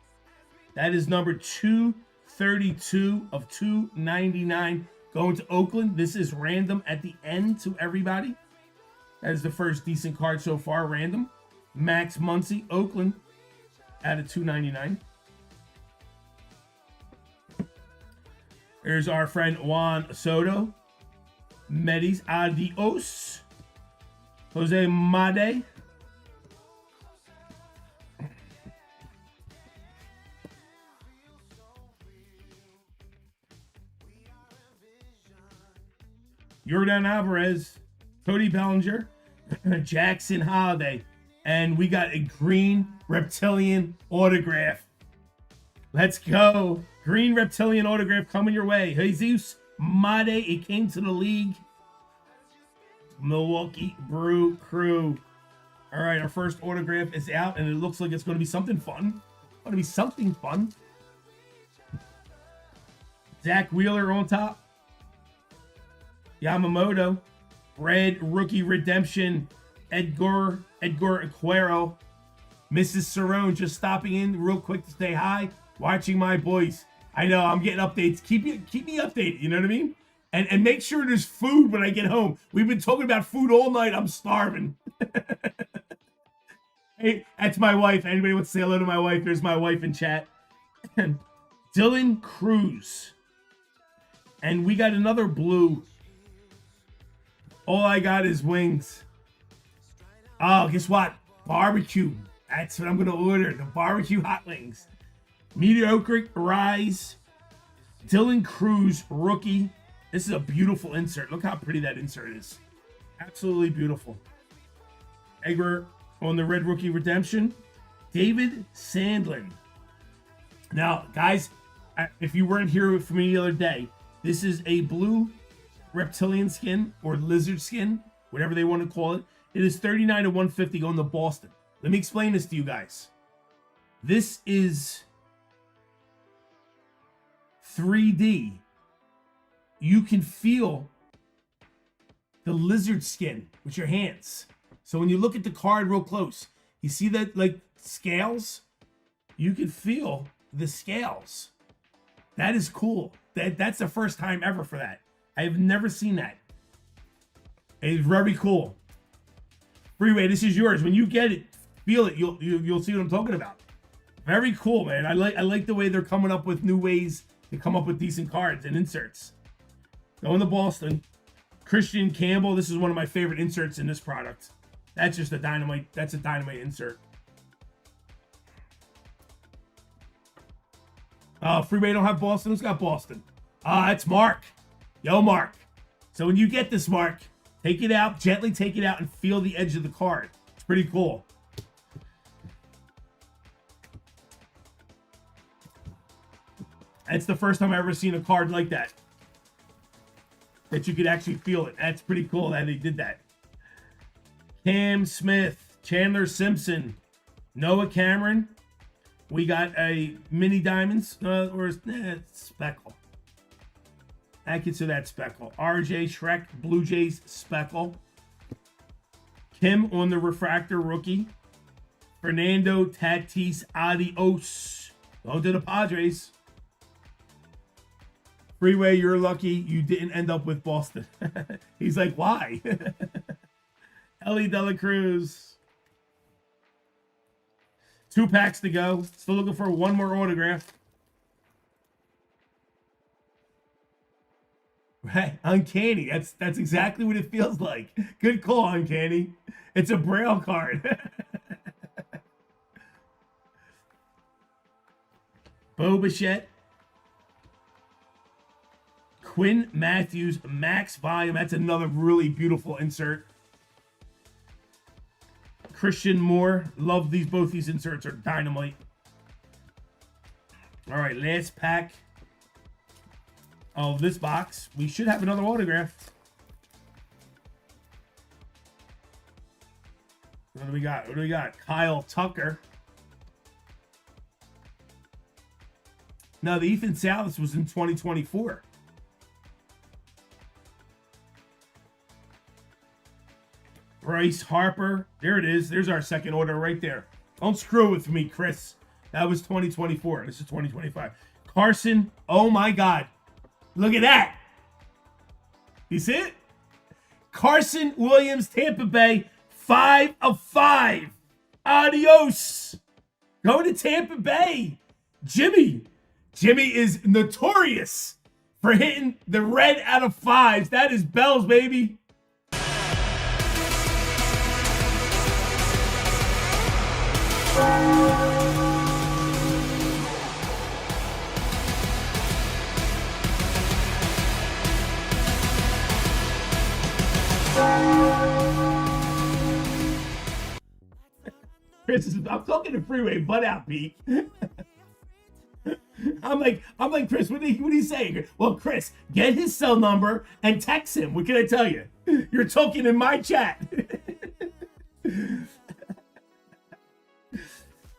That is number 232 of 299 going to Oakland. This is random at the end to everybody. That is the first decent card so far, random. Max Muncy, Oakland, out of 299. Here's our friend Juan Soto. Medis Adios. Jose Made. Yordan Alvarez. Cody Bellinger. Jackson Holiday. And we got a green reptilian autograph. Let's go. Green reptilian autograph coming your way. Jesus Made, it came to the league. Milwaukee Brew Crew. All right, our first autograph is out, and it looks like it's going to be something fun. Zach Wheeler on top. Yamamoto. Red Rookie Redemption. Edgar Aguero. Mrs. Cerrone just stopping in real quick to say hi. Watching my boys. I know, I'm getting updates. Keep me updated, you know what I mean? And make sure there's food when I get home. We've been talking about food all night. I'm starving. Hey, that's my wife. Anybody wants to say hello to my wife? There's my wife in chat. Dylan Cruz. And we got another blue. All I got is wings. Oh, guess what? Barbecue. That's what I'm going to order. The barbecue hot wings. Mediocre Rise. Dylan Cruz, rookie. This is a beautiful insert. Look how pretty that insert is. Absolutely beautiful. Edgar on the Red Rookie Redemption. David Sandlin. Now, guys, if you weren't here for me the other day, this is a blue reptilian skin or lizard skin, whatever they want to call it. It is 39 to 150 going to Boston. Let me explain this to you guys. This is 3D. You can feel the lizard skin with your hands. So when you look at the card real close, you see that like scales? You can feel the scales. That is cool. That's the first time ever for that. I have never seen that. It's very cool. Freeway, this is yours. When you get it, feel it. You'll see what I'm talking about. Very cool, man. I like the way they're coming up with new ways to come up with decent cards and inserts. Going to Boston. Christian Campbell. This is one of my favorite inserts in this product. That's just a dynamite. That's a dynamite insert. Freeway don't have Boston. Who's got Boston? It's Mark. Yo, Mark. So when you get this, Mark, take it out, gently take it out, and feel the edge of the card. It's pretty cool. That's the first time I've ever seen a card like that. That you could actually feel it. That's pretty cool that they did that. Cam Smith, Chandler Simpson, Noah Cameron. We got a mini diamonds, speckle. I consider that speckle. RJ Shrek, Blue Jays speckle. Kim on the refractor rookie. Fernando Tatis Adios. Go to the Padres. Freeway, you're lucky you didn't end up with Boston. He's like, why? Ellie De La Cruz. 2 packs to go. Still looking for one more autograph. Hey, Uncanny. That's exactly what it feels like. Good call, Uncanny. It's a Braille card. Bo Bichette. Quinn Matthews, max volume. That's another really beautiful insert. Christian Moore. Love these. Both these inserts are dynamite. All right, last pack of this box. We should have another autograph. What do we got? What do we got? Kyle Tucker. No, the Ethan Salas was in 2024. Bryce Harper. There it is. There's our second order right there. Don't screw with me, Chris. That was 2024. This is 2025. Carson. Oh, my God. Look at that. You see it? Carson Williams, Tampa Bay. 5 of 5. Adios. Going to Tampa Bay. Jimmy. Jimmy is notorious for hitting the red out of 5s. That is bells, baby. Chris, I'm talking to Freeway, butt out, Pete. I'm like, Chris, what are you saying? Well, Chris, get his cell number and text him. What can I tell you? You're talking in my chat.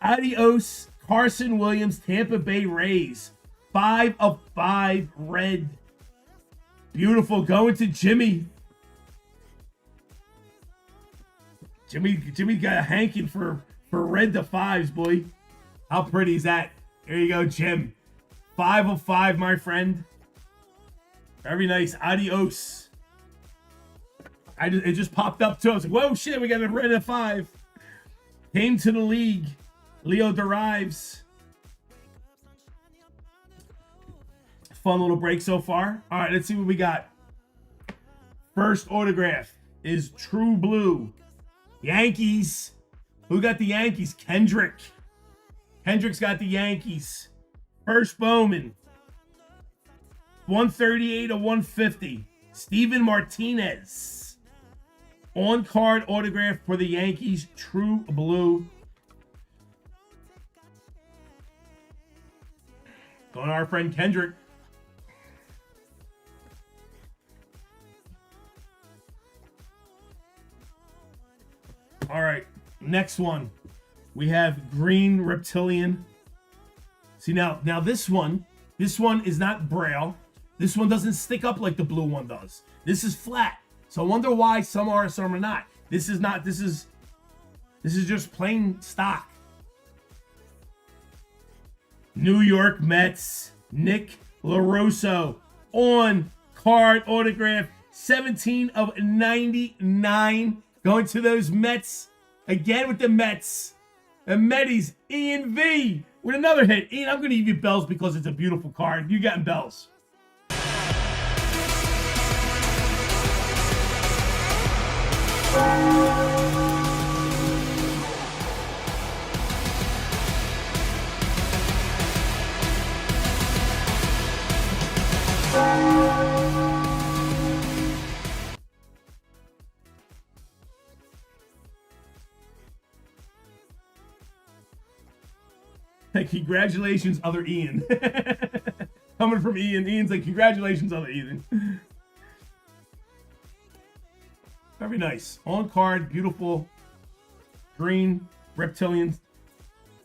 Adios, Carson Williams, Tampa Bay Rays. 5 of 5 red. Beautiful. Going to Jimmy. Jimmy got a hanking for red to 5s, boy. How pretty is that? There you go, Jim. 5 of 5, my friend. Very nice. Adios. It just popped up too. I was like, whoa, shit, we got a red at 5. Came to the league. Leo Derives. Fun little break so far. All right, let's see what we got. First autograph is True Blue. Yankees. Who got the Yankees? Kendrick. Kendrick's got the Yankees. First Bowman. 138 of 150. Steven Martinez. On-card autograph for the Yankees. True Blue. Going to our friend Kendrick. All right, next one. We have Green Reptilian. See, now this one is not Braille. This one doesn't stick up like the blue one does. This is flat. So I wonder why some are, some are not. This is not, this is just plain stock. New York Mets, Nick LaRosso, on card autograph, 17 of 99. Going to those Mets, again with the Mets. The Meties, Ian V with another hit. Ian, I'm going to give you bells because it's a beautiful card. You getting bells. Hey, congratulations, other Ian. Coming from Ian. Ian's like, congratulations, other Ian. Very nice. On card, beautiful. Green Reptilian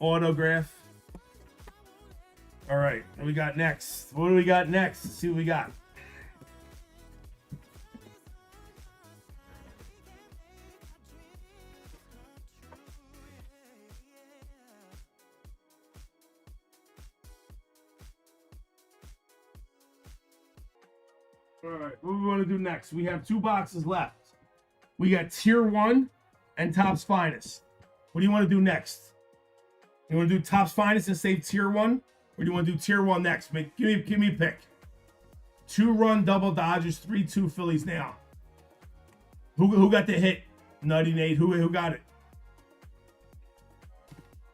autograph. All right, what do we got next? What do we got next? Let's see what we got. All right, what do we want to do next? We have 2 boxes left. We got Tier 1 and Topps Finest. What do you want to do next? You want to do Topps Finest and save Tier 1? Or do you want to do Tier 1 next? Give me a pick. 2-run double Dodgers, 3-2 Phillies now. Who got the hit? Nutty Nate. Who got it?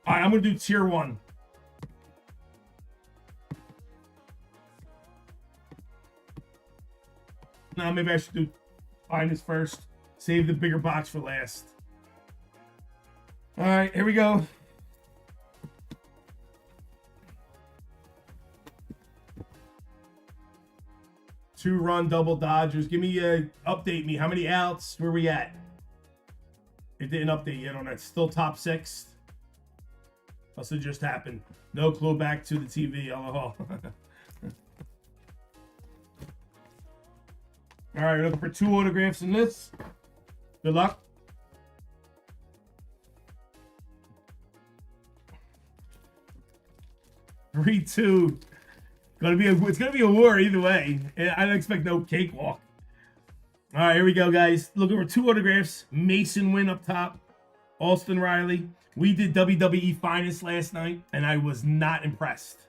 All right, I'm going to do tier 1. No, maybe I should do finest first. Save the bigger box for last. All right, here we go. Two-run double Dodgers. Give me update me. How many outs? Where we at? It didn't update yet on that. Still top 6. Must have just happened. No clue. Back to the TV. Oh. All right, looking for 2 autographs in this. Good luck. Three, 2. It's gonna be a war either way. I don't expect no cakewalk. All right, here we go, guys. Looking for 2 autographs. Mason Wynn up top. Austin Riley. We did WWE Finest last night, and I was not impressed.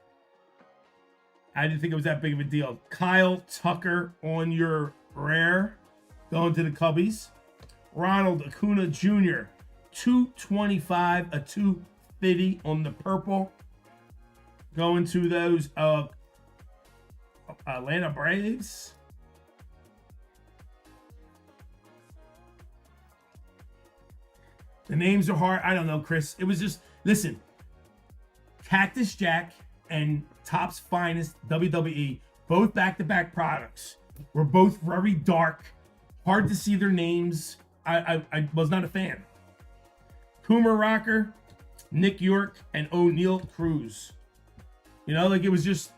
I didn't think it was that big of a deal. Kyle Tucker on your rare. Going to the Cubbies. Ronald Acuna Jr. 225, a 250 on the purple. Going to those Atlanta Braves. The names are hard. I don't know, Chris. It was just, listen. Cactus Jack and Topps Finest WWE, both back-to-back products, were both very dark. Hard to see their names. I was not a fan. Coomer Rocker, Nick York, and O'Neal Cruz. You know, like it was just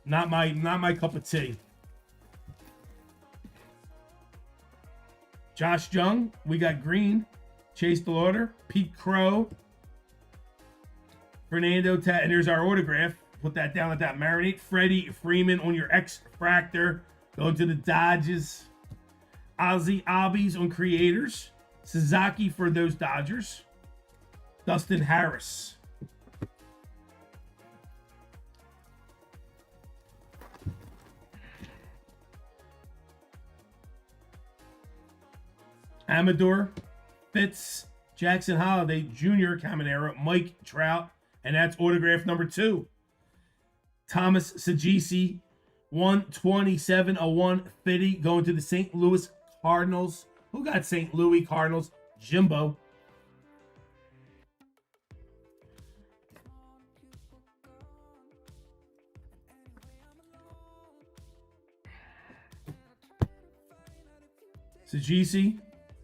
not my cup of tea. Josh Jung, we got green. Chase DeLauder, Pete Crow, Fernando and there's our autograph. Put that down, let that marinate. Freddie Freeman on your X-Fractor. Going to the Dodgers. Ozzy Albies on Creators. Sasaki for those Dodgers. Dustin Harris. Amador, Fitz, Jackson Holiday, Jr. Caminero, Mike Trout, and that's autograph number 2. Thomas Sagisi, 127, a 150, going to the St. Louis Cardinals. Who got St. Louis Cardinals? Jimbo. Sagisi.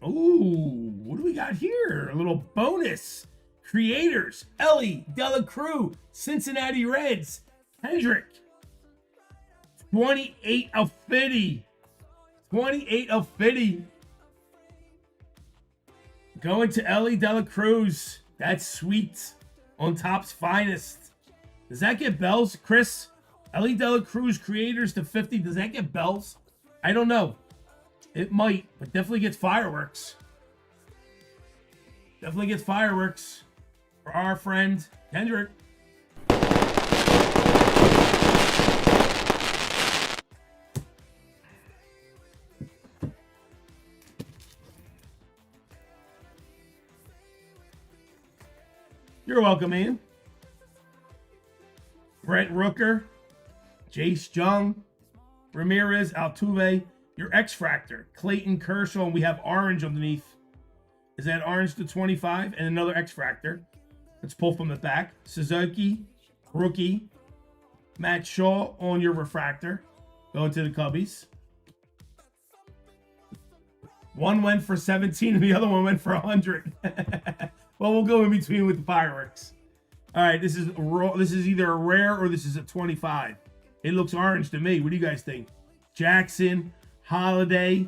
Ooh, what do we got here? A little bonus. Creators. Ellie Dela Cruz. Cincinnati Reds. Hendrick. 28 of 50. 28 of 50. Going to Ellie Dela Cruz. That's sweet. On Topps Finest. Does that get bells, Chris? Ellie Dela Cruz Creators to 50. Does that get bells? I don't know. It might, but definitely gets fireworks. Definitely gets fireworks for our friend Kendrick. You're welcome, man. Brett Rooker, Jace Jung, Ramirez Altuve. Your X-Fractor, Clayton Kershaw, and we have orange underneath. Is that orange to 25? And another X-Fractor. Let's pull from the back. Suzuki, rookie. Matt Shaw on your refractor. Going to the Cubbies. One went for 17 and the other one went for 100. Well, we'll go in between with the fireworks. All right, this is either a rare or this is a 25. It looks orange to me. What do you guys think? Jackson Holiday,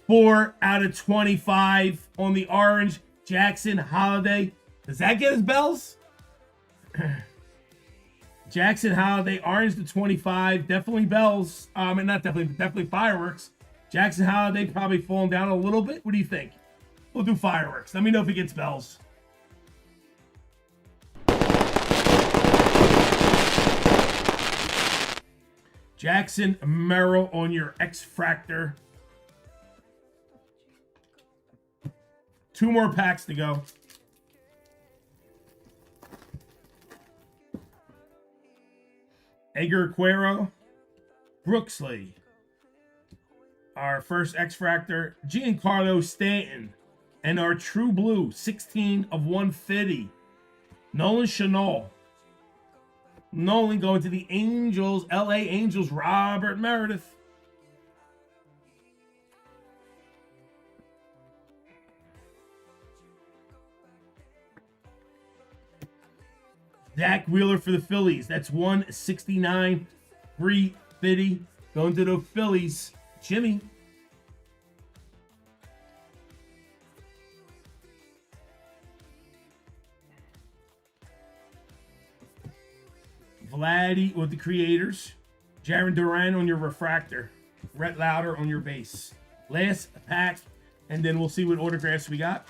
4 out of 25 on the orange. Jackson Holiday. Does that get us bells? Jackson Holiday, orange to 25. Definitely bells. And not definitely, but definitely fireworks. Jackson Holiday probably falling down a little bit. What do you think? We'll do fireworks. Let me know if it gets bells. Jackson Merrill on your X-Fractor. 2 more packs to go. Edgar Cuero, Brooksley. Our first X-Fractor, Giancarlo Stanton. And our True Blue, 16 of 150. Nolan Chanel. Nolan going to the Angels, LA Angels, Robert Meredith. Zach Wheeler for the Phillies. That's 169, 350. Going to the Phillies. Jimmy. Vladdy with the Creators. Jaron Duran on your Refractor. Rhett Lauder on your base. Last pack, and then we'll see what autographs we got.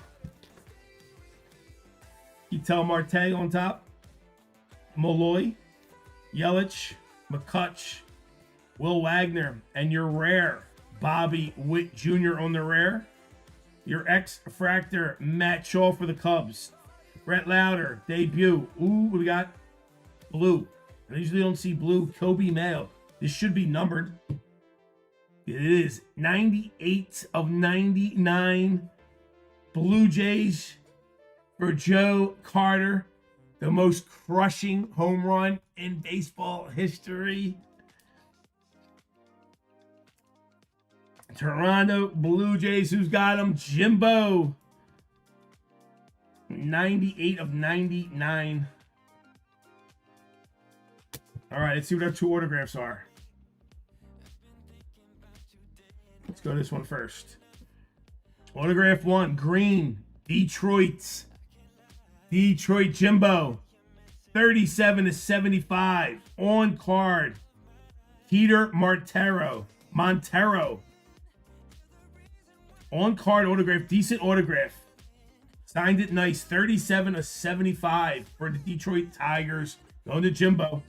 Ketel Marte on top. Molloy. Yelich. McCutch. Will Wagner. And your rare, Bobby Witt Jr. on the rare. Your X-Fractor, Matt Shaw for the Cubs. Rhett Lauder, debut. Ooh, what we got? Blue. I usually don't see blue. Kobe Mayo. This should be numbered. It is 98 of 99. Blue Jays for Joe Carter. The most crushing home run in baseball history. Toronto Blue Jays, who's got him? Jimbo. 98 of 99. All right, let's see what our 2 autographs are. Let's go to this one first. Autograph 1, green, Detroit. Detroit Jimbo. 37 to 75. On card. Peter Montero. On card autograph, decent autograph. Signed it nice. 37 of 75 for the Detroit Tigers. Going to Jimbo.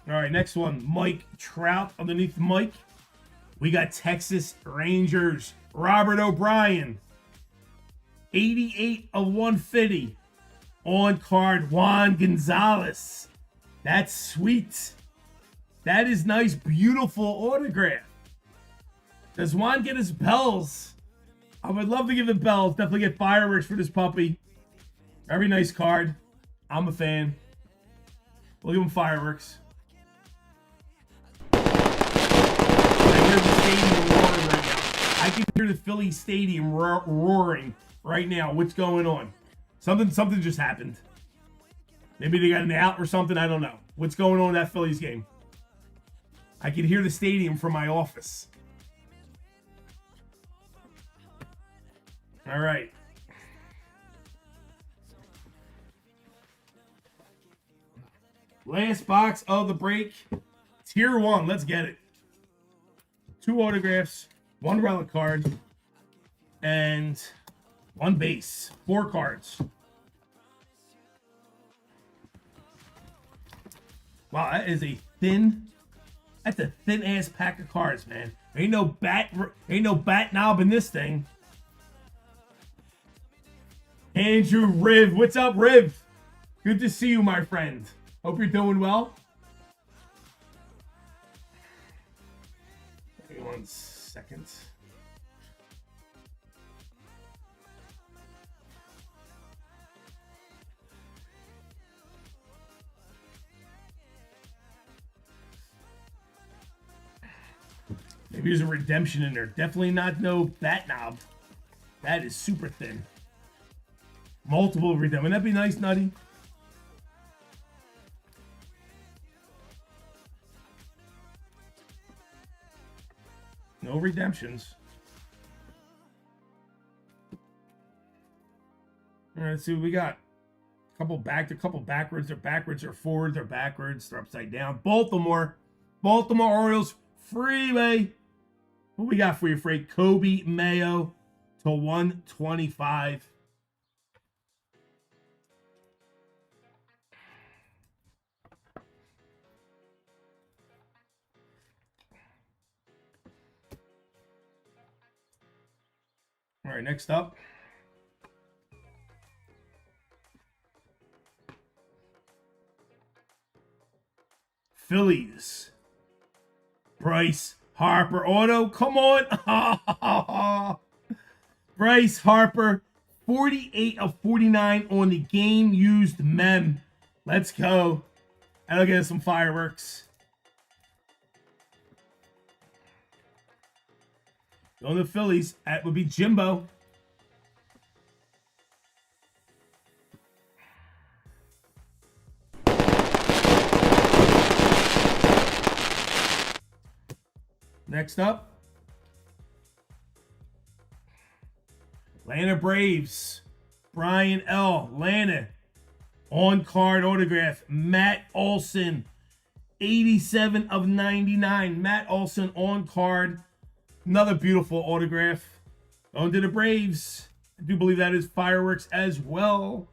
All right, next one. Mike Trout underneath Mike. We got Texas Rangers. Robert O'Brien. 88 of 150. On card, Juan Gonzalez. That's sweet. That is nice, beautiful autograph. Does Juan get his bells? I would love to give the bells. Definitely get fireworks for this puppy. Very nice card. I'm a fan. We'll give him fireworks. I can hear the Philly Stadium roaring right now. What's going on? Something just happened. Maybe they got an out or something. I don't know. What's going on in that Phillies game? I can hear the stadium from my office. All right. Last box of the break. Tier 1. Let's get it. 2 autographs, 1 relic card, and 1 base. 4 cards. Wow, that is a that's a thin ass pack of cards, man. Ain't no bat knob in this thing. Andrew Riv, what's up, Riv? Good to see you, my friend. Hope you're doing well. Give me 1 second. Maybe there's a redemption in there. Definitely not no bat knob. That is super thin. Multiple redemption. Wouldn't that be nice, Nutty? No redemptions. All right, let's see what we got. Couple backwards. They're backwards. They're forwards. They're backwards. They're upside down. Baltimore Orioles freeway. What we got for you, Frank? Kobe Mayo to 125. All right, next up. Phillies. Bryce Harper auto. Come on. Bryce Harper, 48 of 49 on the game used mem. Let's go. That'll get us some fireworks. Going to the Phillies. That would be Jimbo. Next up, Atlanta Braves, Brian L. Atlanta, on-card autograph, Matt Olson, 87 of 99. Matt Olson on card, another beautiful autograph. Going to the Braves. I do believe that is fireworks as well.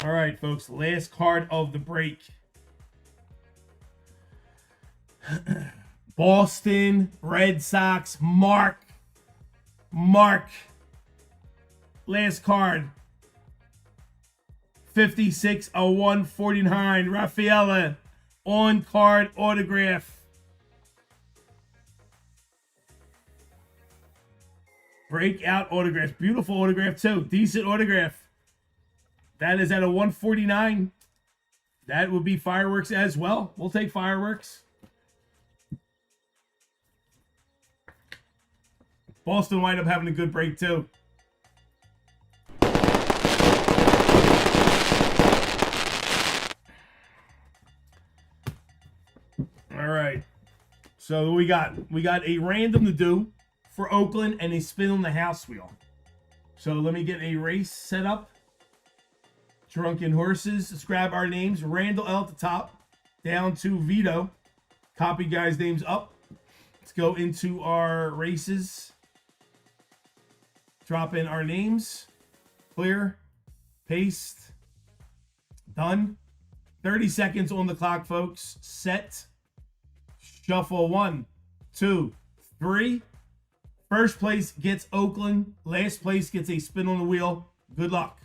All right, folks, last card of the break. Boston Red Sox, Mark. Last card. 56 of 149. Rafaela, on card autograph. Breakout autograph. Beautiful autograph, too. Decent autograph. That is at a 149. That would be fireworks as well. We'll take fireworks. Boston wind up having a good break, too. All right. So we got a random to do for Oakland and a spin on the house wheel. So let me get a race set up. Drunken Horses. Let's grab our names. Randall L at the top, down to Vito. Copy guys' names up. Let's go into our races. Drop in our names. Clear. Paste. Done. 30 seconds on the clock, folks. Set. Shuffle. 1, 2, 3. First place gets Oakland. Last place gets a spin on the wheel. Good luck.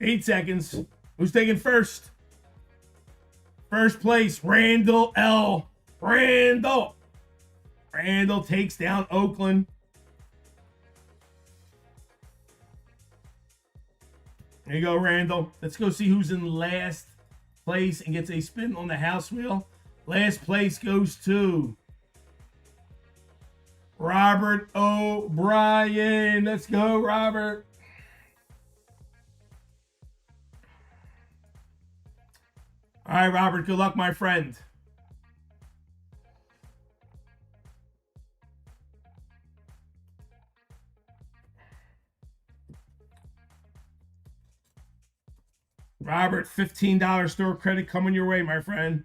Eight seconds. Who's taking first? First place, Randall L. Randall takes down Oakland. There you go, Randall. Let's go see who's in last place and gets a spin on the house wheel. Last place goes to Robert O'Brien. Let's go, Robert. All right, Robert, good luck, my friend. Robert, $15 store credit coming your way, my friend.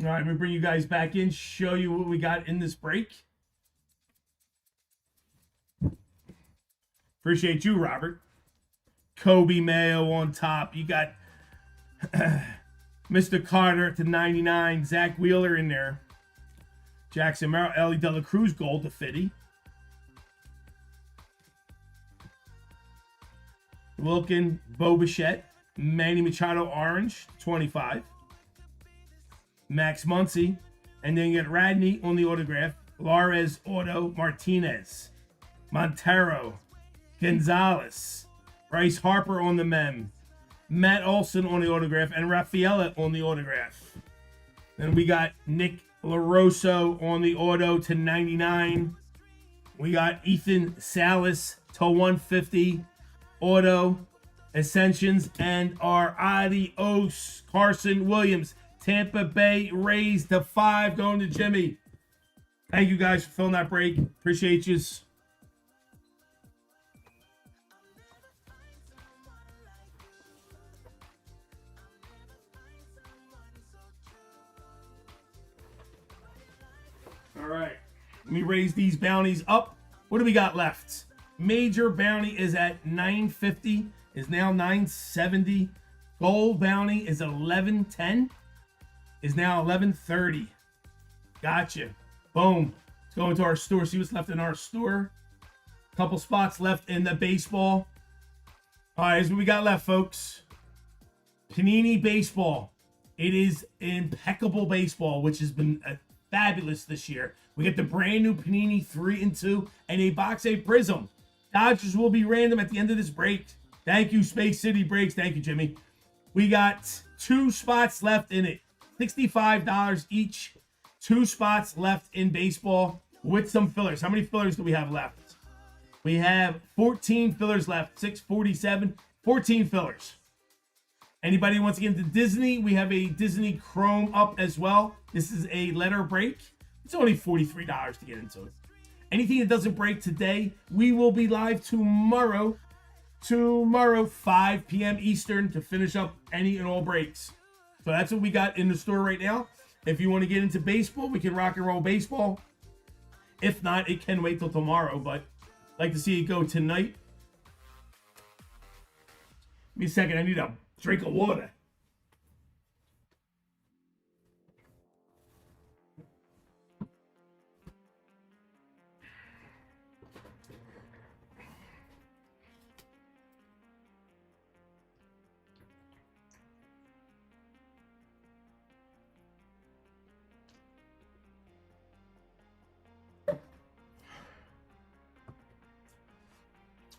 All right, let me bring you guys back in, show you what we got in this break. Appreciate you, Robert. Kobe Mayo on top. You got Mr. Carter to 99. Zach Wheeler in there. Jackson Merrill, Ellie De La Cruz gold to 50. Wilkin, Bo Bichette. Manny Machado orange, 25. Max Muncy, And then you get Radney on the autograph, Lares auto, Martinez, Montero, Gonzalez, Bryce Harper on the mem, Matt Olson on the autograph, and Rafaela on the autograph. Then we got Nick LaRosso on the auto to 99. We got Ethan Salas to 150 auto Ascensions, and our adios Carson Williams, Tampa Bay Rays to 5 going to Jimmy. Thank you guys for filling that break. Appreciate yous. All right, let me raise these bounties up. What do we got left? Major bounty is at 950, is now 970. Gold bounty is at 1110, is now 1130. Gotcha. Boom. Let's go into our store. See what's left in our store. Couple spots left in the baseball. All right, here's what we got left, folks. Panini baseball. It is impeccable baseball, which has been fabulous this year. We get the brand new Panini 3 and 2 and a box A Prism. Dodgers will be random at the end of this break. Thank you, Space City Breaks. Thank you, Jimmy. We got 2 spots left in it. $65 each. 2 spots left in baseball with some fillers. How many fillers do we have left? We have 14 fillers left. 647. 14 fillers. Anybody who wants to get into Disney, we have a Disney Chrome up as well. This is a letter break. It's only $43 to get into it. Anything that doesn't break today, we will be live tomorrow. 5 p.m. Eastern to finish up any and all breaks. So that's what we got in the store right now. If you want to get into baseball, we can rock and roll baseball. If not, it can wait till tomorrow, but I'd like to see it go tonight. Give me a second. I need a drink of water.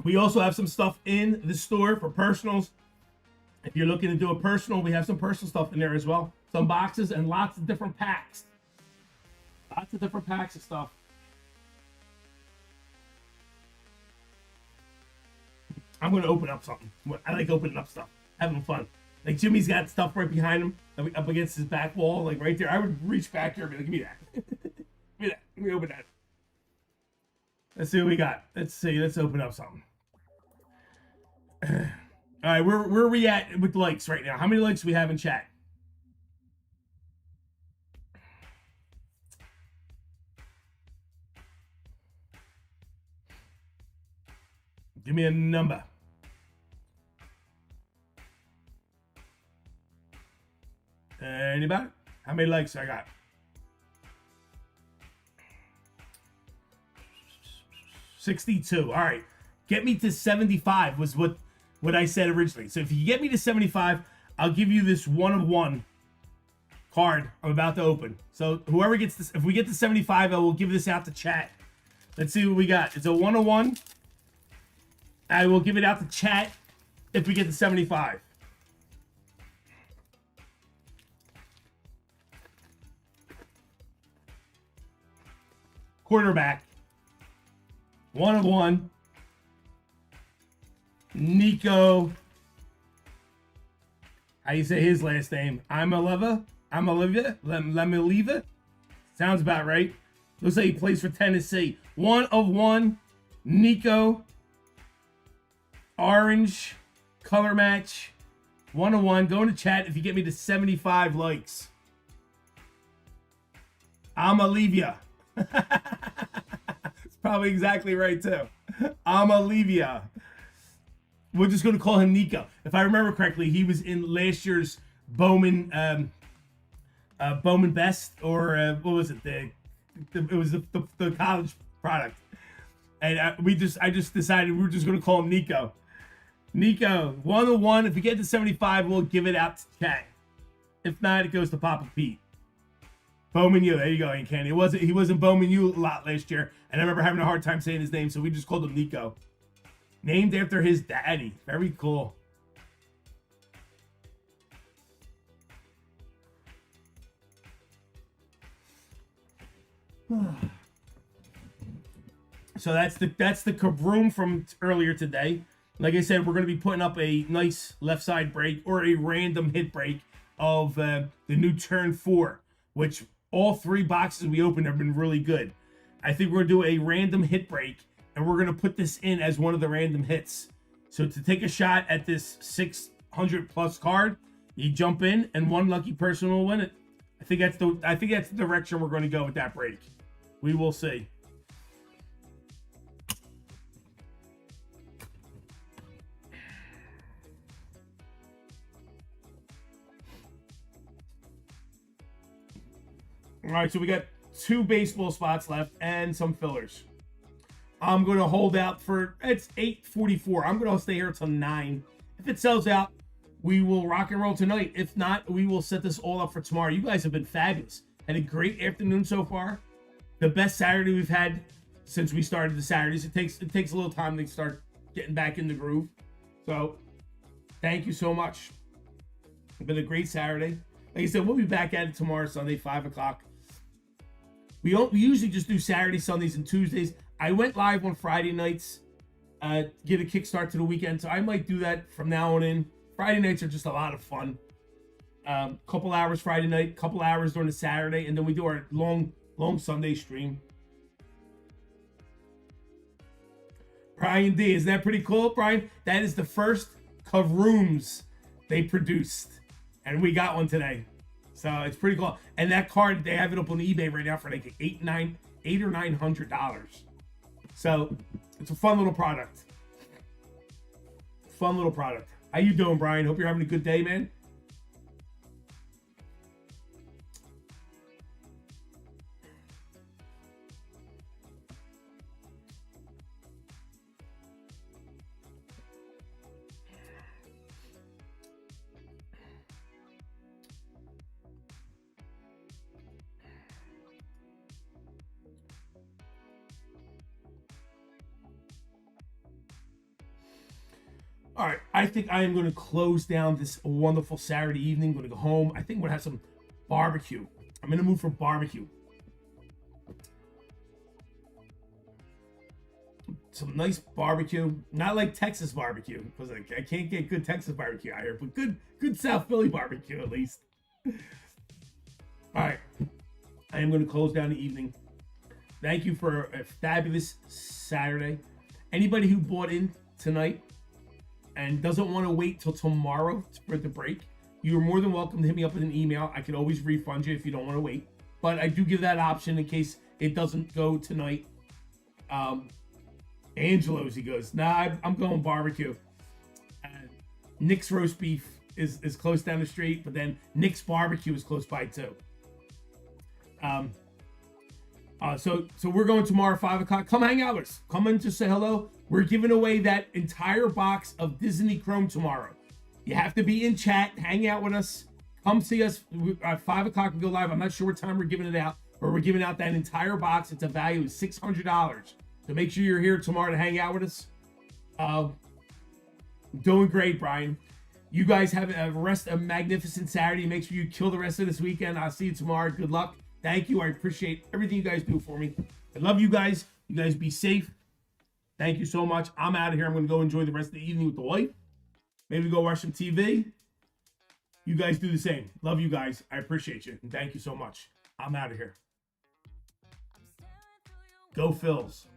We also have some stuff in the store for personals. If you're looking to do a personal, we have some personal stuff in there as well. Some boxes and lots of different packs. Lots of different packs of stuff. I'm going to open up something. I like opening up stuff. Having fun. Like Jimmy's got stuff right behind him, up against his back wall, like right there. I would reach back here and be like, give me that. Give me that. Let me open that. Let's see what we got. Let's see. Let's open up something. All right, where are we at with likes right now? How many likes do we have in chat? Give me a number. Anybody? How many likes I got? $62. All right. Get me to 75 was what I said originally. So if you get me to 75, I'll give you this 1-of-1 card I'm about to open. So whoever gets this, if we get to 75, I will give this out to chat. Let's see what we got. It's a 1-of-1. I will give it out to chat if we get to 75. Quarterback. 1-of-1. Nico. How you say his last name? I'm Olivia. Let me leave it. Sounds about right. Looks like he plays for Tennessee. 1-of-1. Nico. Orange. Color match. 1-of-1. Go into chat if you get me to 75 likes. I'm Olivia. It's probably exactly right too. I'm Olivia. We're just going to call him Nico. If I remember correctly, he was in last year's Bowman Best, or what was it? It was the college product, and I just decided we were just going to call him Nico. Nico, 1-of-1. If we get to 75, we'll give it out to chat. If not, it goes to Papa Pete. Bowman U. There you go, Ken. He wasn't Bowman U a lot last year, and I remember having a hard time saying his name, so we just called him Nico. Named after his daddy. Very cool. So that's the kabroom from earlier today. Like I said, we're going to be putting up a nice left side break or a random hit break of the new Turn 4, which all 3 boxes we opened have been really good. I think we're going to do a random hit break, and we're going to put this in as one of the random hits. So to take a shot at this 600 plus card, you jump in, and one lucky person will win it. I think that's the direction we're going to go with that break. We will see. All right, so we got 2 baseball spots left and some fillers. I'm going to hold out for, it's 8:44. I'm going to stay here till 9. If it sells out, we will rock and roll tonight. If not, we will set this all up for tomorrow. You guys have been fabulous. Had a great afternoon so far. The best Saturday we've had since we started the Saturdays. It takes a little time to start getting back in the groove. So, thank you so much. It's been a great Saturday. Like I said, we'll be back at it tomorrow, Sunday, 5 o'clock. We usually just do Saturdays, Sundays, and Tuesdays. I went live on Friday nights, get a kickstart to the weekend, so I might do that from now on in. Friday nights are just a lot of fun. Couple hours Friday night, couple hours during the Saturday, and then we do our long Sunday stream. Brian D, isn't that pretty cool, Brian? That is the first Kavrooms they produced, and we got one today. So it's pretty cool. And that card, they have it up on eBay right now for like $800 or $900. So it's a fun little product. Fun little product. How you doing, Brian? Hope you're having a good day, man. All right, I think I am going to close down this wonderful Saturday evening. I'm going to go home. I think I'm going to have some barbecue. I'm in the mood for barbecue. Some nice barbecue. Not like Texas barbecue, because I can't get good Texas barbecue out here, but good South Philly barbecue at least. All right, I am going to close down the evening. Thank you for a fabulous Saturday. Anybody who bought in tonight and doesn't want to wait till tomorrow for the break, you're more than welcome to hit me up with an email. I can always refund you if you don't want to wait, but I do give that option in case it doesn't go tonight. Angelo's, he goes, nah, I'm going barbecue. Nick's roast beef is close down the street, but then Nick's barbecue is close by too. So we're going tomorrow, 5 o'clock. Come hang out with us. Come in to say hello. We're giving away that entire box of Disney Chrome tomorrow. You have to be in chat, hang out with us. Come see us at 5 o'clock. We go live. I'm not sure what time we're giving it out, but we're giving out that entire box. It's a value of $600. So make sure you're here tomorrow to hang out with us. Doing great, Brian. You guys have a magnificent Saturday. Make sure you kill the rest of this weekend. I'll see you tomorrow. Good luck. Thank you. I appreciate everything you guys do for me. I love you guys. You guys be safe. Thank you so much. I'm out of here. I'm going to go enjoy the rest of the evening with the wife. Maybe go watch some TV. You guys do the same. Love you guys. I appreciate you. And thank you so much. I'm out of here. Go Phils.